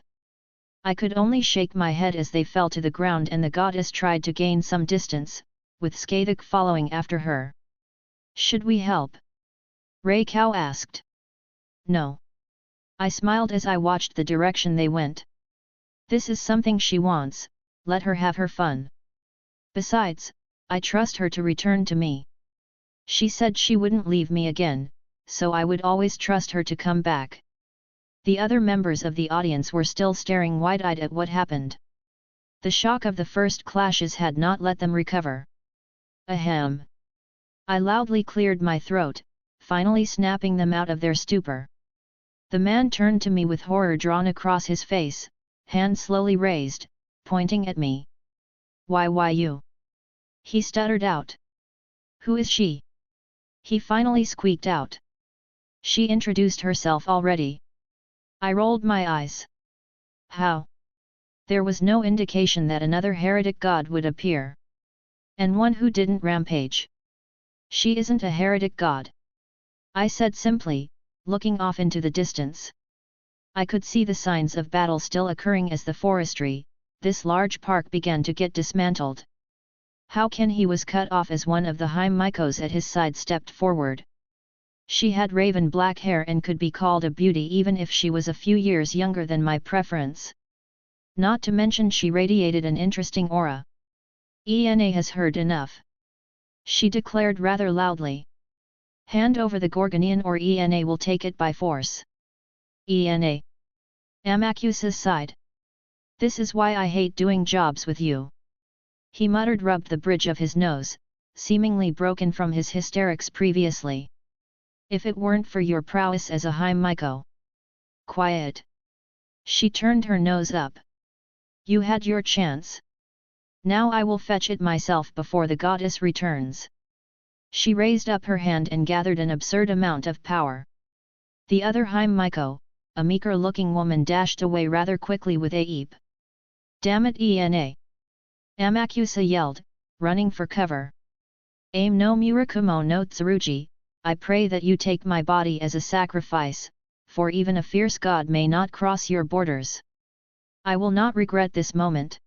I could only shake my head as they fell to the ground and the goddess tried to gain some distance, with Skaitik following after her. "Should we help?" Raya asked. "No." I smiled as I watched the direction they went. "This is something she wants, let her have her fun. Besides, I trust her to return to me. She said she wouldn't leave me again, so I would always trust her to come back." The other members of the audience were still staring wide-eyed at what happened. The shock of the first clashes had not let them recover. "Ahem." I loudly cleared my throat, finally snapping them out of their stupor. The man turned to me with horror drawn across his face, hand slowly raised, pointing at me. Why you?" he stuttered out. "Who is she?" he finally squeaked out. "She introduced herself already." I rolled my eyes. How? There was no indication that another heretic god would appear. And one who didn't rampage. "She isn't a heretic god," I said simply, looking off into the distance. I could see the signs of battle still occurring as the forestry, this large park, began to get dismantled. How can he was cut off as one of the high Mycos at his side stepped forward. She had raven black hair and could be called a beauty even if she was a few years younger than my preference. Not to mention she radiated an interesting aura. "Ena has heard enough," she declared rather loudly. "Hand over the Gorgonian or Ena will take it by force." "Ena! Amakusa sighed. This is why I hate doing jobs with you. He muttered, rubbed the bridge of his nose, seemingly broken from his hysterics previously. If it weren't for your prowess as a Himiko. Quiet. She turned her nose up. You had your chance. Now I will fetch it myself before the goddess returns. She raised up her hand and gathered an absurd amount of power. The other Himiko, a meeker-looking woman, dashed away rather quickly with a heap. Damn it, Ena! Amakusa yelled, running for cover. Aim no Murakumo no Tsurugi, I pray that you take my body as a sacrifice, for even a fierce god may not cross your borders. I will not regret this moment.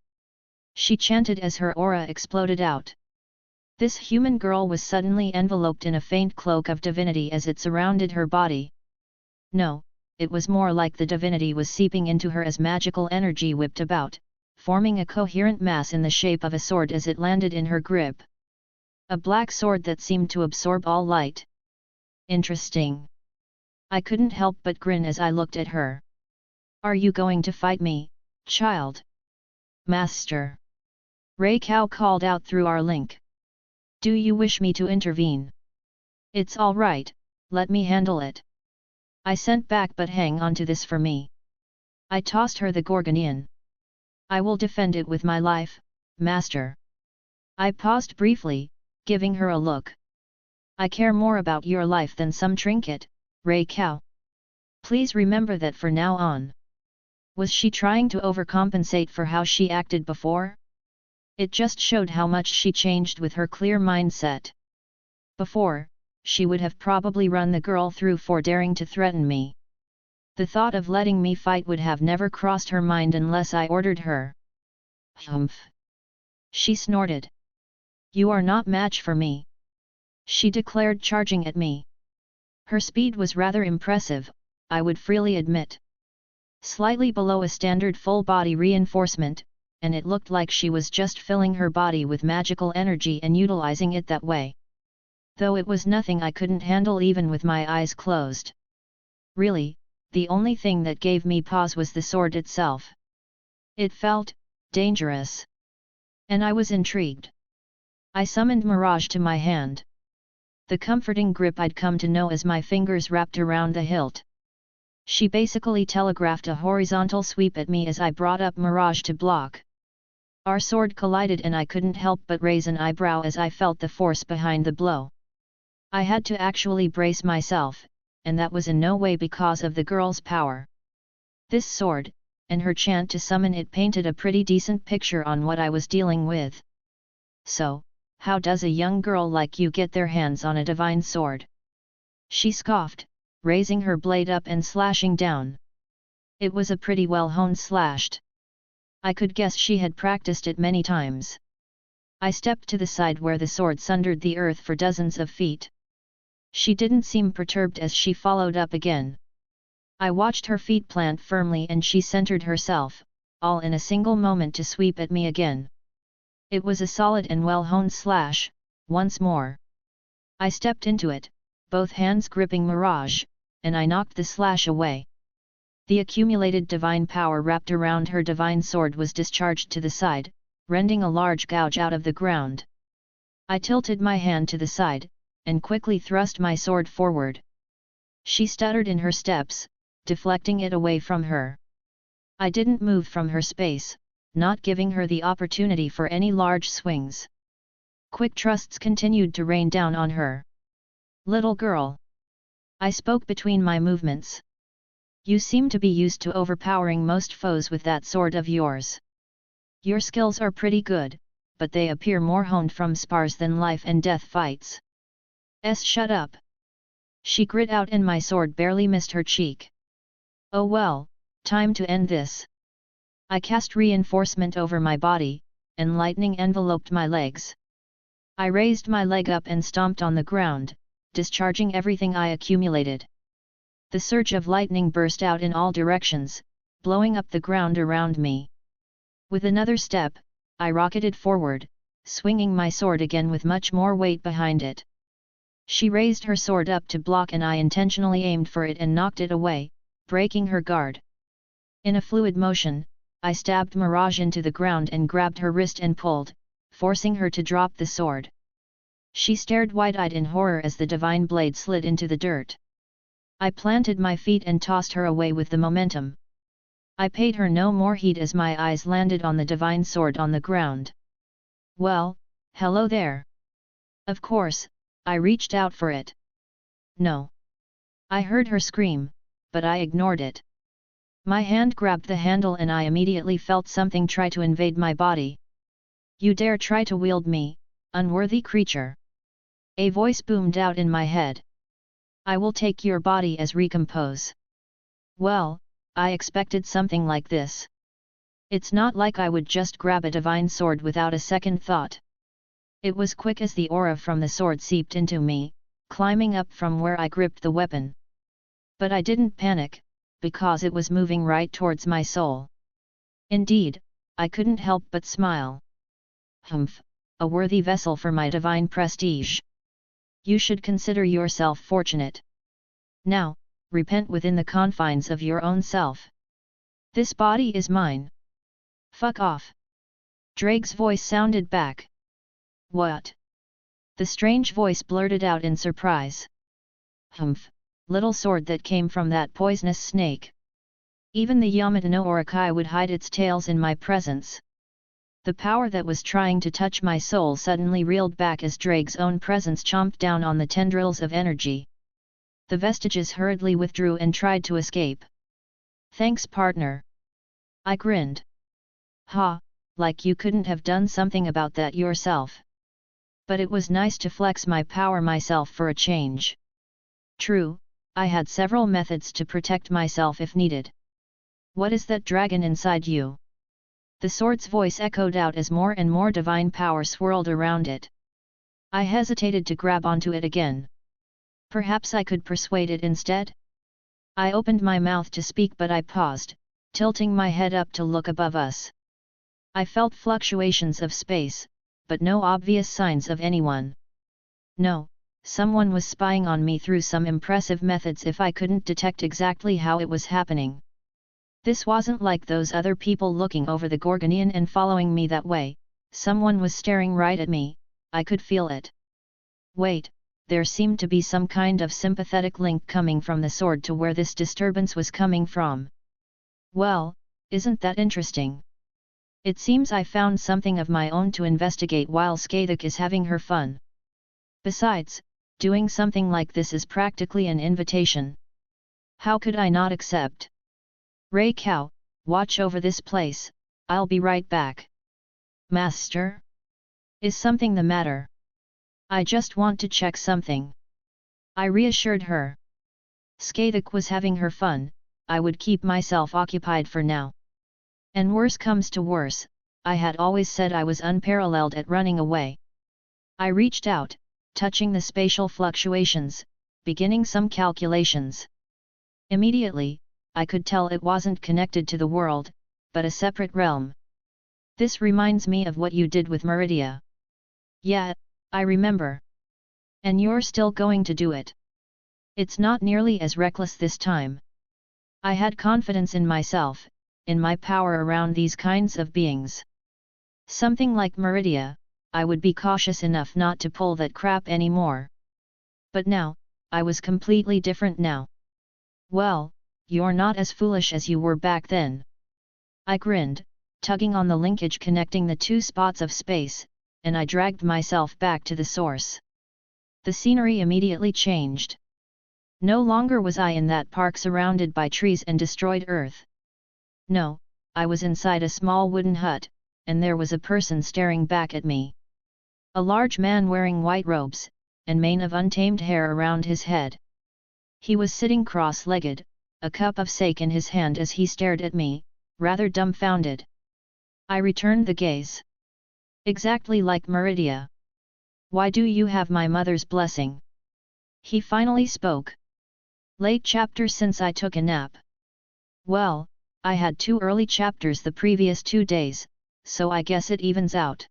She chanted as her aura exploded out. This human girl was suddenly enveloped in a faint cloak of divinity as it surrounded her body. No, it was more like the divinity was seeping into her as magical energy whipped about, forming a coherent mass in the shape of a sword as it landed in her grip. A black sword that seemed to absorb all light. Interesting. I couldn't help but grin as I looked at her. Are you going to fight me, child? Master. Reiko called out through our link. Do you wish me to intervene? It's all right, let me handle it. I sent back, but hang on to this for me. I tossed her the Gorgonian. I will defend it with my life, master. I paused briefly, giving her a look. I care more about your life than some trinket, Reiko. Please remember that for now on. Was she trying to overcompensate for how she acted before? It just showed how much she changed with her clear mindset. Before, she would have probably run the girl through for daring to threaten me. The thought of letting me fight would have never crossed her mind unless I ordered her. Humph! She snorted. You are not match for me, she declared, charging at me. Her speed was rather impressive, I would freely admit. Slightly below a standard full-body reinforcement, and it looked like she was just filling her body with magical energy and utilizing it that way. Though it was nothing I couldn't handle even with my eyes closed. Really, the only thing that gave me pause was the sword itself. It felt dangerous. And I was intrigued. I summoned Mirage to my hand. The comforting grip I'd come to know as my fingers wrapped around the hilt. She basically telegraphed a horizontal sweep at me as I brought up Mirage to block. Our sword collided and I couldn't help but raise an eyebrow as I felt the force behind the blow. I had to actually brace myself, and that was in no way because of the girl's power. This sword, and her chant to summon it, painted a pretty decent picture on what I was dealing with. So, how does a young girl like you get their hands on a divine sword? She scoffed, raising her blade up and slashing down. It was a pretty well-honed slashed. I could guess she had practiced it many times. I stepped to the side where the sword sundered the earth for dozens of feet. She didn't seem perturbed as she followed up again. I watched her feet plant firmly and she centered herself, all in a single moment, to sweep at me again. It was a solid and well-honed slash, once more. I stepped into it, both hands gripping Mirage, and I knocked the slash away. The accumulated divine power wrapped around her divine sword was discharged to the side, rending a large gouge out of the ground. I tilted my hand to the side, and quickly thrust my sword forward. She stuttered in her steps, deflecting it away from her. I didn't move from her space, not giving her the opportunity for any large swings. Quick thrusts continued to rain down on her. Little girl. I spoke between my movements. You seem to be used to overpowering most foes with that sword of yours. Your skills are pretty good, but they appear more honed from spars than life and death fights. Shut up. She grit out and my sword barely missed her cheek. Oh well, time to end this. I cast reinforcement over my body, and lightning enveloped my legs. I raised my leg up and stomped on the ground, discharging everything I accumulated. The surge of lightning burst out in all directions, blowing up the ground around me. With another step, I rocketed forward, swinging my sword again with much more weight behind it. She raised her sword up to block and I intentionally aimed for it and knocked it away, breaking her guard. In a fluid motion, I stabbed Mirage into the ground and grabbed her wrist and pulled, forcing her to drop the sword. She stared wide-eyed in horror as the divine blade slid into the dirt. I planted my feet and tossed her away with the momentum. I paid her no more heed as my eyes landed on the divine sword on the ground. Well, hello there. Of course, I reached out for it. No. I heard her scream, but I ignored it. My hand grabbed the handle and I immediately felt something try to invade my body. You dare try to wield me, unworthy creature. A voice boomed out in my head. I will take your body as recompose. Well, I expected something like this. It's not like I would just grab a divine sword without a second thought. It was quick as the aura from the sword seeped into me, climbing up from where I gripped the weapon. But I didn't panic, because it was moving right towards my soul. Indeed, I couldn't help but smile. Humph, a worthy vessel for my divine prestige. You should consider yourself fortunate. Now, repent within the confines of your own self. This body is mine. Fuck off. Drake's voice sounded back. What? The strange voice blurted out in surprise. Humph, little sword that came from that poisonous snake. Even the Yamato no Orokai would hide its tails in my presence. The power that was trying to touch my soul suddenly reeled back as Drake's own presence chomped down on the tendrils of energy. The vestiges hurriedly withdrew and tried to escape. Thanks, partner. I grinned. Ha, like you couldn't have done something about that yourself. But it was nice to flex my power myself for a change. True, I had several methods to protect myself if needed. What is that dragon inside you? The sword's voice echoed out as more and more divine power swirled around it. I hesitated to grab onto it again. Perhaps I could persuade it instead? I opened my mouth to speak but I paused, tilting my head up to look above us. I felt fluctuations of space, but no obvious signs of anyone. No, someone was spying on me through some impressive methods if I couldn't detect exactly how it was happening. This wasn't like those other people looking over the Gorgonian and following me that way, someone was staring right at me, I could feel it. Wait, there seemed to be some kind of sympathetic link coming from the sword to where this disturbance was coming from. Well, isn't that interesting? It seems I found something of my own to investigate while Skathik is having her fun. Besides, doing something like this is practically an invitation. How could I not accept? Ray Cow, watch over this place, I'll be right back. Master? Is something the matter? I just want to check something. I reassured her. Skathik was having her fun, I would keep myself occupied for now. And worse comes to worse, I had always said I was unparalleled at running away. I reached out, touching the spatial fluctuations, beginning some calculations. Immediately, I could tell it wasn't connected to the world, but a separate realm. This reminds me of what you did with Meridia. Yeah, I remember. And you're still going to do it. It's not nearly as reckless this time. I had confidence in myself, in my power around these kinds of beings. Something like Meridia, I would be cautious enough not to pull that crap anymore. But now, I was completely different now. Well, you're not as foolish as you were back then. I grinned, tugging on the linkage connecting the two spots of space, and I dragged myself back to the source. The scenery immediately changed. No longer was I in that park surrounded by trees and destroyed earth. No, I was inside a small wooden hut, and there was a person staring back at me. A large man wearing white robes, and mane of untamed hair around his head. He was sitting cross-legged, a cup of sake in his hand as he stared at me, rather dumbfounded. I returned the gaze. Exactly like Meridia. Why do you have my mother's blessing? He finally spoke. Late chapter since I took a nap. Well, I had 2 early chapters the previous 2 days, so I guess it evens out.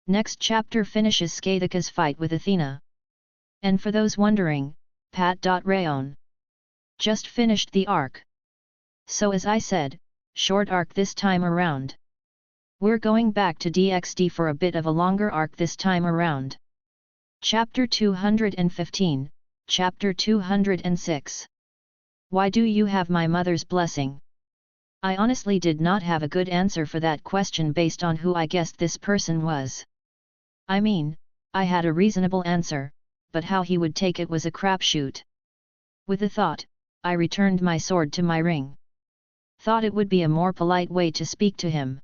Next chapter finishes Skathika's fight with Athena. And for those wondering, Pat. Rayon just finished the arc. So as I said, short arc this time around. We're going back to DxD for a bit of a longer arc this time around. Chapter 215, Chapter 206. Why do you have my mother's blessing? I honestly did not have a good answer for that question based on who I guessed this person was. I mean, I had a reasonable answer, but how he would take it was a crapshoot. With a thought, I returned my sword to my ring. Thought it would be a more polite way to speak to him.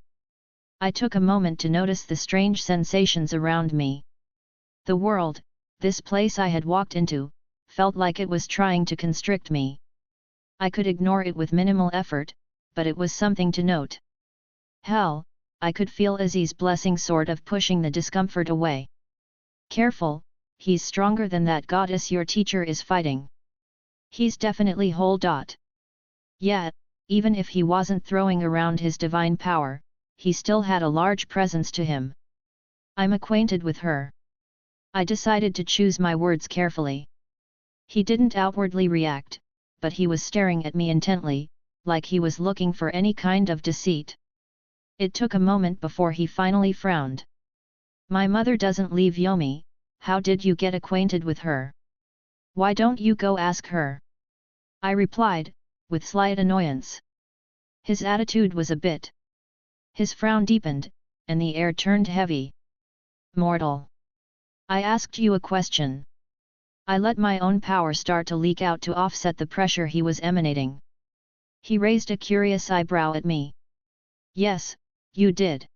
I took a moment to notice the strange sensations around me. The world, this place I had walked into, felt like it was trying to constrict me. I could ignore it with minimal effort, but it was something to note. Hell, I could feel Izzy's blessing sort of pushing the discomfort away. Careful, he's stronger than that goddess your teacher is fighting. He's definitely whole. Yet, even if he wasn't throwing around his divine power, he still had a large presence to him. I'm acquainted with her. I decided to choose my words carefully. He didn't outwardly react, but he was staring at me intently, like he was looking for any kind of deceit. It took a moment before he finally frowned. My mother doesn't leave Yomi, how did you get acquainted with her? Why don't you go ask her? I replied, with slight annoyance. His attitude was a bit. His frown deepened, and the air turned heavy. Mortal. I asked you a question. I let my own power start to leak out to offset the pressure he was emanating. He raised a curious eyebrow at me. Yes, you did.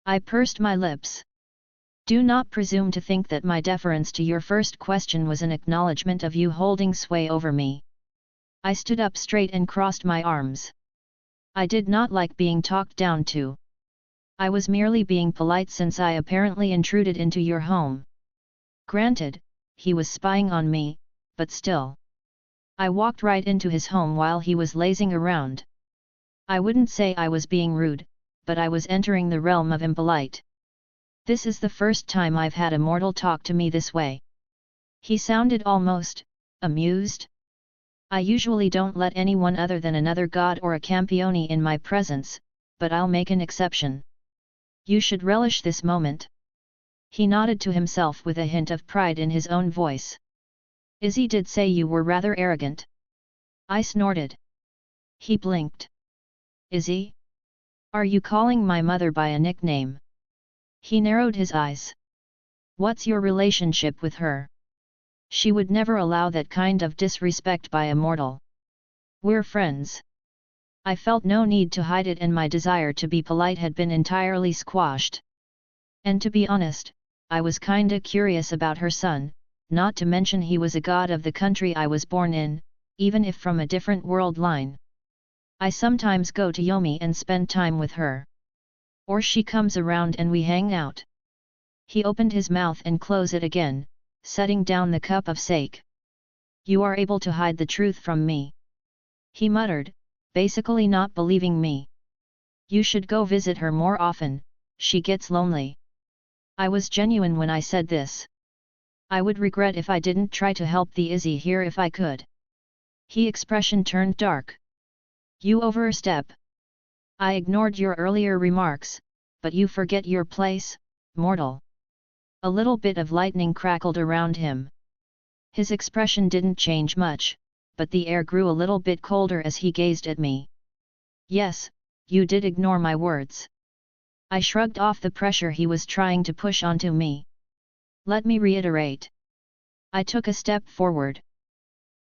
I pursed my lips. Do not presume to think that my deference to your first question was an acknowledgement of you holding sway over me. I stood up straight and crossed my arms. I did not like being talked down to. I was merely being polite since I apparently intruded into your home. Granted, he was spying on me, but still. I walked right into his home while he was lazing around. I wouldn't say I was being rude, but I was entering the realm of impolite. This is the first time I've had a mortal talk to me this way. He sounded almost amused. I usually don't let anyone other than another god or a campione in my presence, but I'll make an exception. You should relish this moment. He nodded to himself with a hint of pride in his own voice. Izzy did say you were rather arrogant. I snorted. He blinked. Izzy? Are you calling my mother by a nickname? He narrowed his eyes. What's your relationship with her? She would never allow that kind of disrespect by a mortal. We're friends. I felt no need to hide it, and my desire to be polite had been entirely squashed. And to be honest, I was kinda curious about her son, not to mention he was a god of the country I was born in, even if from a different world line. I sometimes go to Yomi and spend time with her. Or she comes around and we hang out. He opened his mouth and closed it again, setting down the cup of sake. You are able to hide the truth from me. He muttered, basically not believing me. You should go visit her more often, she gets lonely. I was genuine when I said this. I would regret if I didn't try to help the Izzy here if I could. His expression turned dark. You overstep. I ignored your earlier remarks, but you forget your place, mortal. A little bit of lightning crackled around him. His expression didn't change much, but the air grew a little bit colder as he gazed at me. Yes, you did ignore my words. I shrugged off the pressure he was trying to push onto me. Let me reiterate. I took a step forward.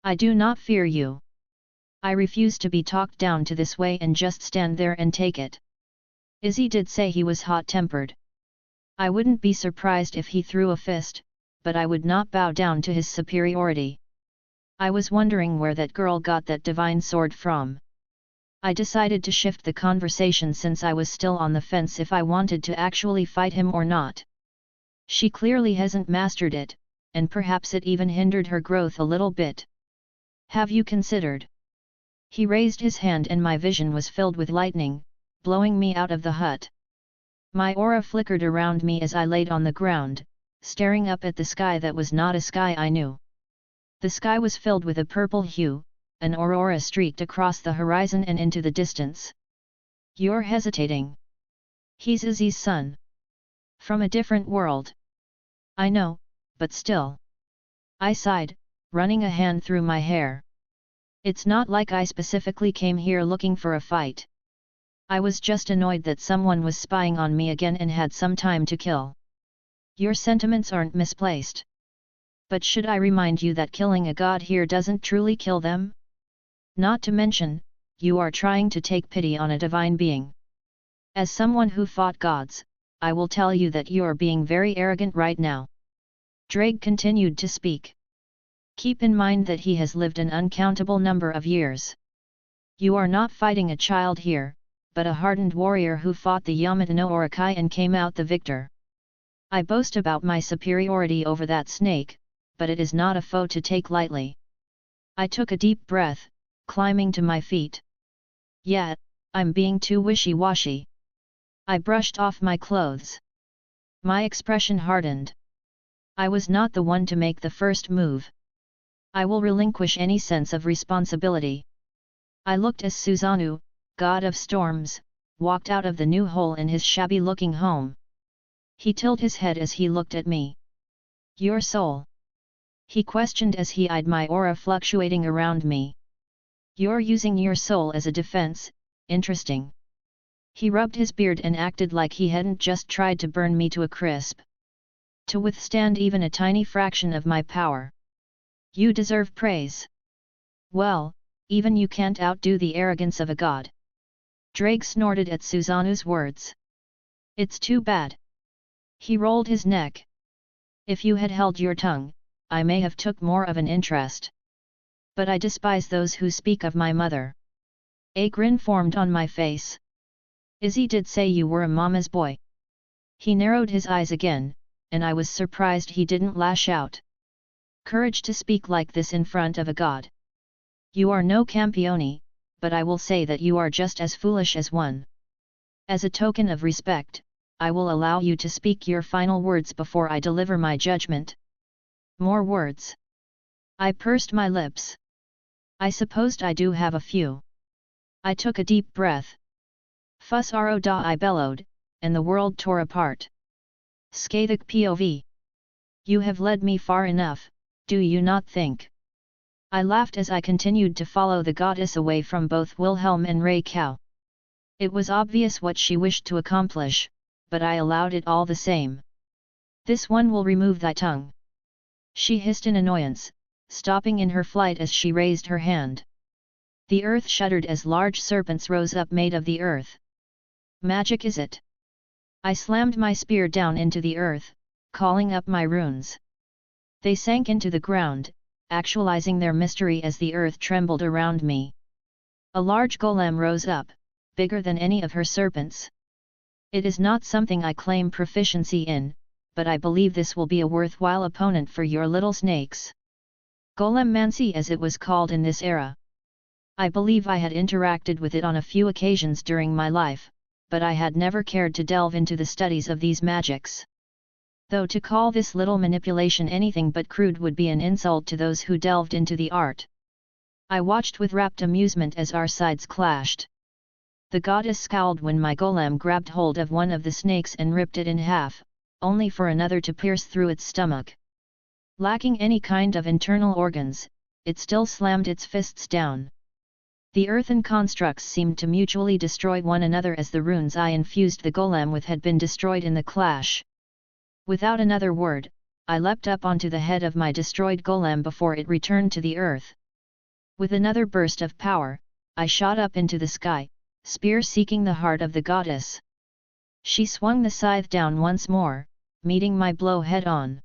I do not fear you. I refuse to be talked down to this way and just stand there and take it. Izzy did say he was hot-tempered. I wouldn't be surprised if he threw a fist, but I would not bow down to his superiority. I was wondering where that girl got that divine sword from. I decided to shift the conversation since I was still on the fence if I wanted to actually fight him or not. She clearly hasn't mastered it, and perhaps it even hindered her growth a little bit. Have you considered? He raised his hand and my vision was filled with lightning, blowing me out of the hut. My aura flickered around me as I laid on the ground, staring up at the sky that was not a sky I knew. The sky was filled with a purple hue, an aurora streaked across the horizon and into the distance. You're hesitating. He's Izzy's son. From a different world. I know, but still. I sighed, running a hand through my hair. It's not like I specifically came here looking for a fight. I was just annoyed that someone was spying on me again and had some time to kill. Your sentiments aren't misplaced. But should I remind you that killing a god here doesn't truly kill them? Not to mention, you are trying to take pity on a divine being. As someone who fought gods, I will tell you that you are being very arrogant right now. Drake continued to speak. Keep in mind that he has lived an uncountable number of years. You are not fighting a child here, but a hardened warrior who fought the Yamato no Orokai and came out the victor. I boast about my superiority over that snake, but it is not a foe to take lightly. I took a deep breath, climbing to my feet. Yet, I'm being too wishy-washy. I brushed off my clothes. My expression hardened. I was not the one to make the first move. I will relinquish any sense of responsibility. I looked as Susanoo, god of storms, walked out of the new hole in his shabby-looking home. He tilted his head as he looked at me. Your soul? He questioned as he eyed my aura fluctuating around me. You're using your soul as a defense, interesting. He rubbed his beard and acted like he hadn't just tried to burn me to a crisp. To withstand even a tiny fraction of my power. You deserve praise. Well, even you can't outdo the arrogance of a god. Drake snorted at Susanoo's words. It's too bad. He rolled his neck. If you had held your tongue, I may have took more of an interest. But I despise those who speak of my mother. A grin formed on my face. Izzy did say you were a mama's boy. He narrowed his eyes again, and I was surprised he didn't lash out. Courage to speak like this in front of a god. You are no campione, but I will say that you are just as foolish as one. As a token of respect, I will allow you to speak your final words before I deliver my judgment. More words. I pursed my lips. I supposed I do have a few. I took a deep breath. Fusaro da I bellowed, and the world tore apart. Scathing POV. You have led me far enough, do you not think? I laughed as I continued to follow the goddess away from both Wilhelm and Ray Cow. It was obvious what she wished to accomplish, but I allowed it all the same. This one will remove thy tongue. She hissed in annoyance, stopping in her flight as she raised her hand. The earth shuddered as large serpents rose up made of the earth. Magic is it? I slammed my spear down into the earth, calling up my runes. They sank into the ground, actualizing their mystery as the earth trembled around me. A large golem rose up, bigger than any of her serpents. It is not something I claim proficiency in, but I believe this will be a worthwhile opponent for your little snakes. Golemmancy as it was called in this era. I believe I had interacted with it on a few occasions during my life, but I had never cared to delve into the studies of these magics. Though to call this little manipulation anything but crude would be an insult to those who delved into the art. I watched with rapt amusement as our sides clashed. The goddess scowled when my golem grabbed hold of one of the snakes and ripped it in half, only for another to pierce through its stomach. Lacking any kind of internal organs, it still slammed its fists down. The earthen constructs seemed to mutually destroy one another as the runes I infused the golem with had been destroyed in the clash. Without another word, I leapt up onto the head of my destroyed golem before it returned to the earth. With another burst of power, I shot up into the sky, spear seeking the heart of the goddess. She swung the scythe down once more, meeting my blow head-on.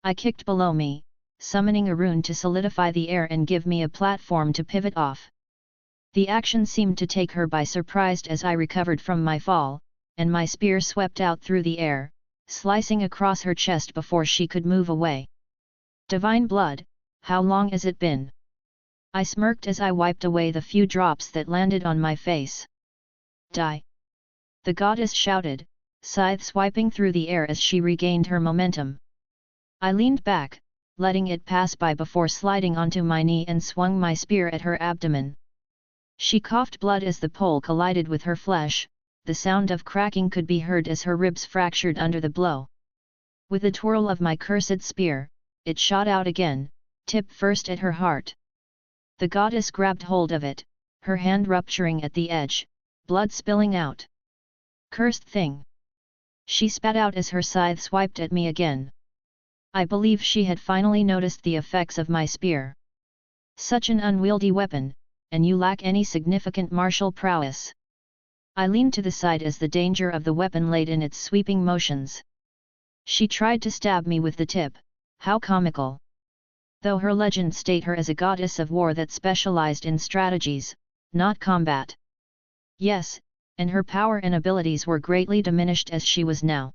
I kicked below me, summoning a rune to solidify the air and give me a platform to pivot off. The action seemed to take her by surprise as I recovered from my fall, and my spear swept out through the air, slicing across her chest before she could move away. Divine blood, how long has it been? I smirked as I wiped away the few drops that landed on my face. Die! The goddess shouted, scythe swiping through the air as she regained her momentum. I leaned back, letting it pass by before sliding onto my knee and swung my spear at her abdomen. She coughed blood as the pole collided with her flesh, the sound of cracking could be heard as her ribs fractured under the blow. With a twirl of my cursed spear, it shot out again, tip first at her heart. The goddess grabbed hold of it, her hand rupturing at the edge, blood spilling out. Cursed thing! She spat out as her scythe swiped at me again. I believe she had finally noticed the effects of my spear. Such an unwieldy weapon, and you lack any significant martial prowess. I leaned to the side as the danger of the weapon laid in its sweeping motions. She tried to stab me with the tip, how comical. Though her legends state her as a goddess of war that specialized in strategies, not combat. Yes, and her power and abilities were greatly diminished as she was now.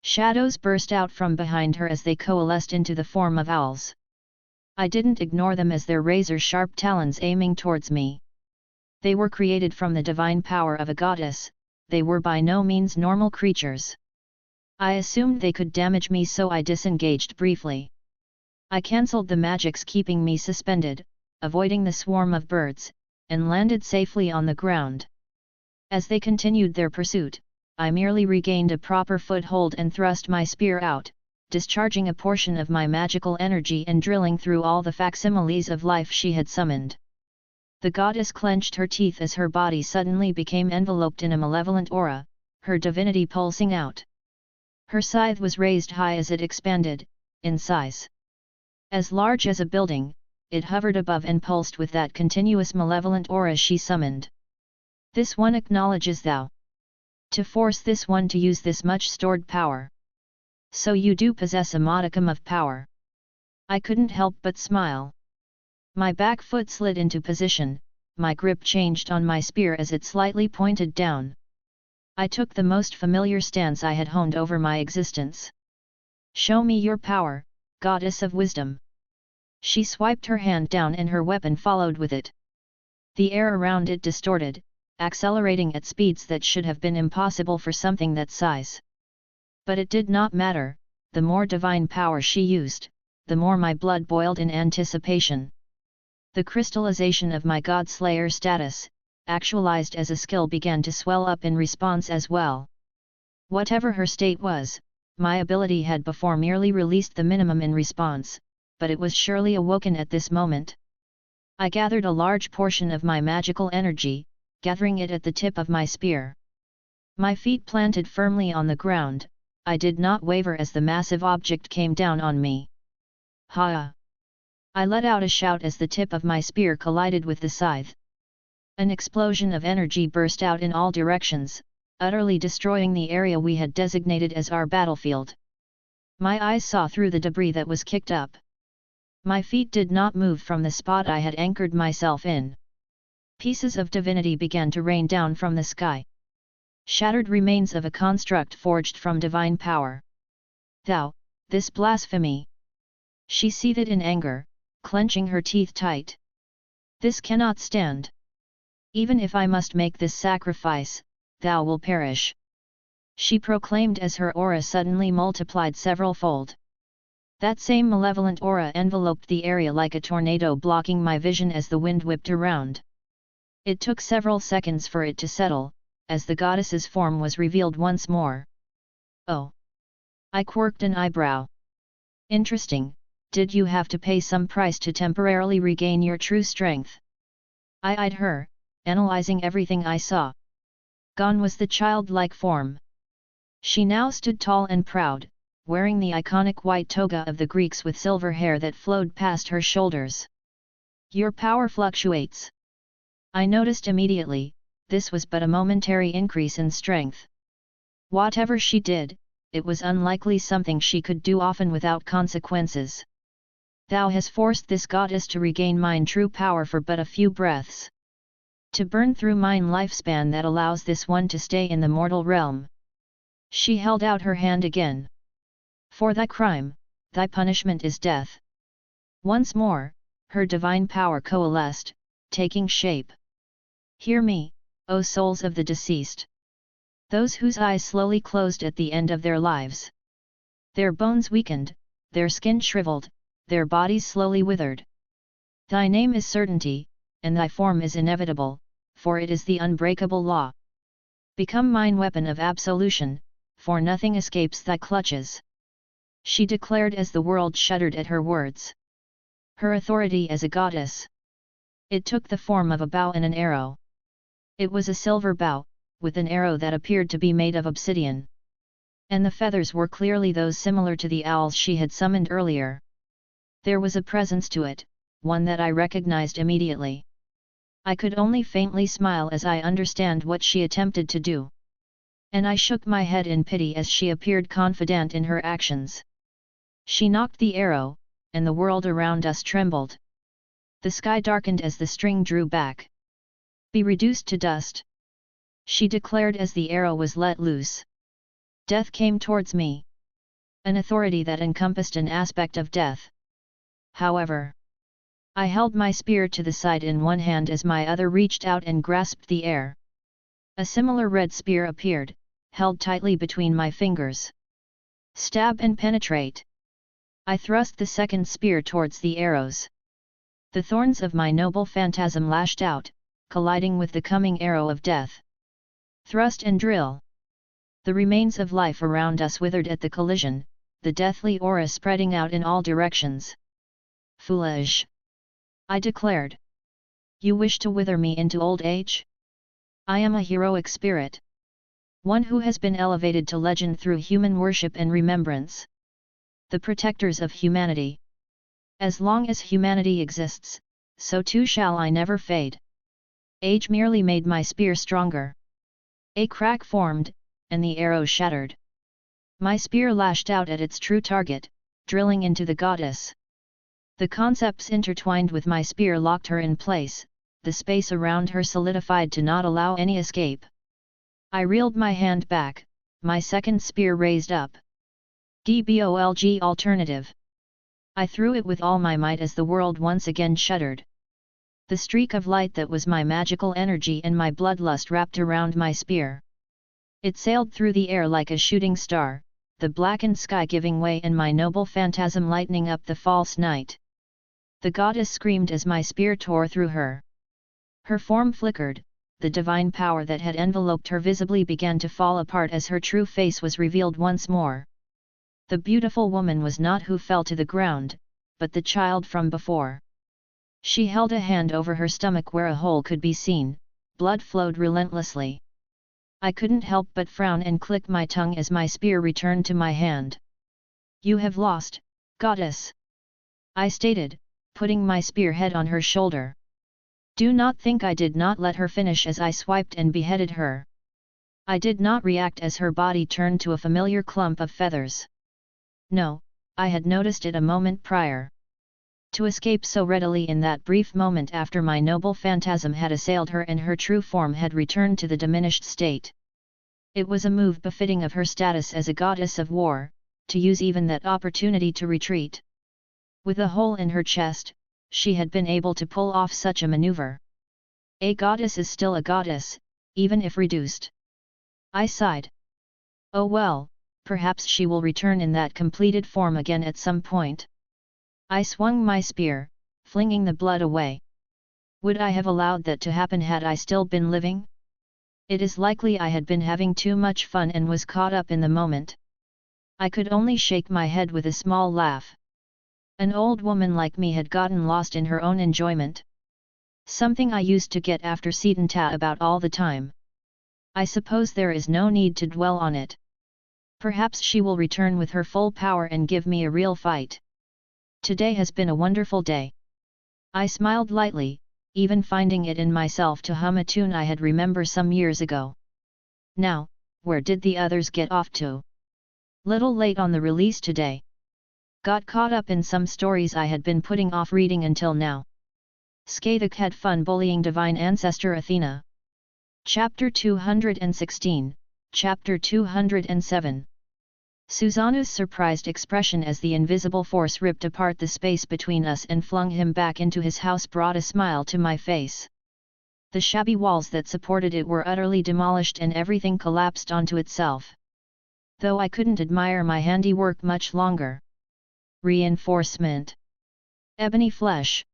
Shadows burst out from behind her as they coalesced into the form of owls. I didn't ignore them as their razor-sharp talons aiming towards me. They were created from the divine power of a goddess, they were by no means normal creatures. I assumed they could damage me, so I disengaged briefly. I cancelled the magics keeping me suspended, avoiding the swarm of birds, and landed safely on the ground. As they continued their pursuit, I merely regained a proper foothold and thrust my spear out, discharging a portion of my magical energy and drilling through all the facsimiles of life she had summoned. The goddess clenched her teeth as her body suddenly became enveloped in a malevolent aura, her divinity pulsing out. Her scythe was raised high as it expanded, in size. As large as a building, it hovered above and pulsed with that continuous malevolent aura she summoned. This one acknowledges thou. To force this one to use this much stored power. So you do possess a modicum of power. I couldn't help but smile. My back foot slid into position, my grip changed on my spear as it slightly pointed down. I took the most familiar stance I had honed over my existence. Show me your power, goddess of wisdom. She swiped her hand down and her weapon followed with it. The air around it distorted, accelerating at speeds that should have been impossible for something that size. But it did not matter, the more divine power she used, the more my blood boiled in anticipation. The crystallization of my God-Slayer status, actualized as a skill, began to swell up in response as well. Whatever her state was, my ability had before merely released the minimum in response, but it was surely awoken at this moment. I gathered a large portion of my magical energy, gathering it at the tip of my spear. My feet planted firmly on the ground, I did not waver as the massive object came down on me. Ha! I let out a shout as the tip of my spear collided with the scythe. An explosion of energy burst out in all directions, utterly destroying the area we had designated as our battlefield. My eyes saw through the debris that was kicked up. My feet did not move from the spot I had anchored myself in. Pieces of divinity began to rain down from the sky. Shattered remains of a construct forged from divine power. Thou, this blasphemy! She seethed in anger, clenching her teeth tight. This cannot stand. Even if I must make this sacrifice, thou will perish. She proclaimed as her aura suddenly multiplied several-fold. That same malevolent aura enveloped the area like a tornado, blocking my vision as the wind whipped around. It took several seconds for it to settle, as the goddess's form was revealed once more. Oh! I quirked an eyebrow. Interesting, did you have to pay some price to temporarily regain your true strength? I eyed her, analyzing everything I saw. Gone was the childlike form. She now stood tall and proud, wearing the iconic white toga of the Greeks with silver hair that flowed past her shoulders. Your power fluctuates. I noticed immediately, this was but a momentary increase in strength. Whatever she did, it was unlikely something she could do often without consequences. Thou hast forced this goddess to regain mine true power for but a few breaths. To burn through mine lifespan that allows this one to stay in the mortal realm. She held out her hand again. For thy crime, thy punishment is death. Once more, her divine power coalesced, taking shape. Hear me, O souls of the deceased. Those whose eyes slowly closed at the end of their lives. Their bones weakened, their skin shriveled, their bodies slowly withered. Thy name is certainty, and thy form is inevitable, for it is the unbreakable law. Become mine weapon of absolution, for nothing escapes thy clutches. She declared as the world shuddered at her words. Her authority as a goddess. It took the form of a bow and an arrow. It was a silver bow, with an arrow that appeared to be made of obsidian. And the feathers were clearly those similar to the owls she had summoned earlier. There was a presence to it, one that I recognized immediately. I could only faintly smile as I understand what she attempted to do. And I shook my head in pity as she appeared confident in her actions. She knocked the arrow, and the world around us trembled. The sky darkened as the string drew back. Be reduced to dust, she declared as the arrow was let loose. Death came towards me. An authority that encompassed an aspect of death. However, I held my spear to the side in one hand as my other reached out and grasped the air. A similar red spear appeared, held tightly between my fingers. Stab and penetrate. I thrust the second spear towards the arrows. The thorns of my noble phantasm lashed out, colliding with the coming arrow of death. Thrust and drill. The remains of life around us withered at the collision, the deathly aura spreading out in all directions. Foolish! I declared. You wish to wither me into old age? I am a heroic spirit. One who has been elevated to legend through human worship and remembrance. The protectors of humanity. As long as humanity exists, so too shall I never fade. Age merely made my spear stronger. A crack formed, and the arrow shattered. My spear lashed out at its true target, drilling into the goddess. The concepts intertwined with my spear locked her in place, the space around her solidified to not allow any escape. I reeled my hand back, my second spear raised up. DBOLG alternative. I threw it with all my might as the world once again shuddered. The streak of light that was my magical energy and my bloodlust wrapped around my spear. It sailed through the air like a shooting star, the blackened sky giving way and my noble phantasm lighting up the false night. The goddess screamed as my spear tore through her. Her form flickered, the divine power that had enveloped her visibly began to fall apart as her true face was revealed once more. The beautiful woman was not who fell to the ground, but the child from before. She held a hand over her stomach where a hole could be seen, blood flowed relentlessly. I couldn't help but frown and click my tongue as my spear returned to my hand. You have lost, goddess, I stated, putting my spearhead on her shoulder. Do not think I did not let her finish as I swiped and beheaded her. I did not react as her body turned to a familiar clump of feathers. No, I had noticed it a moment prior. To escape so readily in that brief moment after my noble phantasm had assailed her and her true form had returned to the diminished state. It was a move befitting of her status as a goddess of war, to use even that opportunity to retreat. With a hole in her chest, she had been able to pull off such a maneuver. A goddess is still a goddess, even if reduced. I sighed. Oh well, perhaps she will return in that completed form again at some point. I swung my spear, flinging the blood away. Would I have allowed that to happen had I still been living? It is likely I had been having too much fun and was caught up in the moment. I could only shake my head with a small laugh. An old woman like me had gotten lost in her own enjoyment. Something I used to get after Sedenta about all the time. I suppose there is no need to dwell on it. Perhaps she will return with her full power and give me a real fight. Today has been a wonderful day. I smiled lightly, even finding it in myself to hum a tune I had remembered some years ago. Now, where did the others get off to? Little late on the release today. Got caught up in some stories I had been putting off reading until now. Scathach had fun bullying Divine Ancestor Athena. Chapter 216, Chapter 207. Susanoo's surprised expression as the invisible force ripped apart the space between us and flung him back into his house brought a smile to my face. The shabby walls that supported it were utterly demolished and everything collapsed onto itself. Though I couldn't admire my handiwork much longer. Reinforcement. Ebony flesh.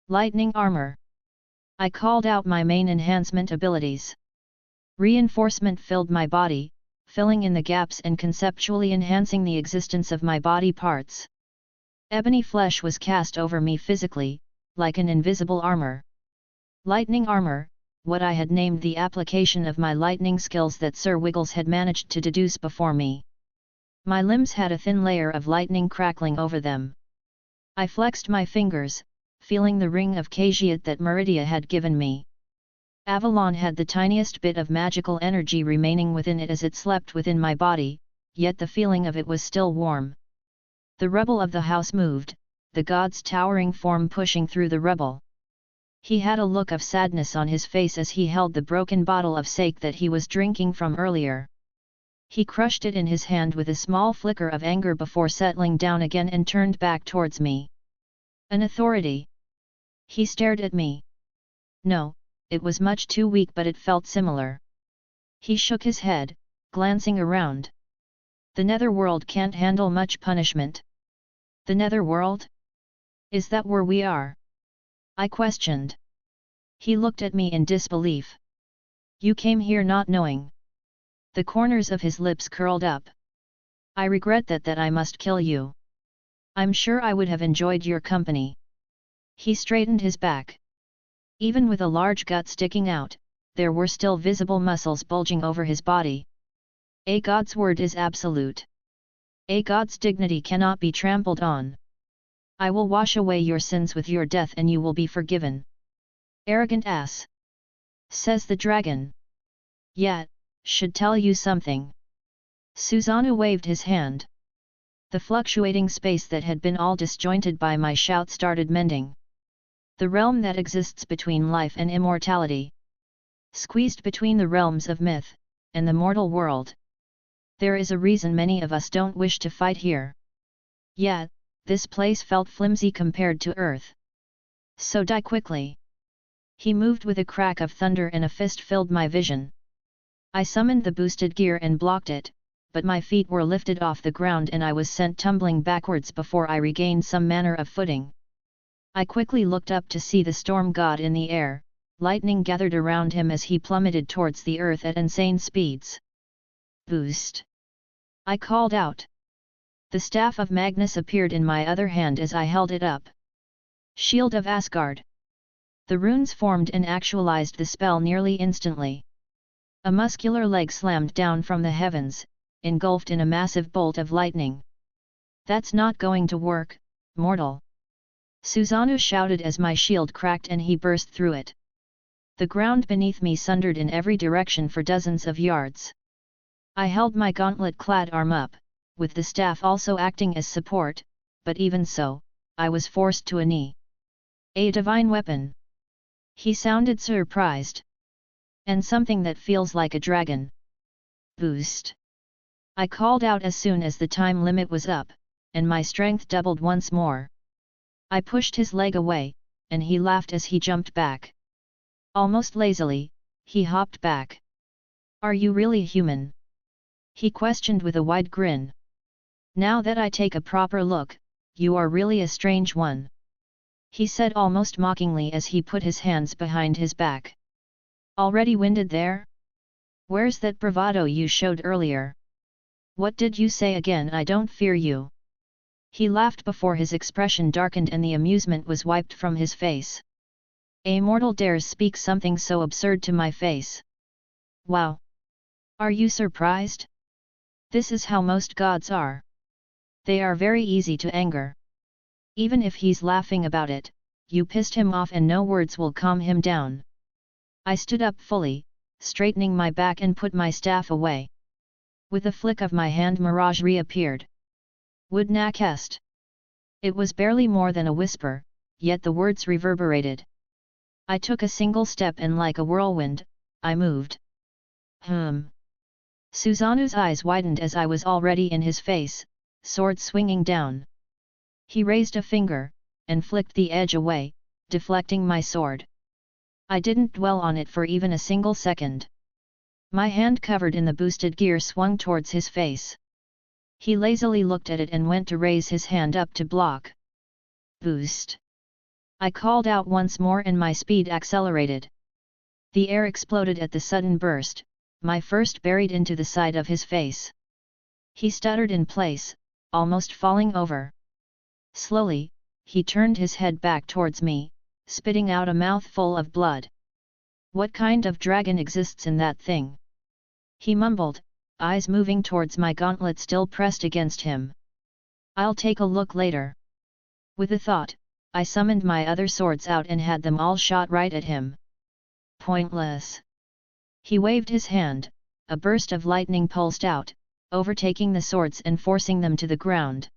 Lightning armor. I called out my main enhancement abilities. Reinforcement filled my body, filling in the gaps and conceptually enhancing the existence of my body parts. Ebony flesh was cast over me physically, like an invisible armor. Lightning armor, what I had named the application of my lightning skills that Sir Wiggles had managed to deduce before me. My limbs had a thin layer of lightning crackling over them. I flexed my fingers, feeling the ring of caveat that Meridia had given me. Avalon had the tiniest bit of magical energy remaining within it as it slept within my body, yet the feeling of it was still warm. The rebel of the house moved, the god's towering form pushing through the rubble. He had a look of sadness on his face as he held the broken bottle of sake that he was drinking from earlier. He crushed it in his hand with a small flicker of anger before settling down again and turned back towards me. An authority. He stared at me. No, it was much too weak, but it felt similar. He shook his head, glancing around. The netherworld can't handle much punishment. The netherworld? Is that where we are? I questioned. He looked at me in disbelief. You came here not knowing. The corners of his lips curled up. I regret that I must kill you. I'm sure I would have enjoyed your company. He straightened his back. Even with a large gut sticking out, there were still visible muscles bulging over his body. A god's word is absolute. A god's dignity cannot be trampled on. I will wash away your sins with your death and you will be forgiven. Arrogant ass. Says the dragon. Yet, should tell you something. Susanoo waved his hand. The fluctuating space that had been all disjointed by my shout started mending. The realm that exists between life and immortality. Squeezed between the realms of myth and the mortal world. There is a reason many of us don't wish to fight here. Yet, this place felt flimsy compared to Earth. So die quickly. He moved with a crack of thunder and a fist filled my vision. I summoned the boosted gear and blocked it, but my feet were lifted off the ground and I was sent tumbling backwards before I regained some manner of footing. I quickly looked up to see the storm god in the air, lightning gathered around him as he plummeted towards the earth at insane speeds. Boost! I called out. The staff of Magnus appeared in my other hand as I held it up. Shield of Asgard. The runes formed and actualized the spell nearly instantly. A muscular leg slammed down from the heavens, engulfed in a massive bolt of lightning. That's not going to work, mortal. Susanoo shouted as my shield cracked and he burst through it. The ground beneath me sundered in every direction for dozens of yards. I held my gauntlet-clad arm up, with the staff also acting as support, but even so, I was forced to a knee. A divine weapon. He sounded surprised. And something that feels like a dragon. Boost! I called out as soon as the time limit was up, and my strength doubled once more. I pushed his leg away, and he laughed as he jumped back. Almost lazily, he hopped back. Are you really human? He questioned with a wide grin. Now that I take a proper look, you are really a strange one. He said almost mockingly as he put his hands behind his back. Already winded there? Where's that bravado you showed earlier? What did you say again? I don't fear you. He laughed before his expression darkened and the amusement was wiped from his face. A mortal dares speak something so absurd to my face. Wow! Are you surprised? This is how most gods are. They are very easy to anger. Even if he's laughing about it, you pissed him off and no words will calm him down. I stood up fully, straightening my back and put my staff away. With a flick of my hand Mirage reappeared. Would nakest. It was barely more than a whisper, yet the words reverberated. I took a single step and like a whirlwind, I moved. Susanoo's eyes widened as I was already in his face, sword swinging down. He raised a finger, and flicked the edge away, deflecting my sword. I didn't dwell on it for even a single second. My hand covered in the boosted gear swung towards his face. He lazily looked at it and went to raise his hand up to block. Boost! I called out once more and my speed accelerated. The air exploded at the sudden burst, my first buried into the side of his face. He stuttered in place, almost falling over. Slowly, he turned his head back towards me, spitting out a mouthful of blood. What kind of dragon exists in that thing? He mumbled, eyes moving towards my gauntlet still pressed against him. I'll take a look later. With a thought, I summoned my other swords out and had them all shot right at him. Pointless. He waved his hand, a burst of lightning pulsed out, overtaking the swords and forcing them to the ground.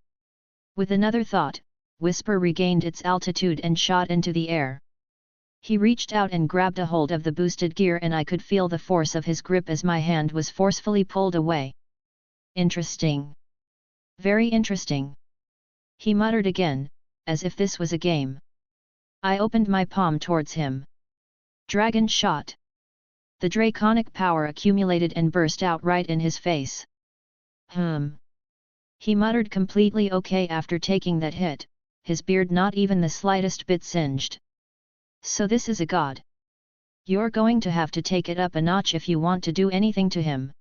With another thought, Whisper regained its altitude and shot into the air. He reached out and grabbed a hold of the boosted gear and I could feel the force of his grip as my hand was forcefully pulled away. Interesting. Very interesting. He muttered again, as if this was a game. I opened my palm towards him. Dragon shot. The draconic power accumulated and burst out right in his face. He muttered completely okay after taking that hit, his beard not even the slightest bit singed. So this is a god. You're going to have to take it up a notch if you want to do anything to him.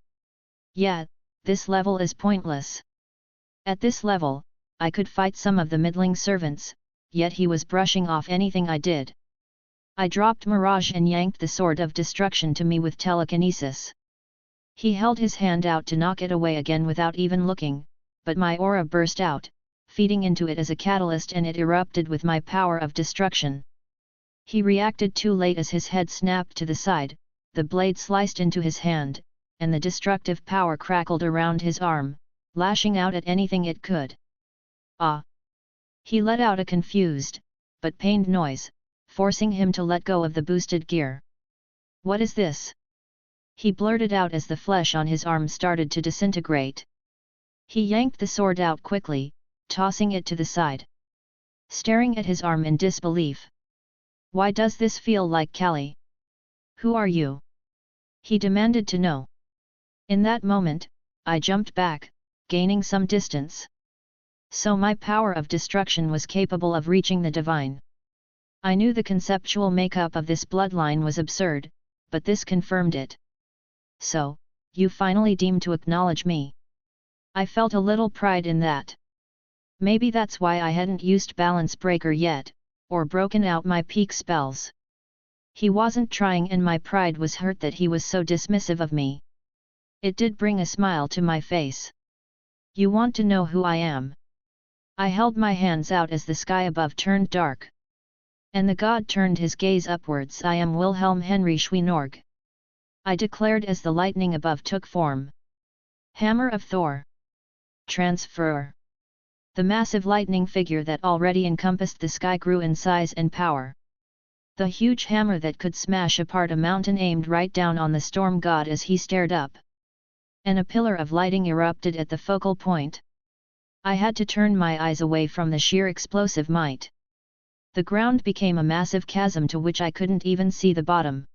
Yeah, this level is pointless. At this level, I could fight some of the middling servants, yet he was brushing off anything I did. I dropped Mirage and yanked the sword of destruction to me with telekinesis. He held his hand out to knock it away again without even looking, but my aura burst out, feeding into it as a catalyst and it erupted with my power of destruction. He reacted too late as his head snapped to the side, the blade sliced into his hand, and the destructive power crackled around his arm, lashing out at anything it could. Ah! He let out a confused, but pained noise, forcing him to let go of the boosted gear. What is this? He blurted out as the flesh on his arm started to disintegrate. He yanked the sword out quickly, tossing it to the side. Staring at his arm in disbelief. Why does this feel like Kali? Who are you? He demanded to know. In that moment, I jumped back, gaining some distance. So my power of destruction was capable of reaching the divine. I knew the conceptual makeup of this bloodline was absurd, but this confirmed it. So, you finally deemed to acknowledge me. I felt a little pride in that. Maybe that's why I hadn't used Balance Breaker yet, or broken out my peak spells. He wasn't trying and my pride was hurt that he was so dismissive of me. It did bring a smile to my face. You want to know who I am? I held my hands out as the sky above turned dark. And the god turned his gaze upwards. I am Wilhelm Henry Schweinorg. I declared as the lightning above took form. Hammer of Thor. Transfer. The massive lightning figure that already encompassed the sky grew in size and power. The huge hammer that could smash apart a mountain aimed right down on the storm god as he stared up. And a pillar of lighting erupted at the focal point. I had to turn my eyes away from the sheer explosive might. The ground became a massive chasm to which I couldn't even see the bottom.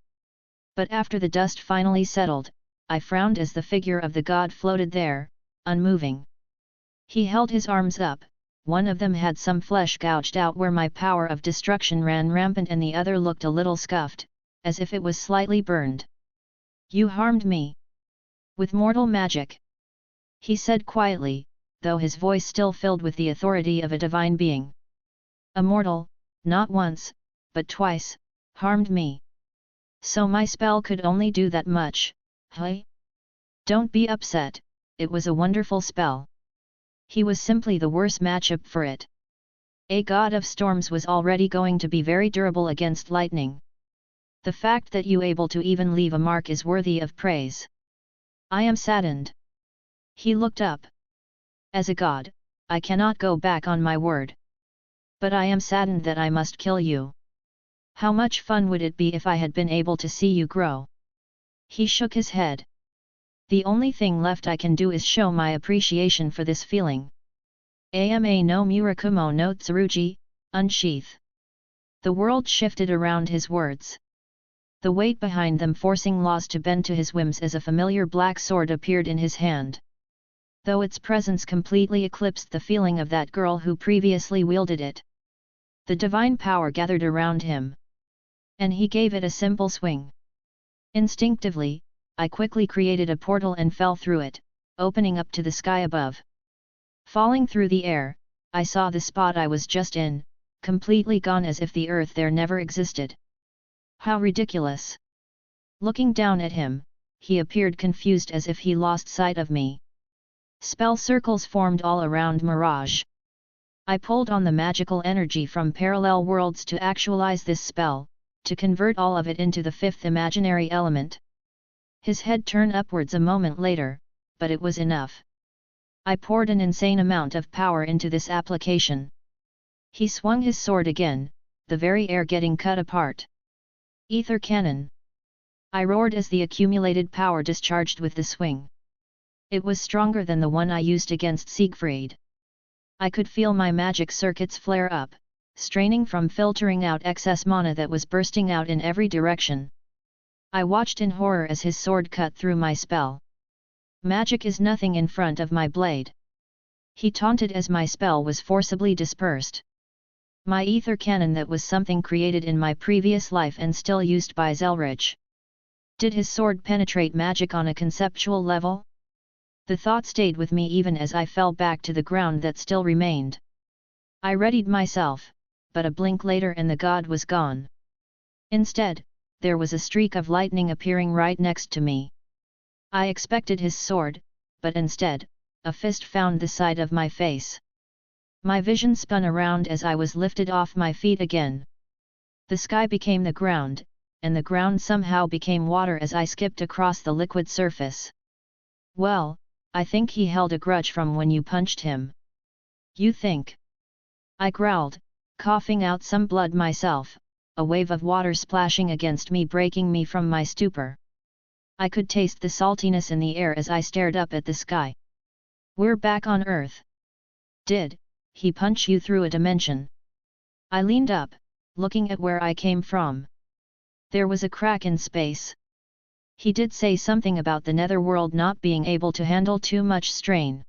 But after the dust finally settled, I frowned as the figure of the god floated there, unmoving. He held his arms up, one of them had some flesh gouged out where my power of destruction ran rampant and the other looked a little scuffed, as if it was slightly burned. You harmed me. With mortal magic. He said quietly, though his voice still filled with the authority of a divine being. A mortal, not once, but twice, harmed me. So my spell could only do that much, hey? Don't be upset, it was a wonderful spell. He was simply the worse matchup for it. A god of storms was already going to be very durable against lightning. The fact that you able to even leave a mark is worthy of praise. I am saddened. He looked up. As a god, I cannot go back on my word. But I am saddened that I must kill you. How much fun would it be if I had been able to see you grow? He shook his head. The only thing left I can do is show my appreciation for this feeling. Ama no Murakumo no Tsurugi, unsheath. The world shifted around his words. The weight behind them forcing laws to bend to his whims as a familiar black sword appeared in his hand. Though its presence completely eclipsed the feeling of that girl who previously wielded it. The divine power gathered around him, and he gave it a simple swing. Instinctively, I quickly created a portal and fell through it, opening up to the sky above. Falling through the air, I saw the spot I was just in, completely gone as if the earth there never existed. How ridiculous! Looking down at him, he appeared confused as if he lost sight of me. Spell circles formed all around Mirage. I pulled on the magical energy from parallel worlds to actualize this spell, to convert all of it into the fifth imaginary element. His head turned upwards a moment later, but it was enough. I poured an insane amount of power into this application. He swung his sword again, the very air getting cut apart. Ether cannon! I roared as the accumulated power discharged with the swing. It was stronger than the one I used against Siegfried. I could feel my magic circuits flare up, straining from filtering out excess mana that was bursting out in every direction. I watched in horror as his sword cut through my spell. Magic is nothing in front of my blade. He taunted as my spell was forcibly dispersed. My ether cannon that was something created in my previous life and still used by Zelretch. Did his sword penetrate magic on a conceptual level? The thought stayed with me even as I fell back to the ground that still remained. I readied myself, but a blink later and the god was gone. Instead, there was a streak of lightning appearing right next to me. I expected his sword, but instead, a fist found the side of my face. My vision spun around as I was lifted off my feet again. The sky became the ground, and the ground somehow became water as I skipped across the liquid surface. Well, I think he held a grudge from when you punched him. You think? I growled, coughing out some blood myself, a wave of water splashing against me breaking me from my stupor. I could taste the saltiness in the air as I stared up at the sky. We're back on Earth. Did he punch you through a dimension? I leaned up, looking at where I came from. There was a crack in space. He did say something about the netherworld not being able to handle too much strain.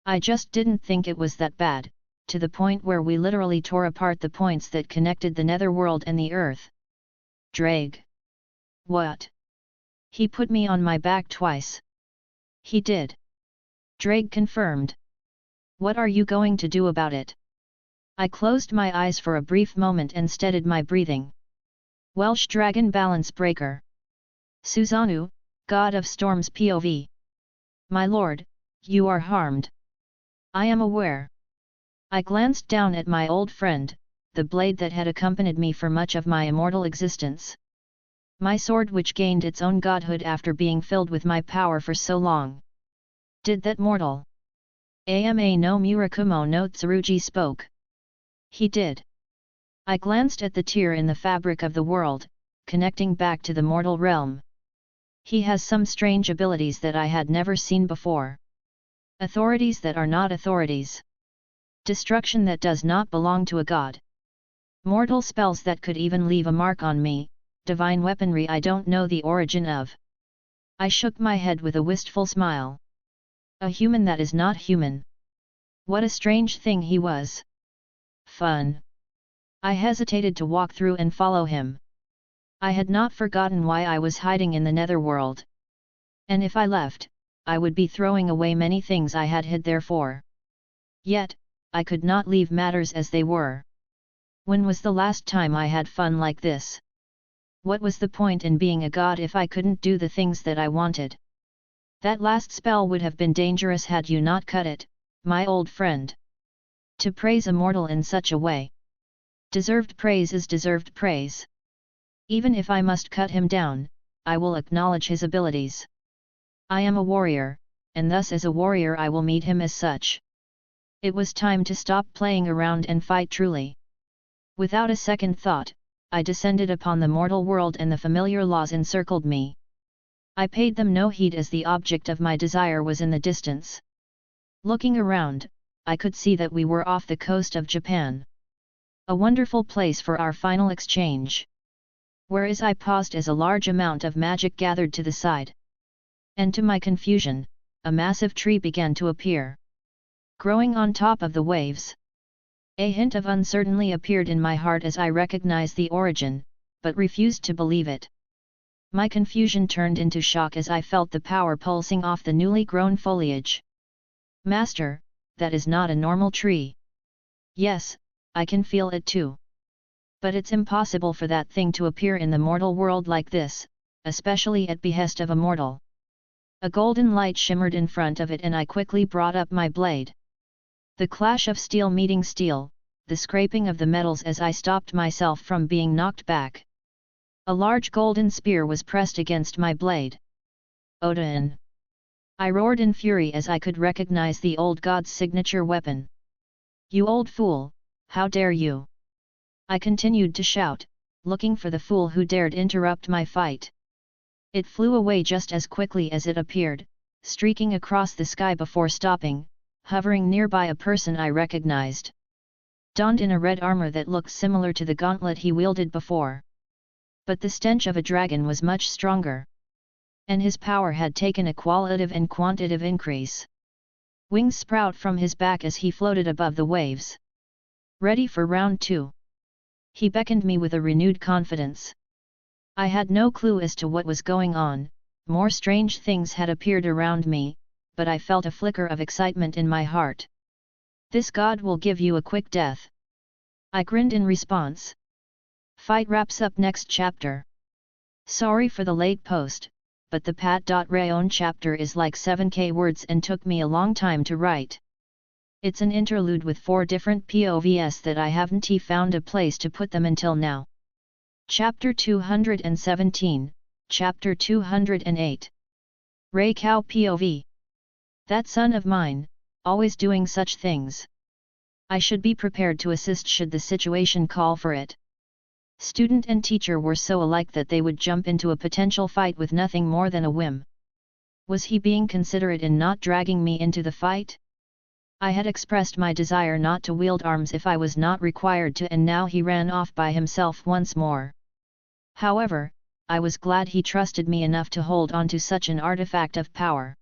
I just didn't think it was that bad, to the point where we literally tore apart the points that connected the netherworld and the Earth. Drag. What? He put me on my back twice. He did. Drag confirmed. What are you going to do about it? I closed my eyes for a brief moment and steadied my breathing. Welsh Dragon Balance Breaker. Susanoo, God of Storms POV. My lord, you are harmed. I am aware. I glanced down at my old friend, the blade that had accompanied me for much of my immortal existence. My sword which gained its own godhood after being filled with my power for so long. Did that mortal Ama no Murakumo no Tsurugi spoke. He did. I glanced at the tear in the fabric of the world, connecting back to the mortal realm. He has some strange abilities that I had never seen before. Authorities that are not authorities. Destruction that does not belong to a god. Mortal spells that could even leave a mark on me, divine weaponry I don't know the origin of. I shook my head with a wistful smile. A human that is not human. What a strange thing he was. Fun. I hesitated to walk through and follow him. I had not forgotten why I was hiding in the netherworld. And if I left, I would be throwing away many things I had hid there for. Yet, I could not leave matters as they were. When was the last time I had fun like this? What was the point in being a god if I couldn't do the things that I wanted? That last spell would have been dangerous had you not cut it, my old friend. To praise a mortal in such a way. Deserved praise is deserved praise. Even if I must cut him down, I will acknowledge his abilities. I am a warrior, and thus as a warrior I will meet him as such. It was time to stop playing around and fight truly. Without a second thought, I descended upon the mortal world and the familiar laws encircled me. I paid them no heed as the object of my desire was in the distance. Looking around, I could see that we were off the coast of Japan. A wonderful place for our final exchange. Whereas I paused as a large amount of magic gathered to the side. And to my confusion, a massive tree began to appear. Growing on top of the waves. A hint of uncertainty appeared in my heart as I recognized the origin, but refused to believe it. My confusion turned into shock as I felt the power pulsing off the newly grown foliage. Master, that is not a normal tree. Yes, I can feel it too. But it's impossible for that thing to appear in the mortal world like this, especially at behest of a mortal. A golden light shimmered in front of it and I quickly brought up my blade. The clash of steel meeting steel, the scraping of the metals as I stopped myself from being knocked back. A large golden spear was pressed against my blade. Odin! I roared in fury as I could recognize the old god's signature weapon. You old fool, how dare you! I continued to shout, looking for the fool who dared interrupt my fight. It flew away just as quickly as it appeared, streaking across the sky before stopping, hovering nearby a person I recognized. Donned in a red armor that looked similar to the gauntlet he wielded before. But the stench of a dragon was much stronger. And his power had taken a qualitative and quantitative increase. Wings sprout from his back as he floated above the waves. Ready for round 2. He beckoned me with a renewed confidence. I had no clue as to what was going on, more strange things had appeared around me, but I felt a flicker of excitement in my heart. This god will give you a quick death. I grinned in response. Fight wraps up next chapter. Sorry for the late post, but the Pat.Rayon chapter is like 7k words and took me a long time to write. It's an interlude with 4 different POVs that I haven't found a place to put them until now. Chapter 217, Chapter 208. Ray Cow POV. That son of mine, always doing such things. I should be prepared to assist should the situation call for it. Student and teacher were so alike that they would jump into a potential fight with nothing more than a whim. Was he being considerate in not dragging me into the fight? I had expressed my desire not to wield arms if I was not required to, and now he ran off by himself once more. However, I was glad he trusted me enough to hold on to such an artifact of power.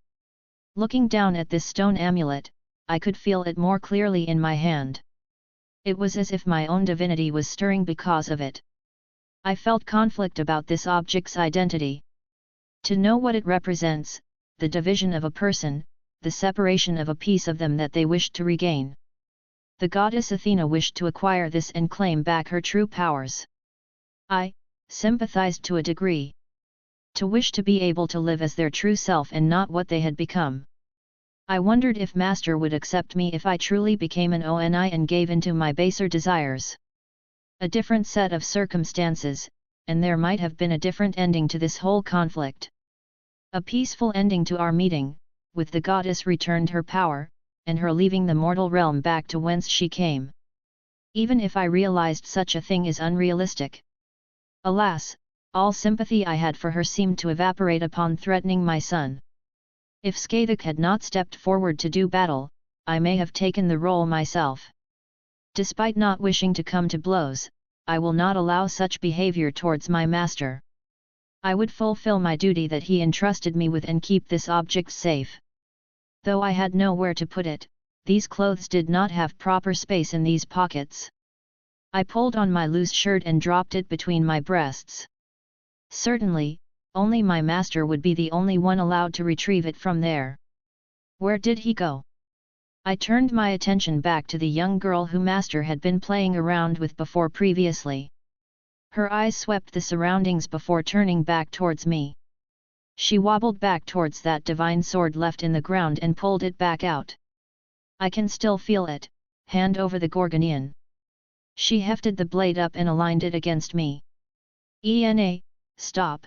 Looking down at this stone amulet, I could feel it more clearly in my hand. It was as if my own divinity was stirring because of it. I felt conflict about this object's identity. To know what it represents, the division of a person, the separation of a piece of them that they wished to regain. The goddess Athena wished to acquire this and claim back her true powers. I sympathized to a degree. To wish to be able to live as their true self and not what they had become. I wondered if Master would accept me if I truly became an ONI and gave into my baser desires. A different set of circumstances, and there might have been a different ending to this whole conflict. A peaceful ending to our meeting, with the goddess returned her power, and her leaving the mortal realm back to whence she came. Even if I realized such a thing is unrealistic. Alas, all sympathy I had for her seemed to evaporate upon threatening my son. If Skathik had not stepped forward to do battle, I may have taken the role myself. Despite not wishing to come to blows, I will not allow such behavior towards my master. I would fulfill my duty that he entrusted me with and keep this object safe. Though I had nowhere to put it, these clothes did not have proper space in these pockets. I pulled on my loose shirt and dropped it between my breasts. Certainly, only my master would be the only one allowed to retrieve it from there. Where did he go? I turned my attention back to the young girl who master had been playing around with before previously. Her eyes swept the surroundings before turning back towards me. She wobbled back towards that divine sword left in the ground and pulled it back out. I can still feel it, hand over the Gorgonian. She hefted the blade up and aligned it against me. Ena, stop!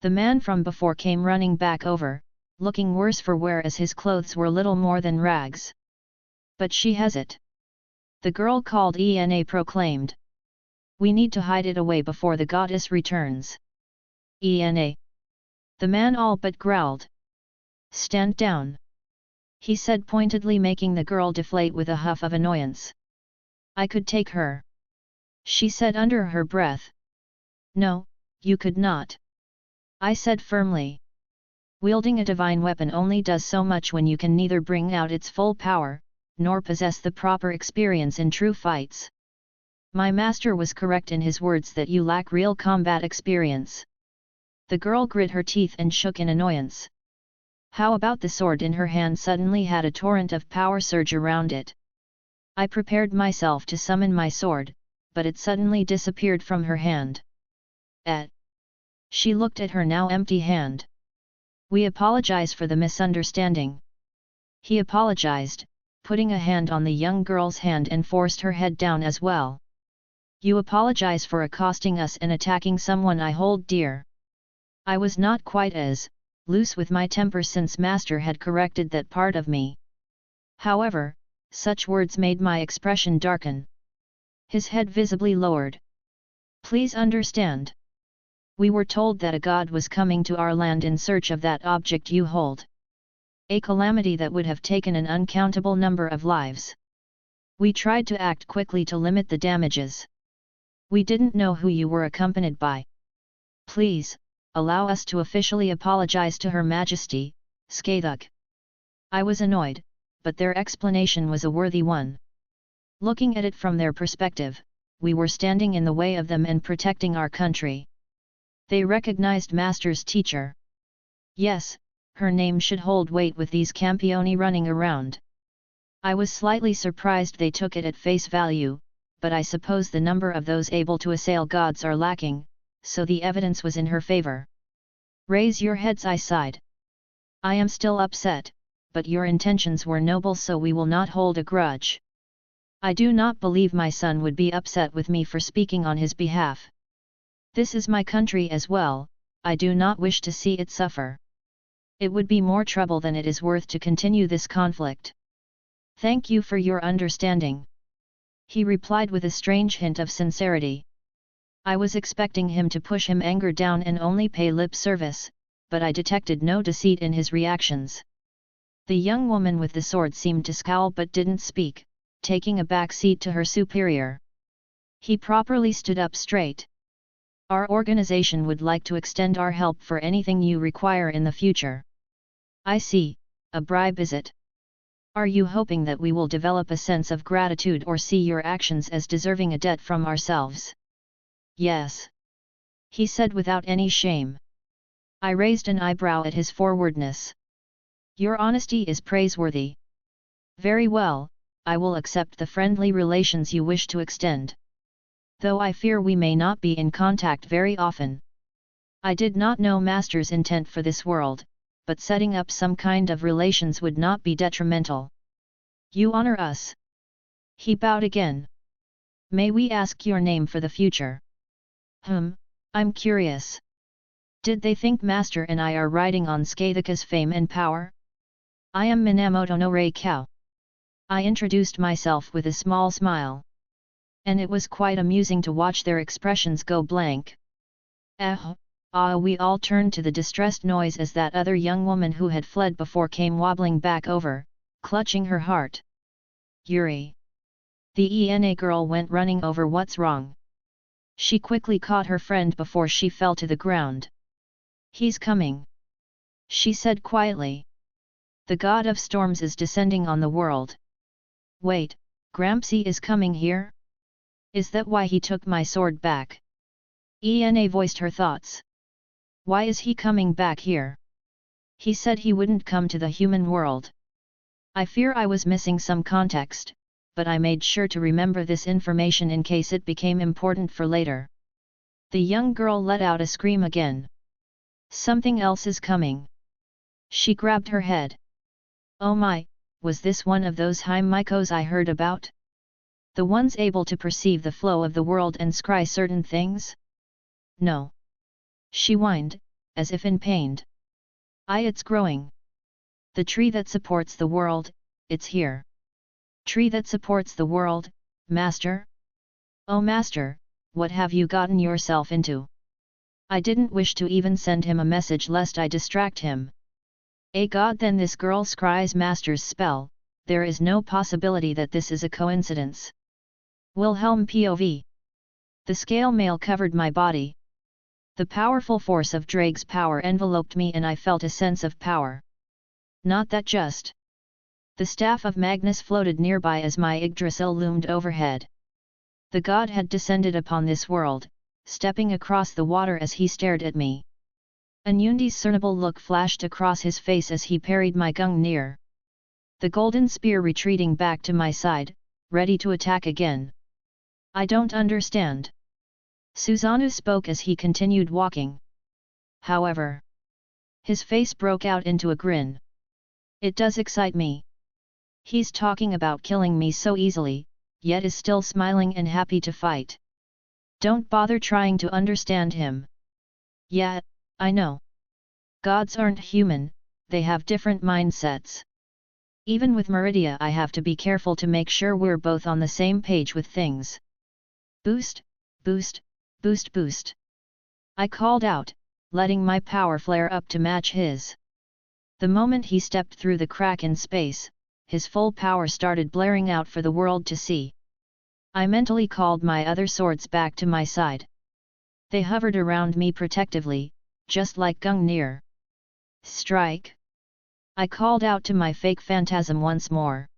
The man from before came running back over, looking worse for wear as his clothes were little more than rags. But she has it. The girl called Ena proclaimed. We need to hide it away before the goddess returns. Ena. The man all but growled. Stand down. He said pointedly, making the girl deflate with a huff of annoyance. I could take her. She said under her breath. No, you could not. I said firmly. Wielding a divine weapon only does so much when you can neither bring out its full power, nor possess the proper experience in true fights. My master was correct in his words that you lack real combat experience. The girl grit her teeth and shook in annoyance. How about the sword in her hand suddenly had a torrent of power surge around it. I prepared myself to summon my sword, but it suddenly disappeared from her hand. She looked at her now empty hand. We apologize for the misunderstanding. He apologized, putting a hand on the young girl's hand and forced her head down as well. You apologize for accosting us and attacking someone I hold dear. I was not quite as loose with my temper since Master had corrected that part of me. However, such words made my expression darken. His head visibly lowered. Please understand. We were told that a god was coming to our land in search of that object you hold. A calamity that would have taken an uncountable number of lives. We tried to act quickly to limit the damages. We didn't know who you were accompanied by. Please, allow us to officially apologize to Her Majesty, Skathuk. I was annoyed, but their explanation was a worthy one. Looking at it from their perspective, we were standing in the way of them and protecting our country. They recognized Master's teacher. Yes, her name should hold weight with these campioni running around. I was slightly surprised they took it at face value, but I suppose the number of those able to assail gods are lacking, so the evidence was in her favor. Raise your heads, I sighed. I am still upset, but your intentions were noble, so we will not hold a grudge. I do not believe my son would be upset with me for speaking on his behalf. This is my country as well, I do not wish to see it suffer. It would be more trouble than it is worth to continue this conflict. Thank you for your understanding. He replied with a strange hint of sincerity. I was expecting him to push his anger down and only pay lip service, but I detected no deceit in his reactions. The young woman with the sword seemed to scowl but didn't speak, taking a back seat to her superior. He properly stood up straight. Our organization would like to extend our help for anything you require in the future. I see, a bribe is it? Are you hoping that we will develop a sense of gratitude or see your actions as deserving a debt from ourselves? Yes. He said without any shame. I raised an eyebrow at his forwardness. Your honesty is praiseworthy. Very well, I will accept the friendly relations you wish to extend. Though I fear we may not be in contact very often. I did not know Master's intent for this world, but setting up some kind of relations would not be detrimental. You honor us. He bowed again. May we ask your name for the future? I'm curious. Did they think Master and I are riding on Skathuka's fame and power? I am Minamoto no Reikau. I introduced myself with a small smile. And it was quite amusing to watch their expressions go blank. We all turned to the distressed noise as that other young woman who had fled before came wobbling back over, clutching her heart. Yuri. The ENA girl went running over. What's wrong? She quickly caught her friend before she fell to the ground. He's coming. She said quietly. The god of storms is descending on the world. Wait, Grampsy is coming here? Is that why he took my sword back? Ena voiced her thoughts. Why is he coming back here? He said he wouldn't come to the human world. I fear I was missing some context, but I made sure to remember this information in case it became important for later. The young girl let out a scream again. Something else is coming. She grabbed her head. Oh my, was this one of those Himikos I heard about? The ones able to perceive the flow of the world and scry certain things? No. She whined, as if in pain. It's growing. The tree that supports the world, it's here. Tree that supports the world, Master? Oh Master, what have you gotten yourself into? I didn't wish to even send him a message lest I distract him. A god, then this girl scries Master's spell, there is no possibility that this is a coincidence. Wilhelm POV. The scale mail covered my body. The powerful force of Drake's power enveloped me and I felt a sense of power. Not that just. The staff of Magnus floated nearby as my Yggdrasil loomed overhead. The god had descended upon this world, stepping across the water as he stared at me. An undiscernible look flashed across his face as he parried my Gungnir. The golden spear retreating back to my side, ready to attack again. I don't understand. Susanoo spoke as he continued walking. However, his face broke out into a grin. It does excite me. He's talking about killing me so easily, yet is still smiling and happy to fight. Don't bother trying to understand him. Yeah, I know. Gods aren't human, they have different mindsets. Even with Meridia I have to be careful to make sure we're both on the same page with things. Boost, boost, boost, boost. I called out, letting my power flare up to match his. The moment he stepped through the crack in space, his full power started blaring out for the world to see. I mentally called my other swords back to my side. They hovered around me protectively, just like Gungnir. Strike! I called out to my fake phantasm once more.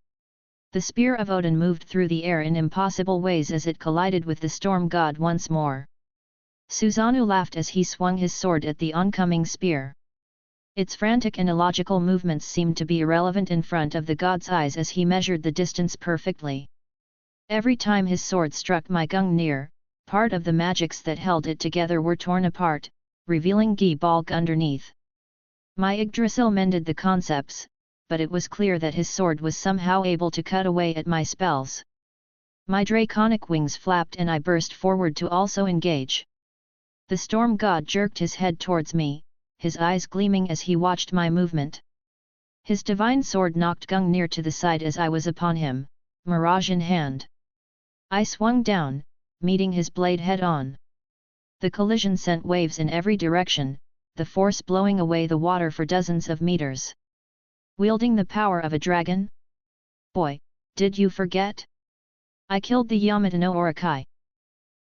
The spear of Odin moved through the air in impossible ways as it collided with the storm god once more. Susanoo laughed as he swung his sword at the oncoming spear. Its frantic and illogical movements seemed to be irrelevant in front of the god's eyes as he measured the distance perfectly. Every time his sword struck my Gungnir, part of the magics that held it together were torn apart, revealing Gi bulk underneath. My Yggdrasil mended the concepts, but it was clear that his sword was somehow able to cut away at my spells. My draconic wings flapped and I burst forward to also engage. The storm god jerked his head towards me, his eyes gleaming as he watched my movement. His divine sword knocked Gungnir to the side as I was upon him, mirage in hand. I swung down, meeting his blade head-on. The collision sent waves in every direction, the force blowing away the water for dozens of meters. Wielding the power of a dragon? Boy, did you forget? I killed the Yamato no Orokai.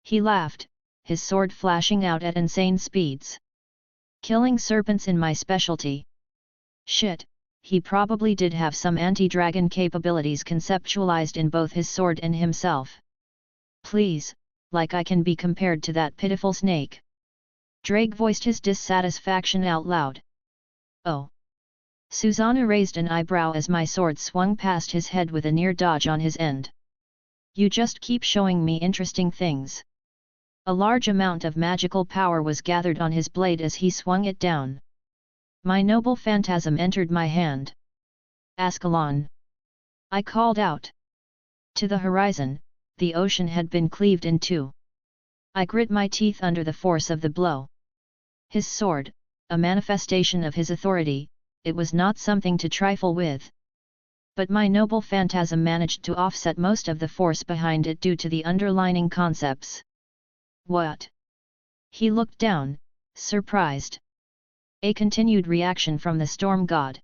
He laughed, his sword flashing out at insane speeds. Killing serpents in my specialty. Shit, he probably did have some anti-dragon capabilities conceptualized in both his sword and himself. Please, like I can be compared to that pitiful snake. Drake voiced his dissatisfaction out loud. Oh. Susanoo raised an eyebrow as my sword swung past his head with a near dodge on his end. You just keep showing me interesting things. A large amount of magical power was gathered on his blade as he swung it down. My noble phantasm entered my hand. Ascalon! I called out. To the horizon, the ocean had been cleaved in two. I grit my teeth under the force of the blow. His sword, a manifestation of his authority, it was not something to trifle with. But my noble phantasm managed to offset most of the force behind it due to the underlying concepts. What? He looked down, surprised. A continued reaction from the storm god.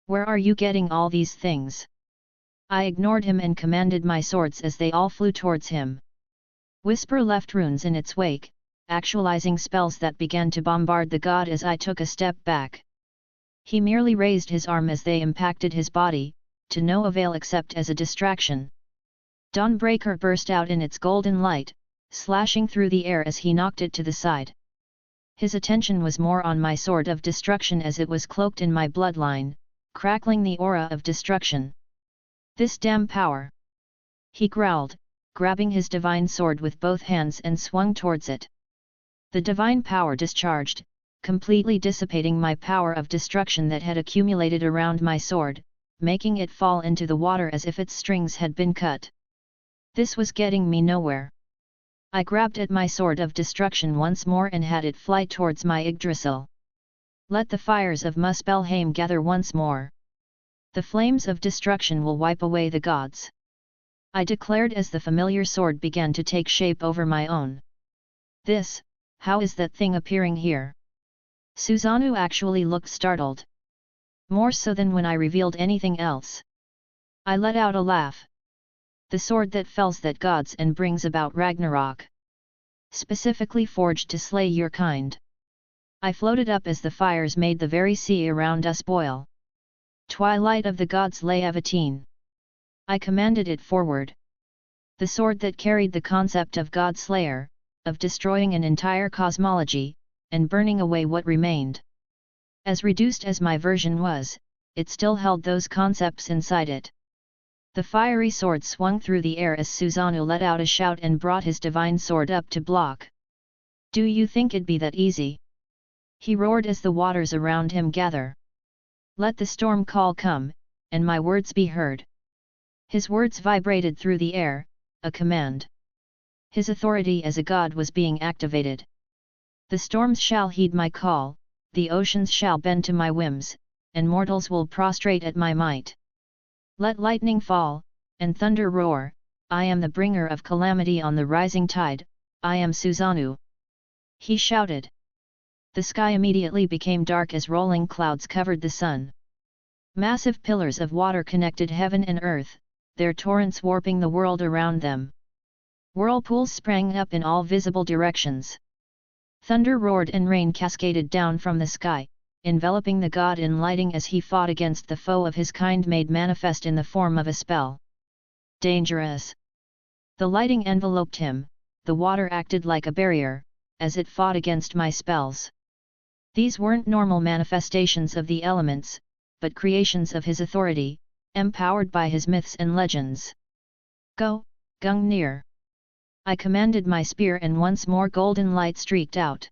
Where are you getting all these things? I ignored him and commanded my swords as they all flew towards him. Whisper left runes in its wake, actualizing spells that began to bombard the god as I took a step back. He merely raised his arm as they impacted his body, to no avail except as a distraction. Dawnbreaker burst out in its golden light, slashing through the air as he knocked it to the side. His attention was more on my sword of destruction as it was cloaked in my bloodline, crackling the aura of destruction. This damn power! He growled, grabbing his divine sword with both hands and swung towards it. The divine power discharged, completely dissipating my power of destruction that had accumulated around my sword, making it fall into the water as if its strings had been cut. This was getting me nowhere. I grabbed at my sword of destruction once more and had it fly towards my Yggdrasil. Let the fires of Muspelheim gather once more. The flames of destruction will wipe away the gods. I declared as the familiar sword began to take shape over my own. This, how is that thing appearing here? Susanoo actually looked startled. More so than when I revealed anything else. I let out a laugh. The sword that fells that gods and brings about Ragnarok. Specifically forged to slay your kind. I floated up as the fires made the very sea around us boil. Twilight of the gods Leviatine. I commanded it forward. The sword that carried the concept of God Slayer, of destroying an entire cosmology, and burning away what remained. As reduced as my version was, it still held those concepts inside it. The fiery sword swung through the air as Susanoo let out a shout and brought his divine sword up to block. "Do you think it'd be that easy?" he roared as the waters around him gather. "Let the storm call come, and my words be heard." His words vibrated through the air, a command. His authority as a god was being activated. "The storms shall heed my call, the oceans shall bend to my whims, and mortals will prostrate at my might. Let lightning fall, and thunder roar, I am the bringer of calamity on the rising tide, I am Susanoo." He shouted. The sky immediately became dark as rolling clouds covered the sun. Massive pillars of water connected heaven and earth, their torrents warping the world around them. Whirlpools sprang up in all visible directions. Thunder roared and rain cascaded down from the sky, enveloping the god in lighting as he fought against the foe of his kind made manifest in the form of a spell. Dangerous! The lighting enveloped him, the water acted like a barrier, as it fought against my spells. These weren't normal manifestations of the elements, but creations of his authority, empowered by his myths and legends. "Go, Gungnir!" I commanded my spear and once more golden light streaked out.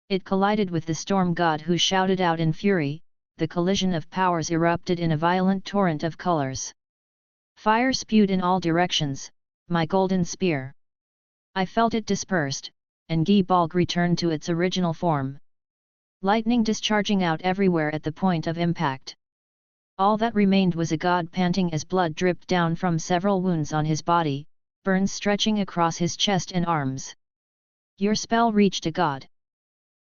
It collided with the storm god who shouted out in fury, the collision of powers erupted in a violent torrent of colors. Fire spewed in all directions, my golden spear. I felt it dispersed, and Gibalg returned to its original form. Lightning discharging out everywhere at the point of impact. All that remained was a god panting as blood dripped down from several wounds on his body, burns stretching across his chest and arms. "Your spell reached a god.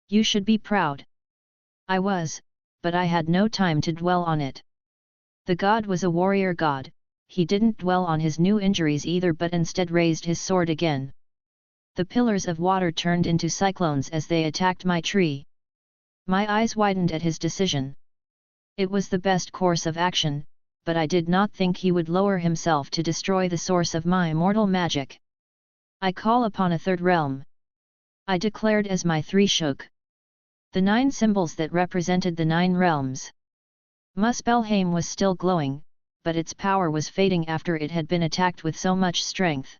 You should be proud." I was, but I had no time to dwell on it. The god was a warrior god, he didn't dwell on his new injuries either but instead raised his sword again. The pillars of water turned into cyclones as they attacked my tree. My eyes widened at his decision. It was the best course of action, but I did not think he would lower himself to destroy the source of my immortal magic. "I call upon a third realm," I declared as my three shook. The 9 symbols that represented the 9 realms. Muspelheim was still glowing, but its power was fading after it had been attacked with so much strength.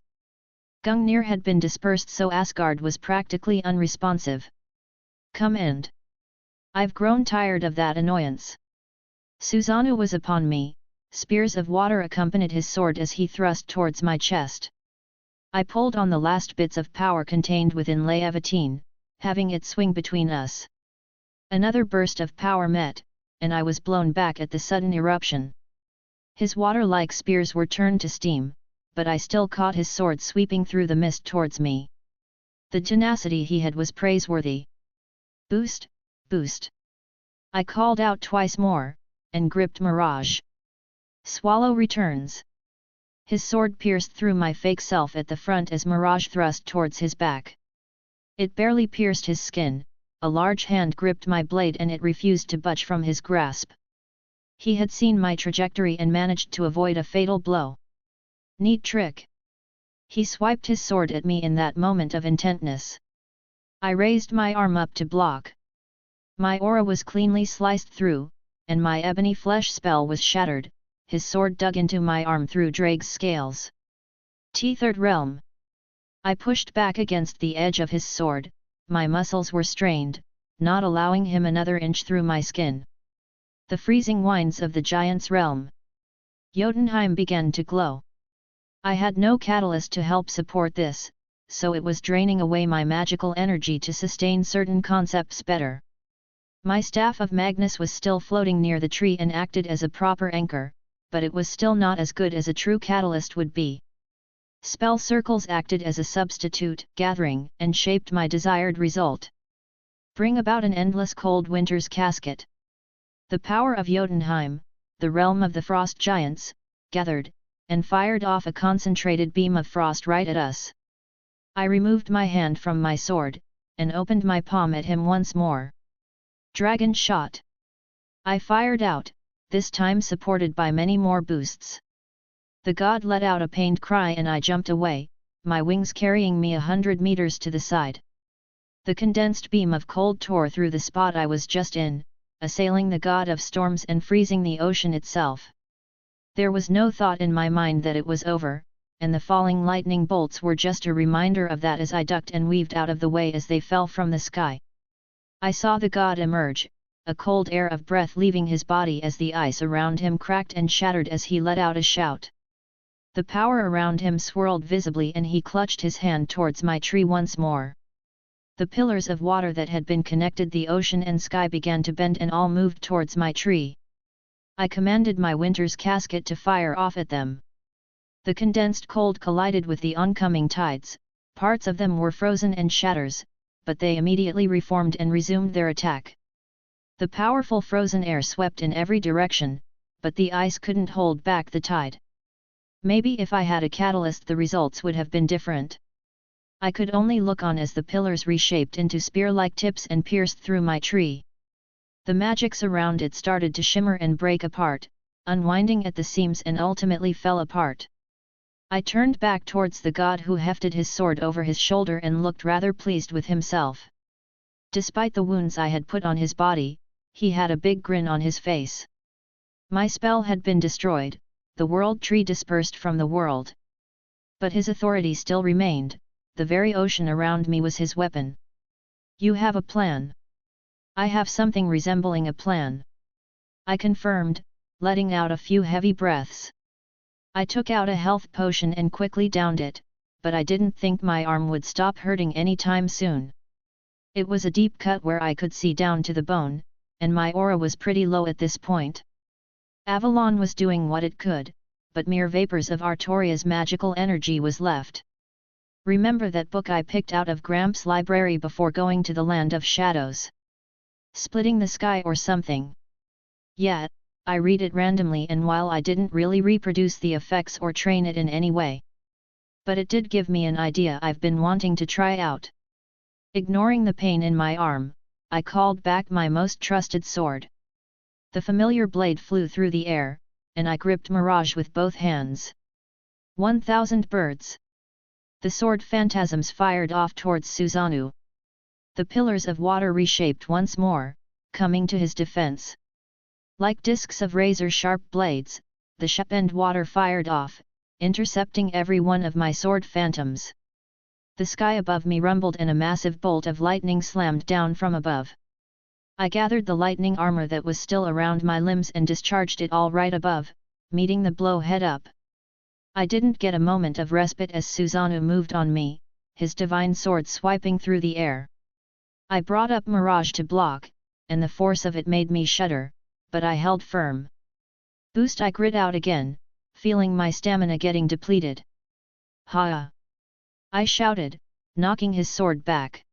Gungnir had been dispersed so Asgard was practically unresponsive. "Come end. I've grown tired of that annoyance." Susanoo was upon me, spears of water accompanied his sword as he thrust towards my chest. I pulled on the last bits of power contained within Leviatine, having it swing between us. Another burst of power met, and I was blown back at the sudden eruption. His water-like spears were turned to steam, but I still caught his sword sweeping through the mist towards me. The tenacity he had was praiseworthy. "Boost, boost!" I called out twice more, and gripped Mirage. "Swallow returns." His sword pierced through my fake self at the front as Mirage thrust towards his back. It barely pierced his skin, a large hand gripped my blade and it refused to budge from his grasp. He had seen my trajectory and managed to avoid a fatal blow. Neat trick. He swiped his sword at me in that moment of intentness. I raised my arm up to block. My aura was cleanly sliced through, and my ebony flesh spell was shattered. His sword dug into my arm through Drake's scales. Third realm. I pushed back against the edge of his sword, my muscles were strained, not allowing him another inch through my skin. The freezing winds of the giant's realm. Jotunheim began to glow. I had no catalyst to help support this, so it was draining away my magical energy to sustain certain concepts better. My staff of Magnus was still floating near the tree and acted as a proper anchor, but it was still not as good as a true catalyst would be. Spell circles acted as a substitute, gathering and shaped my desired result. Bring about an endless cold winter's casket. The power of Jotunheim, the realm of the frost giants, gathered, and fired off a concentrated beam of frost right at us. I removed my hand from my sword, and opened my palm at him once more. Dragon shot. I fired out, this time supported by many more boosts. The god let out a pained cry and I jumped away, my wings carrying me 100 meters to the side. The condensed beam of cold tore through the spot I was just in, assailing the god of storms and freezing the ocean itself. There was no thought in my mind that it was over, and the falling lightning bolts were just a reminder of that as I ducked and weaved out of the way as they fell from the sky. I saw the god emerge, a cold air of breath leaving his body as the ice around him cracked and shattered as he let out a shout. The power around him swirled visibly and he clutched his hand towards my tree once more. The pillars of water that had been connected the ocean and sky began to bend and all moved towards my tree. I commanded my winter's casket to fire off at them. The condensed cold collided with the oncoming tides, parts of them were frozen and shatters, but they immediately reformed and resumed their attack. The powerful frozen air swept in every direction, but the ice couldn't hold back the tide. Maybe if I had a catalyst the results would have been different. I could only look on as the pillars reshaped into spear-like tips and pierced through my tree. The magics around it started to shimmer and break apart, unwinding at the seams and ultimately fell apart. I turned back towards the god who hefted his sword over his shoulder and looked rather pleased with himself. Despite the wounds I had put on his body, he had a big grin on his face. My spell had been destroyed, the world tree dispersed from the world. But his authority still remained, the very ocean around me was his weapon. You have a plan. I have something resembling a plan. I confirmed, letting out a few heavy breaths. I took out a health potion and quickly downed it, but I didn't think my arm would stop hurting any time soon. It was a deep cut where I could see down to the bone, and my aura was pretty low at this point. Avalon was doing what it could, but mere vapors of Artoria's magical energy was left. Remember that book I picked out of Gramps' library before going to the Land of Shadows? Splitting the Sky or something? Yeah, I read it randomly and while I didn't really reproduce the effects or train it in any way. But it did give me an idea I've been wanting to try out. Ignoring the pain in my arm, I called back my most trusted sword. The familiar blade flew through the air, and I gripped Mirage with both hands. 1,000 birds. The sword phantasms fired off towards Susanoo. The pillars of water reshaped once more, coming to his defense. Like discs of razor-sharp blades, the sharpened water fired off, intercepting every one of my sword phantoms. The sky above me rumbled and a massive bolt of lightning slammed down from above. I gathered the lightning armor that was still around my limbs and discharged it all right above, meeting the blow head up. I didn't get a moment of respite as Susanoo moved on me, his divine sword swiping through the air. I brought up Mirage to block, and the force of it made me shudder, but I held firm. Boost! I grit out again, feeling my stamina getting depleted. Ha! I shouted, knocking his sword back.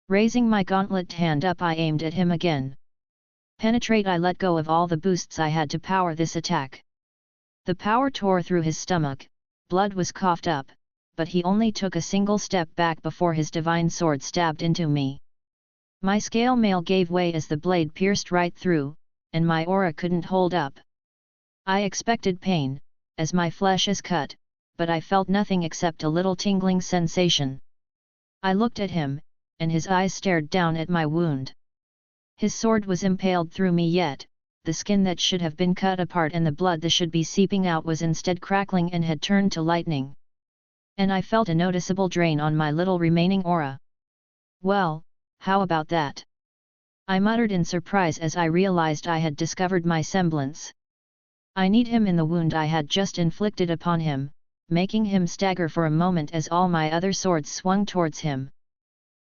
Raising my gauntlet hand up I aimed at him again. Penetrate! I let go of all the boosts I had to power this attack. The power tore through his stomach, blood was coughed up, but he only took a single step back before his divine sword stabbed into me. My scale mail gave way as the blade pierced right through, and my aura couldn't hold up. I expected pain, as my flesh is cut, but I felt nothing except a little tingling sensation. I looked at him, and his eyes stared down at my wound. His sword was impaled through me yet, the skin that should have been cut apart and the blood that should be seeping out was instead crackling and had turned to lightning. And I felt a noticeable drain on my little remaining aura. Well, how about that? I muttered in surprise as I realized I had discovered my semblance. I kneed him in the wound I had just inflicted upon him, making him stagger for a moment as all my other swords swung towards him.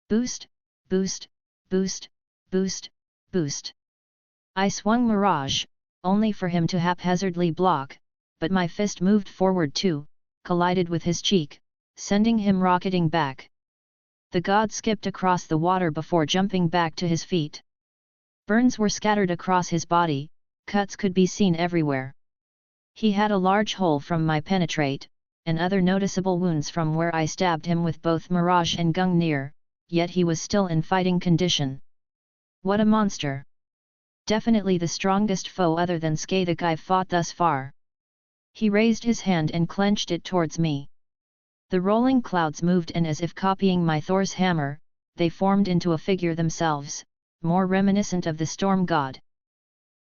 Boost, boost, boost, boost, boost. I swung Mirage, only for him to haphazardly block, but my fist moved forward too, collided with his cheek, sending him rocketing back. The god skipped across the water before jumping back to his feet. Burns were scattered across his body, cuts could be seen everywhere. He had a large hole from my penetrate, and other noticeable wounds from where I stabbed him with both Mirage and Gungnir, yet he was still in fighting condition. What a monster! Definitely the strongest foe other than Skathak I've fought thus far. He raised his hand and clenched it towards me. The rolling clouds moved, and as if copying my Thor's hammer, they formed into a figure themselves, more reminiscent of the storm god.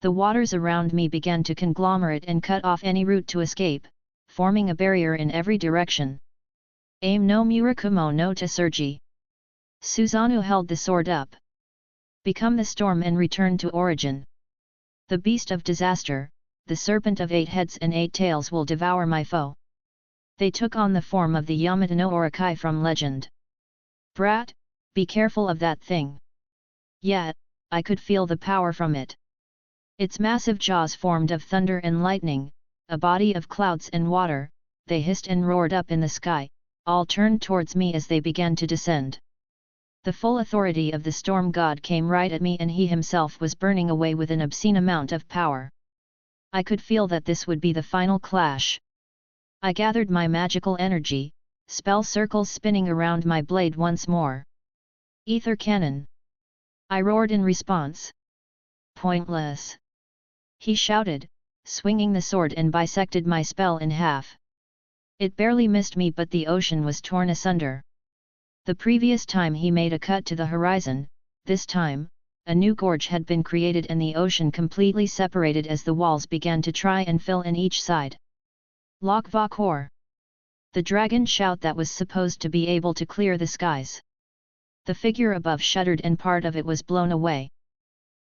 The waters around me began to conglomerate and cut off any route to escape, forming a barrier in every direction. Aim no Murakumo no Tsurgi. Susanoo held the sword up. Become the storm and return to origin. The beast of disaster, the serpent of 8 heads and 8 tails will devour my foe. They took on the form of the Yamata no Orokai from legend. Brat, be careful of that thing. Yet, I could feel the power from it. Its massive jaws formed of thunder and lightning, a body of clouds and water, they hissed and roared up in the sky, all turned towards me as they began to descend. The full authority of the storm god came right at me, and he himself was burning away with an obscene amount of power. I could feel that this would be the final clash. I gathered my magical energy, spell circles spinning around my blade once more. Ether cannon! I roared in response. Pointless! He shouted, swinging the sword, and bisected my spell in half. It barely missed me, but the ocean was torn asunder. The previous time he made a cut to the horizon, this time, a new gorge had been created and the ocean completely separated as the walls began to try and fill in each side. Lok Vakor! The dragon shout that was supposed to be able to clear the skies. The figure above shuddered and part of it was blown away.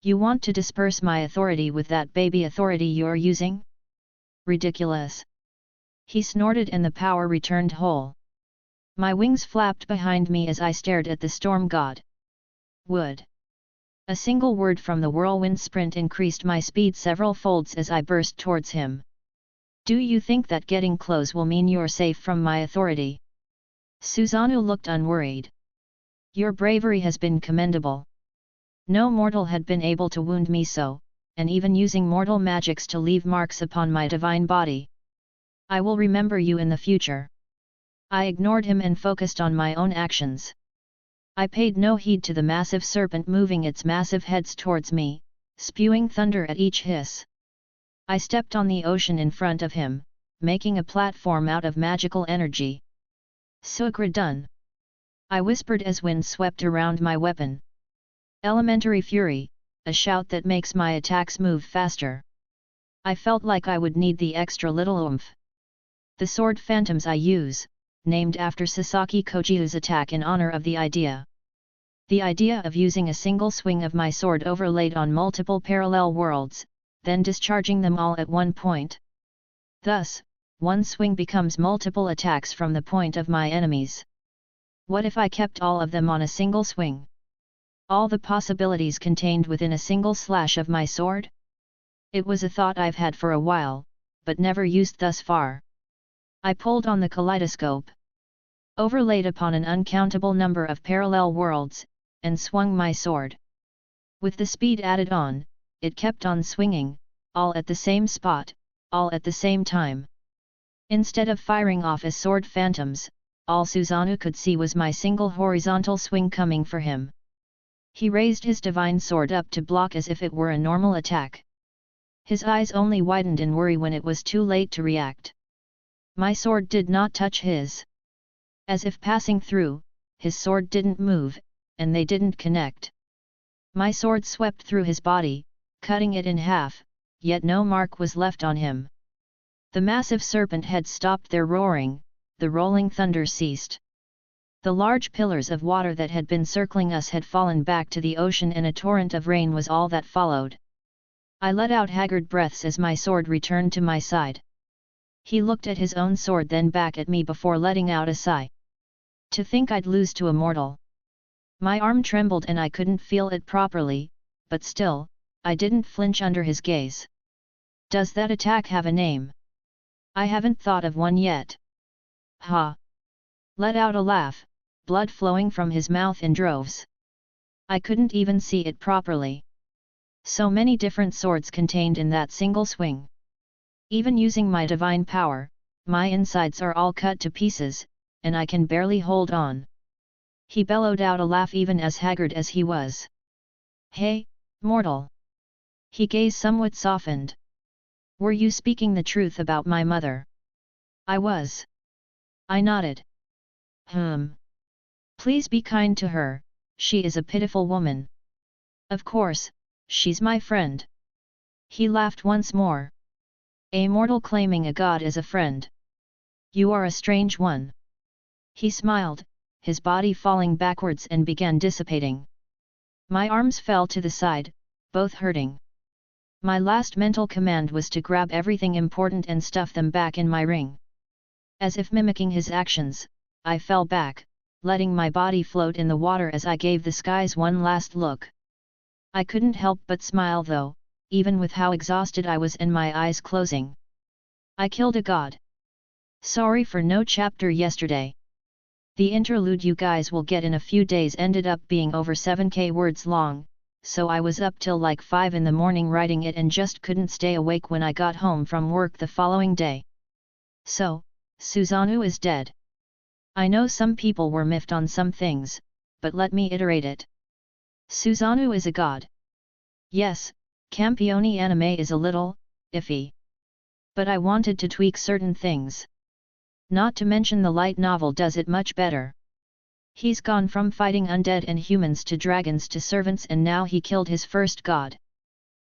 You want to disperse my authority with that baby authority you're using? Ridiculous! He snorted and the power returned whole. My wings flapped behind me as I stared at the storm god. Would. A single word from the whirlwind sprint increased my speed several folds as I burst towards him. Do you think that getting close will mean you're safe from my authority? Susanoo looked unworried. Your bravery has been commendable. No mortal had been able to wound me so, and even using mortal magics to leave marks upon my divine body. I will remember you in the future. I ignored him and focused on my own actions. I paid no heed to the massive serpent moving its massive heads towards me, spewing thunder at each hiss. I stepped on the ocean in front of him, making a platform out of magical energy. Sugra done! I whispered as wind swept around my weapon. Elementary fury, a shout that makes my attacks move faster. I felt like I would need the extra little oomph. The sword phantoms I use, named after Sasaki Kojiu's attack in honor of the idea. The idea of using a single swing of my sword overlaid on multiple parallel worlds, then discharging them all at one point. Thus, one swing becomes multiple attacks from the point of my enemies. What if I kept all of them on a single swing? All the possibilities contained within a single slash of my sword? It was a thought I've had for a while, but never used thus far. I pulled on the kaleidoscope. Overlaid upon an uncountable number of parallel worlds, and swung my sword. With the speed added on, it kept on swinging, all at the same spot, all at the same time. Instead of firing off as sword phantoms, all Susanoo could see was my single horizontal swing coming for him. He raised his divine sword up to block as if it were a normal attack. His eyes only widened in worry when it was too late to react. My sword did not touch his. As if passing through, his sword didn't move, and they didn't connect. My sword swept through his body, cutting it in half, yet no mark was left on him. The massive serpent heads stopped their roaring, the rolling thunder ceased. The large pillars of water that had been circling us had fallen back to the ocean, and a torrent of rain was all that followed. I let out haggard breaths as my sword returned to my side. He looked at his own sword, then back at me before letting out a sigh. To think I'd lose to a mortal. My arm trembled and I couldn't feel it properly, but still, I didn't flinch under his gaze. Does that attack have a name? I haven't thought of one yet. Ha! Let out a laugh, blood flowing from his mouth in droves. I couldn't even see it properly. So many different swords contained in that single swing. Even using my divine power, my insides are all cut to pieces, and I can barely hold on. He bellowed out a laugh even as haggard as he was. Hey, mortal! He gaze somewhat softened. Were you speaking the truth about my mother? I was. I nodded. Please be kind to her, she is a pitiful woman. Of course, she's my friend. He laughed once more. A mortal claiming a god as a friend. You are a strange one. He smiled, his body falling backwards and began dissipating. My arms fell to the side, both hurting. My last mental command was to grab everything important and stuff them back in my ring. As if mimicking his actions, I fell back, letting my body float in the water as I gave the skies one last look. I couldn't help but smile though, even with how exhausted I was and my eyes closing. I killed a god. Sorry for no chapter yesterday. The interlude you guys will get in a few days ended up being over 7k words long, so I was up till like 5 in the morning writing it and just couldn't stay awake when I got home from work the following day. So, Susanoo is dead. I know some people were miffed on some things, but let me iterate it. Susanoo is a god. Yes, Campione anime is a little iffy. But I wanted to tweak certain things. Not to mention the light novel does it much better. He's gone from fighting undead and humans to dragons to servants, and now he killed his first god.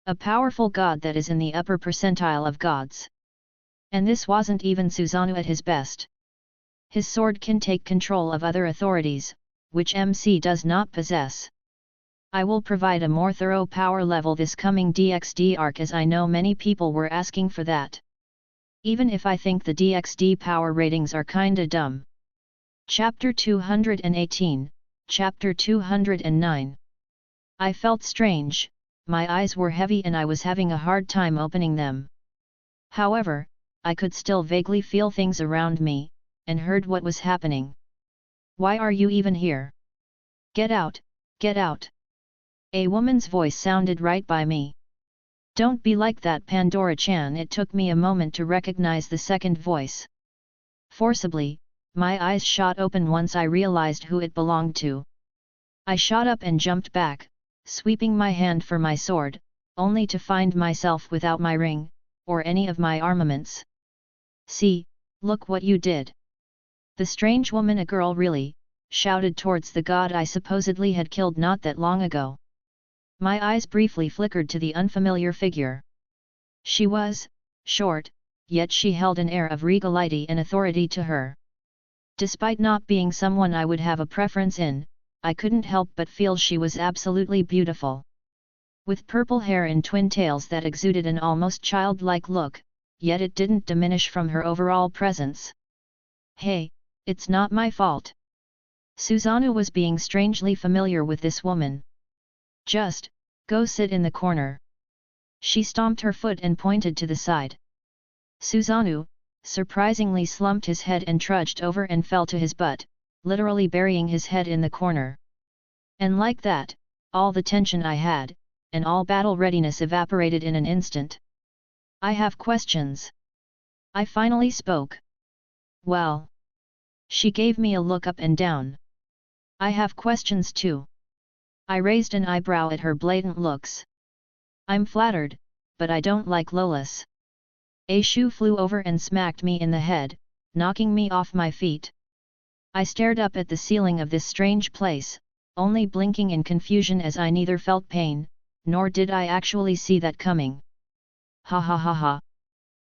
A powerful god that is in the upper percentile of gods. And this wasn't even Susanoo at his best. His sword can take control of other authorities, which MC does not possess. I will provide a more thorough power level this coming DxD arc, as I know many people were asking for that. Even if I think the DxD power ratings are kinda dumb. Chapter 218, Chapter 209. I felt strange, my eyes were heavy and I was having a hard time opening them. However, I could still vaguely feel things around me, and heard what was happening. Why are you even here? Get out, get out. A woman's voice sounded right by me. Don't be like that, Pandora-chan. It took me a moment to recognize the second voice. Forcibly, my eyes shot open once I realized who it belonged to. I shot up and jumped back, sweeping my hand for my sword, only to find myself without my ring, or any of my armaments. See, look what you did. The strange woman, a girl really, shouted towards the god I supposedly had killed not that long ago. My eyes briefly flickered to the unfamiliar figure. She was short, yet she held an air of regality and authority to her. Despite not being someone I would have a preference in, I couldn't help but feel she was absolutely beautiful. With purple hair and twin tails that exuded an almost childlike look, yet it didn't diminish from her overall presence. Hey, it's not my fault. Susanoo was being strangely familiar with this woman. Just, go sit in the corner. She stomped her foot and pointed to the side. Susanoo, surprisingly, slumped his head and trudged over and fell to his butt, literally burying his head in the corner. And like that, all the tension I had, and all battle readiness evaporated in an instant. I have questions. I finally spoke. Well. She gave me a look up and down. I have questions too. I raised an eyebrow at her blatant looks. I'm flattered, but I don't like Lolas. A shoe flew over and smacked me in the head, knocking me off my feet. I stared up at the ceiling of this strange place, only blinking in confusion as I neither felt pain, nor did I actually see that coming. Ha ha ha ha.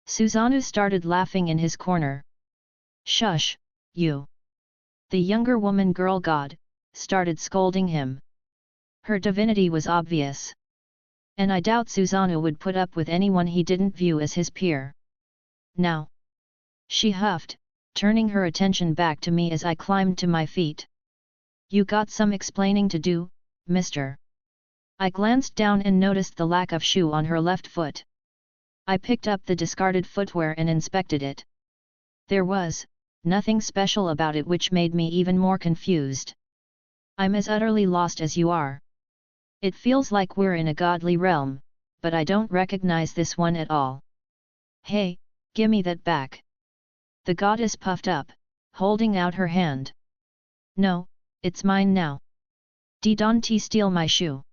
Susanoo started laughing in his corner. Shush, you. The younger woman girl god, started scolding him. Her divinity was obvious. And I doubt Susanoo would put up with anyone he didn't view as his peer. Now. She huffed, turning her attention back to me as I climbed to my feet. You got some explaining to do, mister. I glanced down and noticed the lack of shoe on her left foot. I picked up the discarded footwear and inspected it. There was nothing special about it, which made me even more confused. I'm as utterly lost as you are. It feels like we're in a godly realm, but I don't recognize this one at all. Hey, gimme that back. The goddess puffed up, holding out her hand. No, it's mine now. Don't steal my shoe.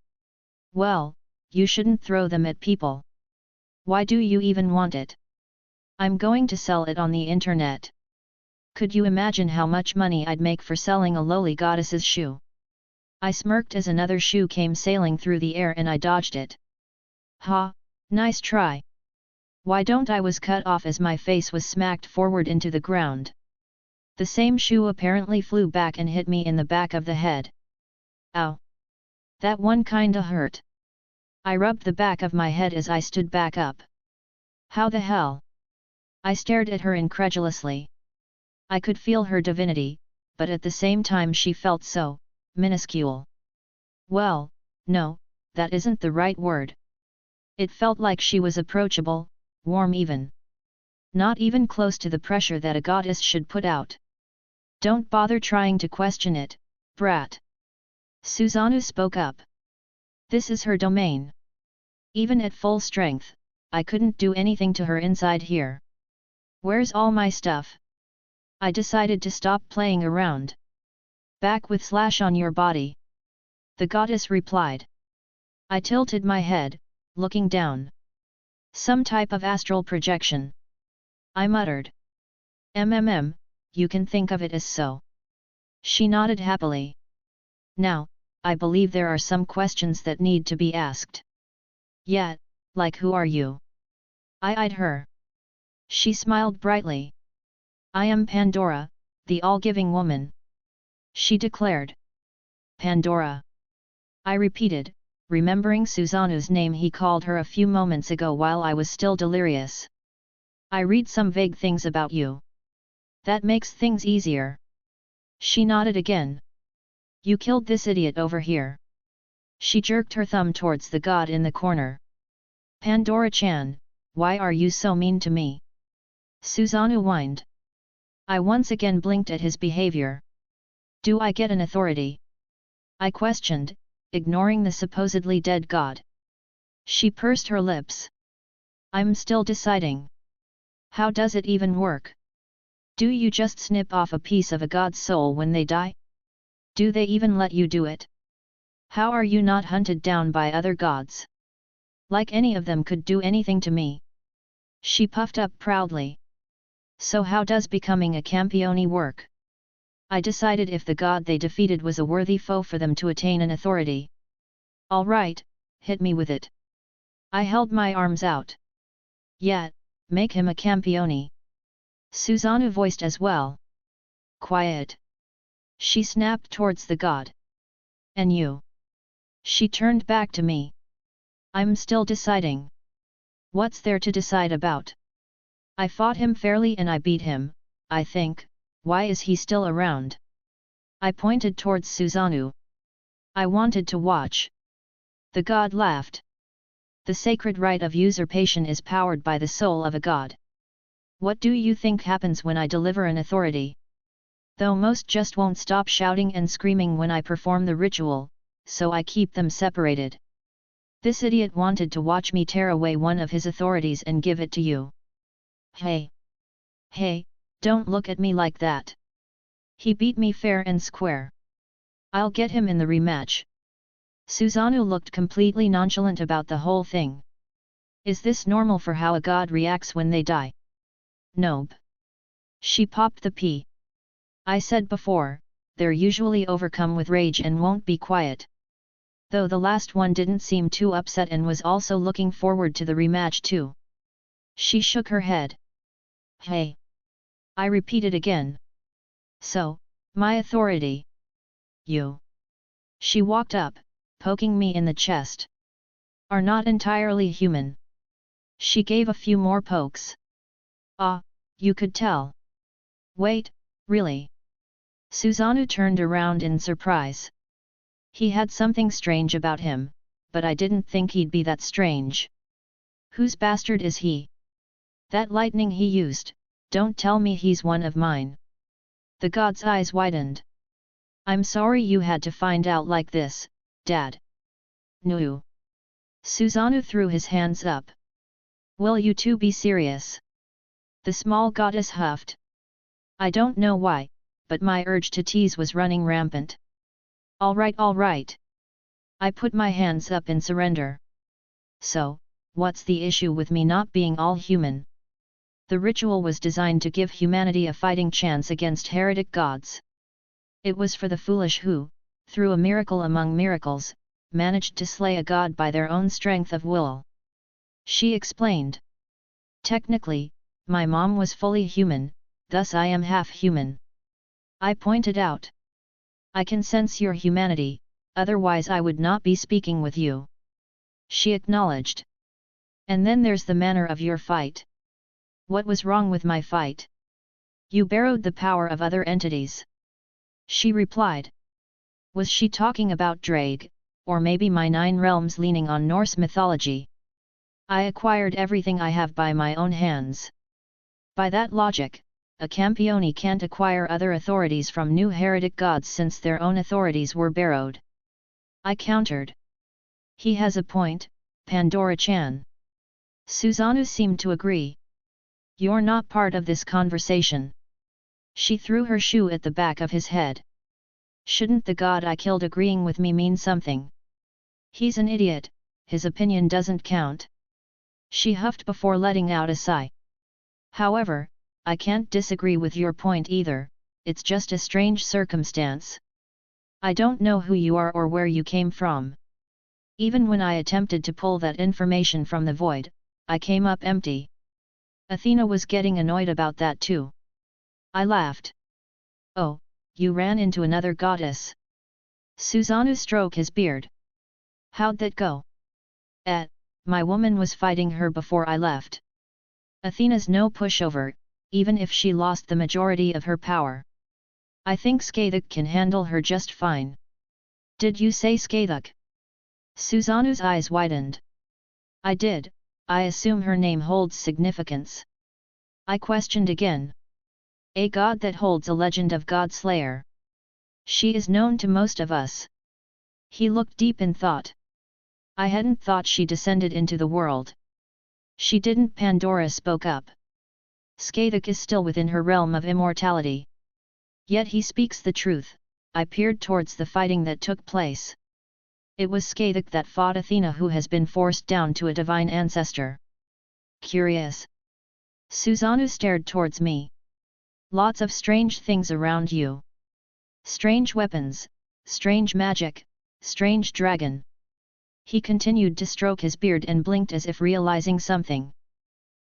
Well, you shouldn't throw them at people. Why do you even want it? I'm going to sell it on the internet. Could you imagine how much money I'd make for selling a lowly goddess's shoe? I smirked as another shoe came sailing through the air and I dodged it. Ha, nice try. Why don't I was cut off as my face was smacked forward into the ground. The same shoe apparently flew back and hit me in the back of the head. Ow! That one kinda hurt. I rubbed the back of my head as I stood back up. How the hell? I stared at her incredulously. I could feel her divinity, but at the same time she felt so minuscule. Well, no, that isn't the right word. It felt like she was approachable, warm even. Not even close to the pressure that a goddess should put out. Don't bother trying to question it, brat. Susanoo spoke up. This is her domain. Even at full strength, I couldn't do anything to her inside here. Where's all my stuff? I decided to stop playing around. Back with slash on your body. The goddess replied. I tilted my head, looking down. Some type of astral projection. I muttered. You can think of it as so. She nodded happily. Now, I believe there are some questions that need to be asked. Yet, like who are you? I eyed her. She smiled brightly. I am Pandora, the all-giving woman. She declared. Pandora. I repeated, remembering Susanoo's name he called her a few moments ago while I was still delirious. I read some vague things about you. That makes things easier. She nodded again. You killed this idiot over here. She jerked her thumb towards the god in the corner. Pandora-chan, why are you so mean to me? Susanoo whined. I once again blinked at his behavior. Do I get an authority? I questioned, ignoring the supposedly dead god. She pursed her lips. I'm still deciding. How does it even work? Do you just snip off a piece of a god's soul when they die? Do they even let you do it? How are you not hunted down by other gods? Like any of them could do anything to me. She puffed up proudly. So how does becoming a campione work? I decided if the god they defeated was a worthy foe for them to attain an authority. All right, hit me with it. I held my arms out. Yeah, make him a campione. Susanoo voiced as well. Quiet. She snapped towards the god. And you? She turned back to me. I'm still deciding. What's there to decide about? I fought him fairly and I beat him, I think. Why is he still around? I pointed towards Susanoo. I wanted to watch. The god laughed. The sacred right of usurpation is powered by the soul of a god. What do you think happens when I deliver an authority? Though most just won't stop shouting and screaming when I perform the ritual, so I keep them separated. This idiot wanted to watch me tear away one of his authorities and give it to you. Hey! Hey, don't look at me like that. He beat me fair and square. I'll get him in the rematch. Susanoo looked completely nonchalant about the whole thing. Is this normal for how a god reacts when they die? Nope. She popped the pea. I said before, they're usually overcome with rage and won't be quiet. Though the last one didn't seem too upset and was also looking forward to the rematch too. She shook her head. Hey! I repeated again. So, my authority. You. She walked up, poking me in the chest. Are not entirely human. She gave a few more pokes. Ah, you could tell. Wait, really? Susanoo turned around in surprise. He had something strange about him, but I didn't think he'd be that strange. Whose bastard is he? That lightning he used, don't tell me he's one of mine. The god's eyes widened. I'm sorry you had to find out like this, Dad. No. Susanoo threw his hands up. Will you two be serious? The small goddess huffed. I don't know why, but my urge to tease was running rampant. All right. I put my hands up in surrender. So, what's the issue with me not being all human? The ritual was designed to give humanity a fighting chance against heretic gods. It was for the foolish who, through a miracle among miracles, managed to slay a god by their own strength of will. She explained. Technically, my mom was fully human, thus I am half human. I pointed out. I can sense your humanity, otherwise I would not be speaking with you. She acknowledged. And then there's the manner of your fight. What was wrong with my fight? You borrowed the power of other entities. She replied. Was she talking about Drake, or maybe my 9 realms leaning on Norse mythology? I acquired everything I have by my own hands. By that logic, a Campione can't acquire other authorities from new heretic gods since their own authorities were borrowed. I countered. He has a point, Pandora-chan. Susanoo seemed to agree. You're not part of this conversation. She threw her shoe at the back of his head. Shouldn't the god I killed agreeing with me mean something? He's an idiot, his opinion doesn't count. She huffed before letting out a sigh. However, I can't disagree with your point either, it's just a strange circumstance. I don't know who you are or where you came from. Even when I attempted to pull that information from the void, I came up empty. Athena was getting annoyed about that too. I laughed. Oh, you ran into another goddess. Susanoo stroked his beard. How'd that go? My woman was fighting her before I left. Athena's no pushover, even if she lost the majority of her power. I think Skathuk can handle her just fine. Did you say Skathuk? Susanoo's eyes widened. I did, I assume her name holds significance. I questioned again. A god that holds a legend of God Slayer. She is known to most of us. He looked deep in thought. I hadn't thought she descended into the world. She didn't. Pandora spoke up. Skathuk is still within her realm of immortality. Yet he speaks the truth. I peered towards the fighting that took place. It was Skathuk that fought Athena, who has been forced down to a divine ancestor. Curious. Susanoo stared towards me. Lots of strange things around you. Strange weapons, strange magic, strange dragon. He continued to stroke his beard and blinked as if realizing something.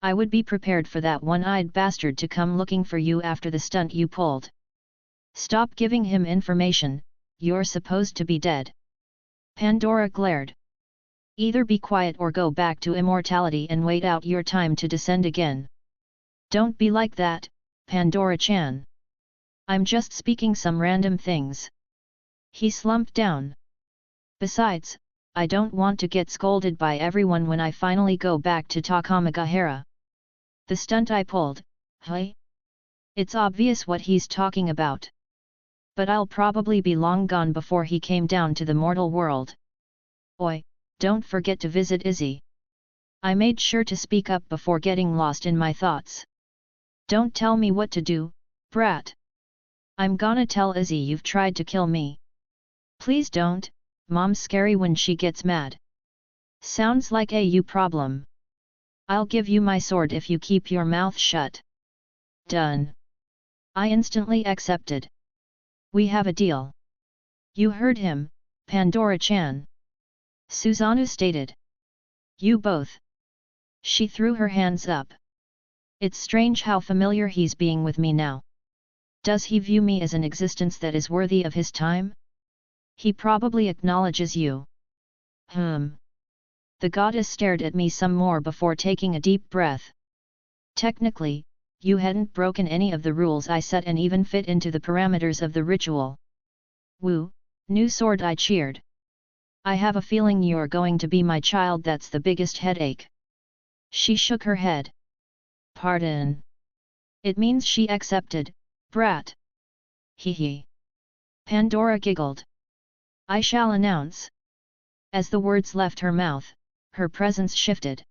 I would be prepared for that one-eyed bastard to come looking for you after the stunt you pulled. Stop giving him information, you're supposed to be dead. Pandora glared. Either be quiet or go back to immortality and wait out your time to descend again. Don't be like that, Pandora-chan. I'm just speaking some random things. He slumped down. Besides, I don't want to get scolded by everyone when I finally go back to Takamagahara. The stunt I pulled, hey? It's obvious what he's talking about. But I'll probably be long gone before he came down to the mortal world. Oi, don't forget to visit Izzy. I made sure to speak up before getting lost in my thoughts. Don't tell me what to do, brat. I'm gonna tell Izzy you've tried to kill me. Please don't, Mom's scary when she gets mad. Sounds like a you problem. I'll give you my sword if you keep your mouth shut. Done. I instantly accepted. We have a deal. You heard him, Pandora-chan. Susanoo stated. You both. She threw her hands up. It's strange how familiar he's being with me now. Does he view me as an existence that is worthy of his time? He probably acknowledges you. The goddess stared at me some more before taking a deep breath. Technically, you hadn't broken any of the rules I set and even fit into the parameters of the ritual. Woo, new sword, I cheered. I have a feeling you're going to be my child, that's the biggest headache. She shook her head. Pardon. It means she accepted, brat. Hee hee. Pandora giggled. I shall announce. As the words left her mouth, her presence shifted.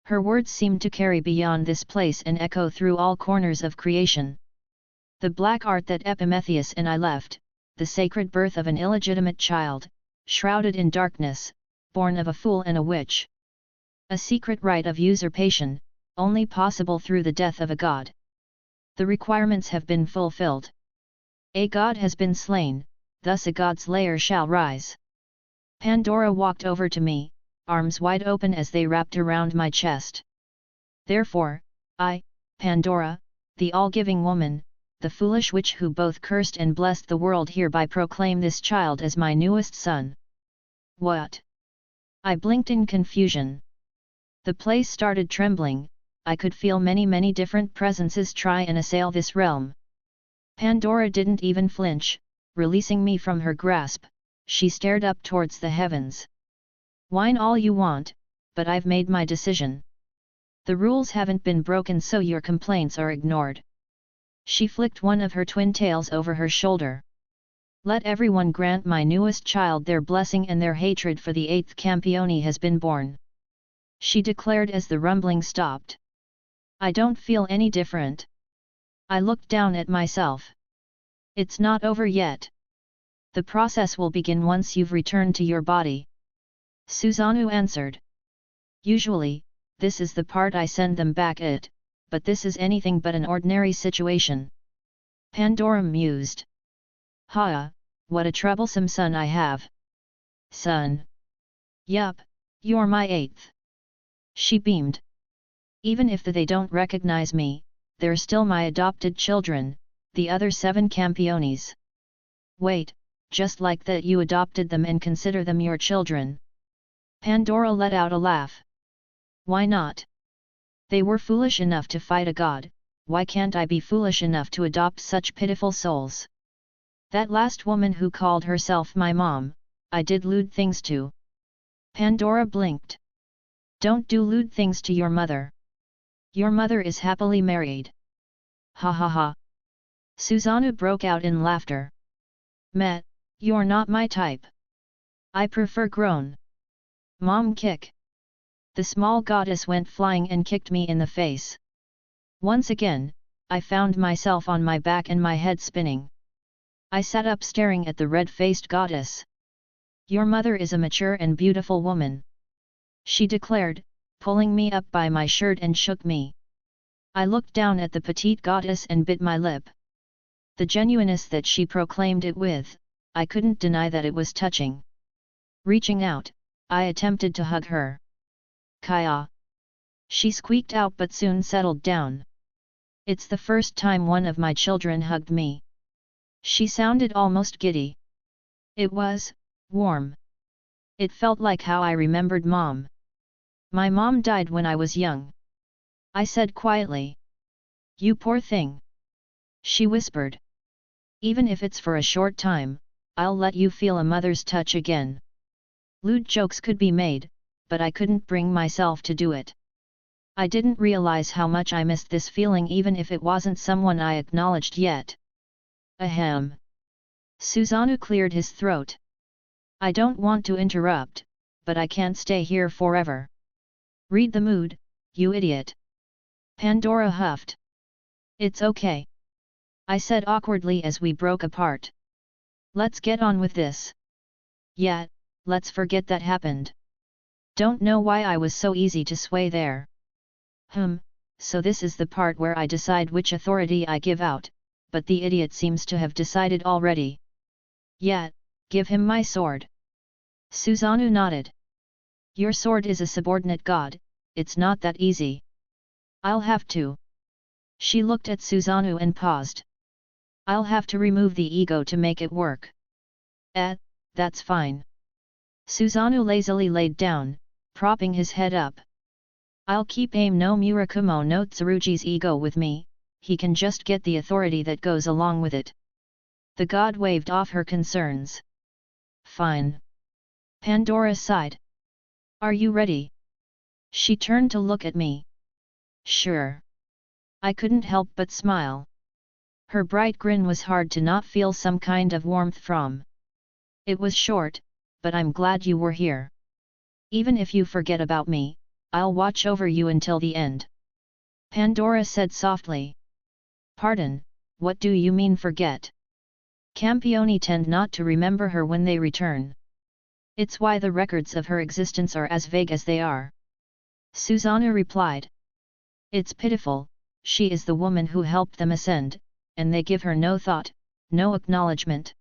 Her words seemed to carry beyond this place and echo through all corners of creation. The black art that Epimetheus and I left, the sacred birth of an illegitimate child, shrouded in darkness, born of a fool and a witch. A secret right of usurpation, only possible through the death of a god. The requirements have been fulfilled. A god has been slain, thus a god's lair shall rise. Pandora walked over to me, arms wide open as they wrapped around my chest. Therefore, I, Pandora, the all-giving woman, the foolish witch who both cursed and blessed the world, hereby proclaim this child as my newest son. What? I blinked in confusion. The place started trembling. I could feel many different presences try and assail this realm. Pandora didn't even flinch, releasing me from her grasp. She stared up towards the heavens. Whine all you want, but I've made my decision. The rules haven't been broken, so your complaints are ignored. She flicked one of her twin tails over her shoulder. Let everyone grant my newest child their blessing, and their hatred for the 8th Campione has been born. She declared as the rumbling stopped. I don't feel any different. I looked down at myself. It's not over yet. The process will begin once you've returned to your body. Susanoo answered. Usually, this is the part I send them back at, but this is anything but an ordinary situation. Pandora mused. Ha! What a troublesome son I have. Son? Yup, you're my 8th. She beamed. Even if they don't recognize me, they're still my adopted children, the other 7 Campiones. Wait, just like that you adopted them and consider them your children? Pandora let out a laugh. Why not? They were foolish enough to fight a god, why can't I be foolish enough to adopt such pitiful souls? That last woman who called herself my mom, I did lewd things to. Pandora blinked. Don't do lewd things to your mother. Your mother is happily married. Ha ha ha. Susanoo broke out in laughter. Meh, you're not my type. I prefer grown. Mom kick. The small goddess went flying and kicked me in the face. Once again, I found myself on my back and my head spinning. I sat up staring at the red-faced goddess. Your mother is a mature and beautiful woman, she declared, pulling me up by my shirt and shook me. I looked down at the petite goddess and bit my lip. The genuineness that she proclaimed it with, I couldn't deny that it was touching. Reaching out, I attempted to hug her. Kaya! She squeaked out but soon settled down. It's the first time one of my children hugged me. She sounded almost giddy. It was warm. It felt like how I remembered Mom. My mom died when I was young. I said quietly. You poor thing. She whispered. Even if it's for a short time, I'll let you feel a mother's touch again. Lewd jokes could be made, but I couldn't bring myself to do it. I didn't realize how much I missed this feeling, even if it wasn't someone I acknowledged yet. Ahem. Susanoo cleared his throat. I don't want to interrupt, but I can't stay here forever. Read the mood, you idiot. Pandora huffed. It's okay. I said awkwardly as we broke apart. Let's get on with this. Yeah, let's forget that happened. Don't know why I was so easy to sway there. So this is the part where I decide which authority I give out, but the idiot seems to have decided already. Yeah, give him my sword. Susanoo nodded. Your sword is a subordinate god, it's not that easy. I'll have to. She looked at Susanoo and paused. I'll have to remove the ego to make it work. That's fine. Susanoo lazily laid down, propping his head up. I'll keep aim no Murakumo no Tsurugi's ego with me, he can just get the authority that goes along with it. The god waved off her concerns. Fine. Pandora sighed. Are you ready? She turned to look at me. Sure. I couldn't help but smile. Her bright grin was hard to not feel some kind of warmth from. It was short, but I'm glad you were here. Even if you forget about me, I'll watch over you until the end. Pandora said softly. Pardon, what do you mean forget? Campioni tend not to remember her when they return. It's why the records of her existence are as vague as they are. Susanoo replied. It's pitiful, she is the woman who helped them ascend, and they give her no thought, no acknowledgement.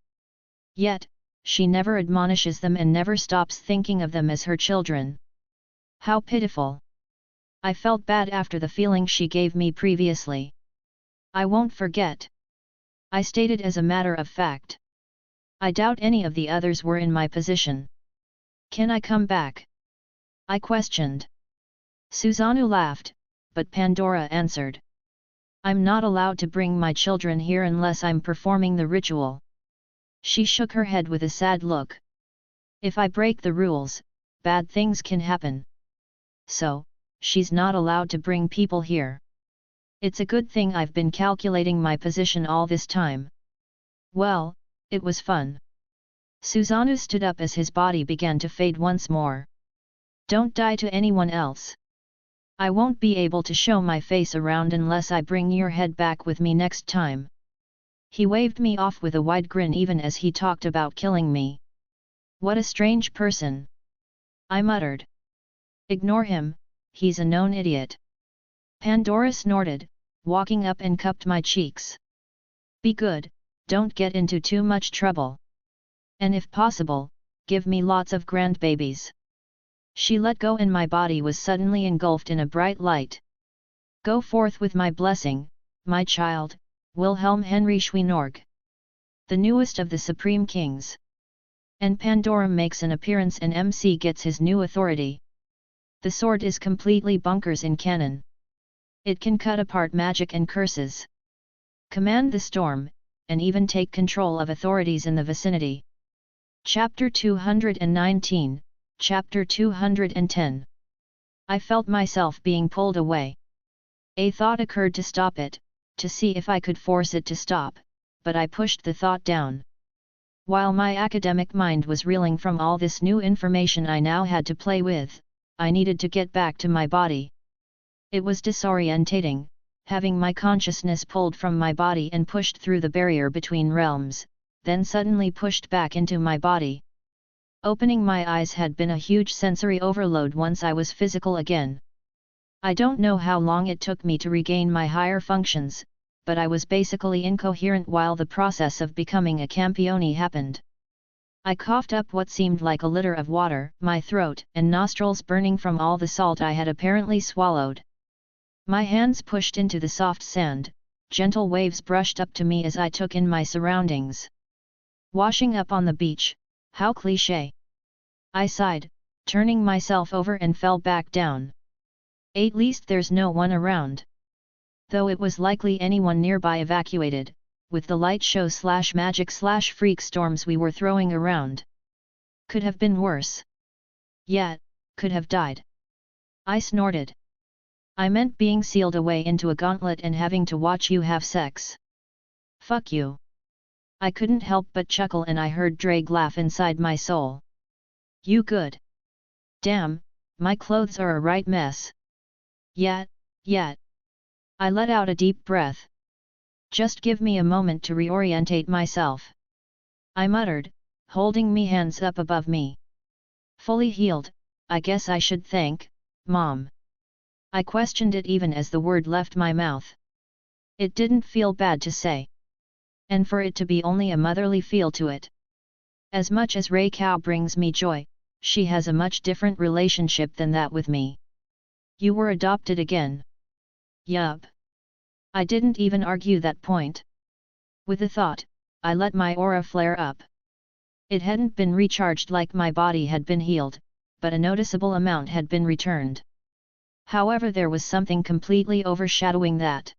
Yet, she never admonishes them and never stops thinking of them as her children. How pitiful! I felt bad after the feeling she gave me previously. I won't forget. I stated as a matter of fact. I doubt any of the others were in my position. Can I come back? I questioned. Susanoo laughed, but Pandora answered. I'm not allowed to bring my children here unless I'm performing the ritual. She shook her head with a sad look. If I break the rules, bad things can happen. So, she's not allowed to bring people here. It's a good thing I've been calculating my position all this time. Well, it was fun. Susanoo stood up as his body began to fade once more. Don't die to anyone else. I won't be able to show my face around unless I bring your head back with me next time. He waved me off with a wide grin even as he talked about killing me. What a strange person. I muttered. Ignore him, he's a known idiot. Pandora snorted, walking up and cupped my cheeks. Be good, don't get into too much trouble. And if possible, give me lots of grandbabies. She let go and my body was suddenly engulfed in a bright light. Go forth with my blessing, my child, Wilhelm Henry Schweinorg. The newest of the Supreme Kings. And Pandora makes an appearance and MC gets his new authority. The sword is completely bunkers in canon. It can cut apart magic and curses. Command the storm, and even take control of authorities in the vicinity. Chapter 219, Chapter 210. I felt myself being pulled away. A thought occurred to stop it, to see if I could force it to stop, but I pushed the thought down. While my academic mind was reeling from all this new information I now had to play with, I needed to get back to my body. It was disorientating, having my consciousness pulled from my body and pushed through the barrier between realms, then suddenly pushed back into my body. Opening my eyes had been a huge sensory overload once I was physical again. I don't know how long it took me to regain my higher functions, but I was basically incoherent while the process of becoming a campione happened. I coughed up what seemed like a liter of water, my throat and nostrils burning from all the salt I had apparently swallowed. My hands pushed into the soft sand, gentle waves brushed up to me as I took in my surroundings. Washing up on the beach, how cliché. I sighed, turning myself over and fell back down. At least there's no one around. Though it was likely anyone nearby evacuated, with the light show / magic / freak storms we were throwing around. Could have been worse. Yet, could have died. I snorted. I meant being sealed away into a gauntlet and having to watch you have sex. Fuck you. I couldn't help but chuckle and I heard Drake laugh inside my soul. You good. Damn, my clothes are a right mess. Yet. I let out a deep breath. Just give me a moment to reorientate myself. I muttered, holding me hands up above me. Fully healed, I guess I should thank, Mom. I questioned it even as the word left my mouth. It didn't feel bad to say. And for it to be only a motherly feel to it. As much as Ray Cow brings me joy, she has a much different relationship than that with me. You were adopted again. Yup. I didn't even argue that point. With a thought, I let my aura flare up. It hadn't been recharged like my body had been healed, but a noticeable amount had been returned. However, there was something completely overshadowing that.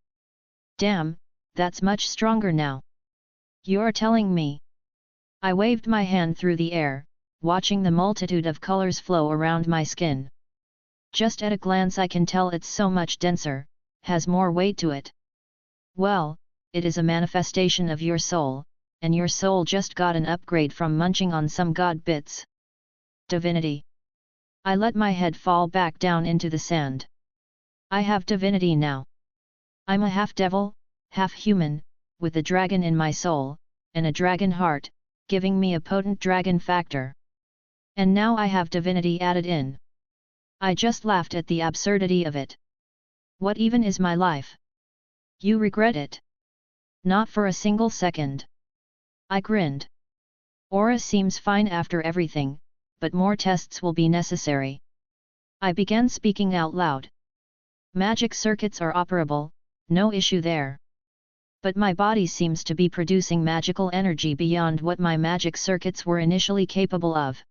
Damn, that's much stronger now. You're telling me. I waved my hand through the air, watching the multitude of colors flow around my skin. Just at a glance I can tell it's so much denser, has more weight to it. Well, it is a manifestation of your soul, and your soul just got an upgrade from munching on some god bits. Divinity. I let my head fall back down into the sand. I have divinity now. I'm a half devil, half human, with a dragon in my soul, and a dragon heart, giving me a potent dragon factor. And now I have divinity added in. I just laughed at the absurdity of it. What even is my life? You regret it? Not for a single second. I grinned. Aura seems fine after everything, but more tests will be necessary. I began speaking out loud. Magic circuits are operable, no issue there. But my body seems to be producing magical energy beyond what my magic circuits were initially capable of.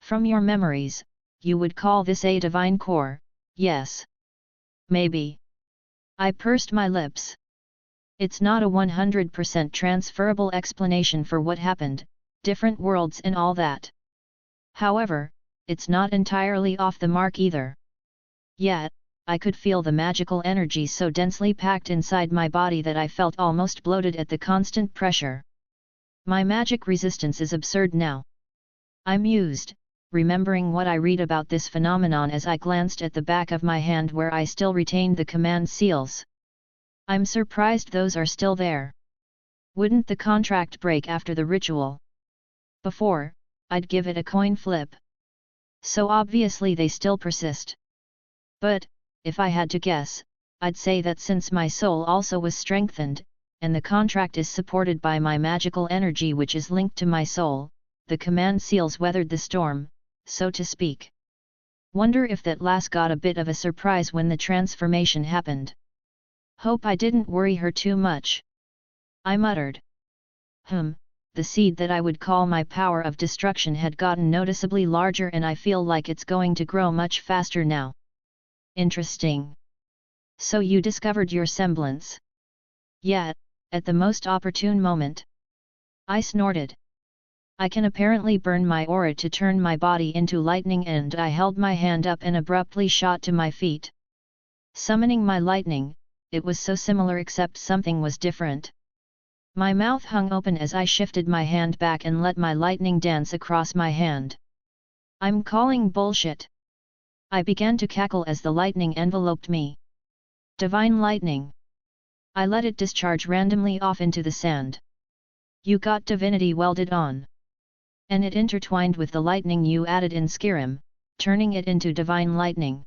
From your memories, you would call this a divine core, yes? Maybe. I pursed my lips. It's not a 100% transferable explanation for what happened, different worlds and all that. However, it's not entirely off the mark either. Yet, I could feel the magical energy so densely packed inside my body that I felt almost bloated at the constant pressure. My magic resistance is absurd now. I mused, remembering what I read about this phenomenon as I glanced at the back of my hand where I still retained the command seals. I'm surprised those are still there. Wouldn't the contract break after the ritual? Before, I'd give it a coin flip. So obviously they still persist. But, if I had to guess, I'd say that since my soul also was strengthened, and the contract is supported by my magical energy which is linked to my soul, the command seals weathered the storm, so to speak. Wonder if that lass got a bit of a surprise when the transformation happened. Hope I didn't worry her too much. I muttered. The seed that I would call my power of destruction had gotten noticeably larger and I feel like it's going to grow much faster now. Interesting. So you discovered your semblance? Yeah, at the most opportune moment. I snorted. I can apparently burn my aura to turn my body into lightning and I held my hand up and abruptly shot to my feet. Summoning my lightning, it was so similar except something was different. My mouth hung open as I shifted my hand back and let my lightning dance across my hand. I'm calling bullshit. I began to cackle as the lightning enveloped me. Divine lightning. I let it discharge randomly off into the sand. You got divinity welded on. And it intertwined with the lightning you added in Skyrim, turning it into divine lightning.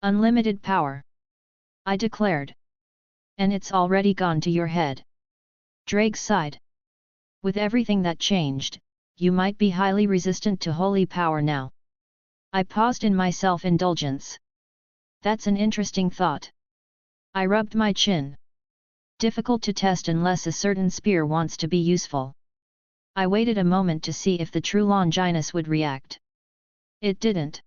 Unlimited power. I declared. And it's already gone to your head. Drake sighed. With everything that changed, you might be highly resistant to holy power now. I paused in my self-indulgence. That's an interesting thought. I rubbed my chin. Difficult to test unless a certain spear wants to be useful. I waited a moment to see if the true Longinus would react. It didn't.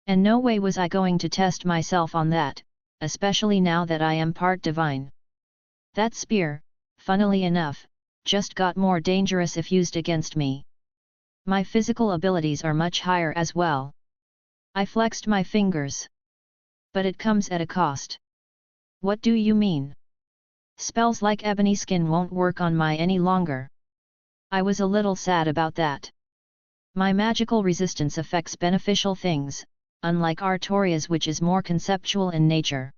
And no way was I going to test myself on that, especially now that I am part divine. That spear, funnily enough, just got more dangerous if used against me. My physical abilities are much higher as well. I flexed my fingers. But it comes at a cost. What do you mean? Spells like ebony skin won't work on my any longer. I was a little sad about that. My magical resistance affects beneficial things, unlike Artoria's which is more conceptual in nature.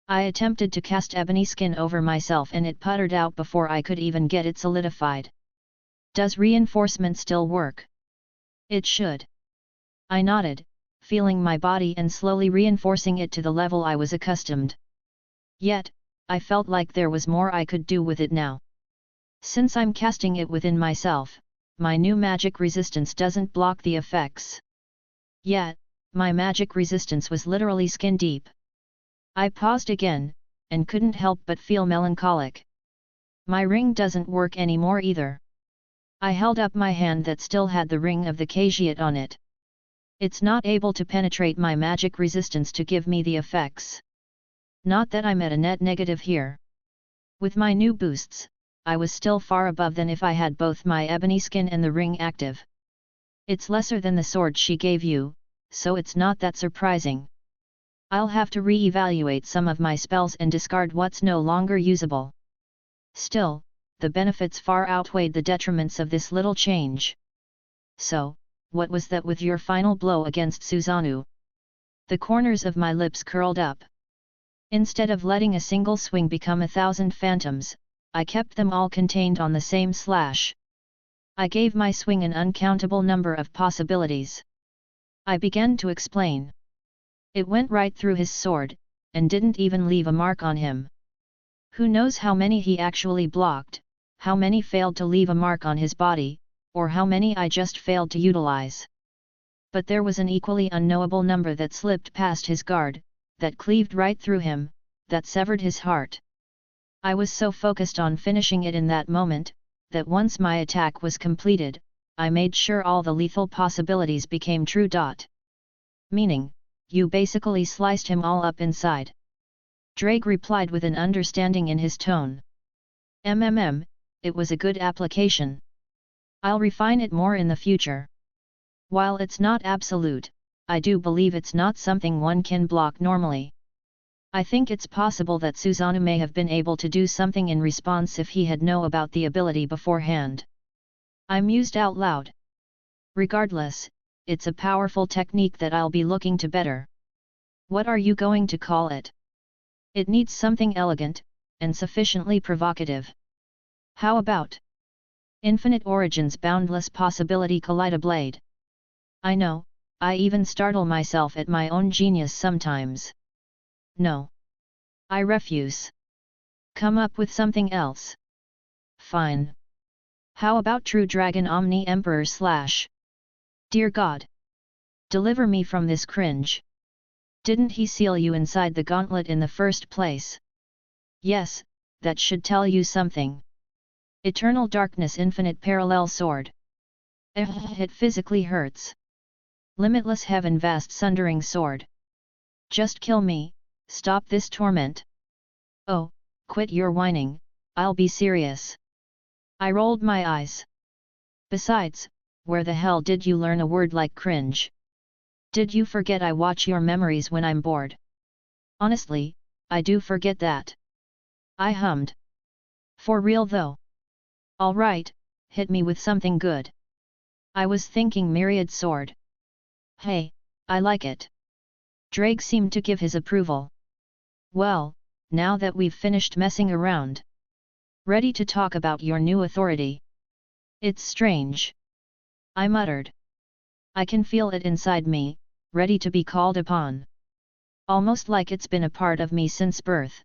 I attempted to cast ebony skin over myself and it puttered out before I could even get it solidified. Does reinforcement still work? It should. I nodded, feeling my body and slowly reinforcing it to the level I was accustomed. Yet, I felt like there was more I could do with it now. Since I'm casting it within myself, my new magic resistance doesn't block the effects. Yet, my magic resistance was literally skin deep. I paused again, and couldn't help but feel melancholic. My ring doesn't work anymore either. I held up my hand that still had the ring of the caveat on it. It's not able to penetrate my magic resistance to give me the effects. Not that I'm at a net negative here. With my new boosts, I was still far above than if I had both my ebony skin and the ring active. It's lesser than the sword she gave you, so it's not that surprising. I'll have to re-evaluate some of my spells and discard what's no longer usable. Still, the benefits far outweighed the detriments of this little change. So, what was that with your final blow against Susanoo? The corners of my lips curled up. Instead of letting a single swing become 1,000 phantoms, I kept them all contained on the same slash. I gave my swing an uncountable number of possibilities. I began to explain. It went right through his sword, and didn't even leave a mark on him. Who knows how many he actually blocked, how many failed to leave a mark on his body, or how many I just failed to utilize. But there was an equally unknowable number that slipped past his guard, that cleaved right through him, that severed his heart. I was so focused on finishing it in that moment, that once my attack was completed, I made sure all the lethal possibilities became true. Meaning, you basically sliced him all up inside. Drake replied with an understanding in his tone. It was a good application. I'll refine it more in the future. While it's not absolute, I do believe it's not something one can block normally. I think it's possible that Susanoo may have been able to do something in response if he had known about the ability beforehand. I mused out loud. Regardless, it's a powerful technique that I'll be looking to better. What are you going to call it? It needs something elegant, and sufficiently provocative. How about Infinite Origins Boundless Possibility Kaleidoblade? I know, I even startle myself at my own genius sometimes. No. I refuse. Come up with something else. Fine. How about True Dragon Omni Emperor / Dear God! Deliver me from this cringe. Didn't he seal you inside the gauntlet in the first place? Yes, that should tell you something. Eternal Darkness Infinite Parallel Sword. It physically hurts. Limitless Heaven Vast Sundering Sword. Just kill me, stop this torment. Oh, quit your whining, I'll be serious. I rolled my eyes. Besides, where the hell did you learn a word like cringe? Did you forget I watch your memories when I'm bored? Honestly, I do forget that. I hummed. For real though? Alright, hit me with something good. I was thinking Myriad Sword. Hey, I like it. Drake seemed to give his approval. Well, now that we've finished messing around. Ready to talk about your new authority? It's strange. I muttered. I can feel it inside me, ready to be called upon. Almost like it's been a part of me since birth.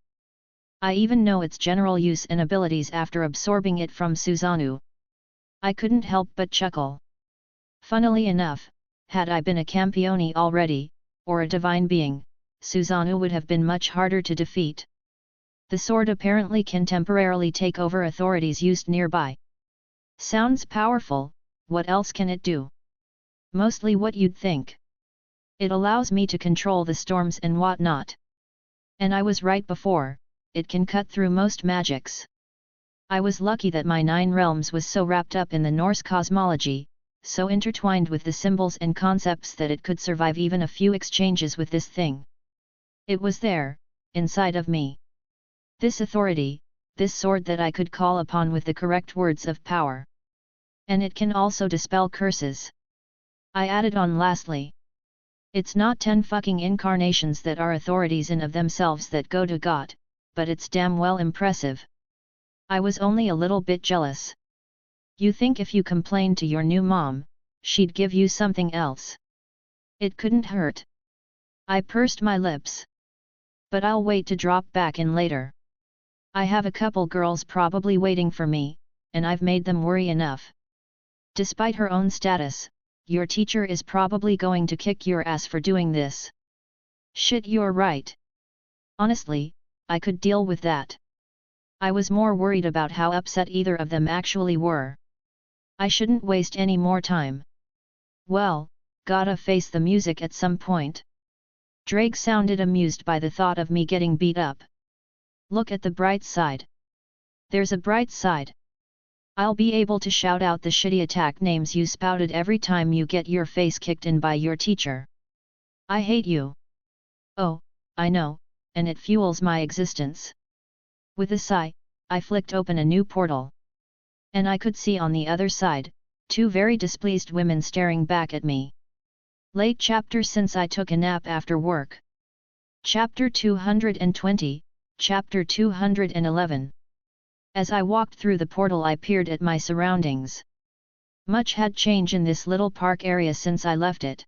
I even know its general use and abilities after absorbing it from Susanoo. I couldn't help but chuckle. Funnily enough, had I been a Campione already, or a divine being, Susanoo would have been much harder to defeat. The sword apparently can temporarily take over authorities used nearby. Sounds powerful, what else can it do? Mostly what you'd think. It allows me to control the storms and whatnot. And I was right before, it can cut through most magics. I was lucky that my 9 realms was so wrapped up in the Norse cosmology, so intertwined with the symbols and concepts that it could survive even a few exchanges with this thing. It was there, inside of me. This authority, this sword that I could call upon with the correct words of power. And it can also dispel curses. I added on lastly. It's not 10 fucking incarnations that are authorities in of themselves that Godou got, but it's damn well impressive. I was only a little bit jealous. You think if you complained to your new mom, she'd give you something else? It couldn't hurt. I pursed my lips. But I'll wait to drop back in later. I have a couple girls probably waiting for me, and I've made them worry enough. Despite her own status, your teacher is probably going to kick your ass for doing this. Shit, you're right. Honestly, I could deal with that. I was more worried about how upset either of them actually were. I shouldn't waste any more time. Well, gotta face the music at some point. Drake sounded amused by the thought of me getting beat up. Look at the bright side. There's a bright side. I'll be able to shout out the shitty attack names you spouted every time you get your face kicked in by your teacher. I hate you. Oh, I know, and it fuels my existence. With a sigh, I flicked open a new portal. And I could see on the other side, 2 very displeased women staring back at me. Late chapter since I took a nap after work. Chapter 220, Chapter 211. As I walked through the portal I peered at my surroundings. Much had changed in this little park area since I left it.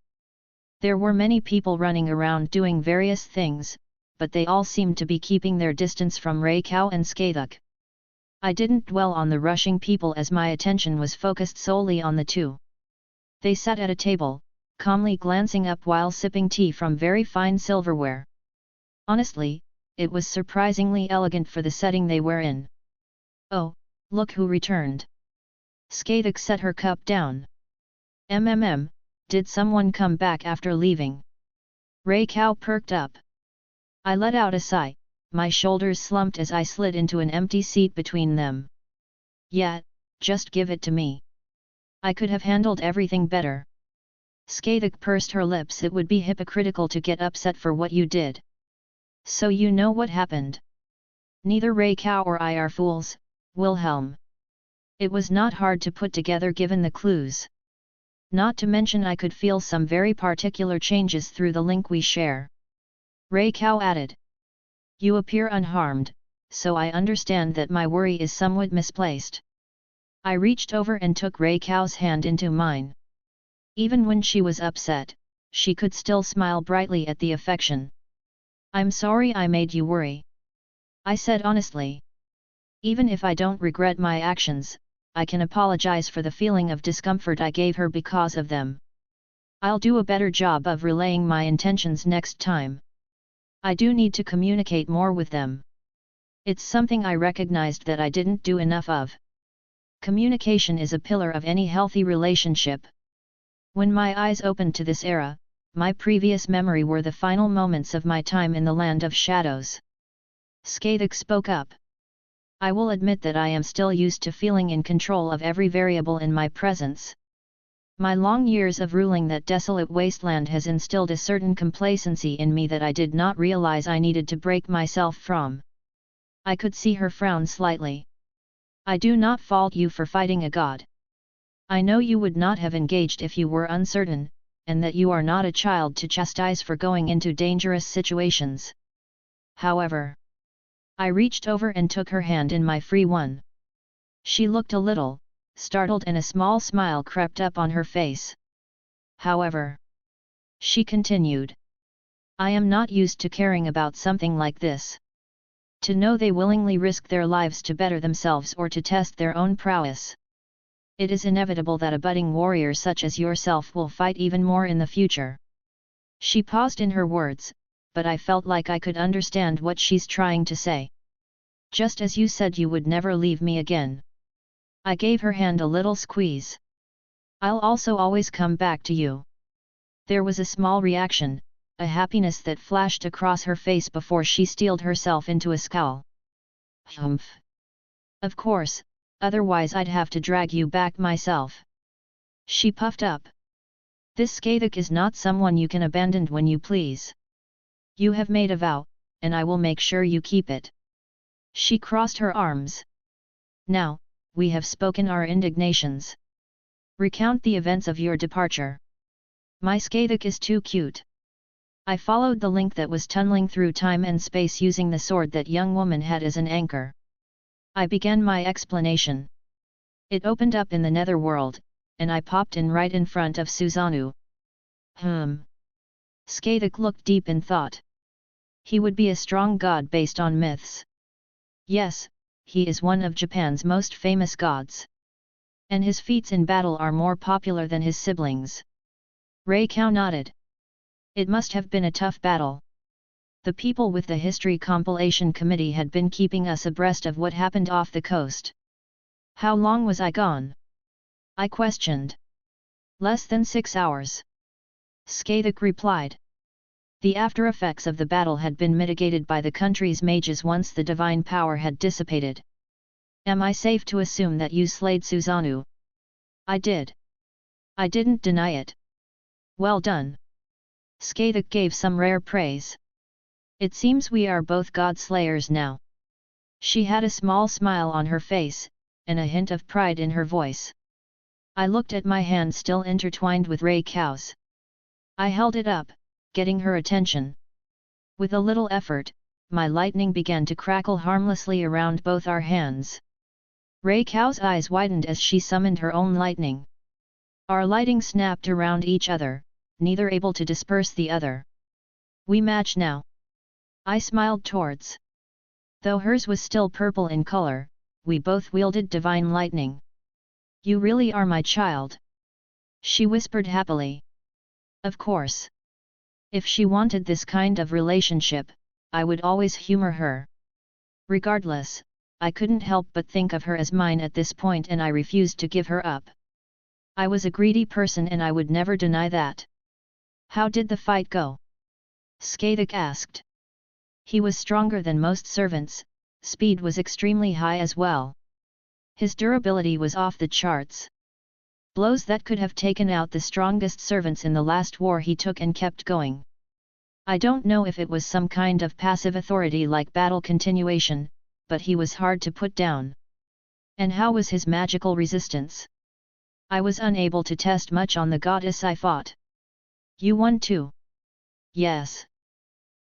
There were many people running around doing various things, but they all seemed to be keeping their distance from Raikau and Skathuk. I didn't dwell on the rushing people as my attention was focused solely on the two. They sat at a table, calmly glancing up while sipping tea from very fine silverware. Honestly, it was surprisingly elegant for the setting they were in. Oh, look who returned. Skathuk set her cup down. Did someone come back after leaving? Raikau perked up. I let out a sigh, my shoulders slumped as I slid into an empty seat between them. Yeah, just give it to me. I could have handled everything better. Skathuk pursed her lips. It would be hypocritical to get upset for what you did. So you know what happened. Neither Raikau or I are fools, Wilhelm. It was not hard to put together given the clues. Not to mention I could feel some very particular changes through the link we share. Raikau added. You appear unharmed, so I understand that my worry is somewhat misplaced. I reached over and took Raikau's hand into mine. Even when she was upset, she could still smile brightly at the affection. I'm sorry I made you worry. I said honestly. Even if I don't regret my actions, I can apologize for the feeling of discomfort I gave her because of them. I'll do a better job of relaying my intentions next time. I do need to communicate more with them. It's something I recognized that I didn't do enough of. Communication is a pillar of any healthy relationship. When my eyes opened to this era, my previous memory were the final moments of my time in the land of shadows. Skathuk spoke up. I will admit that I am still used to feeling in control of every variable in my presence. My long years of ruling that desolate wasteland has instilled a certain complacency in me that I did not realize I needed to break myself from. I could see her frown slightly. I do not fault you for fighting a god. I know you would not have engaged if you were uncertain, and that you are not a child to chastise for going into dangerous situations. However, I reached over and took her hand in my free one. She looked a little startled and a small smile crept up on her face. However, she continued. I am not used to caring about something like this. To know they willingly risk their lives to better themselves or to test their own prowess. It is inevitable that a budding warrior such as yourself will fight even more in the future. She paused in her words, but I felt like I could understand what she's trying to say. Just as you said you would never leave me again. I gave her hand a little squeeze. I'll also always come back to you. There was a small reaction, a happiness that flashed across her face before she steeled herself into a scowl. Humph. Of course, otherwise I'd have to drag you back myself. She puffed up. This Skathuk is not someone you can abandon when you please. You have made a vow, and I will make sure you keep it. She crossed her arms. Now, we have spoken our indignations. Recount the events of your departure. My Skathuk is too cute. I followed the link that was tunneling through time and space using the sword that young woman had as an anchor. I began my explanation. It opened up in the netherworld, and I popped in right in front of Susanoo. Skathuk looked deep in thought. He would be a strong god based on myths. Yes, he is one of Japan's most famous gods. And his feats in battle are more popular than his siblings. Raikau nodded. It must have been a tough battle. The people with the History Compilation Committee had been keeping us abreast of what happened off the coast. How long was I gone? I questioned. Less than 6 hours. Skathuk replied. The after-effects of the battle had been mitigated by the country's mages once the divine power had dissipated. Am I safe to assume that you slayed Susanoo? I did. I didn't deny it. Well done. Skathuk gave some rare praise. It seems we are both god slayers now. She had a small smile on her face, and a hint of pride in her voice. I looked at my hand still intertwined with Raikau's. I held it up, getting her attention. With a little effort, my lightning began to crackle harmlessly around both our hands. Raikau's eyes widened as she summoned her own lightning. Our lighting snapped around each other, neither able to disperse the other. We match now. I smiled towards. Though hers was still purple in color, we both wielded divine lightning. You really are my child. She whispered happily. Of course. If she wanted this kind of relationship, I would always humor her. Regardless, I couldn't help but think of her as mine at this point, and I refused to give her up. I was a greedy person and I would never deny that. How did the fight go? Skaitik asked. He was stronger than most servants, speed was extremely high as well. His durability was off the charts. Blows that could have taken out the strongest servants in the last war he took and kept going. I don't know if it was some kind of passive authority like battle continuation, but he was hard to put down. And how was his magical resistance? I was unable to test much on the goddess I fought. You won too. Yes.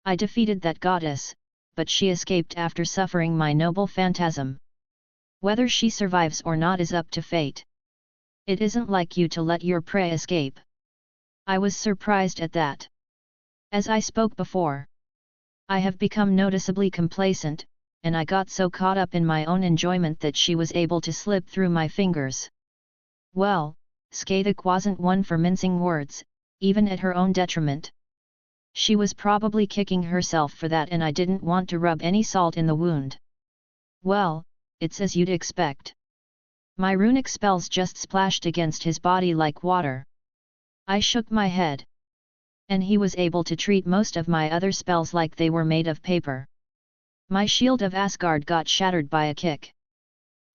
I defeated that goddess, but she escaped after suffering my noble phantasm. Whether she survives or not is up to fate. It isn't like you to let your prey escape. I was surprised at that. As I spoke before, I have become noticeably complacent, and I got so caught up in my own enjoyment that she was able to slip through my fingers. Well, Skaitik wasn't one for mincing words, even at her own detriment. She was probably kicking herself for that, and I didn't want to rub any salt in the wound. Well, it's as you'd expect. My runic spells just splashed against his body like water. I shook my head. And he was able to treat most of my other spells like they were made of paper. My shield of Asgard got shattered by a kick.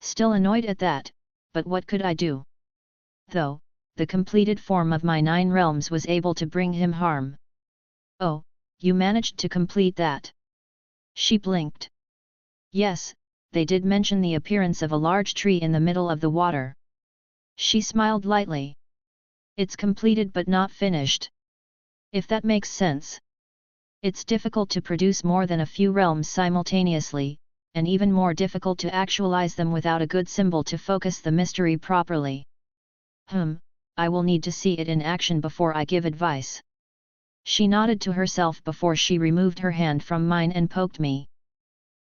Still annoyed at that, but what could I do? Though, the completed form of my 9 realms was able to bring him harm. Oh, you managed to complete that? She blinked. Yes, they did mention the appearance of a large tree in the middle of the water. She smiled lightly. It's completed but not finished. If that makes sense. It's difficult to produce more than a few realms simultaneously, and even more difficult to actualize them without a good symbol to focus the mystery properly. I will need to see it in action before I give advice. She nodded to herself before she removed her hand from mine and poked me.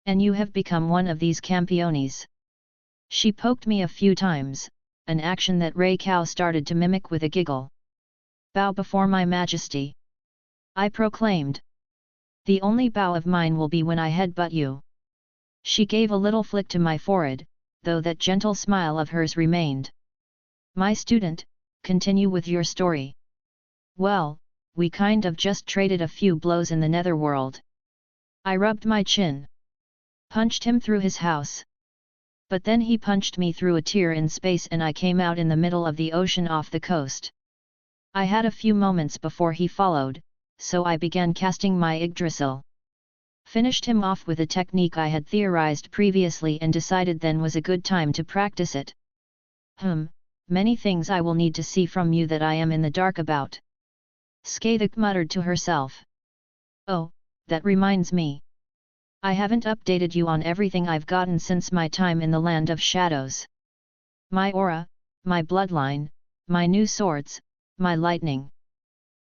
And you have become one of these campiones. She poked me a few times, an action that Raya started to mimic with a giggle. Bow before my majesty. I proclaimed. The only bow of mine will be when I headbutt you. She gave a little flick to my forehead, though that gentle smile of hers remained. My student, continue with your story. Well, we kind of just traded a few blows in the netherworld. I rubbed my chin. Punched him through his house. But then he punched me through a tear in space and I came out in the middle of the ocean off the coast. I had a few moments before he followed, so I began casting my Yggdrasil. Finished him off with a technique I had theorized previously and decided then was a good time to practice it. Many things I will need to see from you that I am in the dark about. Skaitik muttered to herself. Oh, that reminds me. I haven't updated you on everything I've gotten since my time in the Land of Shadows. My aura, my bloodline, my new swords, my lightning.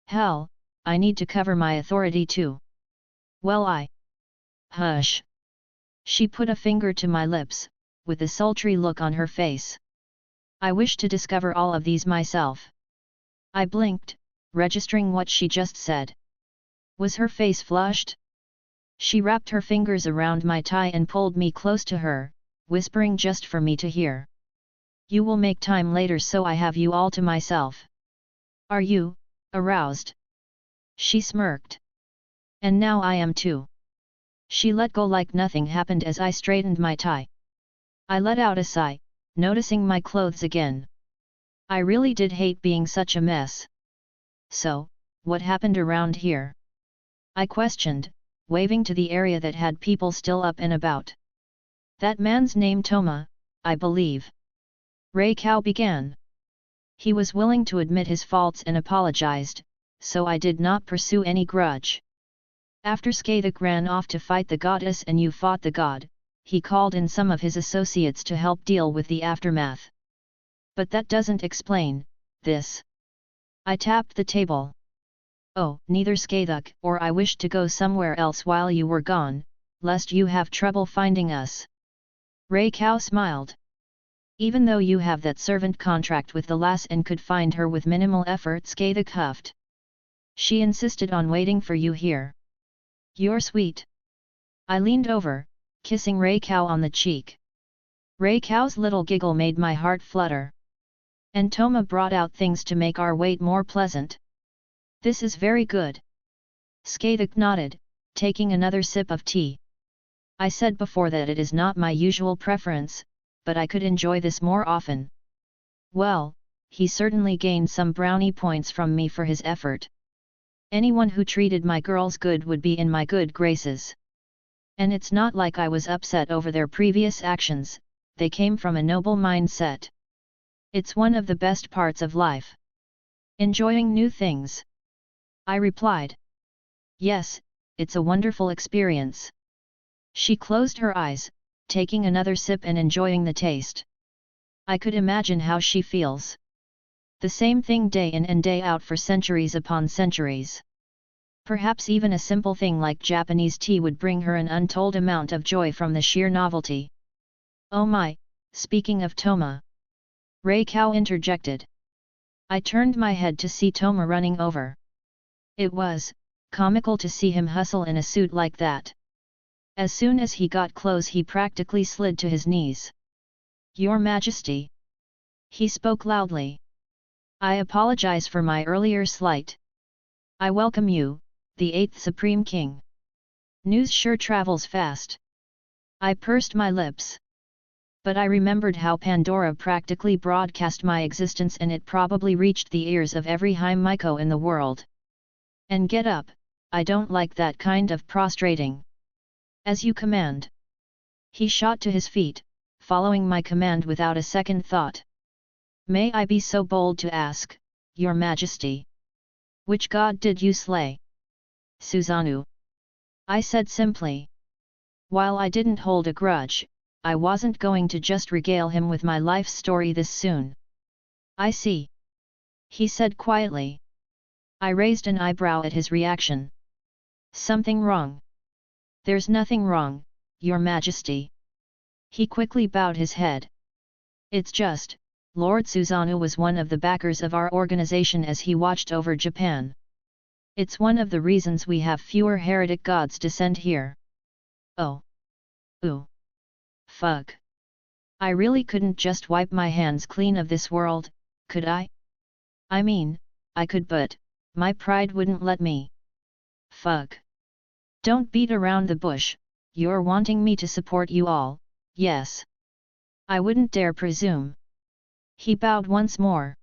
Hell, I need to cover my authority too. Well, Hush. She put a finger to my lips, with a sultry look on her face. I wish to discover all of these myself. I blinked, registering what she just said. Was her face flushed? She wrapped her fingers around my tie and pulled me close to her, whispering just for me to hear. You will make time later so I have you all to myself. Are you aroused? She smirked. And now I am too. She let go like nothing happened as I straightened my tie. I let out a sigh, noticing my clothes again. I really did hate being such a mess. So, what happened around here? I questioned, waving to the area that had people still up and about. That man's name Toma, I believe. Raya began. He was willing to admit his faults and apologized, so I did not pursue any grudge. After Skaitik ran off to fight the goddess and you fought the god, he called in some of his associates to help deal with the aftermath. But that doesn't explain this. I tapped the table. Oh, neither Skathuk or I wished to go somewhere else while you were gone, lest you have trouble finding us. Rei-Kao smiled. Even though you have that servant contract with the lass and could find her with minimal effort, Skathuk huffed. She insisted on waiting for you here. You're sweet. I leaned over, kissing Rei-Kao on the cheek. Rei-Kao's little giggle made my heart flutter. And Toma brought out things to make our wait more pleasant. This is very good. Skathuk nodded, taking another sip of tea. I said before that it is not my usual preference, but I could enjoy this more often. Well, he certainly gained some brownie points from me for his effort. Anyone who treated my girls good would be in my good graces. And it's not like I was upset over their previous actions, they came from a noble mindset. It's one of the best parts of life. Enjoying new things. I replied. Yes, it's a wonderful experience. She closed her eyes, taking another sip and enjoying the taste. I could imagine how she feels. The same thing day in and day out for centuries upon centuries. Perhaps even a simple thing like Japanese tea would bring her an untold amount of joy from the sheer novelty. Oh my, speaking of Toma. Rei-Kao interjected. I turned my head to see Toma running over. It was comical to see him hustle in a suit like that. As soon as he got close he practically slid to his knees. Your Majesty. He spoke loudly. I apologize for my earlier slight. I welcome you, the 8th Supreme King. News sure travels fast. I pursed my lips. But I remembered how Pandora practically broadcast my existence and it probably reached the ears of every Himiko in the world. And get up, I don't like that kind of prostrating. As you command. He shot to his feet, following my command without a second thought. May I be so bold to ask, Your Majesty? Which god did you slay? Susanoo. I said simply. While I didn't hold a grudge, I wasn't going to just regale him with my life story this soon. I see. He said quietly. I raised an eyebrow at his reaction. Something wrong? There's nothing wrong, Your Majesty. He quickly bowed his head. It's just, Lord Susanoo was one of the backers of our organization as he watched over Japan. It's one of the reasons we have fewer heretic gods descend here. Oh. Ooh. Fuck. I really couldn't just wipe my hands clean of this world, could I? I mean, I could but, my pride wouldn't let me. Fuck. Don't beat around the bush, you're wanting me to support you all, yes. I wouldn't dare presume. He bowed once more.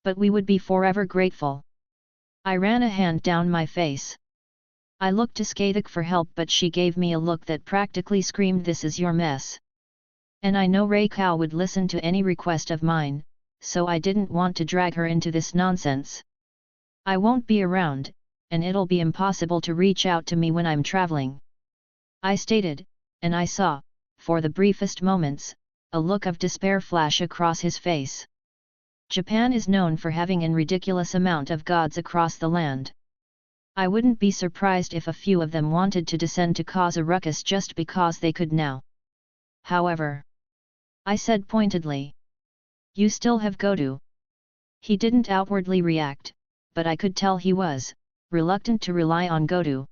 But we would be forever grateful. I ran a hand down my face. I looked to Skathuk for help but she gave me a look that practically screamed this is your mess. And I know Rei-Kao would listen to any request of mine, so I didn't want to drag her into this nonsense. I won't be around, and it'll be impossible to reach out to me when I'm traveling. I stated, and I saw, for the briefest moments, a look of despair flash across his face. Japan is known for having an ridiculous amount of gods across the land. I wouldn't be surprised if a few of them wanted to descend to cause a ruckus just because they could now. However, I said pointedly, you still have Godou. He didn't outwardly react, but I could tell he was reluctant to rely on Godou.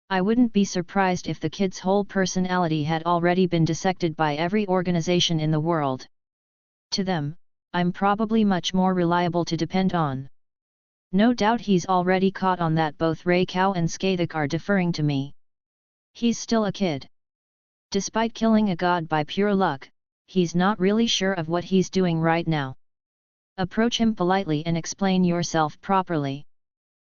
I wouldn't be surprised if the kid's whole personality had already been dissected by every organization in the world. To them, I'm probably much more reliable to depend on. No doubt he's already caught on that both Rei-Kao and Skathuk are deferring to me. He's still a kid. Despite killing a god by pure luck, he's not really sure of what he's doing right now. Approach him politely and explain yourself properly.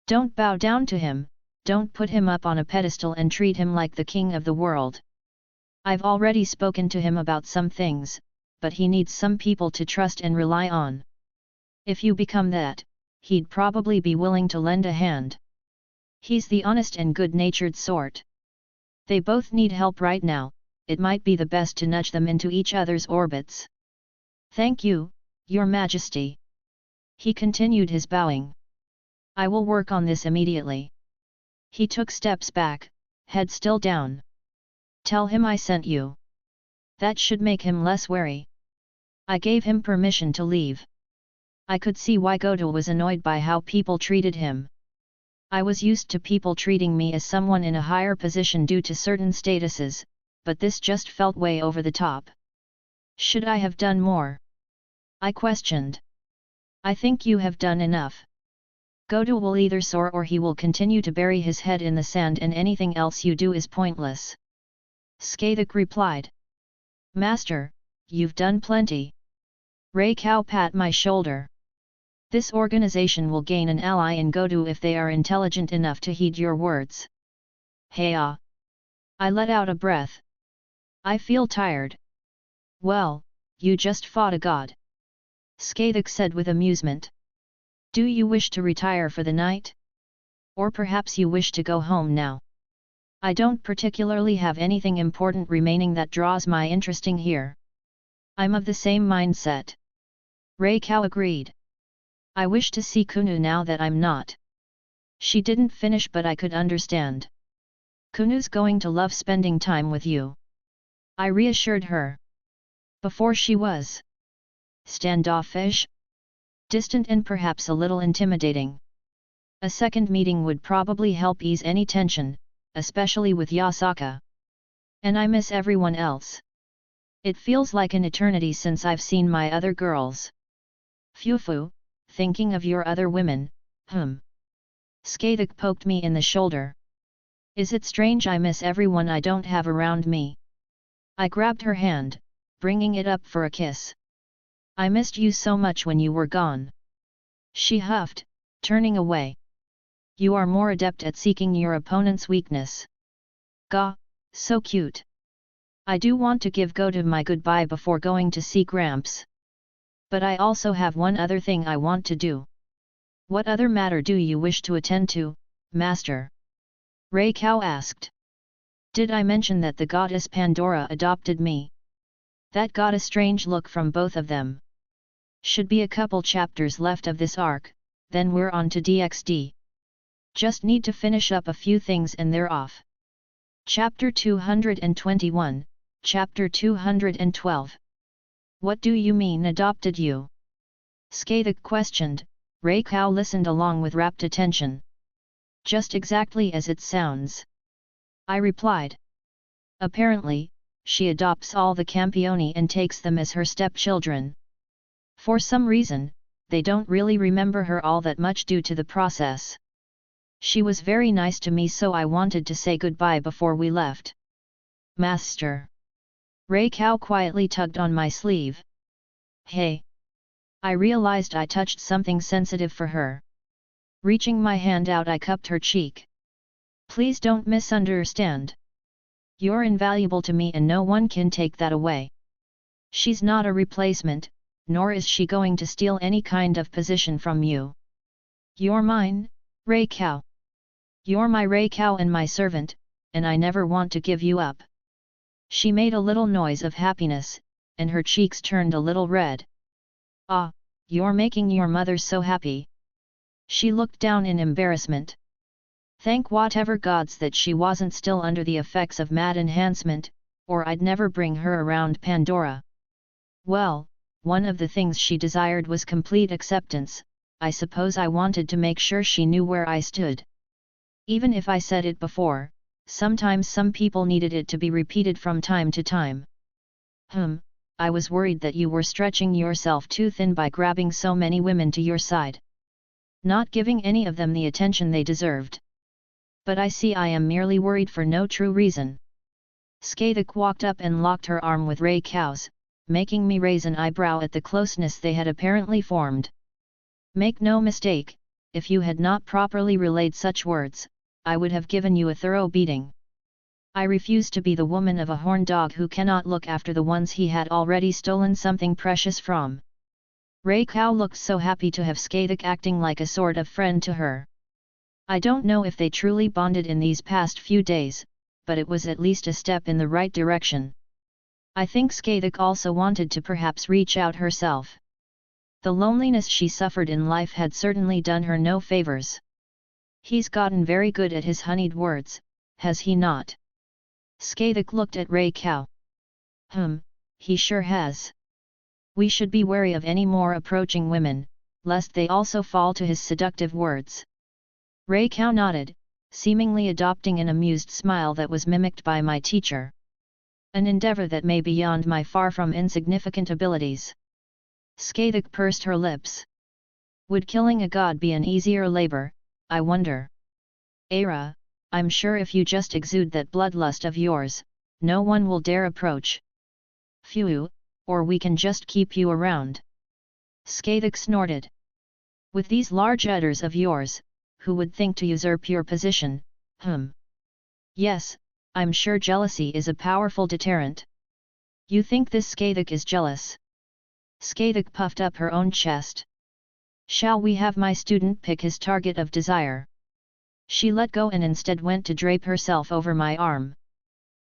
Don't bow down to him, don't put him up on a pedestal and treat him like the king of the world. I've already spoken to him about some things, but he needs some people to trust and rely on. If you become that, he'd probably be willing to lend a hand. He's the honest and good-natured sort. They both need help right now, it might be the best to nudge them into each other's orbits. Thank you, Your Majesty. He continued his bowing. I will work on this immediately. He took steps back, head still down. Tell him I sent you. That should make him less wary. I gave him permission to leave. I could see why Godou was annoyed by how people treated him. I was used to people treating me as someone in a higher position due to certain statuses, but this just felt way over the top. Should I have done more? I questioned. I think you have done enough. Godou will either soar or he will continue to bury his head in the sand, and anything else you do is pointless. Skaidic replied. Master, you've done plenty. Raikou pat my shoulder. This organization will gain an ally in Godou if they are intelligent enough to heed your words. Heya! I let out a breath. I feel tired. Well, you just fought a god. Skaidic said with amusement. Do you wish to retire for the night? Or perhaps you wish to go home now? I don't particularly have anything important remaining that draws my interest here. I'm of the same mindset. Raikou agreed. I wish to see Kusanagi now that I'm not. She didn't finish, but I could understand. Kusanaga's going to love spending time with you. I reassured her. Before she was standoffish, distant and perhaps a little intimidating. A second meeting would probably help ease any tension, especially with Yasaka. And I miss everyone else. It feels like an eternity since I've seen my other girls. Phew, thinking of your other women, Skaidic poked me in the shoulder. Is it strange I miss everyone I don't have around me? I grabbed her hand, bringing it up for a kiss. I missed you so much when you were gone. She huffed, turning away. You are more adept at seeking your opponent's weakness. Gah, so cute. I do want to give Godou my goodbye before going to see Gramps. But I also have one other thing I want to do. What other matter do you wish to attend to, Master? Raikou asked. Did I mention that the goddess Pandora adopted me? That got a strange look from both of them. Should be a couple chapters left of this arc, then we're on to DxD. Just need to finish up a few things and they're off. Chapter 221, Chapter 212. What do you mean adopted you? Skaidic questioned. Raikou listened along with rapt attention. Just exactly as it sounds. I replied. Apparently, she adopts all the Campioni and takes them as her stepchildren. For some reason, they don't really remember her all that much due to the process. She was very nice to me, so I wanted to say goodbye before we left. Master. Raikou quietly tugged on my sleeve. Hey! I realized I touched something sensitive for her. Reaching my hand out, I cupped her cheek. Please don't misunderstand. You're invaluable to me and no one can take that away. She's not a replacement, nor is she going to steal any kind of position from you. You're mine, Raikou. You're my Raikou and my servant, and I never want to give you up. She made a little noise of happiness, and her cheeks turned a little red. Ah, you're making your mother so happy. She looked down in embarrassment. Thank whatever gods that she wasn't still under the effects of mad enhancement, or I'd never bring her around Pandora. Well, one of the things she desired was complete acceptance. I suppose I wanted to make sure she knew where I stood. Even if I said it before, sometimes some people needed it to be repeated from time to time. I was worried that you were stretching yourself too thin by grabbing so many women to your side. Not giving any of them the attention they deserved. But I see I am merely worried for no true reason. Skaidic walked up and locked her arm with Raikou's, making me raise an eyebrow at the closeness they had apparently formed. Make no mistake, if you had not properly relayed such words, I would have given you a thorough beating. I refuse to be the woman of a horn dog who cannot look after the ones he had already stolen something precious from. Raikou looked so happy to have Skaidic acting like a sort of friend to her. I don't know if they truly bonded in these past few days, but it was at least a step in the right direction. I think Skaidic also wanted to perhaps reach out herself. The loneliness she suffered in life had certainly done her no favors. He's gotten very good at his honeyed words, has he not? Skathik looked at Raikau. He sure has. We should be wary of any more approaching women, lest they also fall to his seductive words. Raikau nodded, seemingly adopting an amused smile that was mimicked by my teacher. An endeavor that may be beyond my far from insignificant abilities. Skathik pursed her lips. Would killing a god be an easier labor, I wonder? Aira, I'm sure if you just exude that bloodlust of yours, no one will dare approach. Phew, or we can just keep you around. Skathik snorted. With these large udders of yours, who would think to usurp your position, Yes, I'm sure jealousy is a powerful deterrent. You think this Skathik is jealous? Skathik puffed up her own chest. Shall we have my student pick his target of desire? She let go and instead went to drape herself over my arm.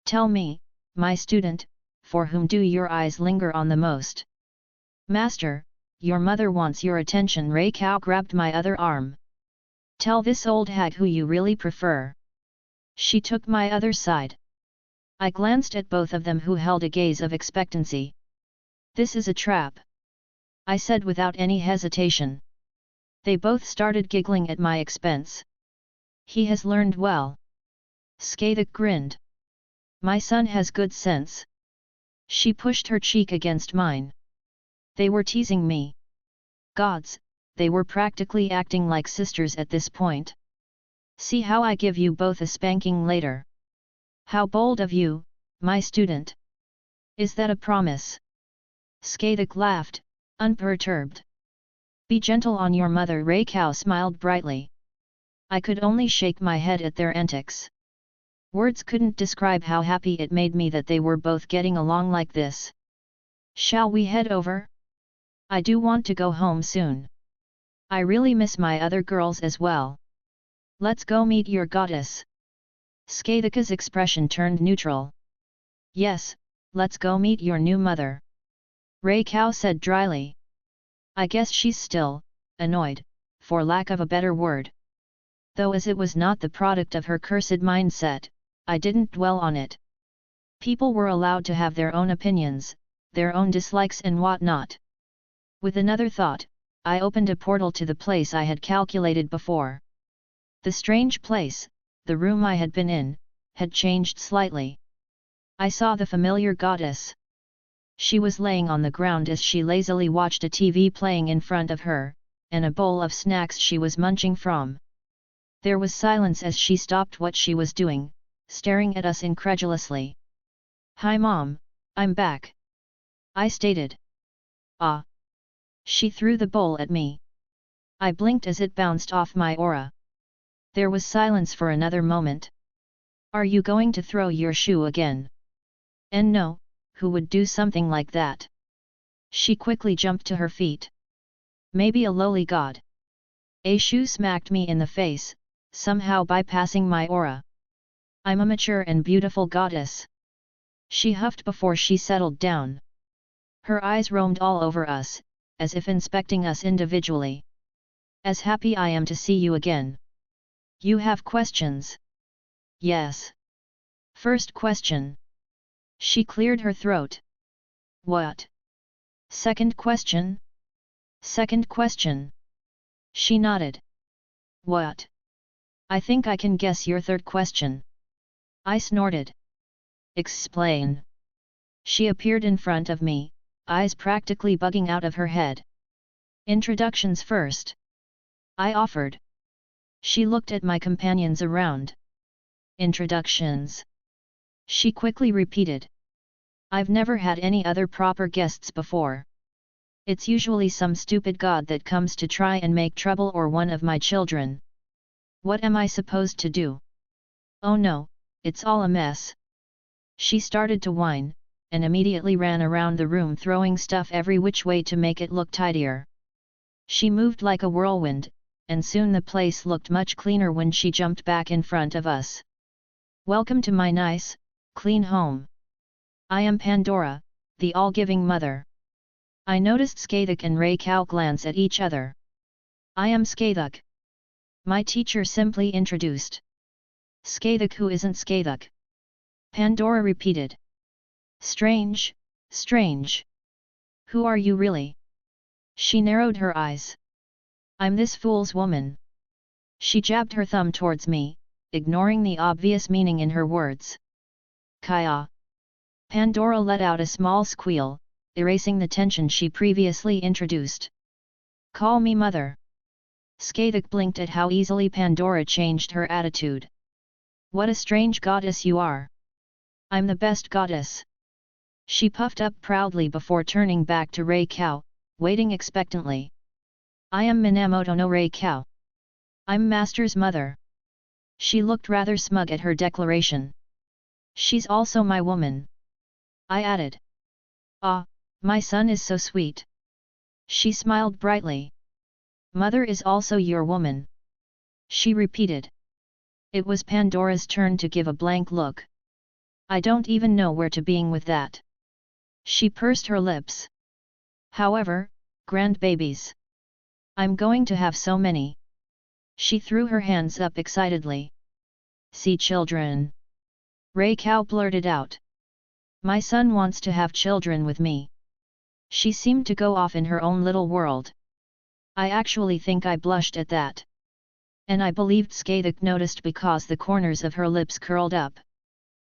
Tell me, my student, for whom do your eyes linger on the most? Master, your mother wants your attention. Raikau grabbed my other arm. Tell this old hag who you really prefer. She took my other side. I glanced at both of them, who held a gaze of expectancy. This is a trap, I said without any hesitation. They both started giggling at my expense. He has learned well. Skathik grinned. My son has good sense. She pushed her cheek against mine. They were teasing me. Gods, they were practically acting like sisters at this point. See how I give you both a spanking later. How bold of you, my student. Is that a promise? Skathik laughed, unperturbed. Be gentle on your mother. Raikau smiled brightly. I could only shake my head at their antics. Words couldn't describe how happy it made me that they were both getting along like this. Shall we head over? I do want to go home soon. I really miss my other girls as well. Let's go meet your goddess. Skathika's expression turned neutral. Yes, let's go meet your new mother. Raikau said dryly. I guess she's still annoyed, for lack of a better word. Though as it was not the product of her cursed mindset, I didn't dwell on it. People were allowed to have their own opinions, their own dislikes and whatnot. With another thought, I opened a portal to the place I had calculated before. The strange place, the room I had been in, had changed slightly. I saw the familiar goddess. She was laying on the ground as she lazily watched a TV playing in front of her, and a bowl of snacks she was munching from. There was silence as she stopped what she was doing, staring at us incredulously. Hi Mom, I'm back. I stated. Ah. She threw the bowl at me. I blinked as it bounced off my aura. There was silence for another moment. Are you going to throw your shoe again? And no, who would do something like that? She quickly jumped to her feet. Maybe a lowly god. A shoe smacked me in the face, somehow bypassing my aura. I'm a mature and beautiful goddess. She huffed before she settled down. Her eyes roamed all over us, as if inspecting us individually. As happy I am to see you again. You have questions? Yes. First question. She cleared her throat. What? Second question? Second question. She nodded. What? I think I can guess your third question. I snorted. Explain. She appeared in front of me, eyes practically bugging out of her head. Introductions first. I offered. She looked at my companions around. Introductions. She quickly repeated. I've never had any other proper guests before. It's usually some stupid god that comes to try and make trouble or one of my children. What am I supposed to do? Oh no, it's all a mess. She started to whine, and immediately ran around the room throwing stuff every which way to make it look tidier. She moved like a whirlwind, and soon the place looked much cleaner when she jumped back in front of us. Welcome to my nice, clean home. I am Pandora, the all-giving mother. I noticed Skathik and Raikau glance at each other. I am Skathik. My teacher simply introduced. Scathuk who isn't Scathuk? Pandora repeated. Strange, strange. Who are you really? She narrowed her eyes. I'm this fool's woman. She jabbed her thumb towards me, ignoring the obvious meaning in her words. Kaya. Pandora let out a small squeal, erasing the tension she previously introduced. Call me mother. Scathuk blinked at how easily Pandora changed her attitude. What a strange goddess you are. I'm the best goddess. She puffed up proudly before turning back to Reiko, waiting expectantly. I am Minamoto no Reiko. I'm Master's mother. She looked rather smug at her declaration. She's also my woman. I added. Ah, my son is so sweet. She smiled brightly. Mother is also your woman. She repeated. It was Pandora's turn to give a blank look. I don't even know where to begin with that. She pursed her lips. However, grandbabies. I'm going to have so many. She threw her hands up excitedly. See children. Reiko blurted out. My son wants to have children with me. She seemed to go off in her own little world. I actually think I blushed at that. And I believed Scathuk noticed because the corners of her lips curled up.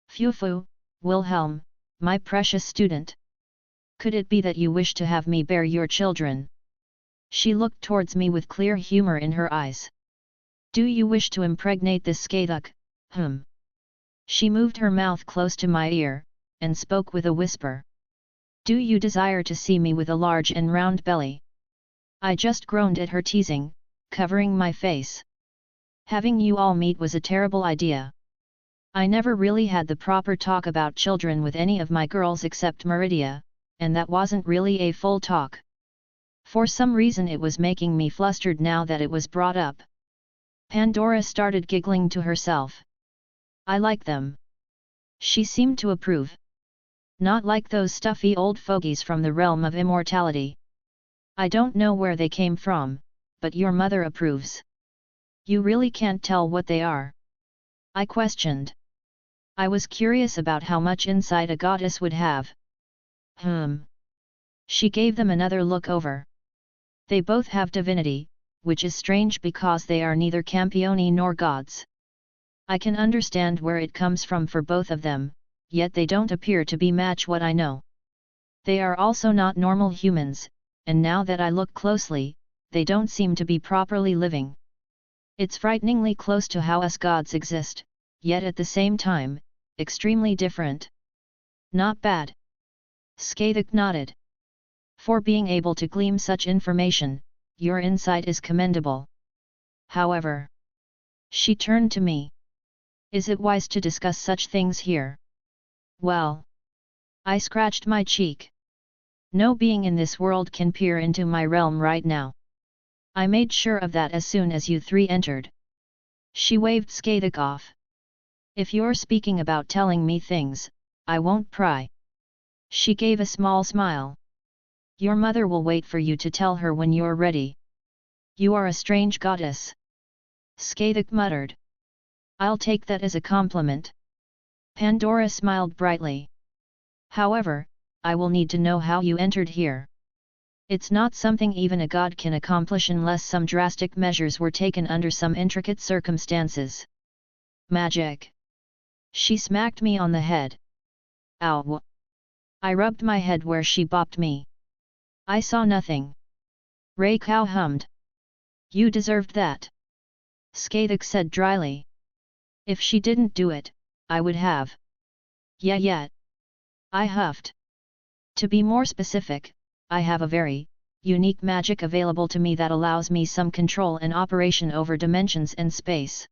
Phew, Wilhelm, my precious student. Could it be that you wish to have me bear your children? She looked towards me with clear humor in her eyes. Do you wish to impregnate this Scathuk? She moved her mouth close to my ear, and spoke with a whisper. Do you desire to see me with a large and round belly? I just groaned at her teasing, covering my face. Having you all meet was a terrible idea. I never really had the proper talk about children with any of my girls except Meridia, and that wasn't really a full talk. For some reason it was making me flustered now that it was brought up. Pandora started giggling to herself. I like them. She seemed to approve. Not like those stuffy old fogies from the realm of immortality. I don't know where they came from, but your mother approves. You really can't tell what they are? I questioned. I was curious about how much insight a goddess would have. She gave them another look over. They both have divinity, which is strange because they are neither campioni nor gods. I can understand where it comes from for both of them, yet they don't appear to be match what I know. They are also not normal humans, and now that I look closely, they don't seem to be properly living. It's frighteningly close to how us gods exist, yet at the same time, extremely different. Not bad. Scathuk nodded. For being able to glean such information, your insight is commendable. However, she turned to me. Is it wise to discuss such things here? Well, I scratched my cheek. No being in this world can peer into my realm right now. I made sure of that as soon as you three entered. She waved Scathuk off. If you're speaking about telling me things, I won't pry. She gave a small smile. Your mother will wait for you to tell her when you're ready. You are a strange goddess. Scathuk muttered. I'll take that as a compliment. Pandora smiled brightly. However, I will need to know how you entered here. It's not something even a god can accomplish unless some drastic measures were taken under some intricate circumstances. Magic. She smacked me on the head. Ow! I rubbed my head where she bopped me. I saw nothing. Reiko hummed. You deserved that. Scathuk said dryly. If she didn't do it, I would have. Yeah. I huffed. To be more specific, I have a very unique magic available to me that allows me some control and operation over dimensions and space.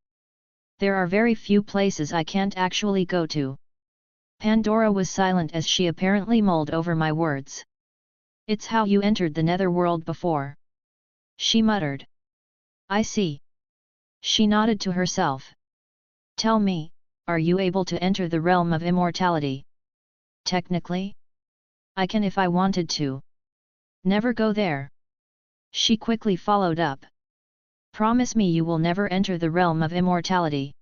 There are very few places I can't actually go to. Pandora was silent as she apparently mulled over my words. It's how you entered the netherworld before. She muttered. I see. She nodded to herself. Tell me, are you able to enter the realm of immortality? Technically? I can if I wanted to. Never go there. She quickly followed up. Promise me you will never enter the realm of immortality.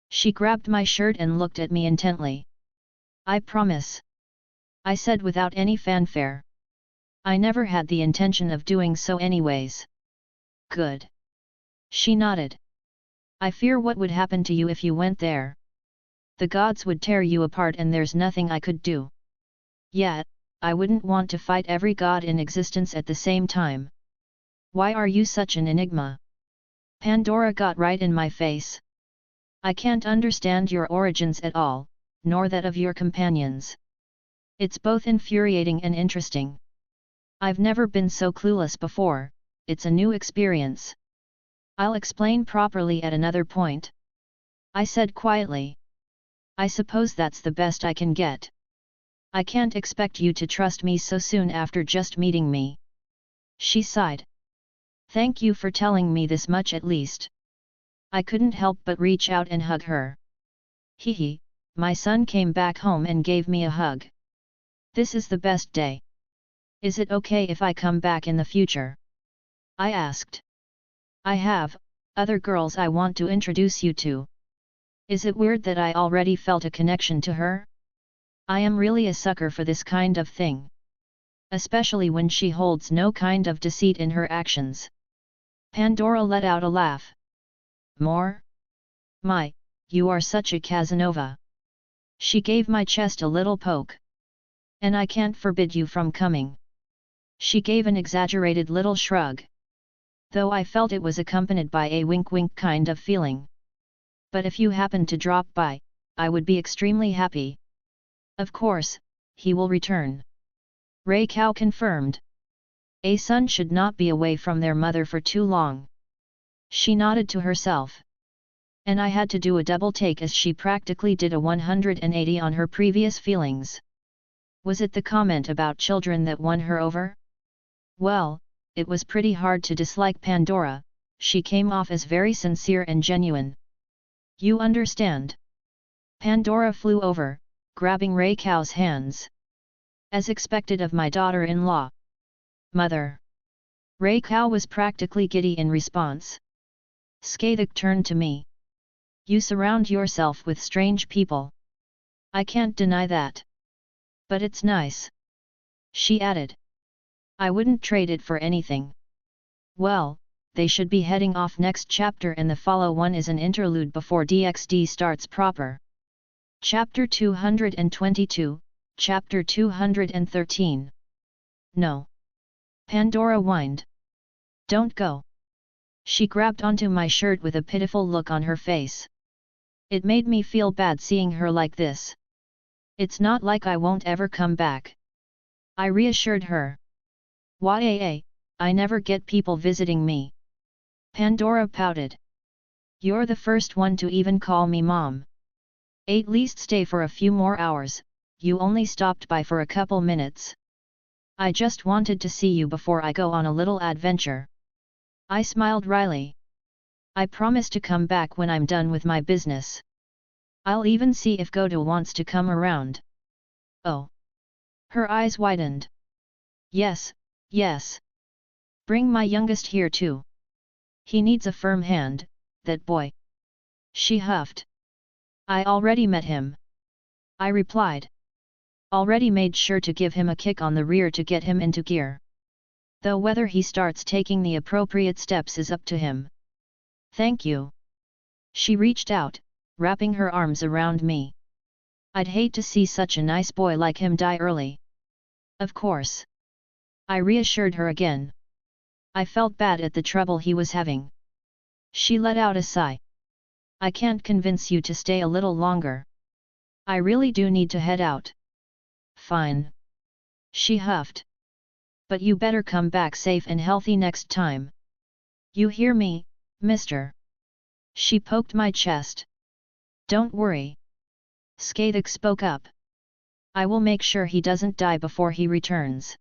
She grabbed my shirt and looked at me intently. I promise. I said without any fanfare. I never had the intention of doing so anyways. Good. She nodded. I fear what would happen to you if you went there. The gods would tear you apart and there's nothing I could do. Yet, I wouldn't want to fight every god in existence at the same time. Why are you such an enigma? Pandora got right in my face. I can't understand your origins at all, nor that of your companions. It's both infuriating and interesting. I've never been so clueless before, it's a new experience. I'll explain properly at another point. I said quietly. I suppose that's the best I can get. I can't expect you to trust me so soon after just meeting me. She sighed. Thank you for telling me this much at least. I couldn't help but reach out and hug her. Hee, my son came back home and gave me a hug. This is the best day. Is it okay if I come back in the future? I asked. I have other girls I want to introduce you to. Is it weird that I already felt a connection to her? I am really a sucker for this kind of thing. Especially when she holds no kind of deceit in her actions. Pandora let out a laugh. More? My, you are such a Casanova. She gave my chest a little poke. And I can't forbid you from coming. She gave an exaggerated little shrug. Though I felt it was accompanied by a wink-wink kind of feeling. But if you happen to drop by, I would be extremely happy. Of course, he will return. Ray Cow confirmed. A son should not be away from their mother for too long. She nodded to herself. And I had to do a double take as she practically did a 180 on her previous feelings. Was it the comment about children that won her over? Well, it was pretty hard to dislike Pandora, she came off as very sincere and genuine. You understand? Pandora flew over, grabbing Ray Cow's hands. As expected of my daughter-in-law. Mother. Ray Cow was practically giddy in response. Skathik turned to me. You surround yourself with strange people. I can't deny that. But it's nice. She added. I wouldn't trade it for anything. Well, they should be heading off next chapter and the follow one is an interlude before DxD starts proper. Chapter 222, Chapter 213. No. Pandora whined. Don't go. She grabbed onto my shirt with a pitiful look on her face. It made me feel bad seeing her like this. It's not like I won't ever come back. I reassured her. Why, I never get people visiting me. Pandora pouted. You're the first one to even call me mom. At least stay for a few more hours, you only stopped by for a couple minutes. I just wanted to see you before I go on a little adventure. I smiled wryly. I promise to come back when I'm done with my business. I'll even see if Godou wants to come around. Oh. Her eyes widened. Yes, yes. Bring my youngest here too. He needs a firm hand, that boy. She huffed. I already met him. I replied. Already made sure to give him a kick on the rear to get him into gear. Though whether he starts taking the appropriate steps is up to him. Thank you. She reached out, wrapping her arms around me. I'd hate to see such a nice boy like him die early. Of course. I reassured her again. I felt bad at the trouble he was having. She let out a sigh. I can't convince you to stay a little longer. I really do need to head out. Fine. She huffed. But you better come back safe and healthy next time. You hear me, mister? She poked my chest. Don't worry. Skathik spoke up. I will make sure he doesn't die before he returns.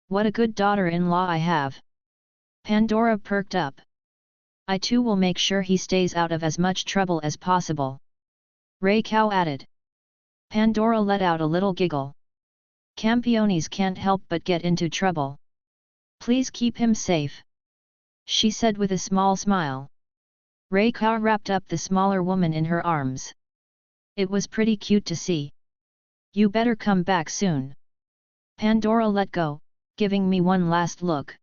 What a good daughter-in-law I have. Pandora perked up. I too will make sure he stays out of as much trouble as possible. Ray Cow added. Pandora let out a little giggle. Campiones can't help but get into trouble. Please keep him safe. she said with a small smile. Raya wrapped up the smaller woman in her arms. It was pretty cute to see. You better come back soon. Pandora let go, giving me one last look.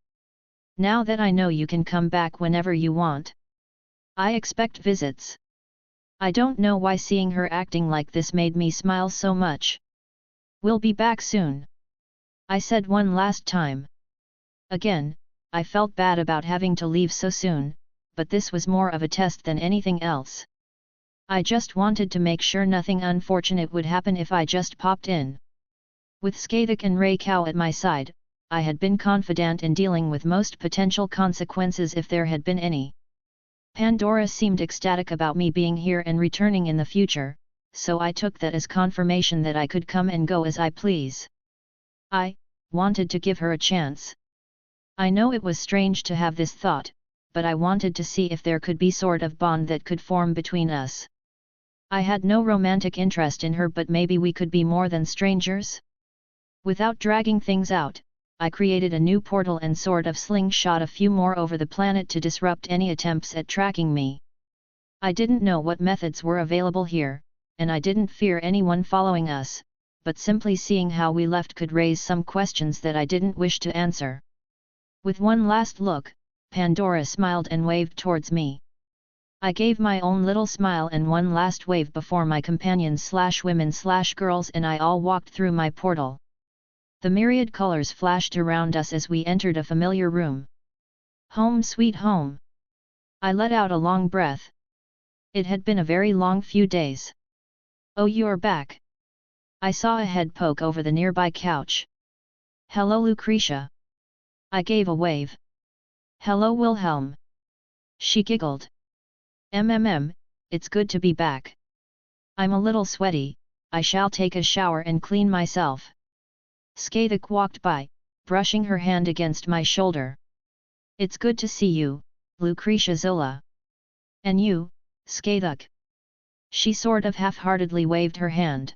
Now that I know you can come back whenever you want. I expect visits. I don't know why seeing her acting like this made me smile so much. We'll be back soon, I said one last time. Again, I felt bad about having to leave so soon, but this was more of a test than anything else. I just wanted to make sure nothing unfortunate would happen if I just popped in. With Skaitik and Raya at my side, I had been confident in dealing with most potential consequences if there had been any. Pandora seemed ecstatic about me being here and returning in the future, so I took that as confirmation that I could come and go as I please. I wanted to give her a chance. I know it was strange to have this thought, but I wanted to see if there could be sort of bond that could form between us. I had no romantic interest in her, but maybe we could be more than strangers? Without dragging things out, I created a new portal and sort of slingshot a few more over the planet to disrupt any attempts at tracking me. I didn't know what methods were available here, and I didn't fear anyone following us, but simply seeing how we left could raise some questions that I didn't wish to answer. With one last look, Pandora smiled and waved towards me. I gave my own little smile and one last wave before my companions/women/girls and I all walked through my portal. The myriad colors flashed around us as we entered a familiar room. Home sweet home. I let out a long breath. It had been a very long few days. Oh, you're back. I saw a head poke over the nearby couch. Hello, Lucretia. I gave a wave. Hello, Wilhelm. She giggled. It's good to be back. I'm a little sweaty, I shall take a shower and clean myself. Skaitik walked by, brushing her hand against my shoulder. It's good to see you, Lucretia Zola. And you, Skaitik. She sort of half-heartedly waved her hand.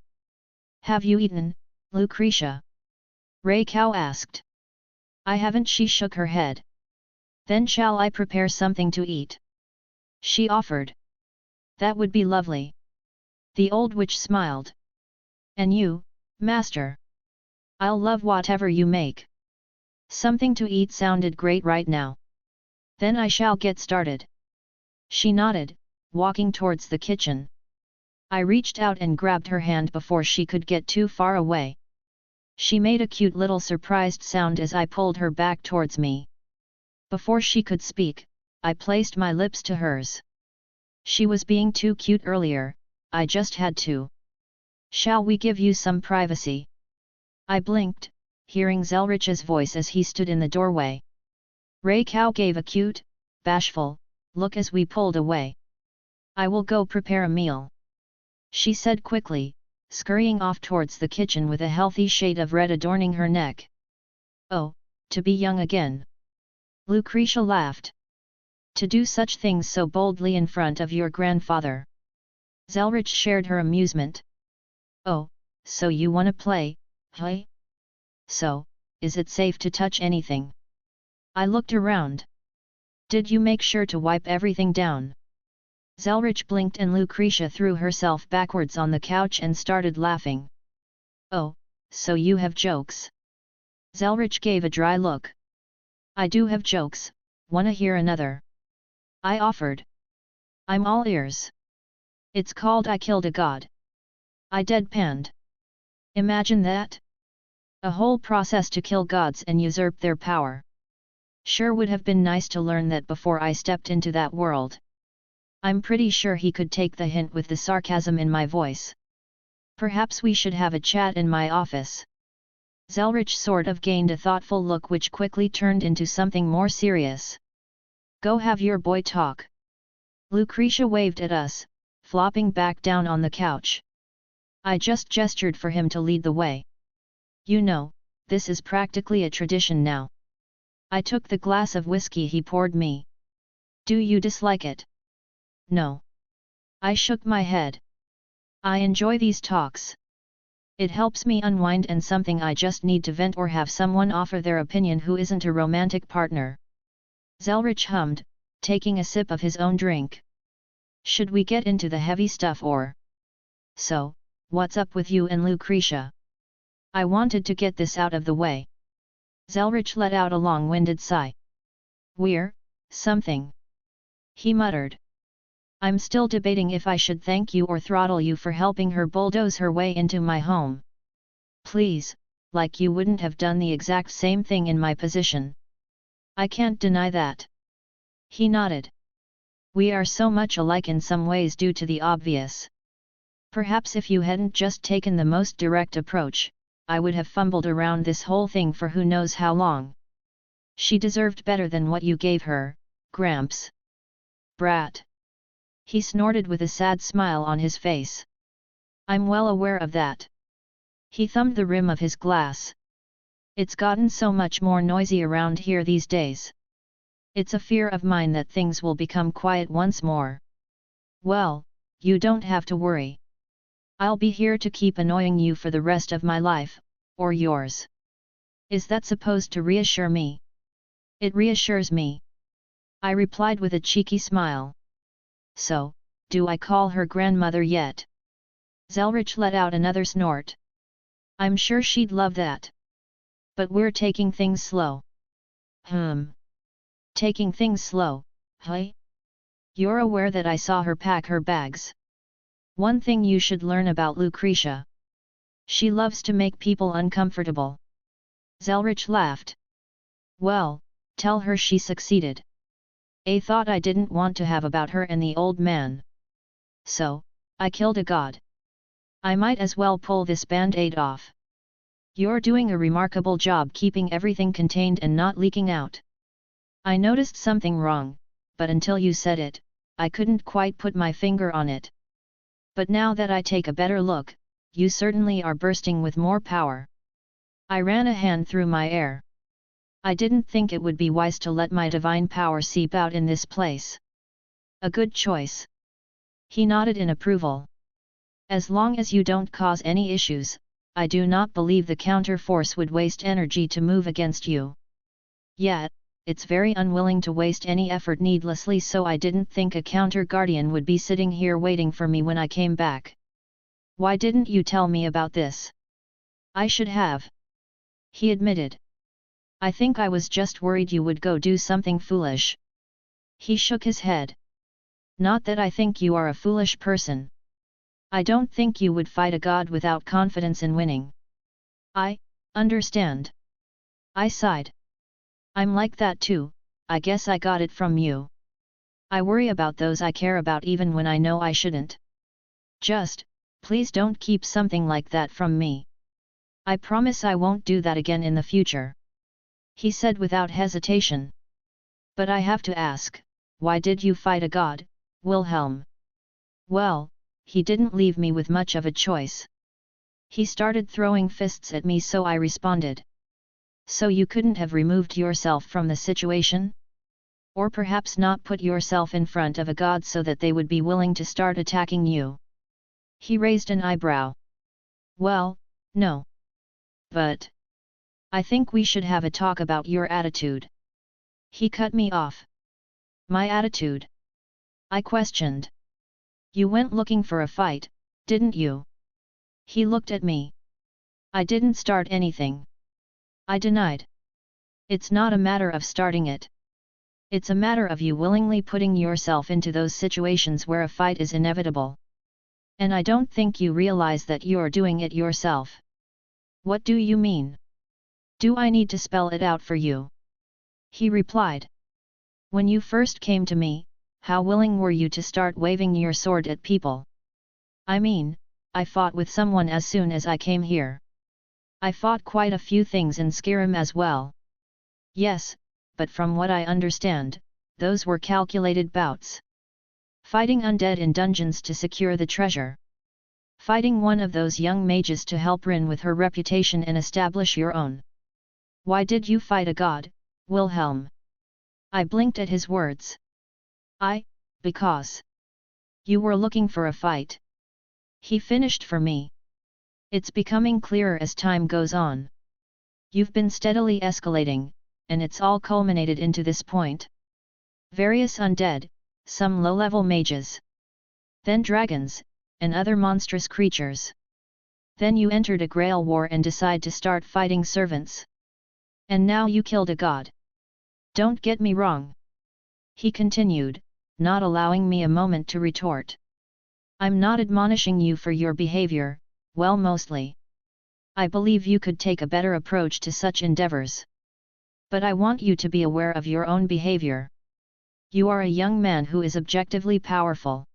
Have you eaten, Lucretia? Raya asked. I haven't, she shook her head. Then shall I prepare something to eat? She offered. That would be lovely. The old witch smiled. And you, master? I'll love whatever you make. Something to eat sounded great right now. Then I shall get started. She nodded, walking towards the kitchen. I reached out and grabbed her hand before she could get too far away. She made a cute little surprised sound as I pulled her back towards me. Before she could speak, I placed my lips to hers. She was being too cute earlier, I just had to. Shall we give you some privacy? I blinked, hearing Zelretch's voice as he stood in the doorway. Raya gave a cute, bashful look as we pulled away. I will go prepare a meal, she said quickly, scurrying off towards the kitchen with a healthy shade of red adorning her neck. Oh, to be young again. Lucretia laughed. To do such things so boldly in front of your grandfather. Zelretch shared her amusement. Oh, so you wanna play, hey? So, is it safe to touch anything? I looked around. Did you make sure to wipe everything down? Zelretch blinked and Lucretia threw herself backwards on the couch and started laughing. Oh, so you have jokes? Zelretch gave a dry look. I do have jokes, wanna hear another? I offered. I'm all ears. It's called I Killed a God. I deadpanned. Imagine that? A whole process to kill gods and usurp their power. Sure would have been nice to learn that before I stepped into that world. I'm pretty sure he could take the hint with the sarcasm in my voice. Perhaps we should have a chat in my office. Zelretch sort of gained a thoughtful look which quickly turned into something more serious. Go have your boy talk. Lucretia waved at us, flopping back down on the couch. I just gestured for him to lead the way. You know, this is practically a tradition now. I took the glass of whiskey he poured me. Do you dislike it? No. I shook my head. I enjoy these talks. It helps me unwind and something I just need to vent or have someone offer their opinion who isn't a romantic partner. Zelretch hummed, taking a sip of his own drink. Should we get into the heavy stuff or? So, what's up with you and Lucretia? I wanted to get this out of the way. Zelretch let out a long-winded sigh. We're, something. He muttered. I'm still debating if I should thank you or throttle you for helping her bulldoze her way into my home. Please, like you wouldn't have done the exact same thing in my position. I can't deny that. He nodded. We are so much alike in some ways due to the obvious. Perhaps if you hadn't just taken the most direct approach, I would have fumbled around this whole thing for who knows how long. She deserved better than what you gave her, Gramps. Brat. He snorted with a sad smile on his face. I'm well aware of that. He thumbed the rim of his glass. It's gotten so much more noisy around here these days. It's a fear of mine that things will become quiet once more. Well, you don't have to worry. I'll be here to keep annoying you for the rest of my life, or yours. Is that supposed to reassure me? It reassures me. I replied with a cheeky smile. So, do I call her grandmother yet? Zelretch let out another snort. I'm sure she'd love that. But we're taking things slow. Taking things slow, hey? You're aware that I saw her pack her bags. One thing you should learn about Lucretia. She loves to make people uncomfortable. Zelretch laughed. Well, tell her she succeeded. A thought I didn't want to have about her and the old man. So, I killed a god. I might as well pull this band-aid off. You're doing a remarkable job keeping everything contained and not leaking out. I noticed something wrong, but until you said it, I couldn't quite put my finger on it. But now that I take a better look, you certainly are bursting with more power. I ran a hand through my hair. I didn't think it would be wise to let my divine power seep out in this place. A good choice. He nodded in approval. As long as you don't cause any issues, I do not believe the counter force would waste energy to move against you. Yet, it's very unwilling to waste any effort needlessly, so I didn't think a counter guardian would be sitting here waiting for me when I came back. Why didn't you tell me about this? I should have. He admitted. I think I was just worried you would go do something foolish. He shook his head. Not that I think you are a foolish person. I don't think you would fight a god without confidence in winning. I understand. I sighed. I'm like that too, I guess I got it from you. I worry about those I care about even when I know I shouldn't. Just, please don't keep something like that from me. I promise I won't do that again in the future. He said without hesitation. But I have to ask, why did you fight a god, Wilhelm? Well, he didn't leave me with much of a choice. He started throwing fists at me, so I responded. So you couldn't have removed yourself from the situation? Or perhaps not put yourself in front of a god so that they would be willing to start attacking you? He raised an eyebrow. Well, no. But I think we should have a talk about your attitude. He cut me off. My attitude? I questioned. You went looking for a fight, didn't you? He looked at me. I didn't start anything. I denied. It's not a matter of starting it. It's a matter of you willingly putting yourself into those situations where a fight is inevitable. And I don't think you realize that you're doing it yourself. What do you mean? Do I need to spell it out for you? He replied. When you first came to me, how willing were you to start waving your sword at people? I mean, I fought with someone as soon as I came here. I fought quite a few things in Skyrim as well. Yes, but from what I understand, those were calculated bouts. Fighting undead in dungeons to secure the treasure. Fighting one of those young mages to help Rin with her reputation and establish your own. Why did you fight a god, Wilhelm? I blinked at his words. Because you were looking for a fight. He finished for me. It's becoming clearer as time goes on. You've been steadily escalating, and it's all culminated into this point. various undead, some low-level mages, then dragons, and other monstrous creatures. Then you entered a Grail war and decide to start fighting servants. And now you killed a god. Don't get me wrong. He continued, not allowing me a moment to retort. I'm not admonishing you for your behavior, well mostly. I believe you could take a better approach to such endeavors. But I want you to be aware of your own behavior. You are a young man who is objectively powerful.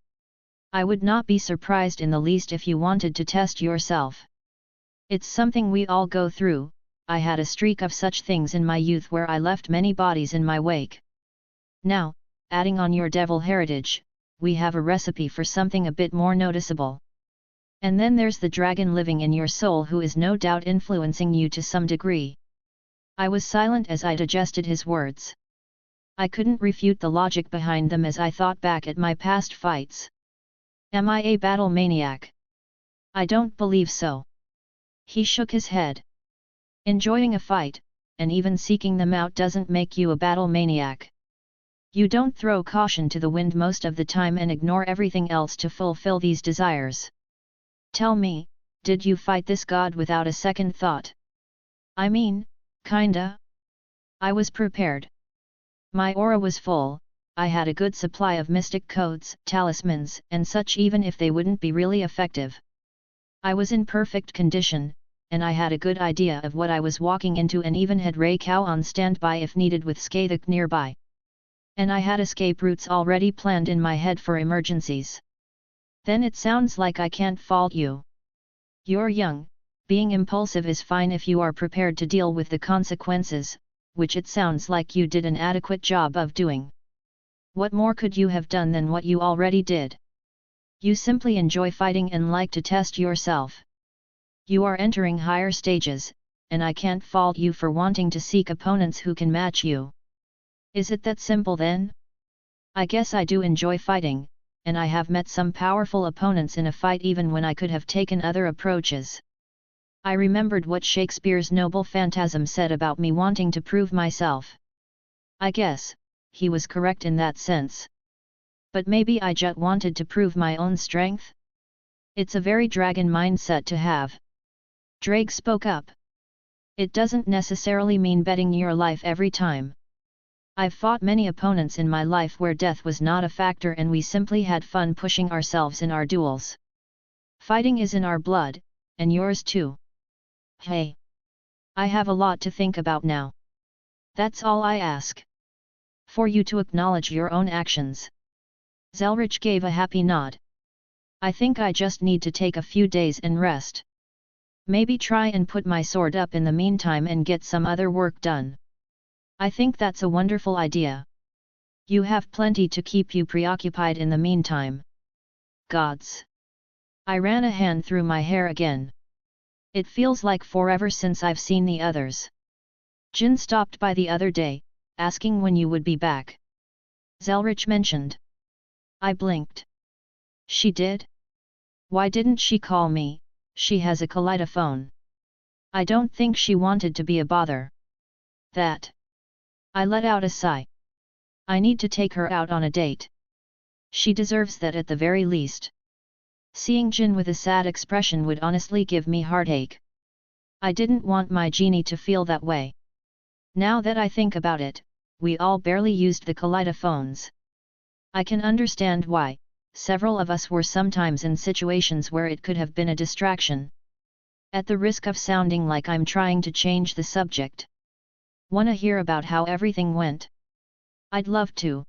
I would not be surprised in the least if you wanted to test yourself. It's something we all go through. I had a streak of such things in my youth where I left many bodies in my wake. Now, adding on your devil heritage, we have a recipe for something a bit more noticeable. And then there's the dragon living in your soul who is no doubt influencing you to some degree. I was silent as I digested his words. I couldn't refute the logic behind them as I thought back at my past fights. Am I a battle maniac? I don't believe so. He shook his head. Enjoying a fight, and even seeking them out doesn't make you a battle maniac. You don't throw caution to the wind most of the time and ignore everything else to fulfill these desires. Tell me, did you fight this god without a second thought? I mean, kinda. I was prepared. My aura was full, I had a good supply of mystic codes, talismans, and such even if they wouldn't be really effective. I was in perfect condition, and I had a good idea of what I was walking into and even had Ray Cow on standby if needed with Skathak nearby. And I had escape routes already planned in my head for emergencies. Then it sounds like I can't fault you. You're young, being impulsive is fine if you are prepared to deal with the consequences, which it sounds like you did an adequate job of doing. What more could you have done than what you already did? You simply enjoy fighting and like to test yourself. You are entering higher stages, and I can't fault you for wanting to seek opponents who can match you. Is it that simple then? I guess I do enjoy fighting, and I have met some powerful opponents in a fight even when I could have taken other approaches. I remembered what Shakespeare's noble phantasm said about me wanting to prove myself. I guess, he was correct in that sense. But maybe I just wanted to prove my own strength? It's a very dragon mindset to have. Drake spoke up. It doesn't necessarily mean betting your life every time. I've fought many opponents in my life where death was not a factor and we simply had fun pushing ourselves in our duels. Fighting is in our blood, and yours too. Hey! I have a lot to think about now. That's all I ask. For you to acknowledge your own actions. Zelretch gave a happy nod. I think I just need to take a few days and rest. Maybe try and put my sword up in the meantime and get some other work done. I think that's a wonderful idea. You have plenty to keep you preoccupied in the meantime. Gods! I ran a hand through my hair again. It feels like forever since I've seen the others. Jin stopped by the other day, asking when you would be back. Zelretch mentioned. I blinked. She did? Why didn't she call me? She has a kaleidophone. I don't think she wanted to be a bother. That. I let out a sigh. I need to take her out on a date. She deserves that at the very least. Seeing Jin with a sad expression would honestly give me heartache. I didn't want my genie to feel that way. Now that I think about it, we all barely used the kaleidophones. I can understand why. Several of us were sometimes in situations where it could have been a distraction. At the risk of sounding like I'm trying to change the subject. Wanna hear about how everything went? I'd love to.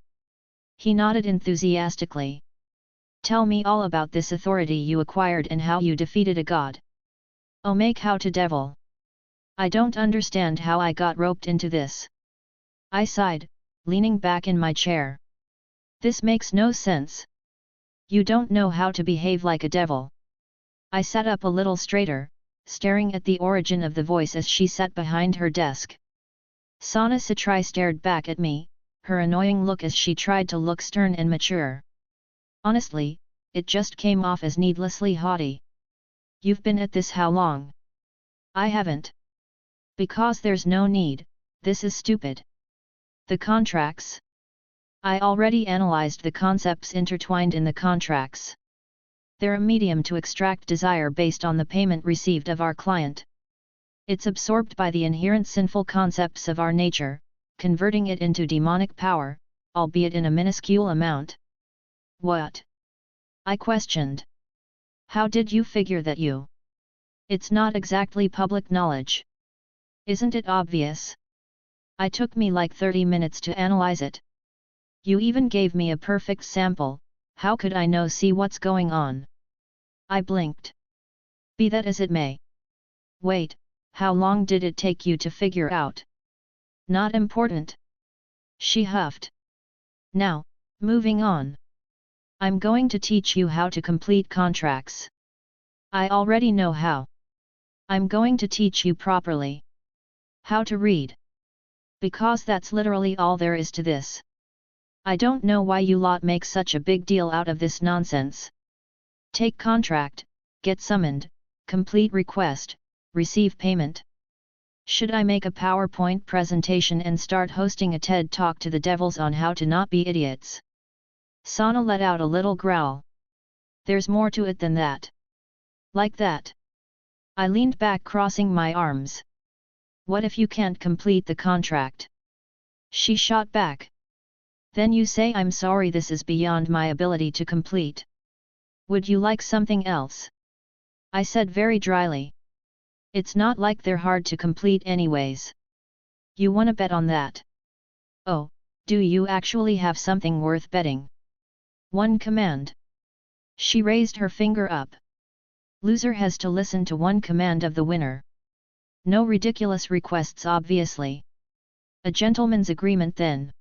He nodded enthusiastically. Tell me all about this authority you acquired and how you defeated a god. Oh, make how to devil. I don't understand how I got roped into this. I sighed, leaning back in my chair. This makes no sense. You don't know how to behave like a devil. I sat up a little straighter, staring at the origin of the voice as she sat behind her desk. Sana Satri stared back at me, her annoying look as she tried to look stern and mature. Honestly, it just came off as needlessly haughty. You've been at this how long? I haven't. Because there's no need, this is stupid. The contracts? I already analyzed the concepts intertwined in the contracts. They're a medium to extract desire based on the payment received of our client. It's absorbed by the inherent sinful concepts of our nature, converting it into demonic power, albeit in a minuscule amount. What? I questioned. How did you figure that you? It's not exactly public knowledge. Isn't it obvious? It took me like 30 minutes to analyze it. You even gave me a perfect sample, how could I see what's going on? I blinked. Be that as it may. Wait, how long did it take you to figure out? Not important. She huffed. Now, moving on. I'm going to teach you how to complete contracts. I already know how. I'm going to teach you properly. How to read. Because that's literally all there is to this. I don't know why you lot make such a big deal out of this nonsense. Take contract, get summoned, complete request, receive payment. Should I make a PowerPoint presentation and start hosting a TED Talk to the devils on how to not be idiots? Sana let out a little growl. There's more to it than that. Like that. I leaned back, crossing my arms. What if you can't complete the contract? She shot back. Then you say I'm sorry, this is beyond my ability to complete. Would you like something else? I said very dryly. It's not like they're hard to complete anyways. You wanna bet on that? Oh, do you actually have something worth betting? One command. She raised her finger up. Loser has to listen to one command of the winner. No ridiculous requests, obviously. A gentleman's agreement then.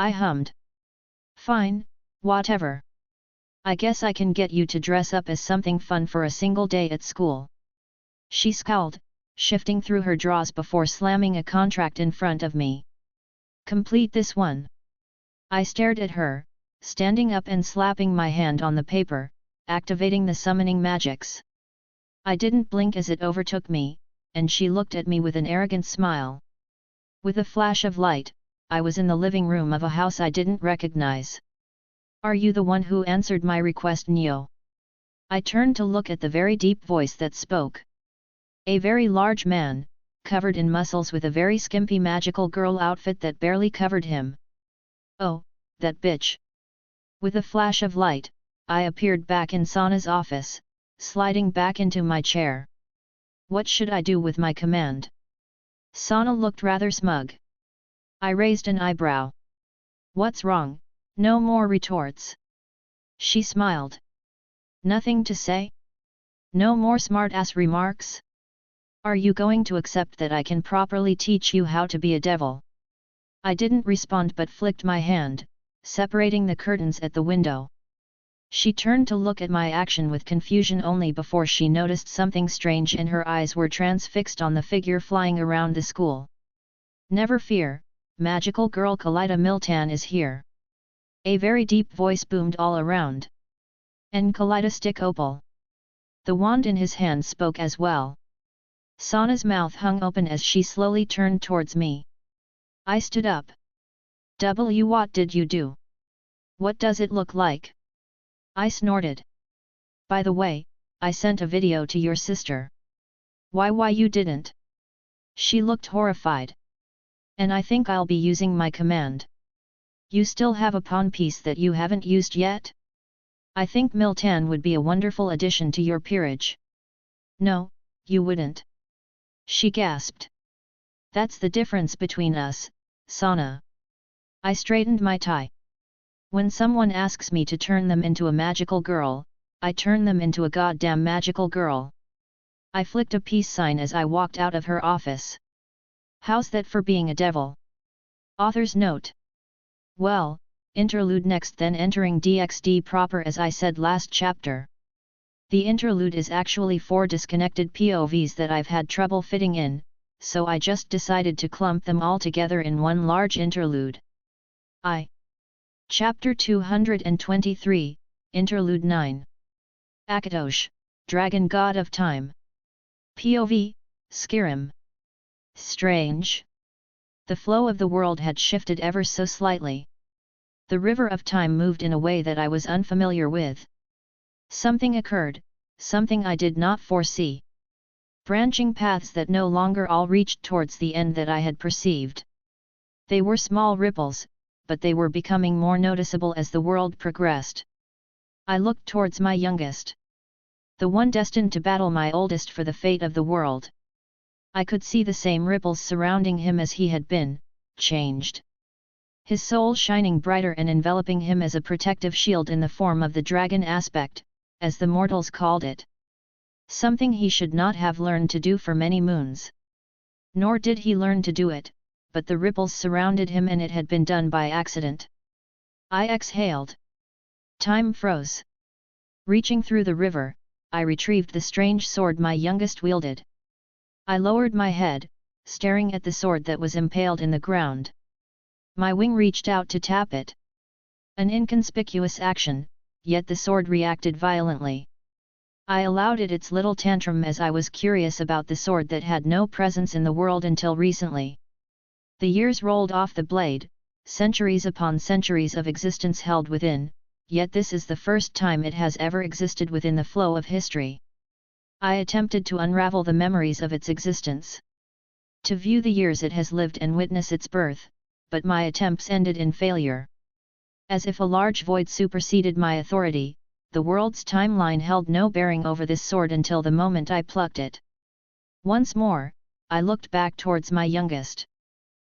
I hummed. Fine, whatever. I guess I can get you to dress up as something fun for a single day at school. She scowled, shifting through her drawers before slamming a contract in front of me. Complete this one. I stared at her, standing up and slapping my hand on the paper, activating the summoning magics. I didn't blink as it overtook me, and she looked at me with an arrogant smile. With a flash of light, I was in the living room of a house I didn't recognize. Are you the one who answered my request, Neo? I turned to look at the very deep voice that spoke. A very large man, covered in muscles with a very skimpy magical girl outfit that barely covered him. Oh, that bitch. With a flash of light, I appeared back in Sana's office, sliding back into my chair. What should I do with my command? Sana looked rather smug. I raised an eyebrow. What's wrong? No more retorts. She smiled. Nothing to say? No more smart-ass remarks? Are you going to accept that I can properly teach you how to be a devil? I didn't respond but flicked my hand, separating the curtains at the window. She turned to look at my action with confusion only before she noticed something strange, and her eyes were transfixed on the figure flying around the school. Never fear, magical girl Kaleido Miltan is here. A very deep voice boomed all around. And Kaleidostic Opal. The wand in his hand spoke as well. Sana's mouth hung open as she slowly turned towards me. I stood up. What did you do? What does it look like? I snorted. By the way, I sent a video to your sister. Why you didn't? She looked horrified. And I think I'll be using my command. You still have a pawn piece that you haven't used yet? I think Miltan would be a wonderful addition to your peerage. No, you wouldn't. She gasped. That's the difference between us, Sana. I straightened my tie. When someone asks me to turn them into a magical girl, I turn them into a goddamn magical girl. I flicked a peace sign as I walked out of her office. How's that for being a devil? Author's note. Well, interlude next, then entering DxD proper as I said last chapter. The interlude is actually 4 disconnected POVs that I've had trouble fitting in, so I just decided to clump them all together in one large interlude. Chapter 223, Interlude 9. Akatosh, Dragon God of Time. POV, Skirim. Strange. The flow of the world had shifted ever so slightly. The river of time moved in a way that I was unfamiliar with. Something occurred, something I did not foresee. Branching paths that no longer all reached towards the end that I had perceived. They were small ripples, but they were becoming more noticeable as the world progressed. I looked towards my youngest. The one destined to battle my oldest for the fate of the world. I could see the same ripples surrounding him as he had been, changed. His soul shining brighter and enveloping him as a protective shield in the form of the dragon aspect, as the mortals called it. Something he should not have learned to do for many moons. Nor did he learn to do it, but the ripples surrounded him and it had been done by accident. I exhaled. Time froze. Reaching through the river, I retrieved the strange sword my youngest wielded. I lowered my head, staring at the sword that was impaled in the ground. My wing reached out to tap it. An inconspicuous action, yet the sword reacted violently. I allowed it its little tantrum as I was curious about the sword that had no presence in the world until recently. The years rolled off the blade, centuries upon centuries of existence held within, yet this is the first time it has ever existed within the flow of history. I attempted to unravel the memories of its existence. To view the years it has lived and witness its birth, but my attempts ended in failure. As if a large void superseded my authority, the world's timeline held no bearing over this sword until the moment I plucked it. Once more, I looked back towards my youngest.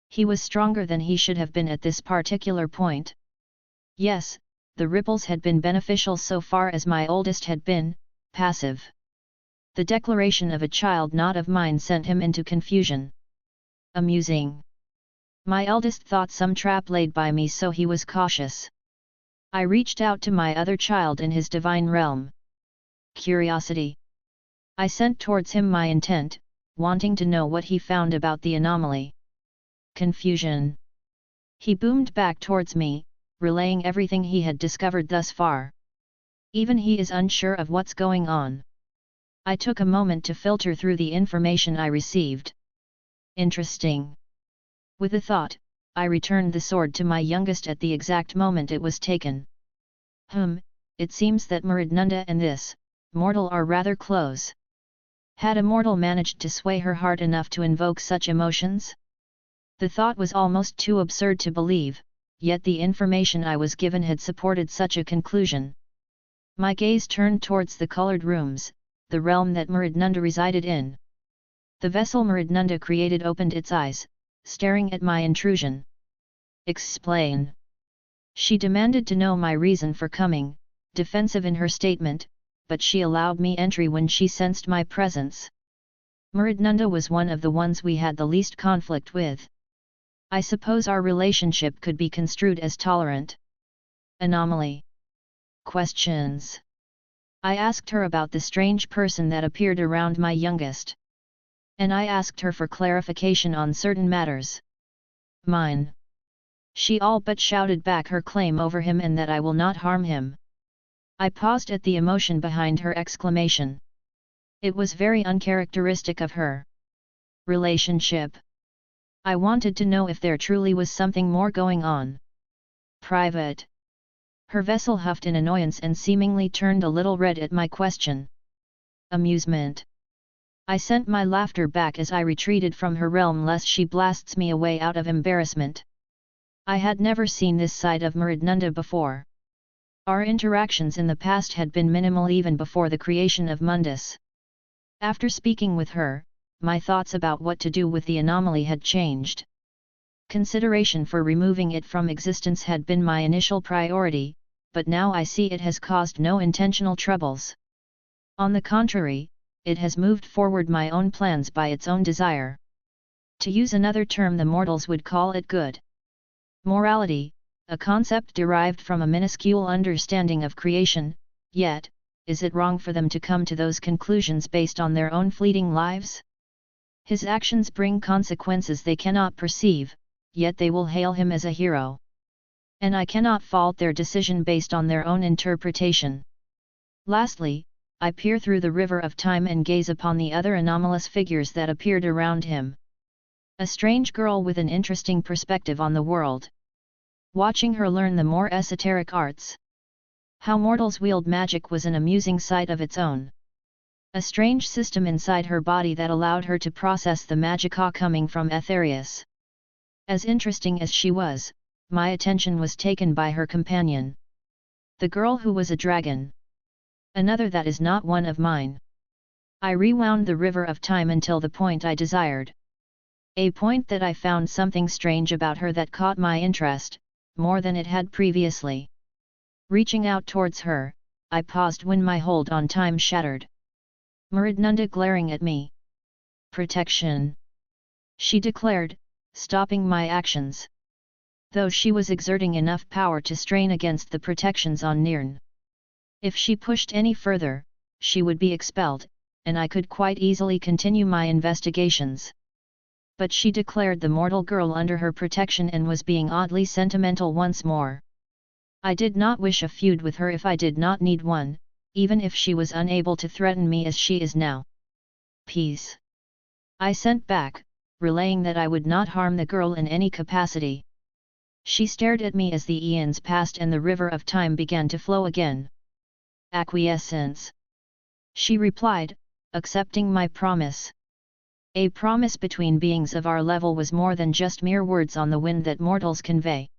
He was stronger than he should have been at this particular point. Yes, the ripples had been beneficial so far as my oldest had been, passive. The declaration of a child not of mine sent him into confusion. Amusing. My eldest thought some trap laid by me, so he was cautious. I reached out to my other child in his divine realm. Curiosity. I sent towards him my intent, wanting to know what he found about the anomaly. Confusion. He boomed back towards me, relaying everything he had discovered thus far. Even he is unsure of what's going on. I took a moment to filter through the information I received. Interesting. With a thought, I returned the sword to my youngest at the exact moment it was taken. It seems that Muradnunda and this mortal are rather close. Had a mortal managed to sway her heart enough to invoke such emotions? The thought was almost too absurd to believe, yet the information I was given had supported such a conclusion. My gaze turned towards the colored rooms, the realm that Muradnunda resided in. The vessel Muradnunda created opened its eyes, staring at my intrusion. Explain. She demanded to know my reason for coming, defensive in her statement, but she allowed me entry when she sensed my presence. Muradnunda was one of the ones we had the least conflict with. I suppose our relationship could be construed as tolerant. Anomaly. Questions. I asked her about the strange person that appeared around my youngest. And I asked her for clarification on certain matters. Mine. She all but shouted back her claim over him and that I will not harm him. I paused at the emotion behind her exclamation. It was very uncharacteristic of her. Relationship. I wanted to know if there truly was something more going on. Private. Her vessel huffed in annoyance and seemingly turned a little red at my question. Amusement. I sent my laughter back as I retreated from her realm lest she blasts me away out of embarrassment. I had never seen this side of Muradnunda before. Our interactions in the past had been minimal even before the creation of Mundus. After speaking with her, my thoughts about what to do with the anomaly had changed. Consideration for removing it from existence had been my initial priority, but now I see it has caused no intentional troubles. On the contrary, it has moved forward my own plans by its own desire. To use another term, the mortals would call it good. Morality, a concept derived from a minuscule understanding of creation, yet, is it wrong for them to come to those conclusions based on their own fleeting lives? His actions bring consequences they cannot perceive, yet they will hail him as a hero. And I cannot fault their decision based on their own interpretation. Lastly, I peer through the river of time and gaze upon the other anomalous figures that appeared around him. A strange girl with an interesting perspective on the world. watching her learn the more esoteric arts. How mortals wield magic was an amusing sight of its own. A strange system inside her body that allowed her to process the magica coming from Aetherius. As interesting as she was, my attention was taken by her companion. The girl who was a dragon. Another that is not one of mine. I rewound the river of time until the point I desired. A point that I found something strange about her that caught my interest, more than it had previously. Reaching out towards her, I paused when my hold on time shattered. Muradnunda glaring at me. Protection, she declared, stopping my actions. Though she was exerting enough power to strain against the protections on Nirn. If she pushed any further, she would be expelled, and I could quite easily continue my investigations. But she declared the mortal girl under her protection and was being oddly sentimental once more. I did not wish a feud with her if I did not need one, even if she was unable to threaten me as she is now. Peace, I sent back, relaying that I would not harm the girl in any capacity. She stared at me as the eons passed and the river of time began to flow again. Acquiescence, she replied, accepting my promise. A promise between beings of our level was more than just mere words on the wind that mortals convey.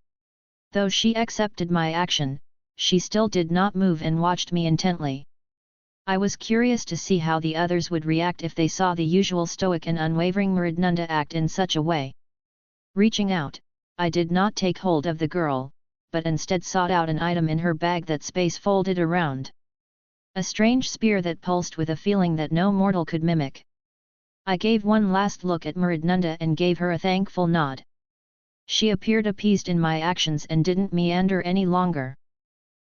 Though she accepted my action, she still did not move and watched me intently. I was curious to see how the others would react if they saw the usual stoic and unwavering Muradnunda act in such a way. Reaching out, I did not take hold of the girl, but instead sought out an item in her bag that space folded around. A strange spear that pulsed with a feeling that no mortal could mimic. I gave one last look at Muradnunda and gave her a thankful nod. She appeared appeased in my actions and didn't meander any longer.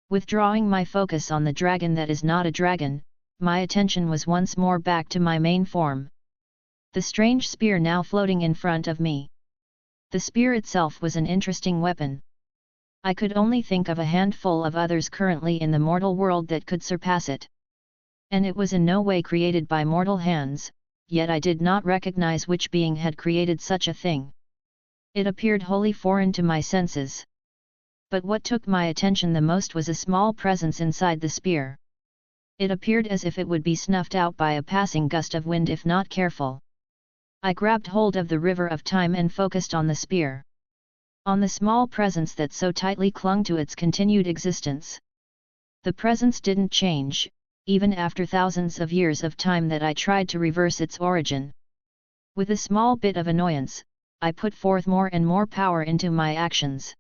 Withdrawing my focus on the dragon that is not a dragon, my attention was once more back to my main form. The strange spear now floating in front of me. The spear itself was an interesting weapon. I could only think of a handful of others currently in the mortal world that could surpass it. And it was in no way created by mortal hands, yet I did not recognize which being had created such a thing. It appeared wholly foreign to my senses. But what took my attention the most was a small presence inside the spear. It appeared as if it would be snuffed out by a passing gust of wind if not careful. I grabbed hold of the river of time and focused on the spear. On the small presence that so tightly clung to its continued existence. The presence didn't change, even after thousands of years of time that I tried to reverse its origin. With a small bit of annoyance, I put forth more and more power into my actions.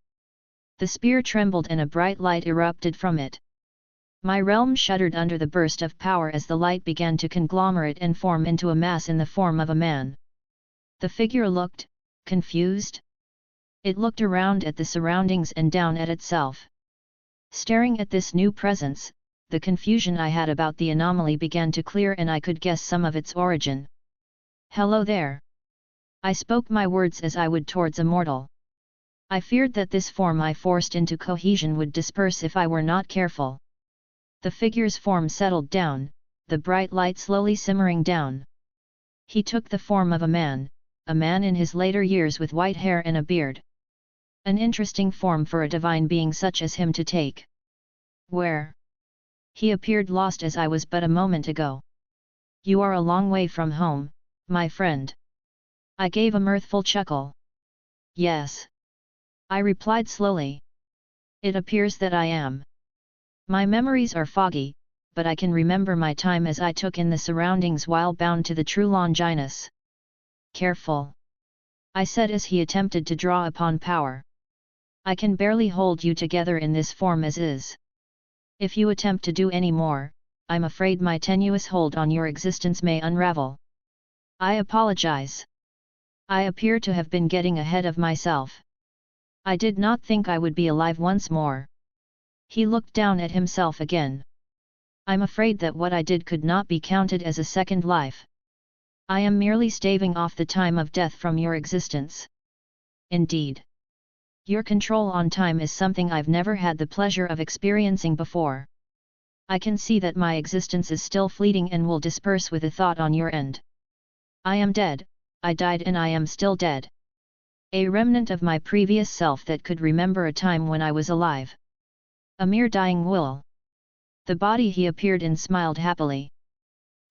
The spear trembled and a bright light erupted from it. My realm shuddered under the burst of power as the light began to conglomerate and form into a mass in the form of a man. The figure looked confused. It looked around at the surroundings and down at itself. Staring at this new presence, the confusion I had about the anomaly began to clear and I could guess some of its origin. Hello there. I spoke my words as I would towards a mortal. I feared that this form I forced into cohesion would disperse if I were not careful. The figure's form settled down, the bright light slowly simmering down. He took the form of a man in his later years with white hair and a beard. An interesting form for a divine being such as him to take. Where? He appeared lost as I was but a moment ago. You are a long way from home, my friend. I gave a mirthful chuckle. Yes. I replied slowly. It appears that I am. My memories are foggy, but I can remember my time as I took in the surroundings while bound to the true Longinus. Careful, I said as he attempted to draw upon power. I can barely hold you together in this form as is. If you attempt to do any more, I'm afraid my tenuous hold on your existence may unravel. I apologize. I appear to have been getting ahead of myself. I did not think I would be alive once more. He looked down at himself again. I'm afraid that what I did could not be counted as a second life. I am merely staving off the time of death from your existence. Indeed. Your control on time is something I've never had the pleasure of experiencing before. I can see that my existence is still fleeting and will disperse with a thought on your end. I am dead, I died and I am still dead. A remnant of my previous self that could remember a time when I was alive. A mere dying will. The body he appeared in smiled happily.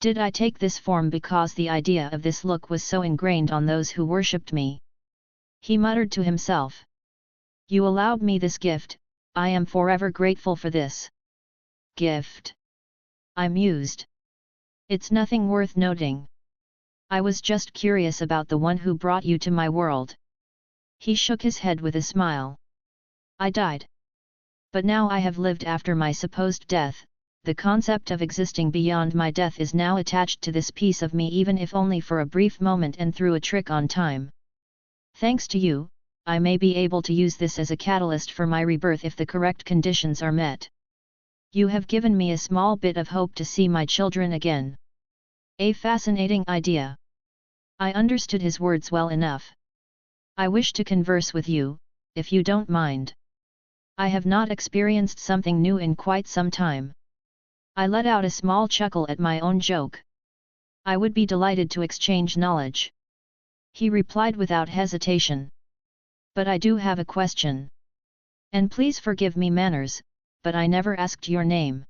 Did I take this form because the idea of this look was so ingrained on those who worshipped me? He muttered to himself. You allowed me this gift, I am forever grateful for this. Gift? I mused. It's nothing worth noting. I was just curious about the one who brought you to my world. He shook his head with a smile. I died. But now I have lived after my supposed death. The concept of existing beyond my death is now attached to this piece of me, even if only for a brief moment and through a trick on time. Thanks to you, I may be able to use this as a catalyst for my rebirth if the correct conditions are met. You have given me a small bit of hope to see my children again. A fascinating idea. I understood his words well enough. I wish to converse with you, if you don't mind. I have not experienced something new in quite some time. I let out a small chuckle at my own joke. I would be delighted to exchange knowledge. He replied without hesitation. But I do have a question. And please forgive me manners, but I never asked your name.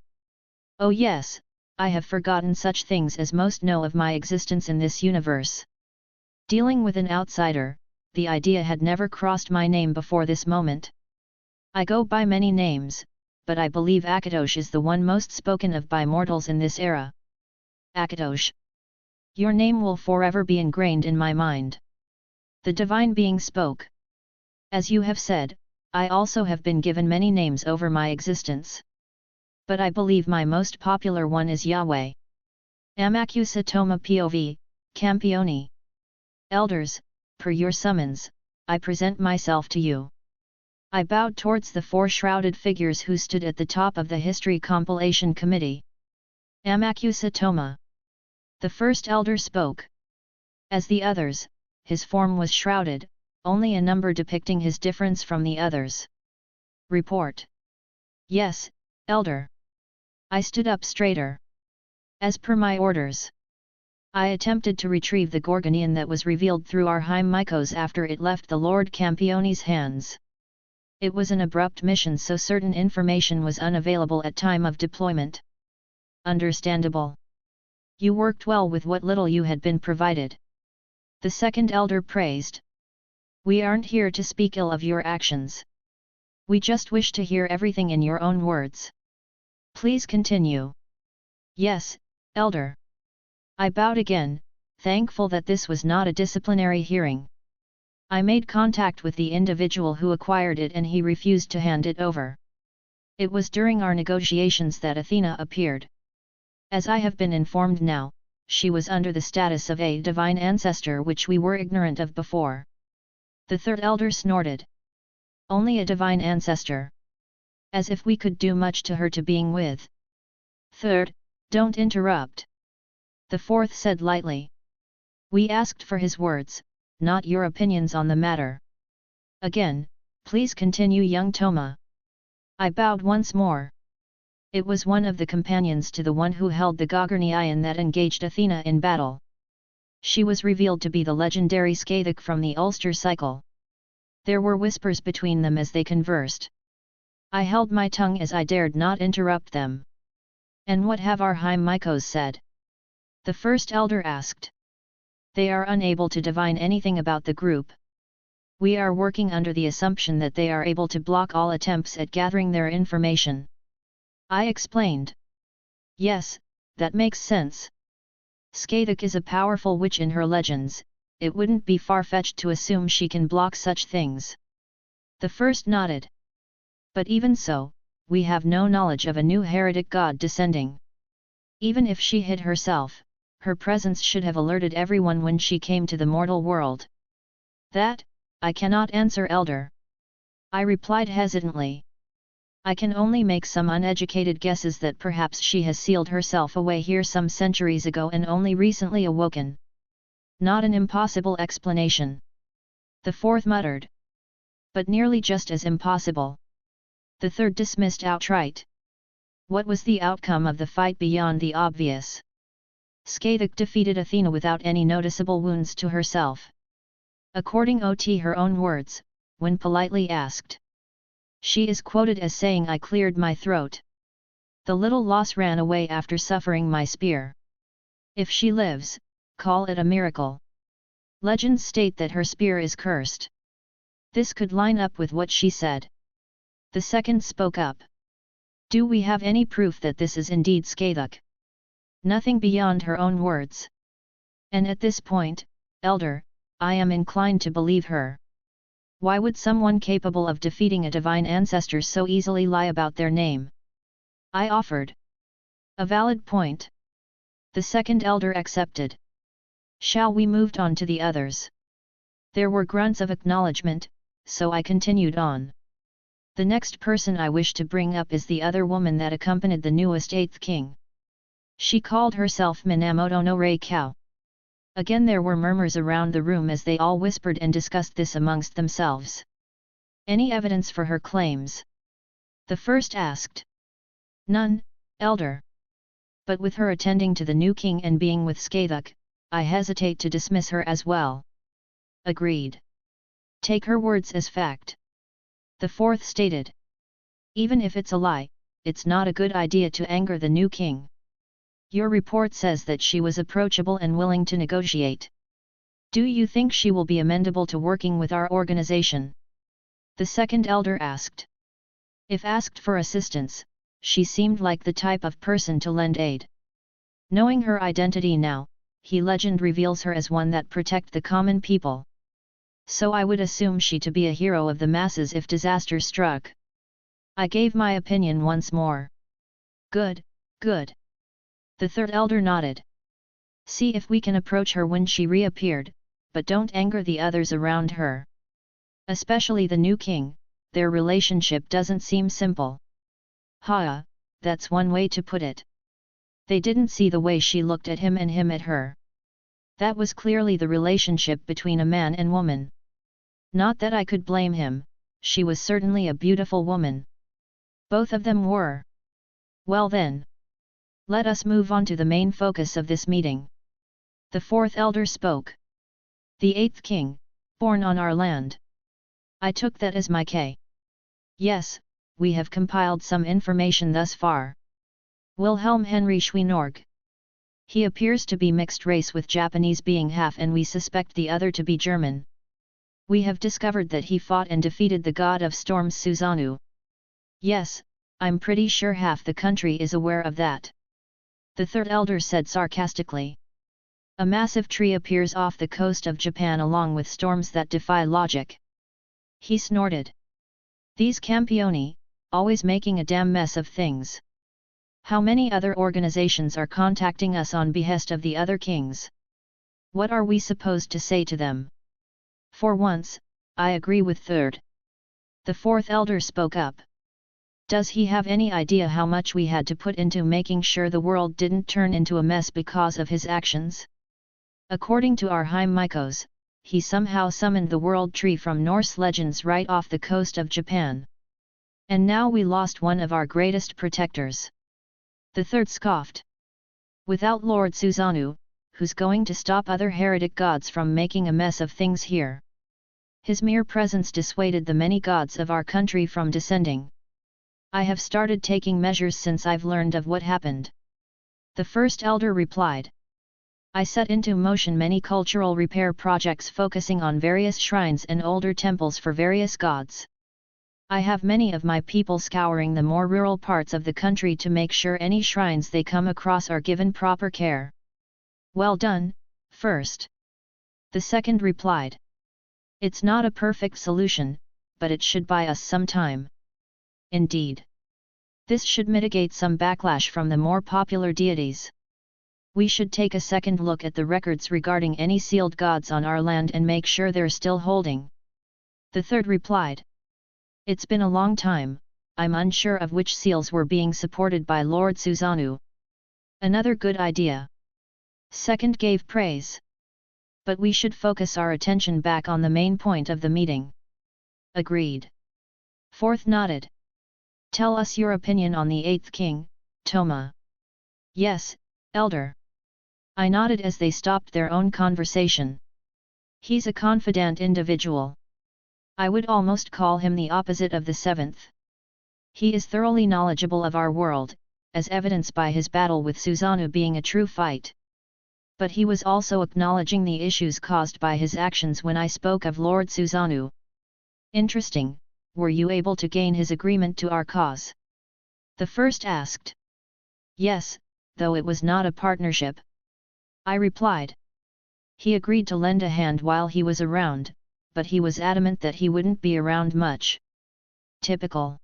Oh yes, I have forgotten such things as most know of my existence in this universe. Dealing with an outsider, the idea had never crossed my name before this moment. I go by many names, but I believe Akadosh is the one most spoken of by mortals in this era. Akadosh. Your name will forever be ingrained in my mind. The divine being spoke. As you have said, I also have been given many names over my existence. But I believe my most popular one is Yahweh. Amakusatoma Pov, Campioni. Elders, per your summons, I present myself to you. I bowed towards the four shrouded figures who stood at the top of the History Compilation Committee. Amakusatoma. The first elder spoke. As the others, his form was shrouded, only a number depicting his difference from the others. Report. Yes, elder. I stood up straighter. As per my orders. I attempted to retrieve the Gorgonian that was revealed through our Mycos after it left the Lord Campioni's hands. It was an abrupt mission, so certain information was unavailable at time of deployment. Understandable. You worked well with what little you had been provided. The second elder praised. We aren't here to speak ill of your actions. We just wish to hear everything in your own words. Please continue. Yes, elder. I bowed again, thankful that this was not a disciplinary hearing. I made contact with the individual who acquired it and he refused to hand it over. It was during our negotiations that Athena appeared. As I have been informed now, she was under the status of a divine ancestor which we were ignorant of before. The third elder snorted. Only a divine ancestor. As if we could do much to her to being with. Third, don't interrupt. The fourth said lightly. We asked for his words, not your opinions on the matter. Again, please continue, young Toma. I bowed once more. It was one of the companions to the one who held the Gogurnian that engaged Athena in battle. She was revealed to be the legendary Skathik from the Ulster cycle. There were whispers between them as they conversed. I held my tongue as I dared not interrupt them. And what have our Mycos said? The first elder asked. They are unable to divine anything about the group. We are working under the assumption that they are able to block all attempts at gathering their information. I explained. Yes, that makes sense. Skathik is a powerful witch in her legends, it wouldn't be far-fetched to assume she can block such things. The first nodded. But even so, we have no knowledge of a new heretic god descending. Even if she hid herself, her presence should have alerted everyone when she came to the mortal world. That, I cannot answer, elder. I replied hesitantly. I can only make some uneducated guesses that perhaps she has sealed herself away here some centuries ago and only recently awoken. Not an impossible explanation. The fourth muttered. But nearly just as impossible. The third dismissed outright. What was the outcome of the fight beyond the obvious? Skathik defeated Athena without any noticeable wounds to herself. According to her own words, when politely asked. She is quoted as saying, "I cleared my throat. The little loss ran away after suffering my spear. If she lives, call it a miracle." Legends state that her spear is cursed. This could line up with what she said. The second spoke up. "Do we have any proof that this is indeed Skathuk?" Nothing beyond her own words. And at this point, Elder, I am inclined to believe her. Why would someone capable of defeating a divine ancestor so easily lie about their name? I offered. A valid point. The second elder accepted. Shall we move on to the others? There were grunts of acknowledgement, so I continued on. The next person I wish to bring up is the other woman that accompanied the newest 8th king. She called herself Minamoto no Reikau. Again there were murmurs around the room as they all whispered and discussed this amongst themselves. Any evidence for her claims? The first asked. None, elder. But with her attending to the new king and being with Skathuk, I hesitate to dismiss her as well. Agreed. Take her words as fact. The fourth stated. Even if it's a lie, it's not a good idea to anger the new king. Your report says that she was approachable and willing to negotiate. Do you think she will be amenable to working with our organization? The second elder asked. If asked for assistance, she seemed like the type of person to lend aid. Knowing her identity now, legend reveals her as one that protect the common people. So I would assume she to be a hero of the masses if disaster struck. I gave my opinion once more. Good, good. The third elder nodded. See if we can approach her when she reappeared, but don't anger the others around her. Especially the new king, their relationship doesn't seem simple. Ha, that's one way to put it. They didn't see the way she looked at him and him at her. That was clearly the relationship between a man and woman. Not that I could blame him, she was certainly a beautiful woman. Both of them were. Well then. Let us move on to the main focus of this meeting. The fourth elder spoke. The 8th king, born on our land. I took that as my K. Yes, we have compiled some information thus far. Wilhelm Henry Schweinorg. He appears to be mixed race with Japanese being half and we suspect the other to be German. We have discovered that he fought and defeated the god of storms Susanoo. Yes, I'm pretty sure half the country is aware of that. The third elder said sarcastically. A massive tree appears off the coast of Japan along with storms that defy logic. He snorted. These campioni, always making a damn mess of things. How many other organizations are contacting us on behest of the other kings? What are we supposed to say to them? For once, I agree with third. The fourth elder spoke up. Does he have any idea how much we had to put into making sure the world didn't turn into a mess because of his actions? According to our Mikos, he somehow summoned the world tree from Norse legends right off the coast of Japan. And now we lost one of our greatest protectors. The third scoffed. Without Lord Susanoo, who's going to stop other heretic gods from making a mess of things here? His mere presence dissuaded the many gods of our country from descending. I have started taking measures since I've learned of what happened. The first elder replied. I set into motion many cultural repair projects focusing on various shrines and older temples for various gods. I have many of my people scouring the more rural parts of the country to make sure any shrines they come across are given proper care. Well done, first. The second replied. It's not a perfect solution, but it should buy us some time. Indeed. This should mitigate some backlash from the more popular deities. We should take a second look at the records regarding any sealed gods on our land and make sure they're still holding. The third replied. It's been a long time, I'm unsure of which seals were being supported by Lord Susanoo. Another good idea. Second gave praise. But we should focus our attention back on the main point of the meeting. Agreed. Fourth nodded. Tell us your opinion on the 8th king, Toma. Yes, elder. I nodded as they stopped their own conversation. He's a confident individual. I would almost call him the opposite of the seventh. He is thoroughly knowledgeable of our world, as evidenced by his battle with Susanoo being a true fight. But he was also acknowledging the issues caused by his actions when I spoke of Lord Susanoo. Interesting, were you able to gain his agreement to our cause? The first asked. Yes, though it was not a partnership. I replied. He agreed to lend a hand while he was around, but he was adamant that he wouldn't be around much. Typical.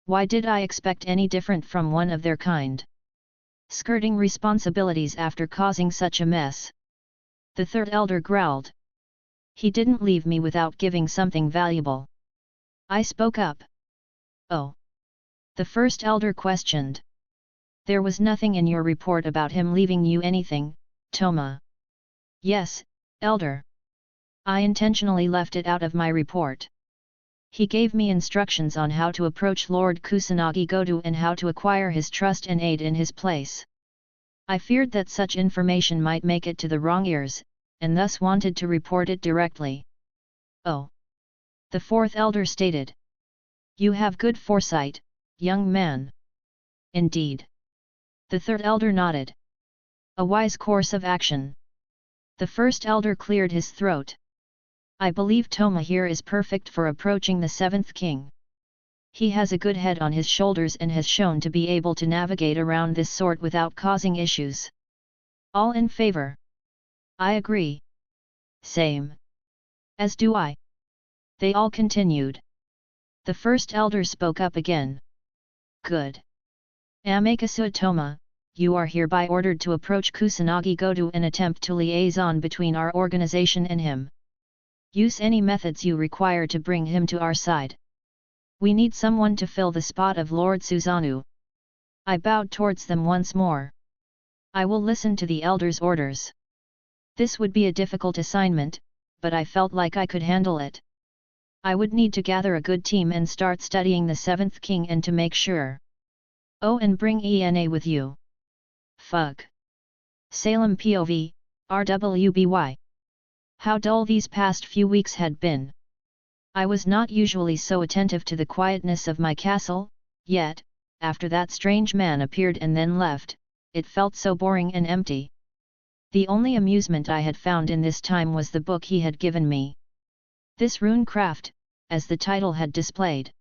Why did I expect any different from one of their kind? Skirting responsibilities after causing such a mess. The third elder growled. He didn't leave me without giving something valuable. I spoke up. Oh. The first elder questioned. There was nothing in your report about him leaving you anything, Toma. Yes, elder. I intentionally left it out of my report. He gave me instructions on how to approach Lord Kusanagi Godou and how to acquire his trust and aid in his place. I feared that such information might make it to the wrong ears, and thus wanted to report it directly. Oh. The fourth elder stated. You have good foresight, young man. Indeed. The third elder nodded. A wise course of action. The first elder cleared his throat. I believe Toma here is perfect for approaching the seventh king. He has a good head on his shoulders and has shown to be able to navigate around this sort without causing issues. All in favor? I agree. Same. As do I. They all continued. The first elder spoke up again. Good. Amekasu Toma, you are hereby ordered to approach Kusanagi Godou and attempt to liaison between our organization and him. Use any methods you require to bring him to our side. We need someone to fill the spot of Lord Susanoo. I bowed towards them once more. I will listen to the elder's orders. This would be a difficult assignment, but I felt like I could handle it. I would need to gather a good team and start studying the seventh king and to make sure. Oh, and bring ENA with you. Fug. Salem POV, RWBY. How dull these past few weeks had been. I was not usually so attentive to the quietness of my castle, yet, after that strange man appeared and then left, it felt so boring and empty. The only amusement I had found in this time was the book he had given me. This rune craft, as the title had displayed.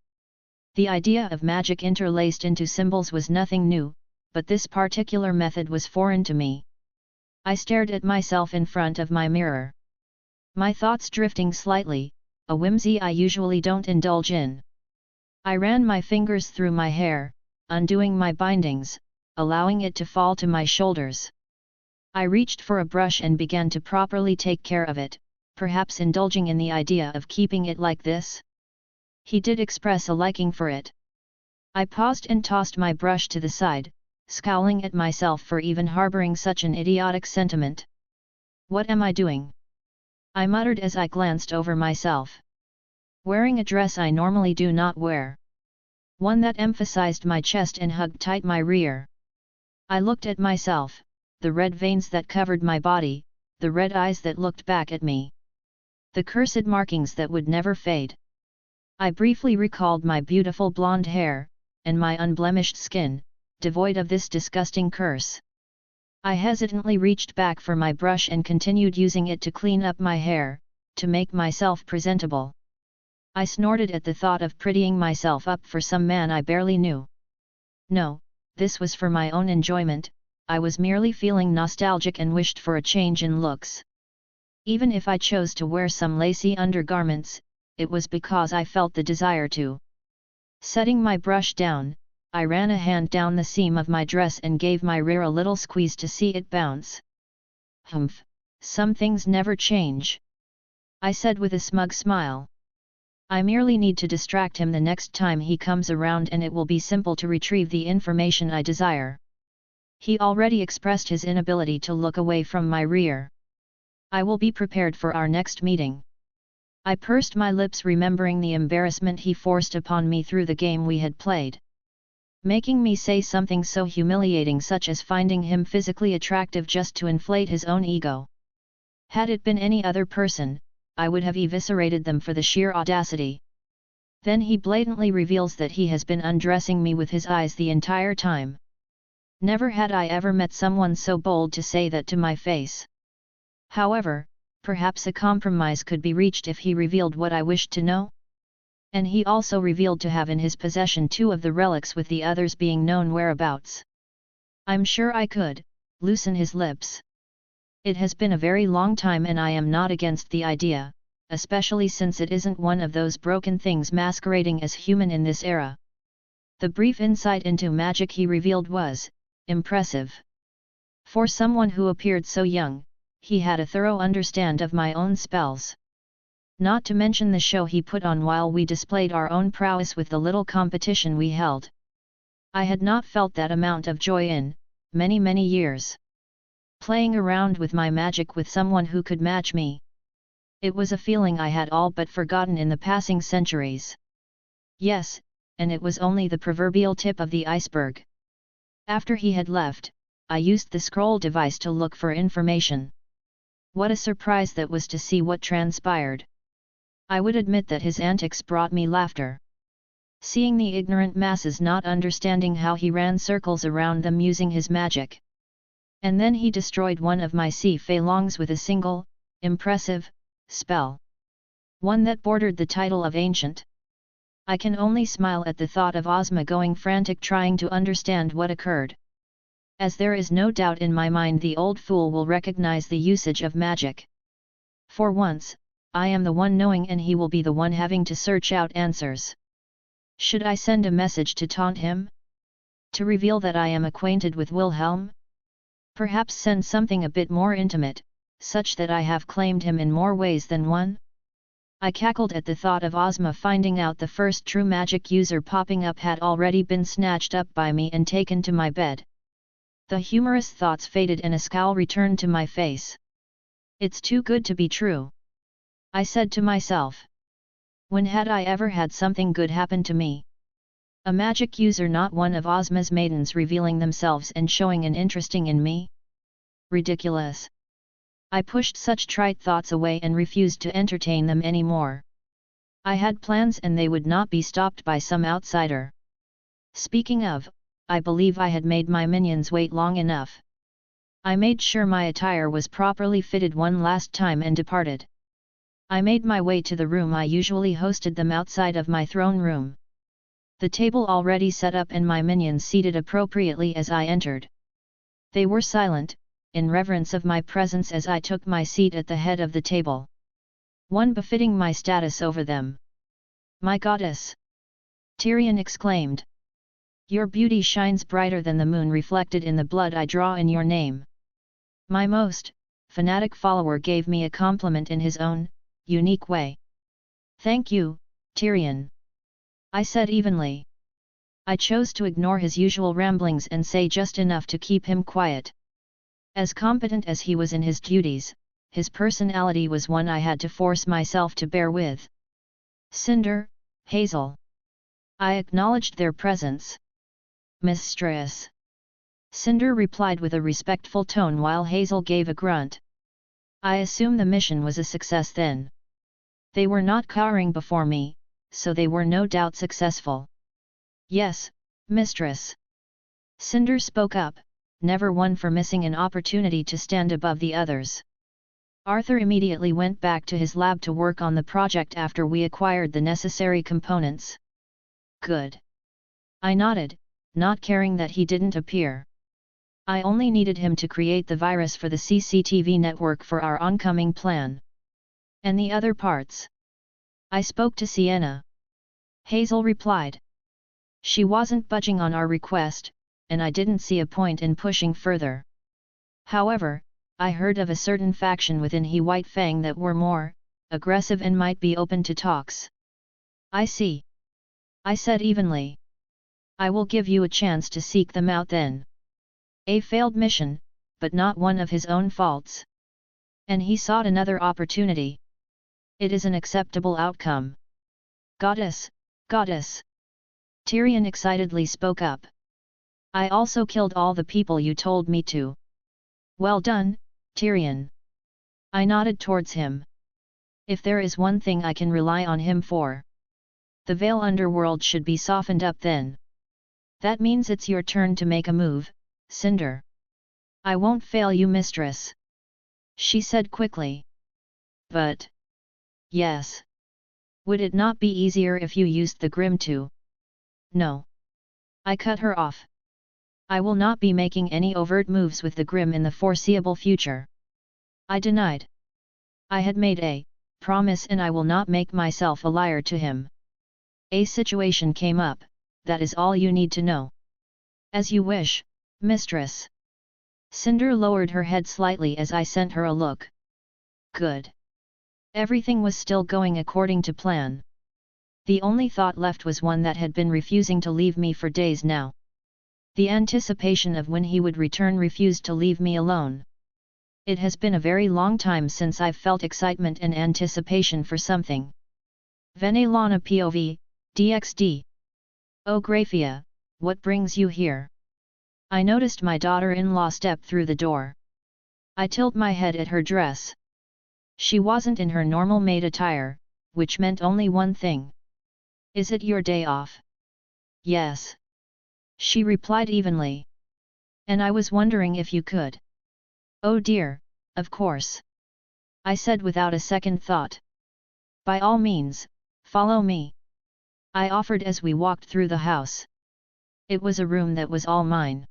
The idea of magic interlaced into symbols was nothing new, but this particular method was foreign to me. I stared at myself in front of my mirror. My thoughts drifting slightly, a whimsy I usually don't indulge in. I ran my fingers through my hair, undoing my bindings, allowing it to fall to my shoulders. I reached for a brush and began to properly take care of it, perhaps indulging in the idea of keeping it like this. He did express a liking for it. I paused and tossed my brush to the side, scowling at myself for even harboring such an idiotic sentiment. What am I doing? I muttered as I glanced over myself. Wearing a dress I normally do not wear. One that emphasized my chest and hugged tight my rear. I looked at myself, the red veins that covered my body, the red eyes that looked back at me. The cursed markings that would never fade. I briefly recalled my beautiful blonde hair, and my unblemished skin, devoid of this disgusting curse. I hesitantly reached back for my brush and continued using it to clean up my hair, to make myself presentable. I snorted at the thought of prettying myself up for some man I barely knew. No, this was for my own enjoyment, I was merely feeling nostalgic and wished for a change in looks. Even if I chose to wear some lacy undergarments, it was because I felt the desire to. Setting my brush down, I ran a hand down the seam of my dress and gave my rear a little squeeze to see it bounce. Humph, some things never change. I said with a smug smile. I merely need to distract him the next time he comes around and it will be simple to retrieve the information I desire. He already expressed his inability to look away from my rear. I will be prepared for our next meeting. I pursed my lips remembering the embarrassment he forced upon me through the game we had played. Making me say something so humiliating such as finding him physically attractive just to inflate his own ego. Had it been any other person, I would have eviscerated them for the sheer audacity. Then he blatantly reveals that he has been undressing me with his eyes the entire time. Never had I ever met someone so bold to say that to my face. However, perhaps a compromise could be reached if he revealed what I wished to know? And he also revealed to have in his possession 2 of the relics, with the others being known whereabouts. I'm sure I could loosen his lips. It has been a very long time and I am not against the idea, especially since it isn't one of those broken things masquerading as human in this era. The brief insight into magic he revealed was impressive. For someone who appeared so young, he had a thorough understand of my own spells. Not to mention the show he put on while we displayed our own prowess with the little competition we held. I had not felt that amount of joy in many years. Playing around with my magic with someone who could match me. It was a feeling I had all but forgotten in the passing centuries. Yes, and it was only the proverbial tip of the iceberg. After he had left, I used the scroll device to look for information. What a surprise that was to see what transpired. I would admit that his antics brought me laughter. Seeing the ignorant masses not understanding how he ran circles around them using his magic. And then he destroyed one of my sea Feilongs with a single, impressive, spell. One that bordered the title of ancient. I can only smile at the thought of Ozma going frantic trying to understand what occurred. As there is no doubt in my mind the old fool will recognize the usage of magic. For once, I am the one knowing and he will be the one having to search out answers. Should I send a message to taunt him? To reveal that I am acquainted with Wilhelm? Perhaps send something a bit more intimate, such that I have claimed him in more ways than one? I cackled at the thought of Ozma finding out the first true magic user popping up had already been snatched up by me and taken to my bed. The humorous thoughts faded and a scowl returned to my face. It's too good to be true, I said to myself. When had I ever had something good happen to me? A magic user, not one of Ozma's maidens, revealing themselves and showing an interest in me? Ridiculous. I pushed such trite thoughts away and refused to entertain them anymore. I had plans and they would not be stopped by some outsider. Speaking of, I believe I had made my minions wait long enough. I made sure my attire was properly fitted one last time and departed. I made my way to the room I usually hosted them, outside of my throne room. The table already set up and my minions seated appropriately as I entered. They were silent, in reverence of my presence as I took my seat at the head of the table. One befitting my status over them. My goddess! Tyrion exclaimed. Your beauty shines brighter than the moon reflected in the blood I draw in your name. My most fanatic follower gave me a compliment in his own unique way. Thank you, Tyrion, I said evenly. I chose to ignore his usual ramblings and say just enough to keep him quiet. As competent as he was in his duties, his personality was one I had to force myself to bear with. Cinder, Hazel. I acknowledged their presence. Mistress. Cinder replied with a respectful tone while Hazel gave a grunt. I assume the mission was a success then. They were not cowering before me, so they were no doubt successful. Yes, mistress. Cinder spoke up, never one for missing an opportunity to stand above the others. Arthur immediately went back to his lab to work on the project after we acquired the necessary components. Good. I nodded, not caring that he didn't appear. I only needed him to create the virus for the CCTV network for our oncoming plan. And the other parts? I spoke to Sienna. Hazel replied. She wasn't budging on our request, and I didn't see a point in pushing further. However, I heard of a certain faction within He White Fang that were more aggressive and might be open to talks. I see. I said evenly. I will give you a chance to seek them out then. A failed mission, but not one of his own faults. And he sought another opportunity. It is an acceptable outcome. Goddess, goddess! Tyrion excitedly spoke up. I also killed all the people you told me to. Well done, Tyrion. I nodded towards him. If there is one thing I can rely on him for, the Veil Underworld should be softened up then. That means it's your turn to make a move, Cinder. I won't fail you, mistress, she said quickly. But... yes. Would it not be easier if you used the Grim too? No. I cut her off. I will not be making any overt moves with the Grim in the foreseeable future, I denied. I had made a promise and I will not make myself a liar to him. A situation came up, that is all you need to know. As you wish, mistress. Cinder lowered her head slightly as I sent her a look. Good. Everything was still going according to plan. The only thought left was one that had been refusing to leave me for days now. The anticipation of when he would return refused to leave me alone. It has been a very long time since I've felt excitement and anticipation for something. Venelana POV, DXD. Oh Graphia, what brings you here? I noticed my daughter-in-law step through the door. I tilted my head at her dress. She wasn't in her normal maid attire, which meant only one thing. Is it your day off? Yes. She replied evenly. And I was wondering if you could. Oh dear, of course. I said without a second thought. By all means, follow me. I offered as we walked through the house. It was a room that was all mine.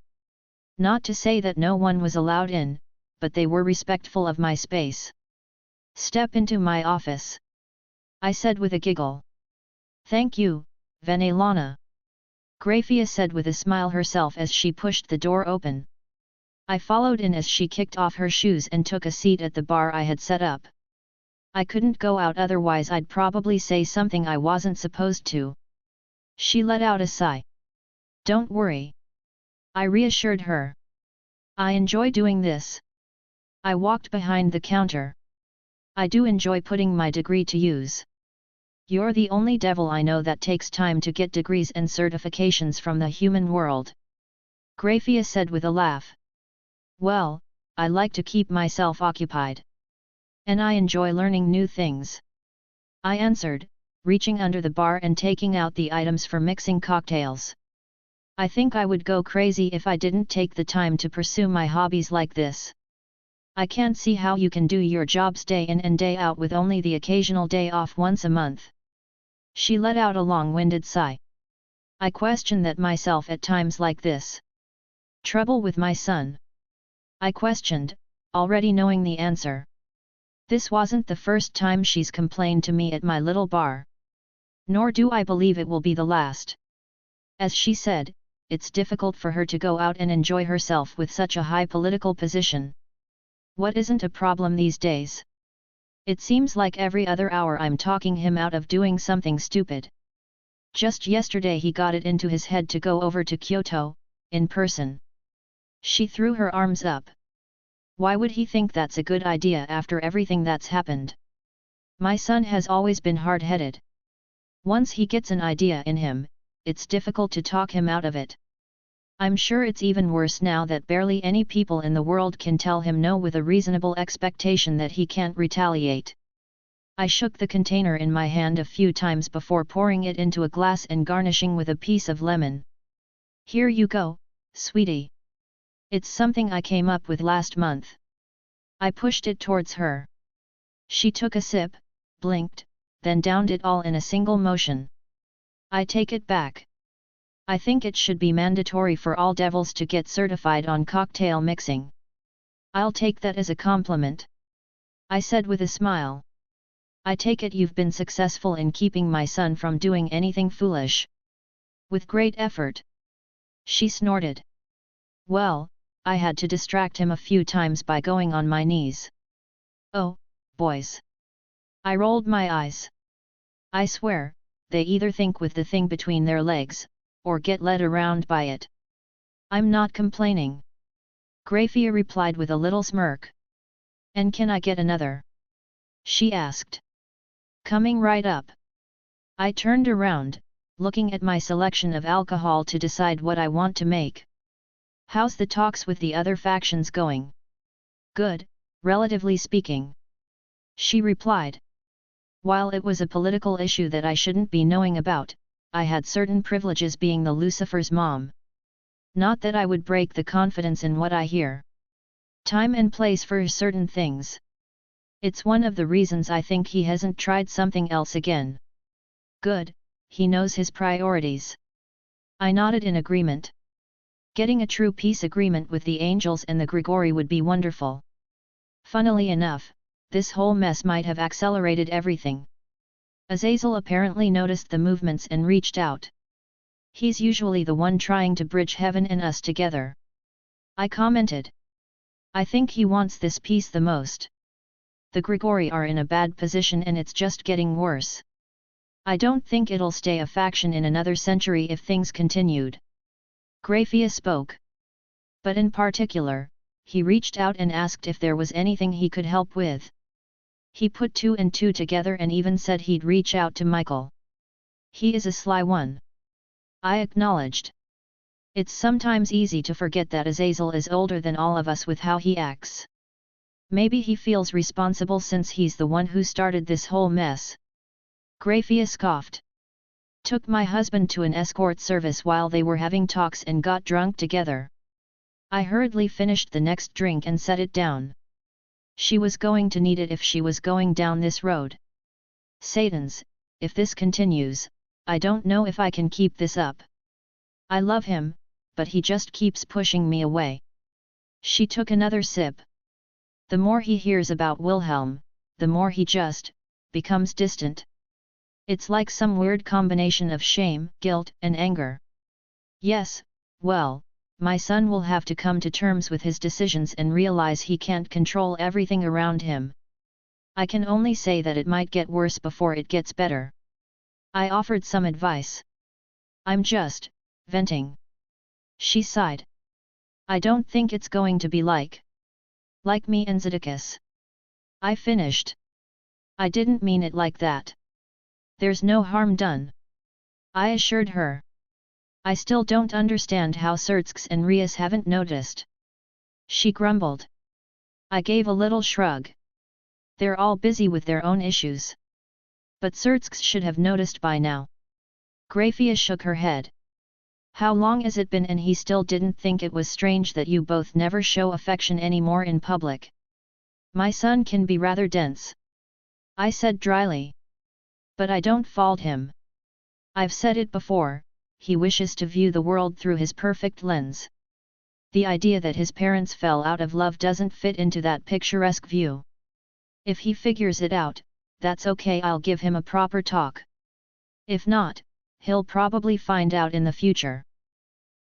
Not to say that no one was allowed in, but they were respectful of my space. Step into my office, I said with a giggle. Thank you, Venelana, Graphia said with a smile herself as she pushed the door open. I followed in as she kicked off her shoes and took a seat at the bar I had set up. I couldn't go out, otherwise I'd probably say something I wasn't supposed to. She let out a sigh. Don't worry, I reassured her. I enjoy doing this. I walked behind the counter. I do enjoy putting my degree to use. You're the only devil I know that takes time to get degrees and certifications from the human world, Graphia said with a laugh. Well, I like to keep myself occupied. And I enjoy learning new things, I answered, reaching under the bar and taking out the items for mixing cocktails. I think I would go crazy if I didn't take the time to pursue my hobbies like this. I can't see how you can do your jobs day in and day out with only the occasional day off once a month. She let out a long-winded sigh. I question that myself at times like this. Trouble with my son? I questioned, already knowing the answer. This wasn't the first time she's complained to me at my little bar. Nor do I believe it will be the last. As she said, it's difficult for her to go out and enjoy herself with such a high political position. What isn't a problem these days? It seems like every other hour I'm talking him out of doing something stupid. Just yesterday he got it into his head to go over to Kyoto, in person. She threw her arms up. Why would he think that's a good idea after everything that's happened? My son has always been hard-headed. Once he gets an idea in him, it's difficult to talk him out of it. I'm sure it's even worse now that barely any people in the world can tell him no with a reasonable expectation that he can't retaliate. I shook the container in my hand a few times before pouring it into a glass and garnishing with a piece of lemon. Here you go, sweetie. It's something I came up with last month. I pushed it towards her. She took a sip, blinked, then downed it all in a single motion. I take it back. I think it should be mandatory for all devils to get certified on cocktail mixing. I'll take that as a compliment, I said with a smile. I take it you've been successful in keeping my son from doing anything foolish. With great effort. She snorted. Well, I had to distract him a few times by going on my knees. Oh, boys. I rolled my eyes. I swear, they either think with the thing between their legs, or get led around by it. I'm not complaining, Graphia replied with a little smirk. And can I get another? She asked. Coming right up. I turned around, looking at my selection of alcohol to decide what I want to make. How's the talks with the other factions going? Good, relatively speaking, She replied. While it was a political issue that I shouldn't be knowing about, I had certain privileges being the Lucifer's mom. Not that I would break the confidence in what I hear. Time and place for certain things. It's one of the reasons I think he hasn't tried something else again. Good, he knows his priorities. I nodded in agreement. Getting a true peace agreement with the angels and the Grigori would be wonderful. Funnily enough, this whole mess might have accelerated everything. Azazel apparently noticed the movements and reached out. He's usually the one trying to bridge heaven and us together. I commented. I think he wants this peace the most. The Grigori are in a bad position and it's just getting worse. I don't think it'll stay a faction in another century if things continued. Grafia spoke. But in particular, he reached out and asked if there was anything he could help with. He put 2 and 2 together and even said he'd reach out to Michael. He is a sly one. I acknowledged. It's sometimes easy to forget that Azazel is older than all of us with how he acts. Maybe he feels responsible since he's the one who started this whole mess. Grafia scoffed. Took my husband to an escort service while they were having talks and got drunk together. I hurriedly finished the next drink and set it down. She was going to need it if she was going down this road. Satans, if this continues, I don't know if I can keep this up. I love him, but he just keeps pushing me away. She took another sip. The more he hears about Wilhelm, the more he just becomes distant. It's like some weird combination of shame, guilt, and anger. Yes, well, my son will have to come to terms with his decisions and realize he can't control everything around him. I can only say that it might get worse before it gets better. I offered some advice. I'm just venting. She sighed. I don't think it's going to be like me and Zedekis. I finished. I didn't mean it like that. There's no harm done. I assured her. I still don't understand how Sertsks and Rias haven't noticed. She grumbled. I gave a little shrug. They're all busy with their own issues. But Sertsks should have noticed by now. Grafia shook her head. How long has it been and he still didn't think it was strange that you both never show affection anymore in public? My son can be rather dense. I said dryly. But I don't fault him. I've said it before. He wishes to view the world through his perfect lens. The idea that his parents fell out of love doesn't fit into that picturesque view. If he figures it out, that's okay, I'll give him a proper talk. If not, he'll probably find out in the future.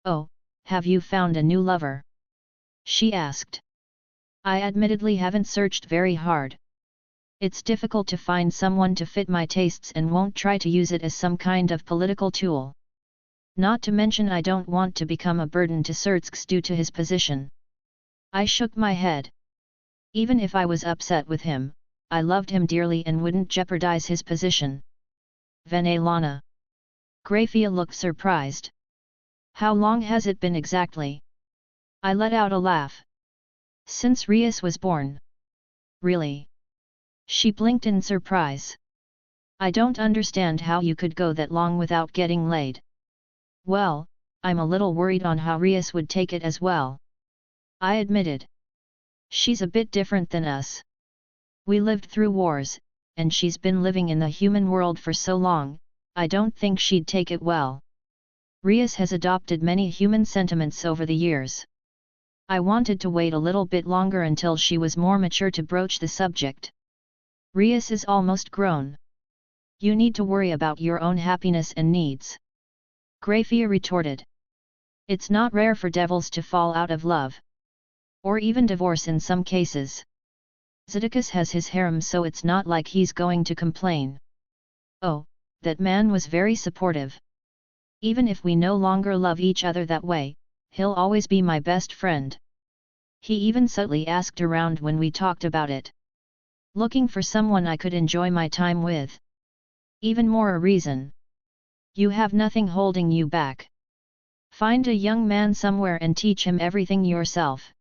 Oh, have you found a new lover? She asked. I admittedly haven't searched very hard. It's difficult to find someone to fit my tastes and won't try to use it as some kind of political tool. Not to mention I don't want to become a burden to Sertsks due to his position. I shook my head. Even if I was upset with him, I loved him dearly and wouldn't jeopardize his position. Venelana. Grafia looked surprised. How long has it been exactly? I let out a laugh. Since Rias was born. Really? She blinked in surprise. I don't understand how you could go that long without getting laid. Well, I'm a little worried on how Rias would take it as well. I admitted. She's a bit different than us. We lived through wars, and she's been living in the human world for so long, I don't think she'd take it well. Rias has adopted many human sentiments over the years. I wanted to wait a little bit longer until she was more mature to broach the subject. Rias is almost grown. You need to worry about your own happiness and needs. Grafia retorted. It's not rare for devils to fall out of love. Or even divorce in some cases. Zedekis has his harem, so it's not like he's going to complain. Oh, that man was very supportive. Even if we no longer love each other that way, he'll always be my best friend. He even subtly asked around when we talked about it. Looking for someone I could enjoy my time with. Even more a reason. You have nothing holding you back. Find a young man somewhere and teach him everything yourself.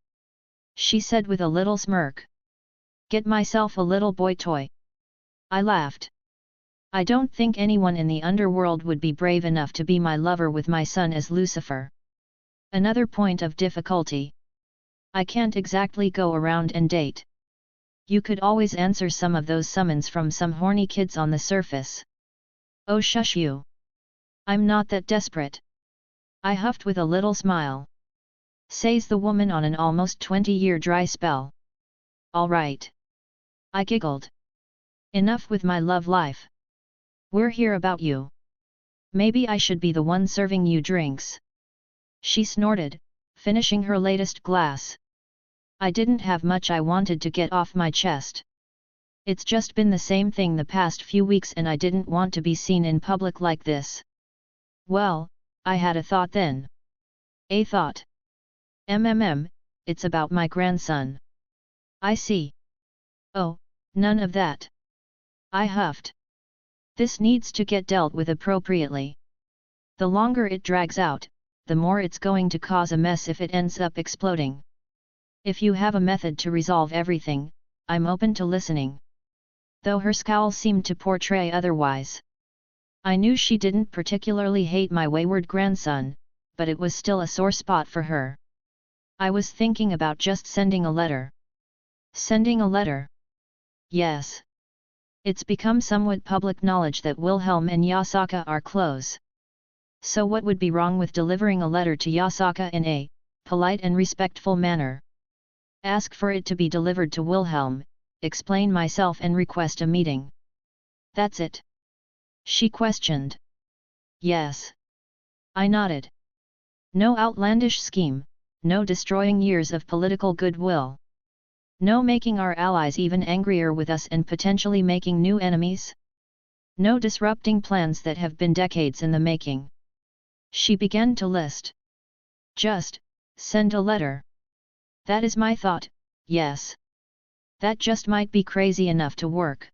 She said with a little smirk. Get myself a little boy toy. I laughed. I don't think anyone in the underworld would be brave enough to be my lover with my son as Lucifer. Another point of difficulty. I can't exactly go around and date. You could always answer some of those summons from some horny kids on the surface. Oh shush you. I'm not that desperate. I huffed with a little smile. Says the woman on an almost 20-year dry spell. All right. I giggled. Enough with my love life. We're here about you. Maybe I should be the one serving you drinks. She snorted, finishing her latest glass. I didn't have much I wanted to get off my chest. It's just been the same thing the past few weeks and I didn't want to be seen in public like this. Well, I had a thought then. A thought. It's about my grandson. I see. Oh, none of that. I huffed. This needs to get dealt with appropriately. The longer it drags out, the more it's going to cause a mess if it ends up exploding. If you have a method to resolve everything, I'm open to listening. Though her scowl seemed to portray otherwise. I knew she didn't particularly hate my wayward grandson, but it was still a sore spot for her. I was thinking about just sending a letter. Sending a letter? Yes. It's become somewhat public knowledge that Wilhelm and Yasaka are close. So what would be wrong with delivering a letter to Yasaka in a polite and respectful manner? Ask for it to be delivered to Wilhelm, explain myself and request a meeting. That's it? She questioned. Yes. I nodded. No outlandish scheme, no destroying years of political goodwill. No making our allies even angrier with us and potentially making new enemies. No disrupting plans that have been decades in the making. She began to list. Just send a letter. That is my thought, yes. That just might be crazy enough to work.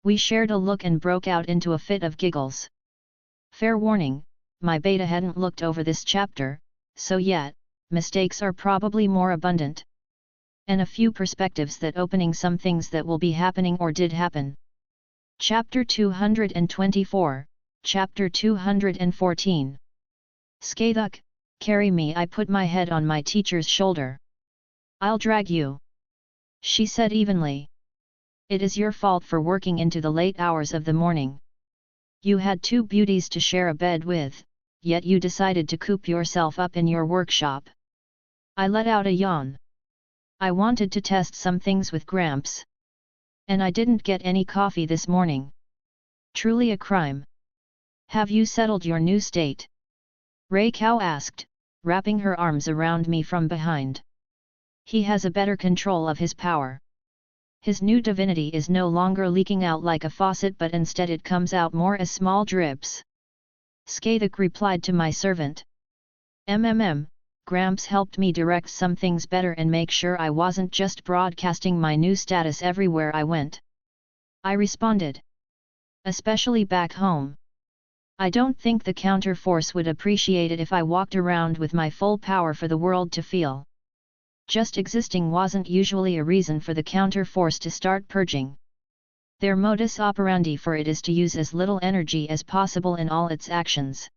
We shared a look and broke out into a fit of giggles. Fair warning, my beta hadn't looked over this chapter, so yet, mistakes are probably more abundant. And a few perspectives that opening some things that will be happening or did happen. Chapter 224, Chapter 214. Skathuk, carry me. I put my head on my teacher's shoulder. I'll drag you. She said evenly. It is your fault for working into the late hours of the morning. You had two beauties to share a bed with, yet you decided to coop yourself up in your workshop. I let out a yawn. I wanted to test some things with Gramps. And I didn't get any coffee this morning. Truly a crime. Have you settled your new state? Ray Cow asked, wrapping her arms around me from behind. He has a better control of his power. His new divinity is no longer leaking out like a faucet but instead it comes out more as small drips. Skathuk replied to my servant. Gramps helped me direct some things better and make sure I wasn't just broadcasting my new status everywhere I went. I responded. Especially back home. I don't think the counterforce would appreciate it if I walked around with my full power for the world to feel. Just existing wasn't usually a reason for the counterforce to start purging. Their modus operandi for it is to use as little energy as possible in all its actions.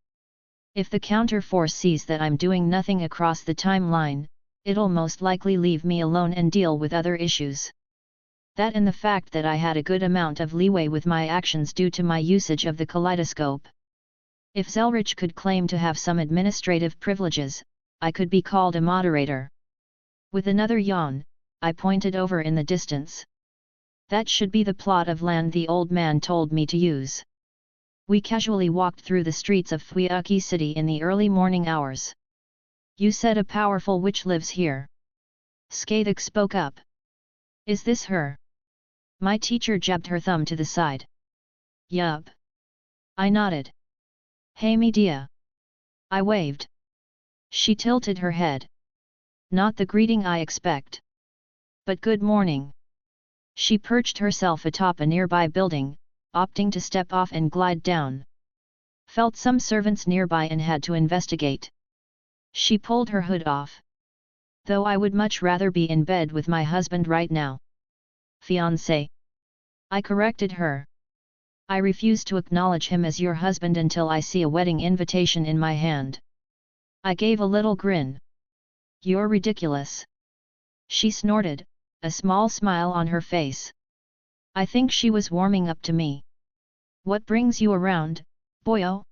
If the counterforce sees that I'm doing nothing across the timeline, it'll most likely leave me alone and deal with other issues. That and the fact that I had a good amount of leeway with my actions due to my usage of the kaleidoscope. If Zelretch could claim to have some administrative privileges, I could be called a moderator. With another yawn, I pointed over in the distance. That should be the plot of land the old man told me to use. We casually walked through the streets of Fuyuki City in the early morning hours. You said a powerful witch lives here. Skathuk spoke up. Is this her? My teacher jabbed her thumb to the side. Yup. I nodded. Hey media. I waved. She tilted her head. Not the greeting I expect. But good morning. She perched herself atop a nearby building, opting to step off and glide down. Felt some servants nearby and had to investigate. She pulled her hood off. Though I would much rather be in bed with my husband right now. Fiancé. I corrected her. I refuse to acknowledge him as your husband until I see a wedding invitation in my hand. I gave a little grin. You're ridiculous. She snorted, a small smile on her face. I think she was warming up to me. What brings you around, boyo?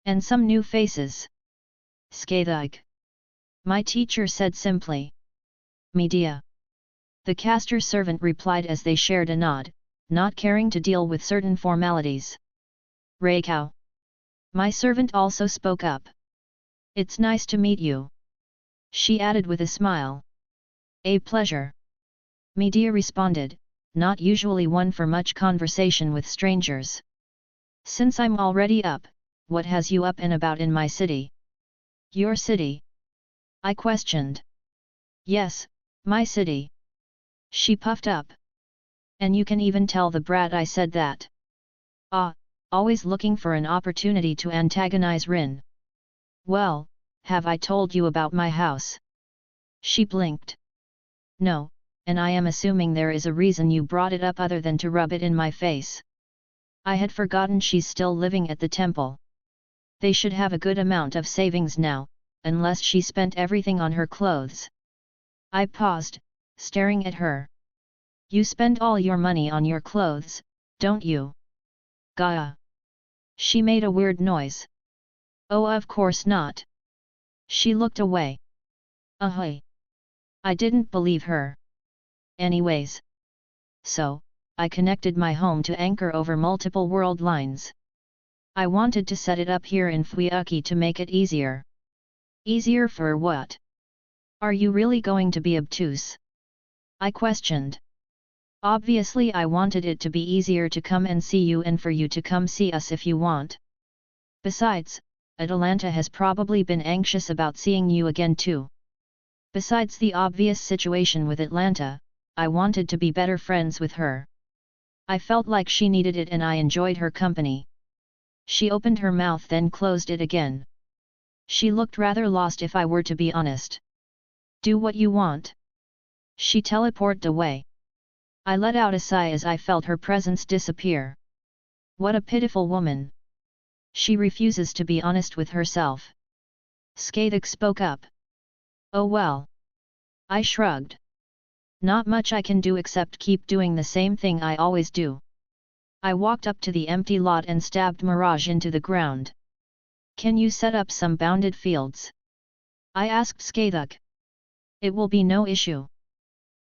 And some new faces. Scathig. My teacher said simply. Media. The caster servant replied as they shared a nod, not caring to deal with certain formalities. Reikau. My servant also spoke up. It's nice to meet you. She added with a smile. A pleasure. Media responded, not usually one for much conversation with strangers. Since I'm already up, what has you up and about in my city? Your city? I questioned. Yes, my city. She puffed up. And you can even tell the brat I said that. Ah, always looking for an opportunity to antagonize Rin. Well, have I told you about my house? She blinked. No, and I am assuming there is a reason you brought it up other than to rub it in my face. I had forgotten she's still living at the temple. They should have a good amount of savings now, unless she spent everything on her clothes. I paused, staring at her. You spend all your money on your clothes, don't you? Gaia. She made a weird noise. Oh, of course not. She looked away. Ahoy. I didn't believe her. Anyways. So, I connected my home to anchor over multiple world lines. I wanted to set it up here in Fuyuki to make it easier. Easier for what? Are you really going to be obtuse? I questioned. Obviously I wanted it to be easier to come and see you and for you to come see us if you want. Besides, Atalanta has probably been anxious about seeing you again too. Besides the obvious situation with Atlanta, I wanted to be better friends with her. I felt like she needed it and I enjoyed her company. She opened her mouth then closed it again. She looked rather lost if I were to be honest. Do what you want. She teleported away. I let out a sigh as I felt her presence disappear. What a pitiful woman. She refuses to be honest with herself. Scathik spoke up. Oh well. I shrugged. Not much I can do except keep doing the same thing I always do. I walked up to the empty lot and stabbed Mirage into the ground. Can you set up some bounded fields? I asked Scathik. It will be no issue.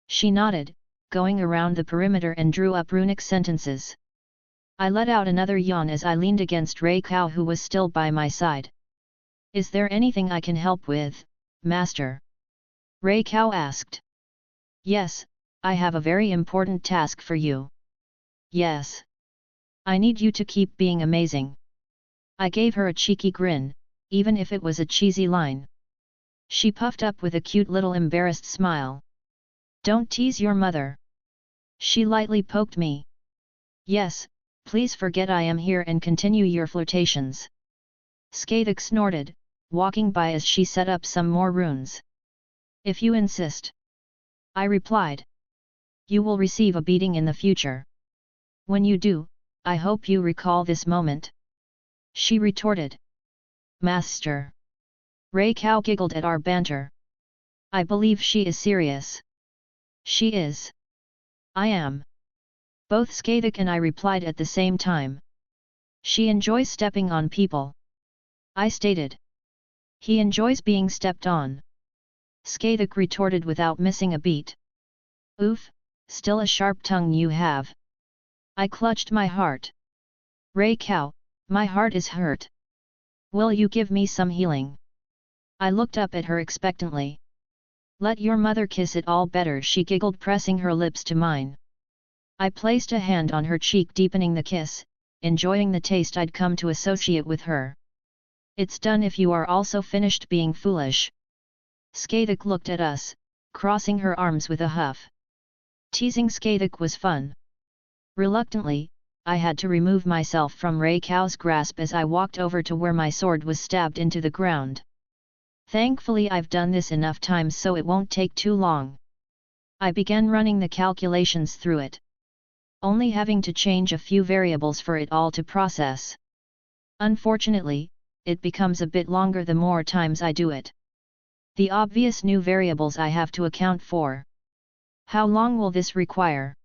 She nodded, going around the perimeter and drew up runic sentences. I let out another yawn as I leaned against Reikau who was still by my side. Is there anything I can help with, Master? Reikau asked. Yes, I have a very important task for you. Yes. I need you to keep being amazing. I gave her a cheeky grin, even if it was a cheesy line. She puffed up with a cute little embarrassed smile. Don't tease your mother. She lightly poked me. Yes, please forget I am here and continue your flirtations. Scathik snorted, walking by as she set up some more runes. If you insist. I replied. You will receive a beating in the future. When you do, I hope you recall this moment. She retorted. Master. Reikau giggled at our banter. I believe she is serious. She is. I am. Both Scathik and I replied at the same time. She enjoys stepping on people. I stated. He enjoys being stepped on. Scathik retorted without missing a beat. Oof, still a sharp tongue you have. I clutched my heart. Reikau, my heart is hurt. Will you give me some healing? I looked up at her expectantly. Let your mother kiss it all better, she giggled, pressing her lips to mine. I placed a hand on her cheek, deepening the kiss, enjoying the taste I'd come to associate with her. It's done if you are also finished being foolish. Scathik looked at us, crossing her arms with a huff. Teasing Scathik was fun. Reluctantly, I had to remove myself from Reikau's grasp as I walked over to where my sword was stabbed into the ground. Thankfully I've done this enough times so it won't take too long. I began running the calculations through it. Only having to change a few variables for it all to process. Unfortunately, it becomes a bit longer the more times I do it. The obvious new variables I have to account for. How long will this require?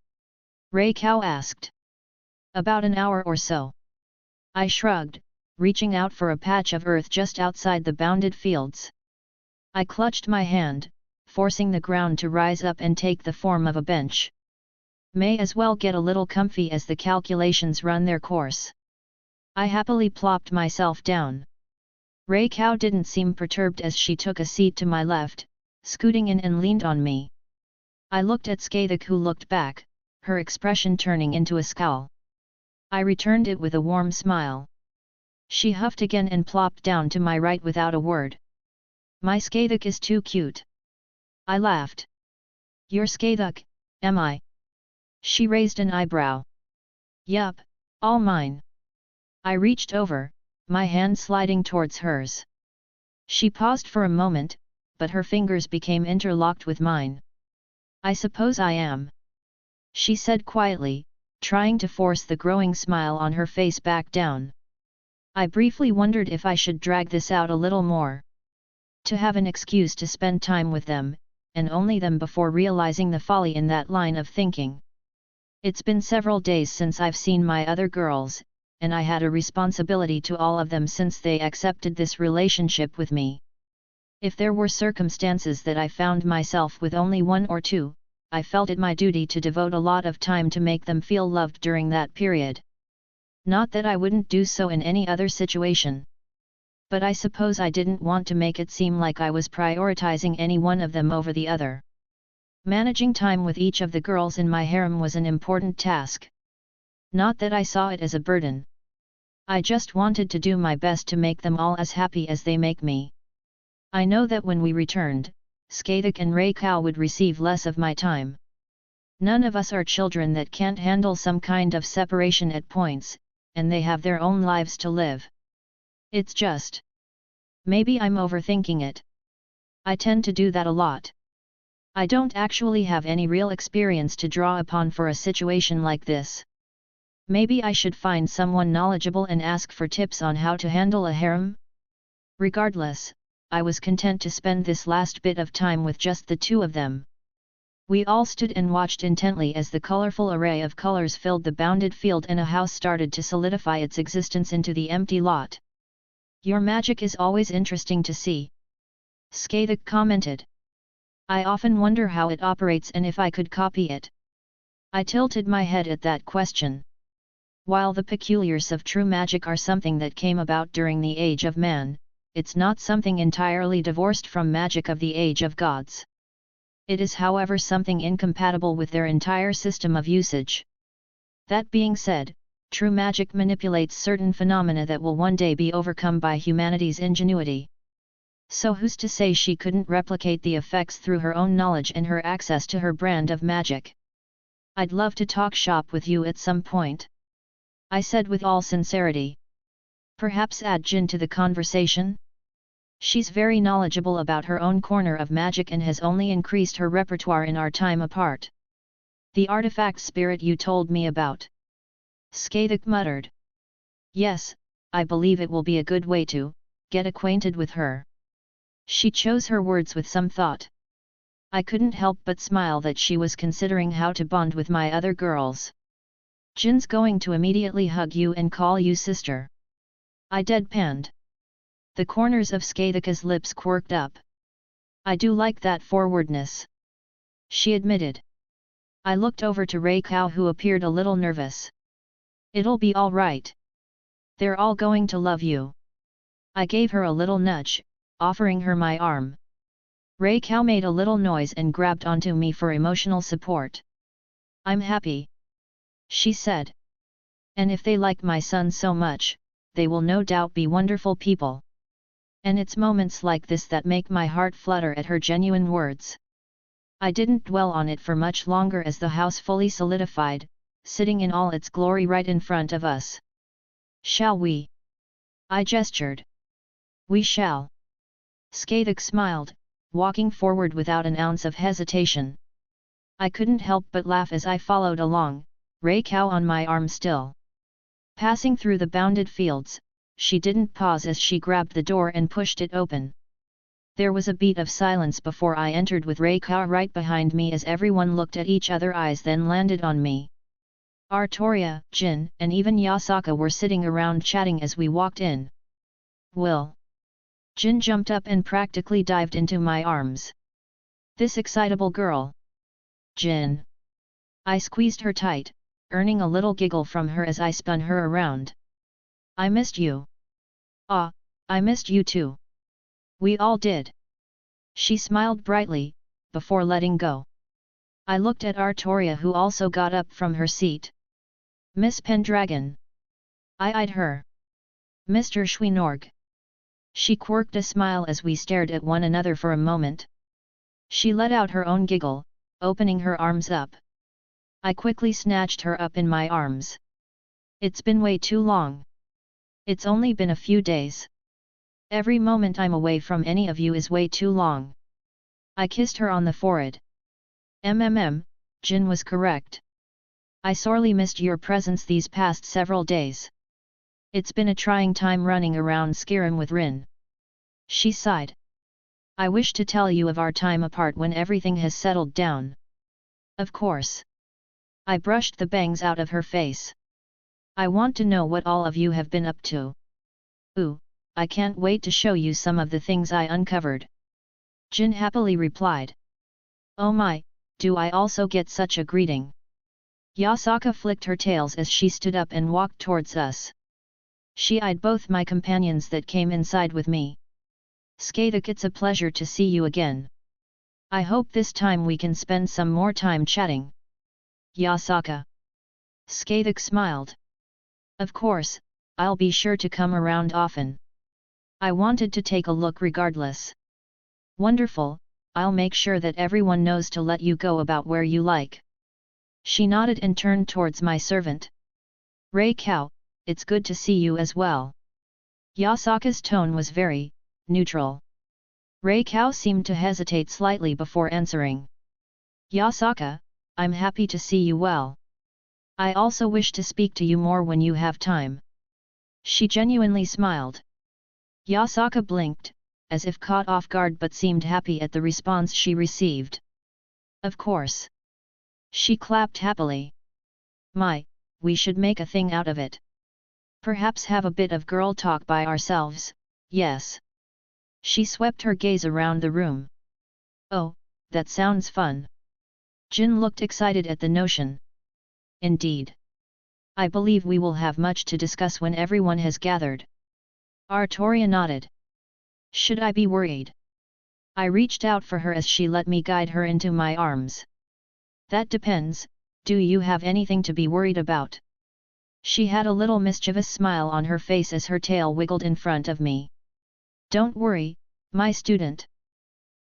Rei-Kao asked. About an hour or so. I shrugged, reaching out for a patch of earth just outside the bounded fields. I clutched my hand, forcing the ground to rise up and take the form of a bench. May as well get a little comfy as the calculations run their course. I happily plopped myself down. Rei-Kao didn't seem perturbed as she took a seat to my left, scooting in and leaned on me. I looked at Skaitik, who looked back, her expression turning into a scowl. I returned it with a warm smile. She huffed again and plopped down to my right without a word. My Skaitik is too cute. I laughed. You're Skaitik, am I? She raised an eyebrow. Yup, all mine. I reached over, my hand sliding towards hers. She paused for a moment, but her fingers became interlocked with mine. I suppose I am. She said quietly, trying to force the growing smile on her face back down. I briefly wondered if I should drag this out a little more. To have an excuse to spend time with them, and only them, before realizing the folly in that line of thinking. It's been several days since I've seen my other girls, and I had a responsibility to all of them since they accepted this relationship with me. If there were circumstances that I found myself with only one or two, I felt it my duty to devote a lot of time to make them feel loved during that period. Not that I wouldn't do so in any other situation. But I suppose I didn't want to make it seem like I was prioritizing any one of them over the other. Managing time with each of the girls in my harem was an important task. Not that I saw it as a burden. I just wanted to do my best to make them all as happy as they make me. I know that when we returned, Skaitik and Rei-Kao would receive less of my time. None of us are children that can't handle some kind of separation at points, and they have their own lives to live. It's just. Maybe I'm overthinking it. I tend to do that a lot. I don't actually have any real experience to draw upon for a situation like this. Maybe I should find someone knowledgeable and ask for tips on how to handle a harem? Regardless, I was content to spend this last bit of time with just the two of them. We all stood and watched intently as the colorful array of colors filled the bounded field and a house started to solidify its existence into the empty lot. Your magic is always interesting to see. Skaitik commented. I often wonder how it operates and if I could copy it. I tilted my head at that question. While the peculiars of true magic are something that came about during the Age of Man, it's not something entirely divorced from magic of the Age of Gods. It is, however, something incompatible with their entire system of usage. That being said, true magic manipulates certain phenomena that will one day be overcome by humanity's ingenuity. So who's to say she couldn't replicate the effects through her own knowledge and her access to her brand of magic? I'd love to talk shop with you at some point. I said with all sincerity. Perhaps add Jin to the conversation? She's very knowledgeable about her own corner of magic and has only increased her repertoire in our time apart. The artifact spirit you told me about. Skaitik muttered. Yes, I believe it will be a good way to get acquainted with her. She chose her words with some thought. I couldn't help but smile that she was considering how to bond with my other girls. Jin's going to immediately hug you and call you sister. I deadpanned. The corners of Skaitika's lips quirked up. I do like that forwardness, she admitted. I looked over to Rei-Kao, who appeared a little nervous. It'll be all right. They're all going to love you. I gave her a little nudge, offering her my arm. Rei-Kao made a little noise and grabbed onto me for emotional support. I'm happy, she said. And if they like my son so much, they will no doubt be wonderful people. And it's moments like this that make my heart flutter at her genuine words. I didn't dwell on it for much longer as the house fully solidified, sitting in all its glory right in front of us. Shall we? I gestured. We shall. Skaitik smiled, walking forward without an ounce of hesitation. I couldn't help but laugh as I followed along, Rei Cow on my arm still. Passing through the bounded fields, she didn't pause as she grabbed the door and pushed it open. There was a beat of silence before I entered with Rei Cow right behind me as everyone looked at each other, eyes then landed on me. Artoria, Jin, and even Yasaka were sitting around chatting as we walked in. Will. Jin jumped up and practically dived into my arms. This excitable girl. Jin. I squeezed her tight, earning a little giggle from her as I spun her around. I missed you. Ah, I missed you too. We all did. She smiled brightly, before letting go. I looked at Artoria, who also got up from her seat. Miss Pendragon. I eyed her. Mr. Schweinorg. She quirked a smile as we stared at one another for a moment. She let out her own giggle, opening her arms up. I quickly snatched her up in my arms. It's been way too long. It's only been a few days. Every moment I'm away from any of you is way too long. I kissed her on the forehead. Jin was correct. I sorely missed your presence these past several days. It's been a trying time running around Skyrim with Rin. She sighed. I wish to tell you of our time apart when everything has settled down. Of course. I brushed the bangs out of her face. I want to know what all of you have been up to. Ooh, I can't wait to show you some of the things I uncovered. Jin happily replied. Oh my, do I also get such a greeting? Yasaka flicked her tails as she stood up and walked towards us. She eyed both my companions that came inside with me. Skathik, it's a pleasure to see you again. I hope this time we can spend some more time chatting. Yasaka. Skathik smiled. Of course, I'll be sure to come around often. I wanted to take a look regardless. Wonderful, I'll make sure that everyone knows to let you go about where you like. She nodded and turned towards my servant. Rei Cow, it's good to see you as well. Yasaka's tone was very neutral. Rei Cow seemed to hesitate slightly before answering. Yasaka, I'm happy to see you well. I also wish to speak to you more when you have time. She genuinely smiled. Yasaka blinked, as if caught off guard, but seemed happy at the response she received. Of course. She clapped happily. My, we should make a thing out of it. Perhaps have a bit of girl talk by ourselves, yes. She swept her gaze around the room. Oh, that sounds fun. Jin looked excited at the notion. Indeed. I believe we will have much to discuss when everyone has gathered. Artoria nodded. Should I be worried? I reached out for her as she let me guide her into my arms. That depends, do you have anything to be worried about? She had a little mischievous smile on her face as her tail wiggled in front of me. Don't worry, my student.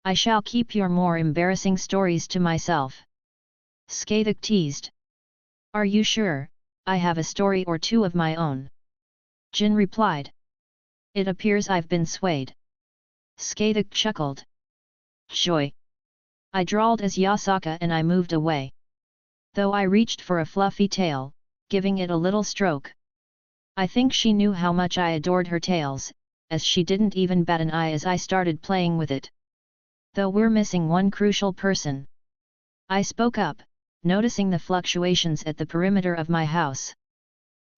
I shall keep your more embarrassing stories to myself. Skathik teased. Are you sure? I have a story or two of my own. Jin replied. It appears I've been swayed. Skathik chuckled. Joy. I drawled as Yasaka and I moved away. Though I reached for a fluffy tail, giving it a little stroke. I think she knew how much I adored her tails, as she didn't even bat an eye as I started playing with it. Though we're missing one crucial person. I spoke up, noticing the fluctuations at the perimeter of my house.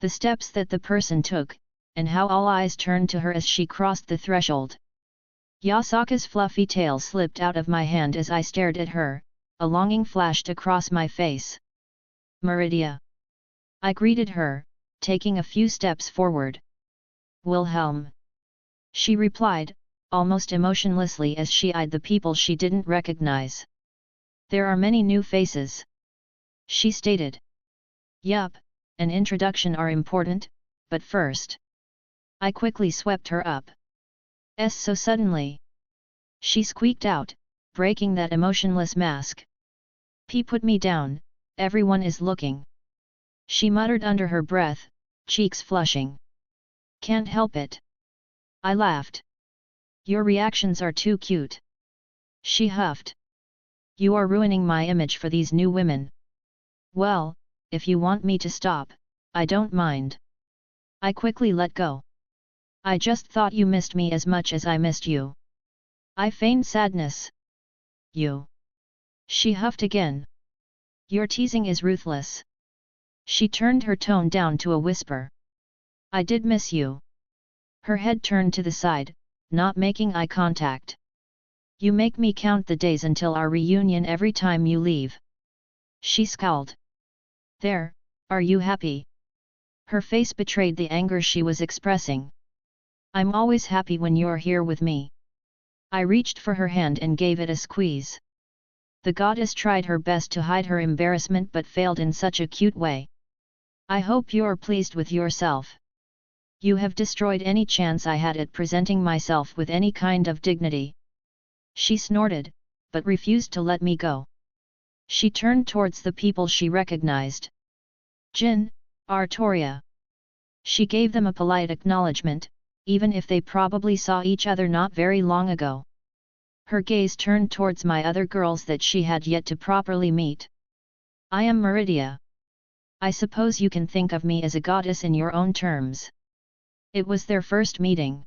The steps that the person took, and how all eyes turned to her as she crossed the threshold. Yasaka's fluffy tail slipped out of my hand as I stared at her, a longing flashed across my face. Meridia. I greeted her, taking a few steps forward. Wilhelm. She replied, almost emotionlessly as she eyed the people she didn't recognize. There are many new faces. She stated. Yup, an introduction are important, but first. I quickly swept her up. So suddenly. She squeaked out, breaking that emotionless mask. Put me down, everyone is looking. She muttered under her breath, cheeks flushing. Can't help it. I laughed. Your reactions are too cute. She huffed. You are ruining my image for these new women. Well, if you want me to stop, I don't mind. I quickly let go. I just thought you missed me as much as I missed you. I feigned sadness. You. She huffed again. Your teasing is ruthless. She turned her tone down to a whisper. I did miss you. Her head turned to the side, not making eye contact. You make me count the days until our reunion every time you leave. She scowled. There, are you happy? Her face betrayed the anger she was expressing. I'm always happy when you're here with me. I reached for her hand and gave it a squeeze. The goddess tried her best to hide her embarrassment but failed in such a cute way. I hope you're pleased with yourself. You have destroyed any chance I had at presenting myself with any kind of dignity. She snorted, but refused to let me go. She turned towards the people she recognized. Jin, Artoria. She gave them a polite acknowledgement, even if they probably saw each other not very long ago. Her gaze turned towards my other girls that she had yet to properly meet. I am Meridia. I suppose you can think of me as a goddess in your own terms. It was their first meeting.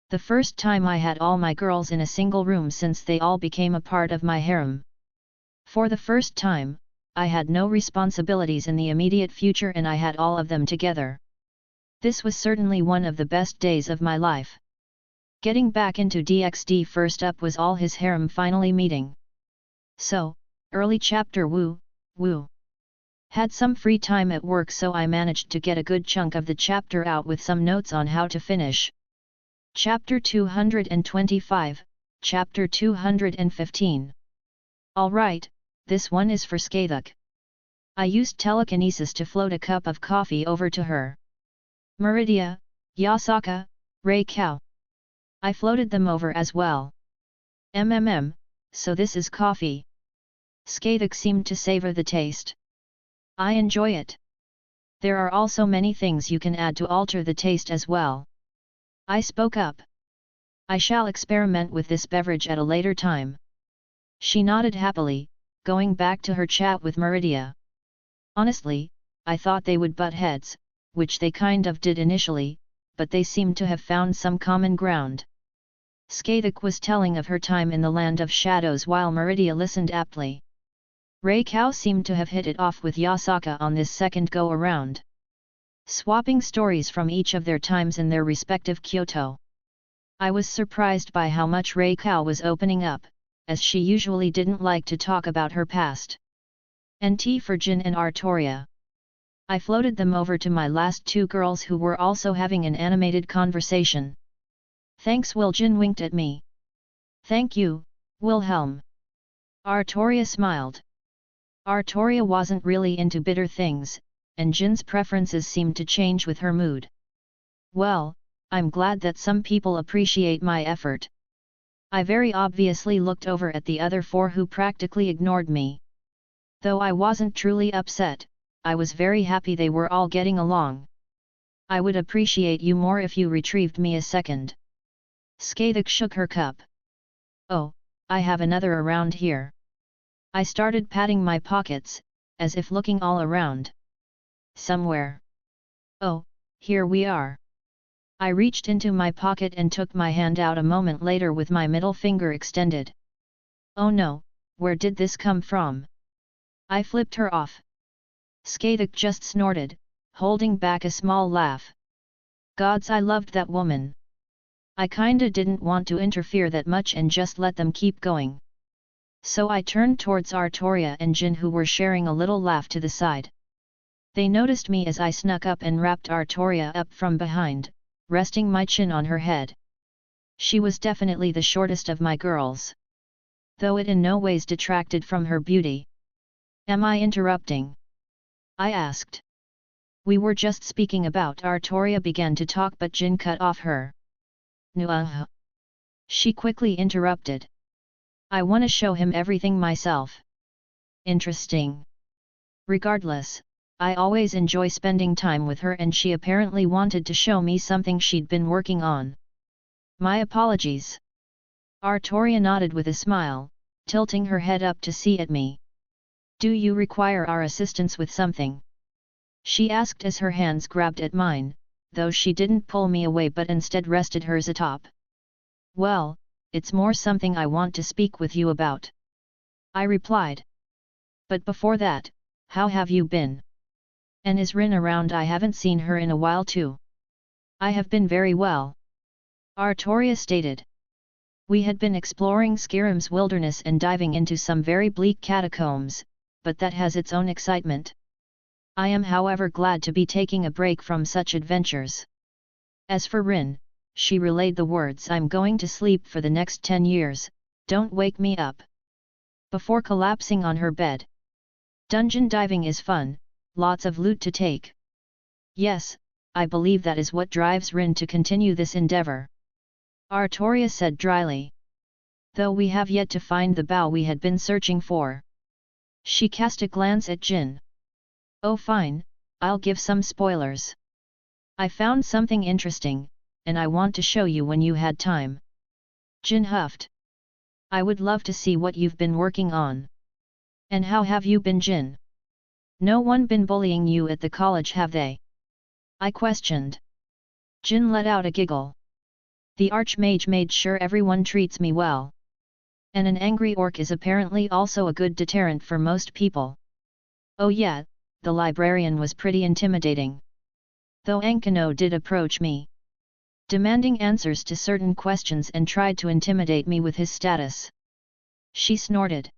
The first time I had all my girls in a single room since they all became a part of my harem. For the first time, I had no responsibilities in the immediate future and I had all of them together. This was certainly one of the best days of my life. Getting back into DxD first up was all his harem finally meeting. So, early chapter woo. Had some free time at work so I managed to get a good chunk of the chapter out with some notes on how to finish. Chapter 225, Chapter 215. Alright, this one is for Skathuk. I used telekinesis to float a cup of coffee over to her. Meridia, Yasaka, Raya. I floated them over as well. So this is coffee. Skathuk seemed to savor the taste. I enjoy it. There are also many things you can add to alter the taste as well. I spoke up. I shall experiment with this beverage at a later time. She nodded happily, going back to her chat with Meridia. Honestly, I thought they would butt heads, which they kind of did initially, but they seemed to have found some common ground. Skathuk was telling of her time in the land of shadows while Meridia listened aptly. Raya seemed to have hit it off with Yasaka on this second go-around. Swapping stories from each of their times in their respective Kyoto. I was surprised by how much Raya was opening up, as she usually didn't like to talk about her past. NT for Jin and Artoria. I floated them over to my last two girls who were also having an animated conversation. Thanks. Jin winked at me. Thank you, Wilhelm. Artoria smiled. Artoria wasn't really into bitter things, and Jin's preferences seemed to change with her mood. Well, I'm glad that some people appreciate my effort. I very obviously looked over at the other four who practically ignored me. Though I wasn't truly upset, I was very happy they were all getting along. I would appreciate you more if you retrieved me a second. Skathuk shook her cup. Oh, I have another around here. I started patting my pockets, as if looking all around. Somewhere. Oh, here we are. I reached into my pocket and took my hand out a moment later with my middle finger extended. Oh no, where did this come from? I flipped her off. Skathuk just snorted, holding back a small laugh. Gods, I loved that woman. I kinda didn't want to interfere that much and just let them keep going. So I turned towards Artoria and Jin who were sharing a little laugh to the side. They noticed me as I snuck up and wrapped Artoria up from behind, resting my chin on her head. She was definitely the shortest of my girls. Though it in no ways detracted from her beauty. Am I interrupting? I asked. We were just speaking about Artoria began to talk but Jin cut off her. Nuh-uh. She quickly interrupted. I wanna show him everything myself. Interesting. Regardless, I always enjoy spending time with her and she apparently wanted to show me something she'd been working on. My apologies. Artoria nodded with a smile, tilting her head up to see at me. Do you require our assistance with something? She asked as her hands grabbed at mine, though she didn't pull me away but instead rested hers atop. Well, it's more something I want to speak with you about, I replied. But before that, how have you been? And is Rin around? I haven't seen her in a while too. I have been very well, Artoria stated. We had been exploring Skyrim's wilderness and diving into some very bleak catacombs, but that has its own excitement. I am however glad to be taking a break from such adventures. As for Rin, she relayed the words, I'm going to sleep for the next 10 years, don't wake me up. Before collapsing on her bed. Dungeon diving is fun, lots of loot to take. Yes, I believe that is what drives Rin to continue this endeavor, Artoria said dryly. Though we have yet to find the bow we had been searching for. She cast a glance at Jin. Oh fine, I'll give some spoilers. I found something interesting, and I want to show you when you had time. Jin huffed. I would love to see what you've been working on. And how have you been, Jin? No one been bullying you at the college, have they? I questioned. Jin let out a giggle. The Archmage made sure everyone treats me well. And an angry orc is apparently also a good deterrent for most people. Oh yeah, the librarian was pretty intimidating. Though Ankano did approach me, demanding answers to certain questions and tried to intimidate me with his status. She snorted.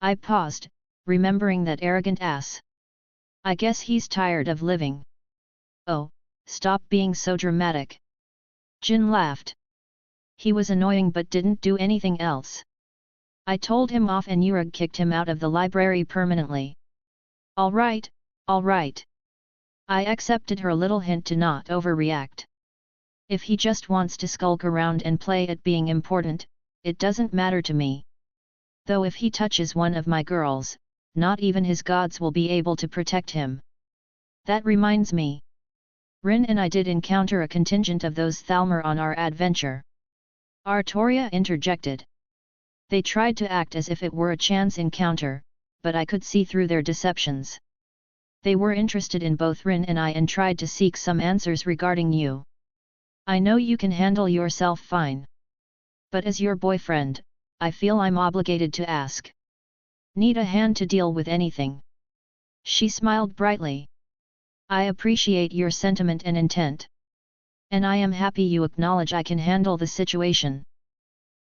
I paused, remembering that arrogant ass. I guess he's tired of living. Oh, stop being so dramatic. Jin laughed. He was annoying but didn't do anything else. I told him off and Urug kicked him out of the library permanently. All right. I accepted her little hint to not overreact. If he just wants to skulk around and play at being important, it doesn't matter to me. Though if he touches one of my girls, not even his gods will be able to protect him. That reminds me. Rin and I did encounter a contingent of those Thalmor on our adventure. Artoria interjected. They tried to act as if it were a chance encounter, but I could see through their deceptions. They were interested in both Rin and I and tried to seek some answers regarding you. I know you can handle yourself fine. But as your boyfriend, I feel I'm obligated to ask. Need a hand to deal with anything? She smiled brightly. I appreciate your sentiment and intent. And I am happy you acknowledge I can handle the situation.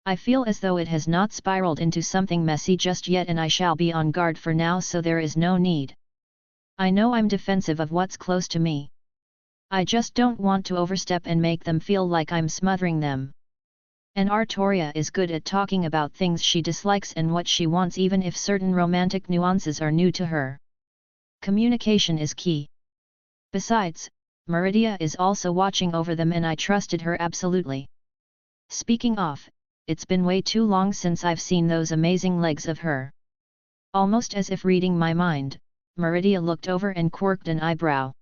I feel as though it has not spiraled into something messy just yet, and I shall be on guard for now, so there is no need. I know I'm defensive of what's close to me. I just don't want to overstep and make them feel like I'm smothering them. And Artoria is good at talking about things she dislikes and what she wants, even if certain romantic nuances are new to her. Communication is key. Besides, Meridia is also watching over them and I trusted her absolutely. Speaking of, it's been way too long since I've seen those amazing legs of her. Almost as if reading my mind, Meridia looked over and quirked an eyebrow.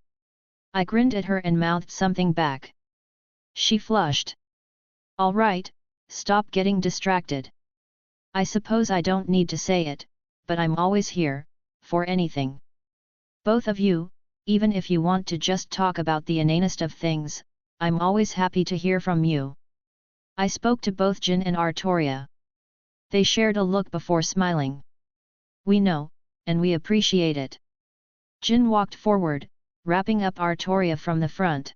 I grinned at her and mouthed something back. She flushed. All right, stop getting distracted. I suppose I don't need to say it, but I'm always here, for anything. Both of you, even if you want to just talk about the inanest of things, I'm always happy to hear from you. I spoke to both Jin and Artoria. They shared a look before smiling. We know, and we appreciate it. Jin walked forward, wrapping up Artoria from the front.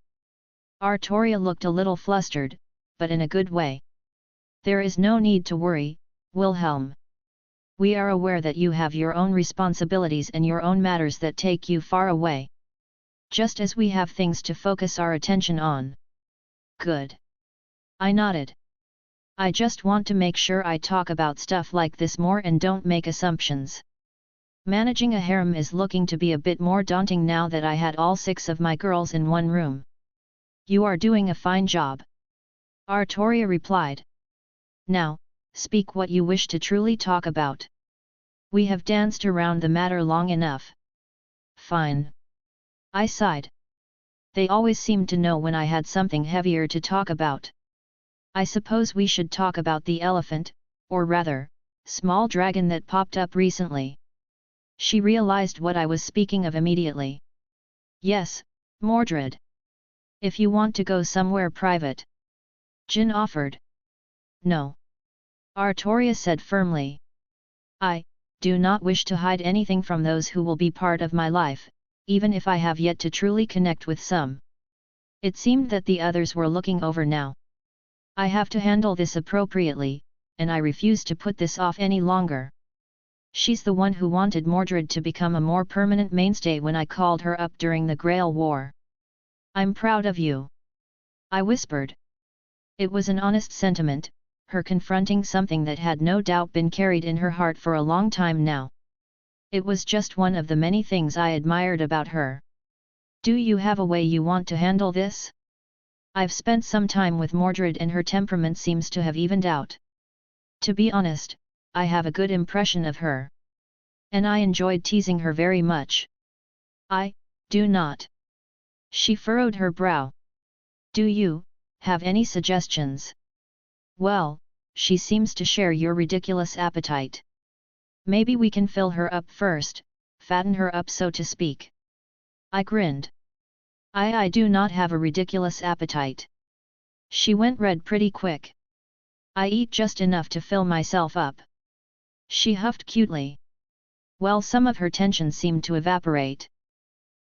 Artoria looked a little flustered, but in a good way. There is no need to worry, Wilhelm. We are aware that you have your own responsibilities and your own matters that take you far away. Just as we have things to focus our attention on. Good. I nodded. I just want to make sure I talk about stuff like this more and don't make assumptions. Managing a harem is looking to be a bit more daunting now that I had all 6 of my girls in one room. You are doing a fine job, Artoria replied. Now, speak what you wish to truly talk about. We have danced around the matter long enough. Fine. I sighed. They always seemed to know when I had something heavier to talk about. I suppose we should talk about the elephant, or rather, small dragon that popped up recently. She realized what I was speaking of immediately. Yes, Mordred. If you want to go somewhere private. Jin offered. No. Artoria said firmly. I do not wish to hide anything from those who will be part of my life, even if I have yet to truly connect with some. It seemed that the others were looking over now. I have to handle this appropriately, and I refuse to put this off any longer. She's the one who wanted Mordred to become a more permanent mainstay when I called her up during the Grail War. I'm proud of you. I whispered. It was an honest sentiment, her confronting something that had no doubt been carried in her heart for a long time now. It was just one of the many things I admired about her. Do you have a way you want to handle this? I've spent some time with Mordred and her temperament seems to have evened out. To be honest, I have a good impression of her. And I enjoyed teasing her very much. I do not. She furrowed her brow. Do you have any suggestions? Well, she seems to share your ridiculous appetite. Maybe we can fill her up first, fatten her up so to speak. I grinned. I do not have a ridiculous appetite. She went red pretty quick. I eat just enough to fill myself up. She huffed cutely. Well, some of her tension seemed to evaporate.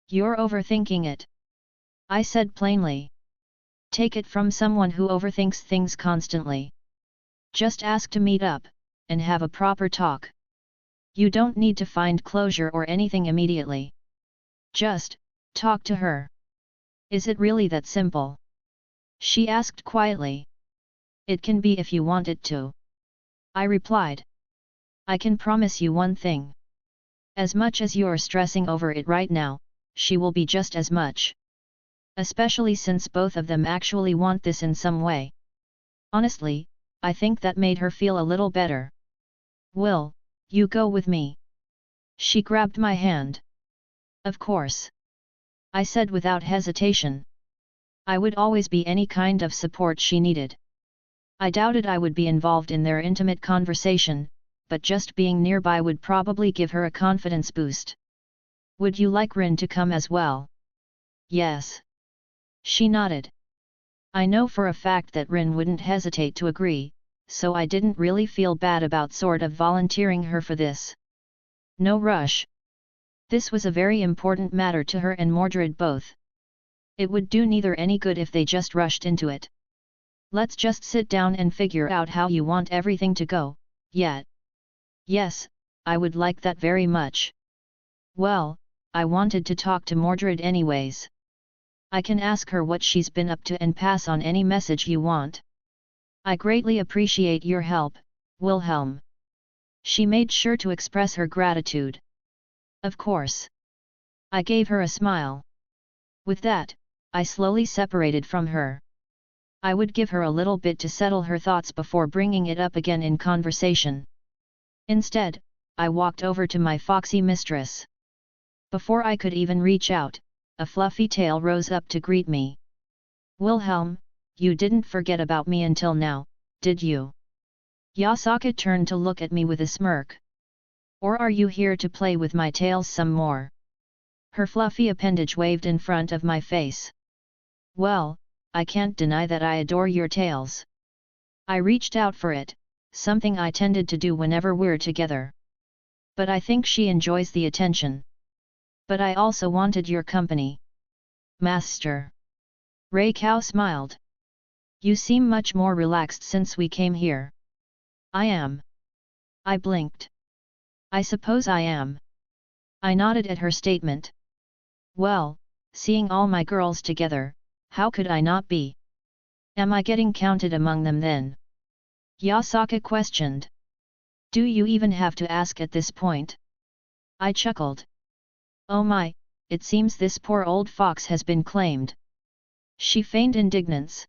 You're overthinking it. I said plainly. Take it from someone who overthinks things constantly. Just ask to meet up, and have a proper talk. You don't need to find closure or anything immediately. Just talk to her. Is it really that simple? She asked quietly. It can be if you want it to. I replied. I can promise you one thing. As much as you're stressing over it right now, she will be just as much. Especially since both of them actually want this in some way. Honestly, I think that made her feel a little better. Will you go with me? She grabbed my hand. Of course. I said without hesitation. I would always be any kind of support she needed. I doubted I would be involved in their intimate conversation, but just being nearby would probably give her a confidence boost. Would you like Rin to come as well? Yes. She nodded. I know for a fact that Rin wouldn't hesitate to agree, so I didn't really feel bad about sort of volunteering her for this. No rush. This was a very important matter to her and Mordred both. It would do neither any good if they just rushed into it. Let's just sit down and figure out how you want everything to go, yet. Yes, I would like that very much. Well, I wanted to talk to Mordred anyways. I can ask her what she's been up to and pass on any message you want. I greatly appreciate your help, Wilhelm. She made sure to express her gratitude. Of course. I gave her a smile. With that, I slowly separated from her. I would give her a little bit to settle her thoughts before bringing it up again in conversation. Instead, I walked over to my foxy mistress. Before I could even reach out, a fluffy tail rose up to greet me. Wilhelm, you didn't forget about me until now, did you? Yasaka turned to look at me with a smirk. Or are you here to play with my tails some more? Her fluffy appendage waved in front of my face. Well, I can't deny that I adore your tails. I reached out for it, something I tended to do whenever we're together. But I think she enjoys the attention. But I also wanted your company. Master. Reiko smiled. You seem much more relaxed since we came here. I am. I blinked. I suppose I am. I nodded at her statement. Well, seeing all my girls together, how could I not be? Am I getting counted among them then? Yasaka questioned. Do you even have to ask at this point? I chuckled. Oh my, it seems this poor old fox has been claimed. She feigned indignance.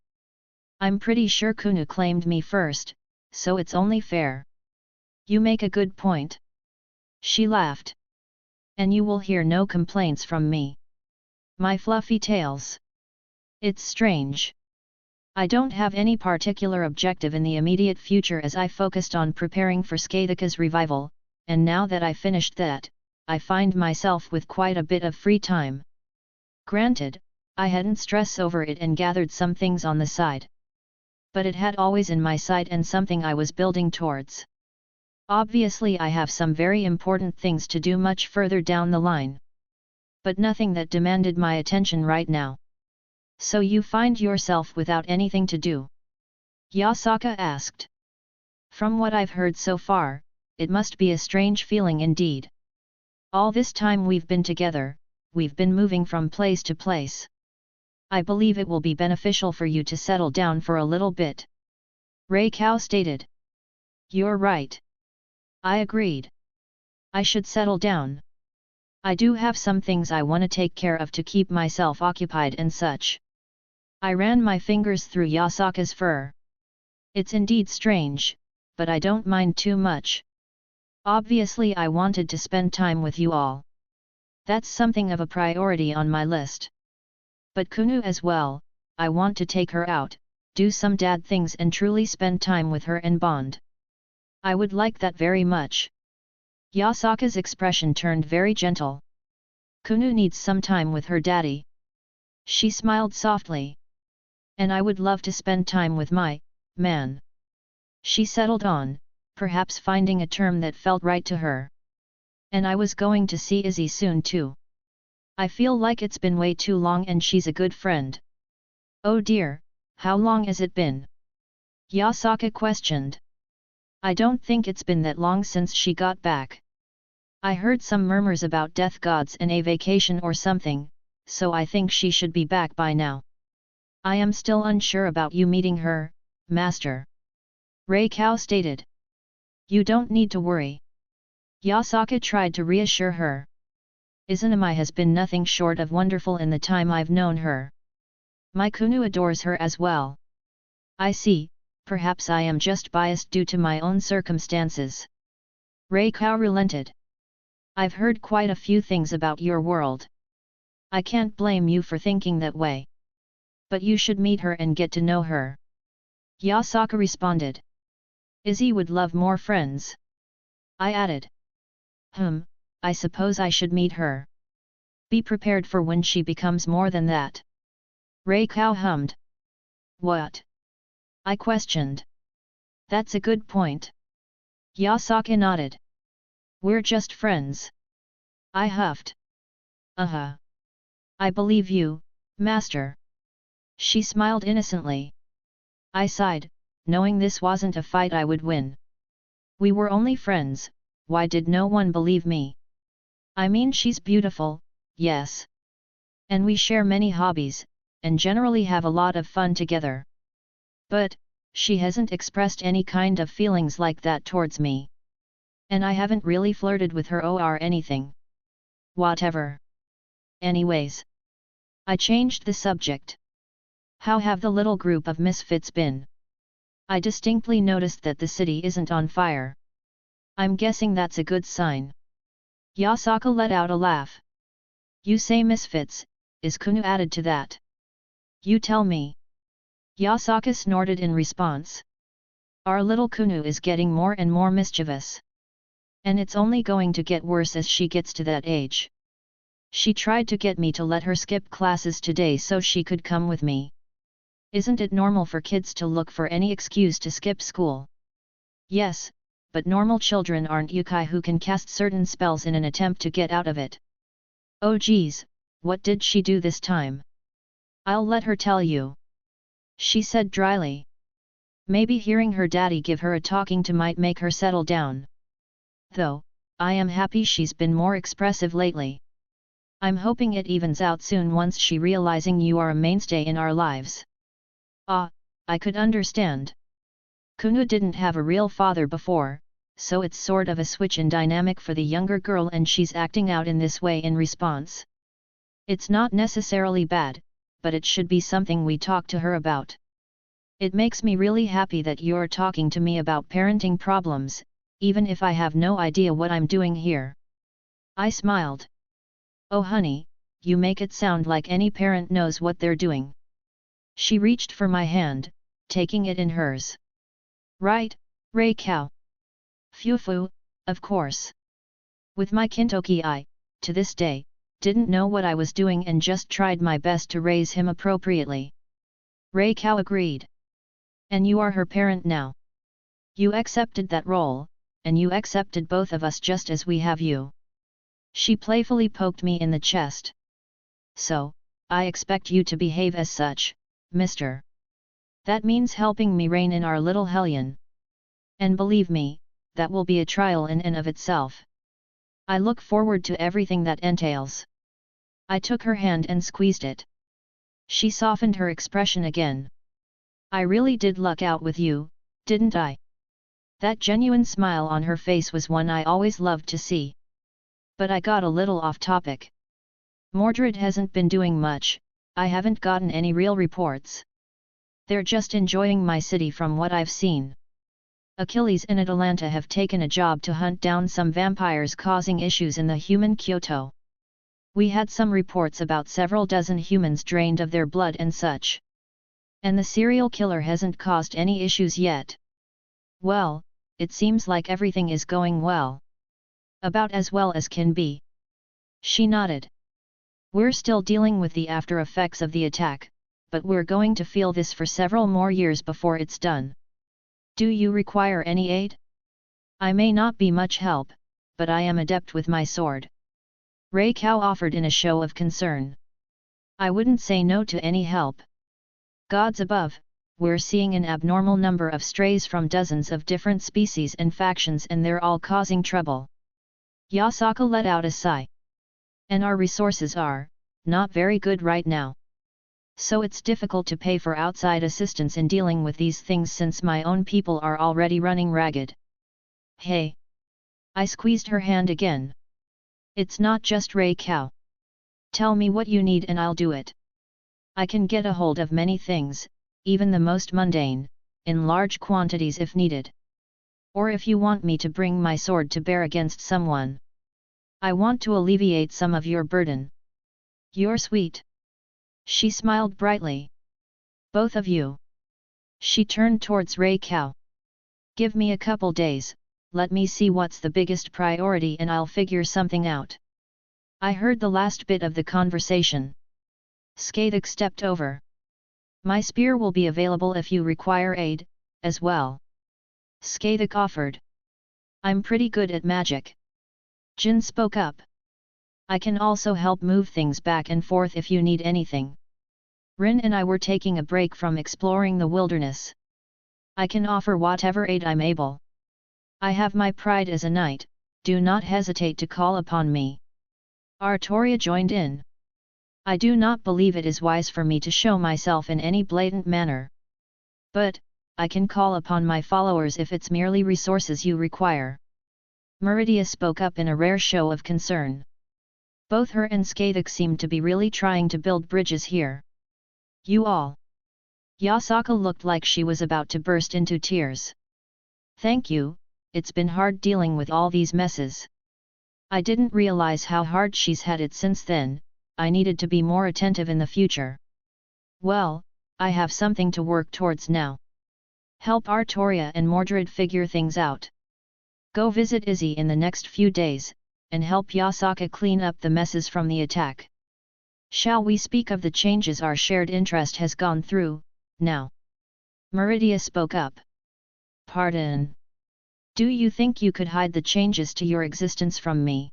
I'm pretty sure Kuno claimed me first, so it's only fair. You make a good point. She laughed. And you will hear no complaints from me. My fluffy tails. It's strange. I don't have any particular objective in the immediate future as I focused on preparing for Skatika's revival, and now that I finished that, I find myself with quite a bit of free time. Granted, I hadn't stressed over it and gathered some things on the side. But it had always in my sight and something I was building towards. Obviously I have some very important things to do much further down the line. But nothing that demanded my attention right now. So you find yourself without anything to do? Yasaka asked. From what I've heard so far, it must be a strange feeling indeed. All this time we've been together, we've been moving from place to place. I believe it will be beneficial for you to settle down for a little bit. Reiko stated. You're right. I agreed. I should settle down. I do have some things I want to take care of to keep myself occupied and such. I ran my fingers through Yasaka's fur. It's indeed strange, but I don't mind too much. Obviously I wanted to spend time with you all. That's something of a priority on my list. But Kusanagi as well, I want to take her out, do some dad things and truly spend time with her and bond. I would like that very much. Yasaka's expression turned very gentle. Kusanagi needs some time with her daddy. She smiled softly. And I would love to spend time with my man. She settled on, perhaps finding a term that felt right to her. And I was going to see Izzy soon too. I feel like it's been way too long and she's a good friend. Oh dear, how long has it been? Yasaka questioned. I don't think it's been that long since she got back. I heard some murmurs about death gods and a vacation or something, so I think she should be back by now. I am still unsure about you meeting her, Master. Reiko stated. You don't need to worry. Yasaka tried to reassure her. Izanami has been nothing short of wonderful in the time I've known her. My Kusanagi adores her as well. I see, perhaps I am just biased due to my own circumstances. Reiko relented. I've heard quite a few things about your world. I can't blame you for thinking that way. But you should meet her and get to know her. Yasaka responded. Izzy would love more friends. I added. I suppose I should meet her. Be prepared for when she becomes more than that. Reiko hummed. What? I questioned. That's a good point. Yasaka nodded. We're just friends. I huffed. I believe you, Master. She smiled innocently. I sighed, knowing this wasn't a fight I would win. We were only friends, why did no one believe me? I mean she's beautiful, yes. And we share many hobbies, and generally have a lot of fun together. But, she hasn't expressed any kind of feelings like that towards me. And I haven't really flirted with her or anything. Whatever. Anyways. I changed the subject. How have the little group of misfits been? I distinctly noticed that the city isn't on fire. I'm guessing that's a good sign. Yasaka let out a laugh. You say misfits, is Kusanagi added to that? You tell me. Yasaka snorted in response. Our little Kusanagi is getting more and more mischievous. And it's only going to get worse as she gets to that age. She tried to get me to let her skip classes today so she could come with me. Isn't it normal for kids to look for any excuse to skip school? Yes, but normal children aren't yokai who can cast certain spells in an attempt to get out of it. Oh geez, what did she do this time? I'll let her tell you. She said dryly. Maybe hearing her daddy give her a talking to might make her settle down. Though, I am happy she's been more expressive lately. I'm hoping it evens out soon once she realizing you are a mainstay in our lives. Ah, I could understand. Kusanagi didn't have a real father before, so it's sort of a switch in dynamic for the younger girl and she's acting out in this way in response. It's not necessarily bad, but it should be something we talk to her about. It makes me really happy that you're talking to me about parenting problems, even if I have no idea what I'm doing here. I smiled. Oh honey, you make it sound like any parent knows what they're doing. She reached for my hand, taking it in hers. Right, Rei Cow. Phew, of course. With my Kintoki I, to this day, didn't know what I was doing and just tried my best to raise him appropriately. Rei Cow agreed. And you are her parent now. You accepted that role, and you accepted both of us just as we have you. She playfully poked me in the chest. So, I expect you to behave as such, mister. That means helping me reign in our little hellion. And believe me, that will be a trial in and of itself. I look forward to everything that entails. I took her hand and squeezed it. She softened her expression again. I really did luck out with you, didn't I? That genuine smile on her face was one I always loved to see. But I got a little off topic. Mordred hasn't been doing much, I haven't gotten any real reports. They're just enjoying my city from what I've seen. Achilles and Atalanta have taken a job to hunt down some vampires causing issues in the human Kyoto. We had some reports about several dozen humans drained of their blood and such. And the serial killer hasn't caused any issues yet. Well, it seems like everything is going well. About as well as can be. She nodded. We're still dealing with the after effects of the attack, but we're going to feel this for several more years before it's done. Do you require any aid? I may not be much help, but I am adept with my sword. Rei Cow offered in a show of concern. I wouldn't say no to any help. Gods above, we're seeing an abnormal number of strays from dozens of different species and factions and they're all causing trouble. Yasaka let out a sigh. And our resources are not very good right now. So it's difficult to pay for outside assistance in dealing with these things since my own people are already running ragged. Hey! I squeezed her hand again. It's not just Rei Cow. Tell me what you need and I'll do it. I can get a hold of many things, even the most mundane, in large quantities if needed. Or if you want me to bring my sword to bear against someone. I want to alleviate some of your burden. You're sweet. She smiled brightly. Both of you. She turned towards Rei Cow. Give me a couple days, let me see what's the biggest priority and I'll figure something out. I heard the last bit of the conversation. Skathik stepped over. My spear will be available if you require aid, as well. Skathik offered. I'm pretty good at magic. Jin spoke up. I can also help move things back and forth if you need anything. Rin and I were taking a break from exploring the wilderness. I can offer whatever aid I'm able. I have my pride as a knight, do not hesitate to call upon me. Artoria joined in. I do not believe it is wise for me to show myself in any blatant manner. But, I can call upon my followers if it's merely resources you require. Meridia spoke up in a rare show of concern. Both her and Skathik seemed to be really trying to build bridges here. You all. Yasaka looked like she was about to burst into tears. Thank you, it's been hard dealing with all these messes. I didn't realize how hard she's had it since then, I needed to be more attentive in the future. Well, I have something to work towards now. Help Artoria and Mordred figure things out. Go visit Izzy in the next few days, and help Yasaka clean up the messes from the attack. Shall we speak of the changes our shared interest has gone through, now? Meridia spoke up. Pardon. Do you think you could hide the changes to your existence from me?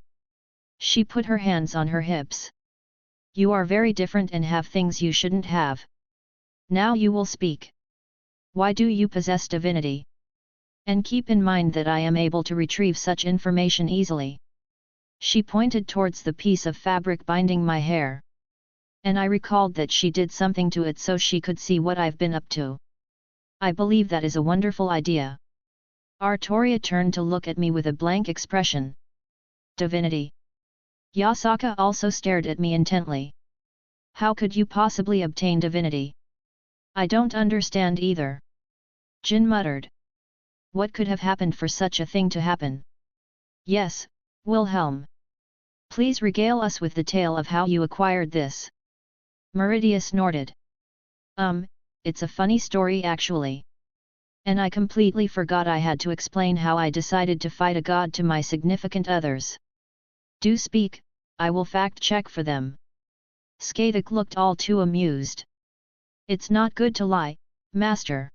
She put her hands on her hips. You are very different and have things you shouldn't have. Now you will speak. Why do you possess divinity? And keep in mind that I am able to retrieve such information easily. She pointed towards the piece of fabric binding my hair. And I recalled that she did something to it so she could see what I've been up to. I believe that is a wonderful idea. Artoria turned to look at me with a blank expression. Divinity. Yasaka also stared at me intently. How could you possibly obtain divinity? I don't understand either. Jin muttered. What could have happened for such a thing to happen? Yes, Wilhelm. Please regale us with the tale of how you acquired this. Meridia snorted. It's a funny story actually. And I completely forgot I had to explain how I decided to fight a god to my significant others. Do speak, I will fact-check for them. Skadik looked all too amused. It's not good to lie, master.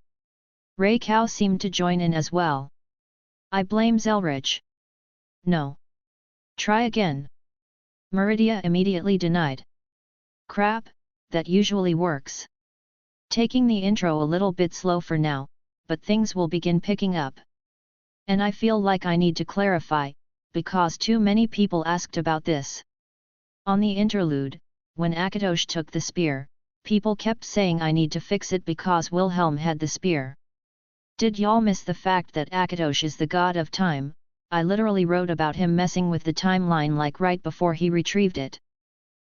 Reikau seemed to join in as well. I blame Zelretch. No. Try again. Meridia immediately denied. Crap, that usually works. Taking the intro a little bit slow for now, but things will begin picking up. And I feel like I need to clarify, because too many people asked about this. On the interlude, when Akatosh took the spear, people kept saying I need to fix it because Wilhelm had the spear. Did y'all miss the fact that Akatosh is the god of time? I literally wrote about him messing with the timeline like right before he retrieved it.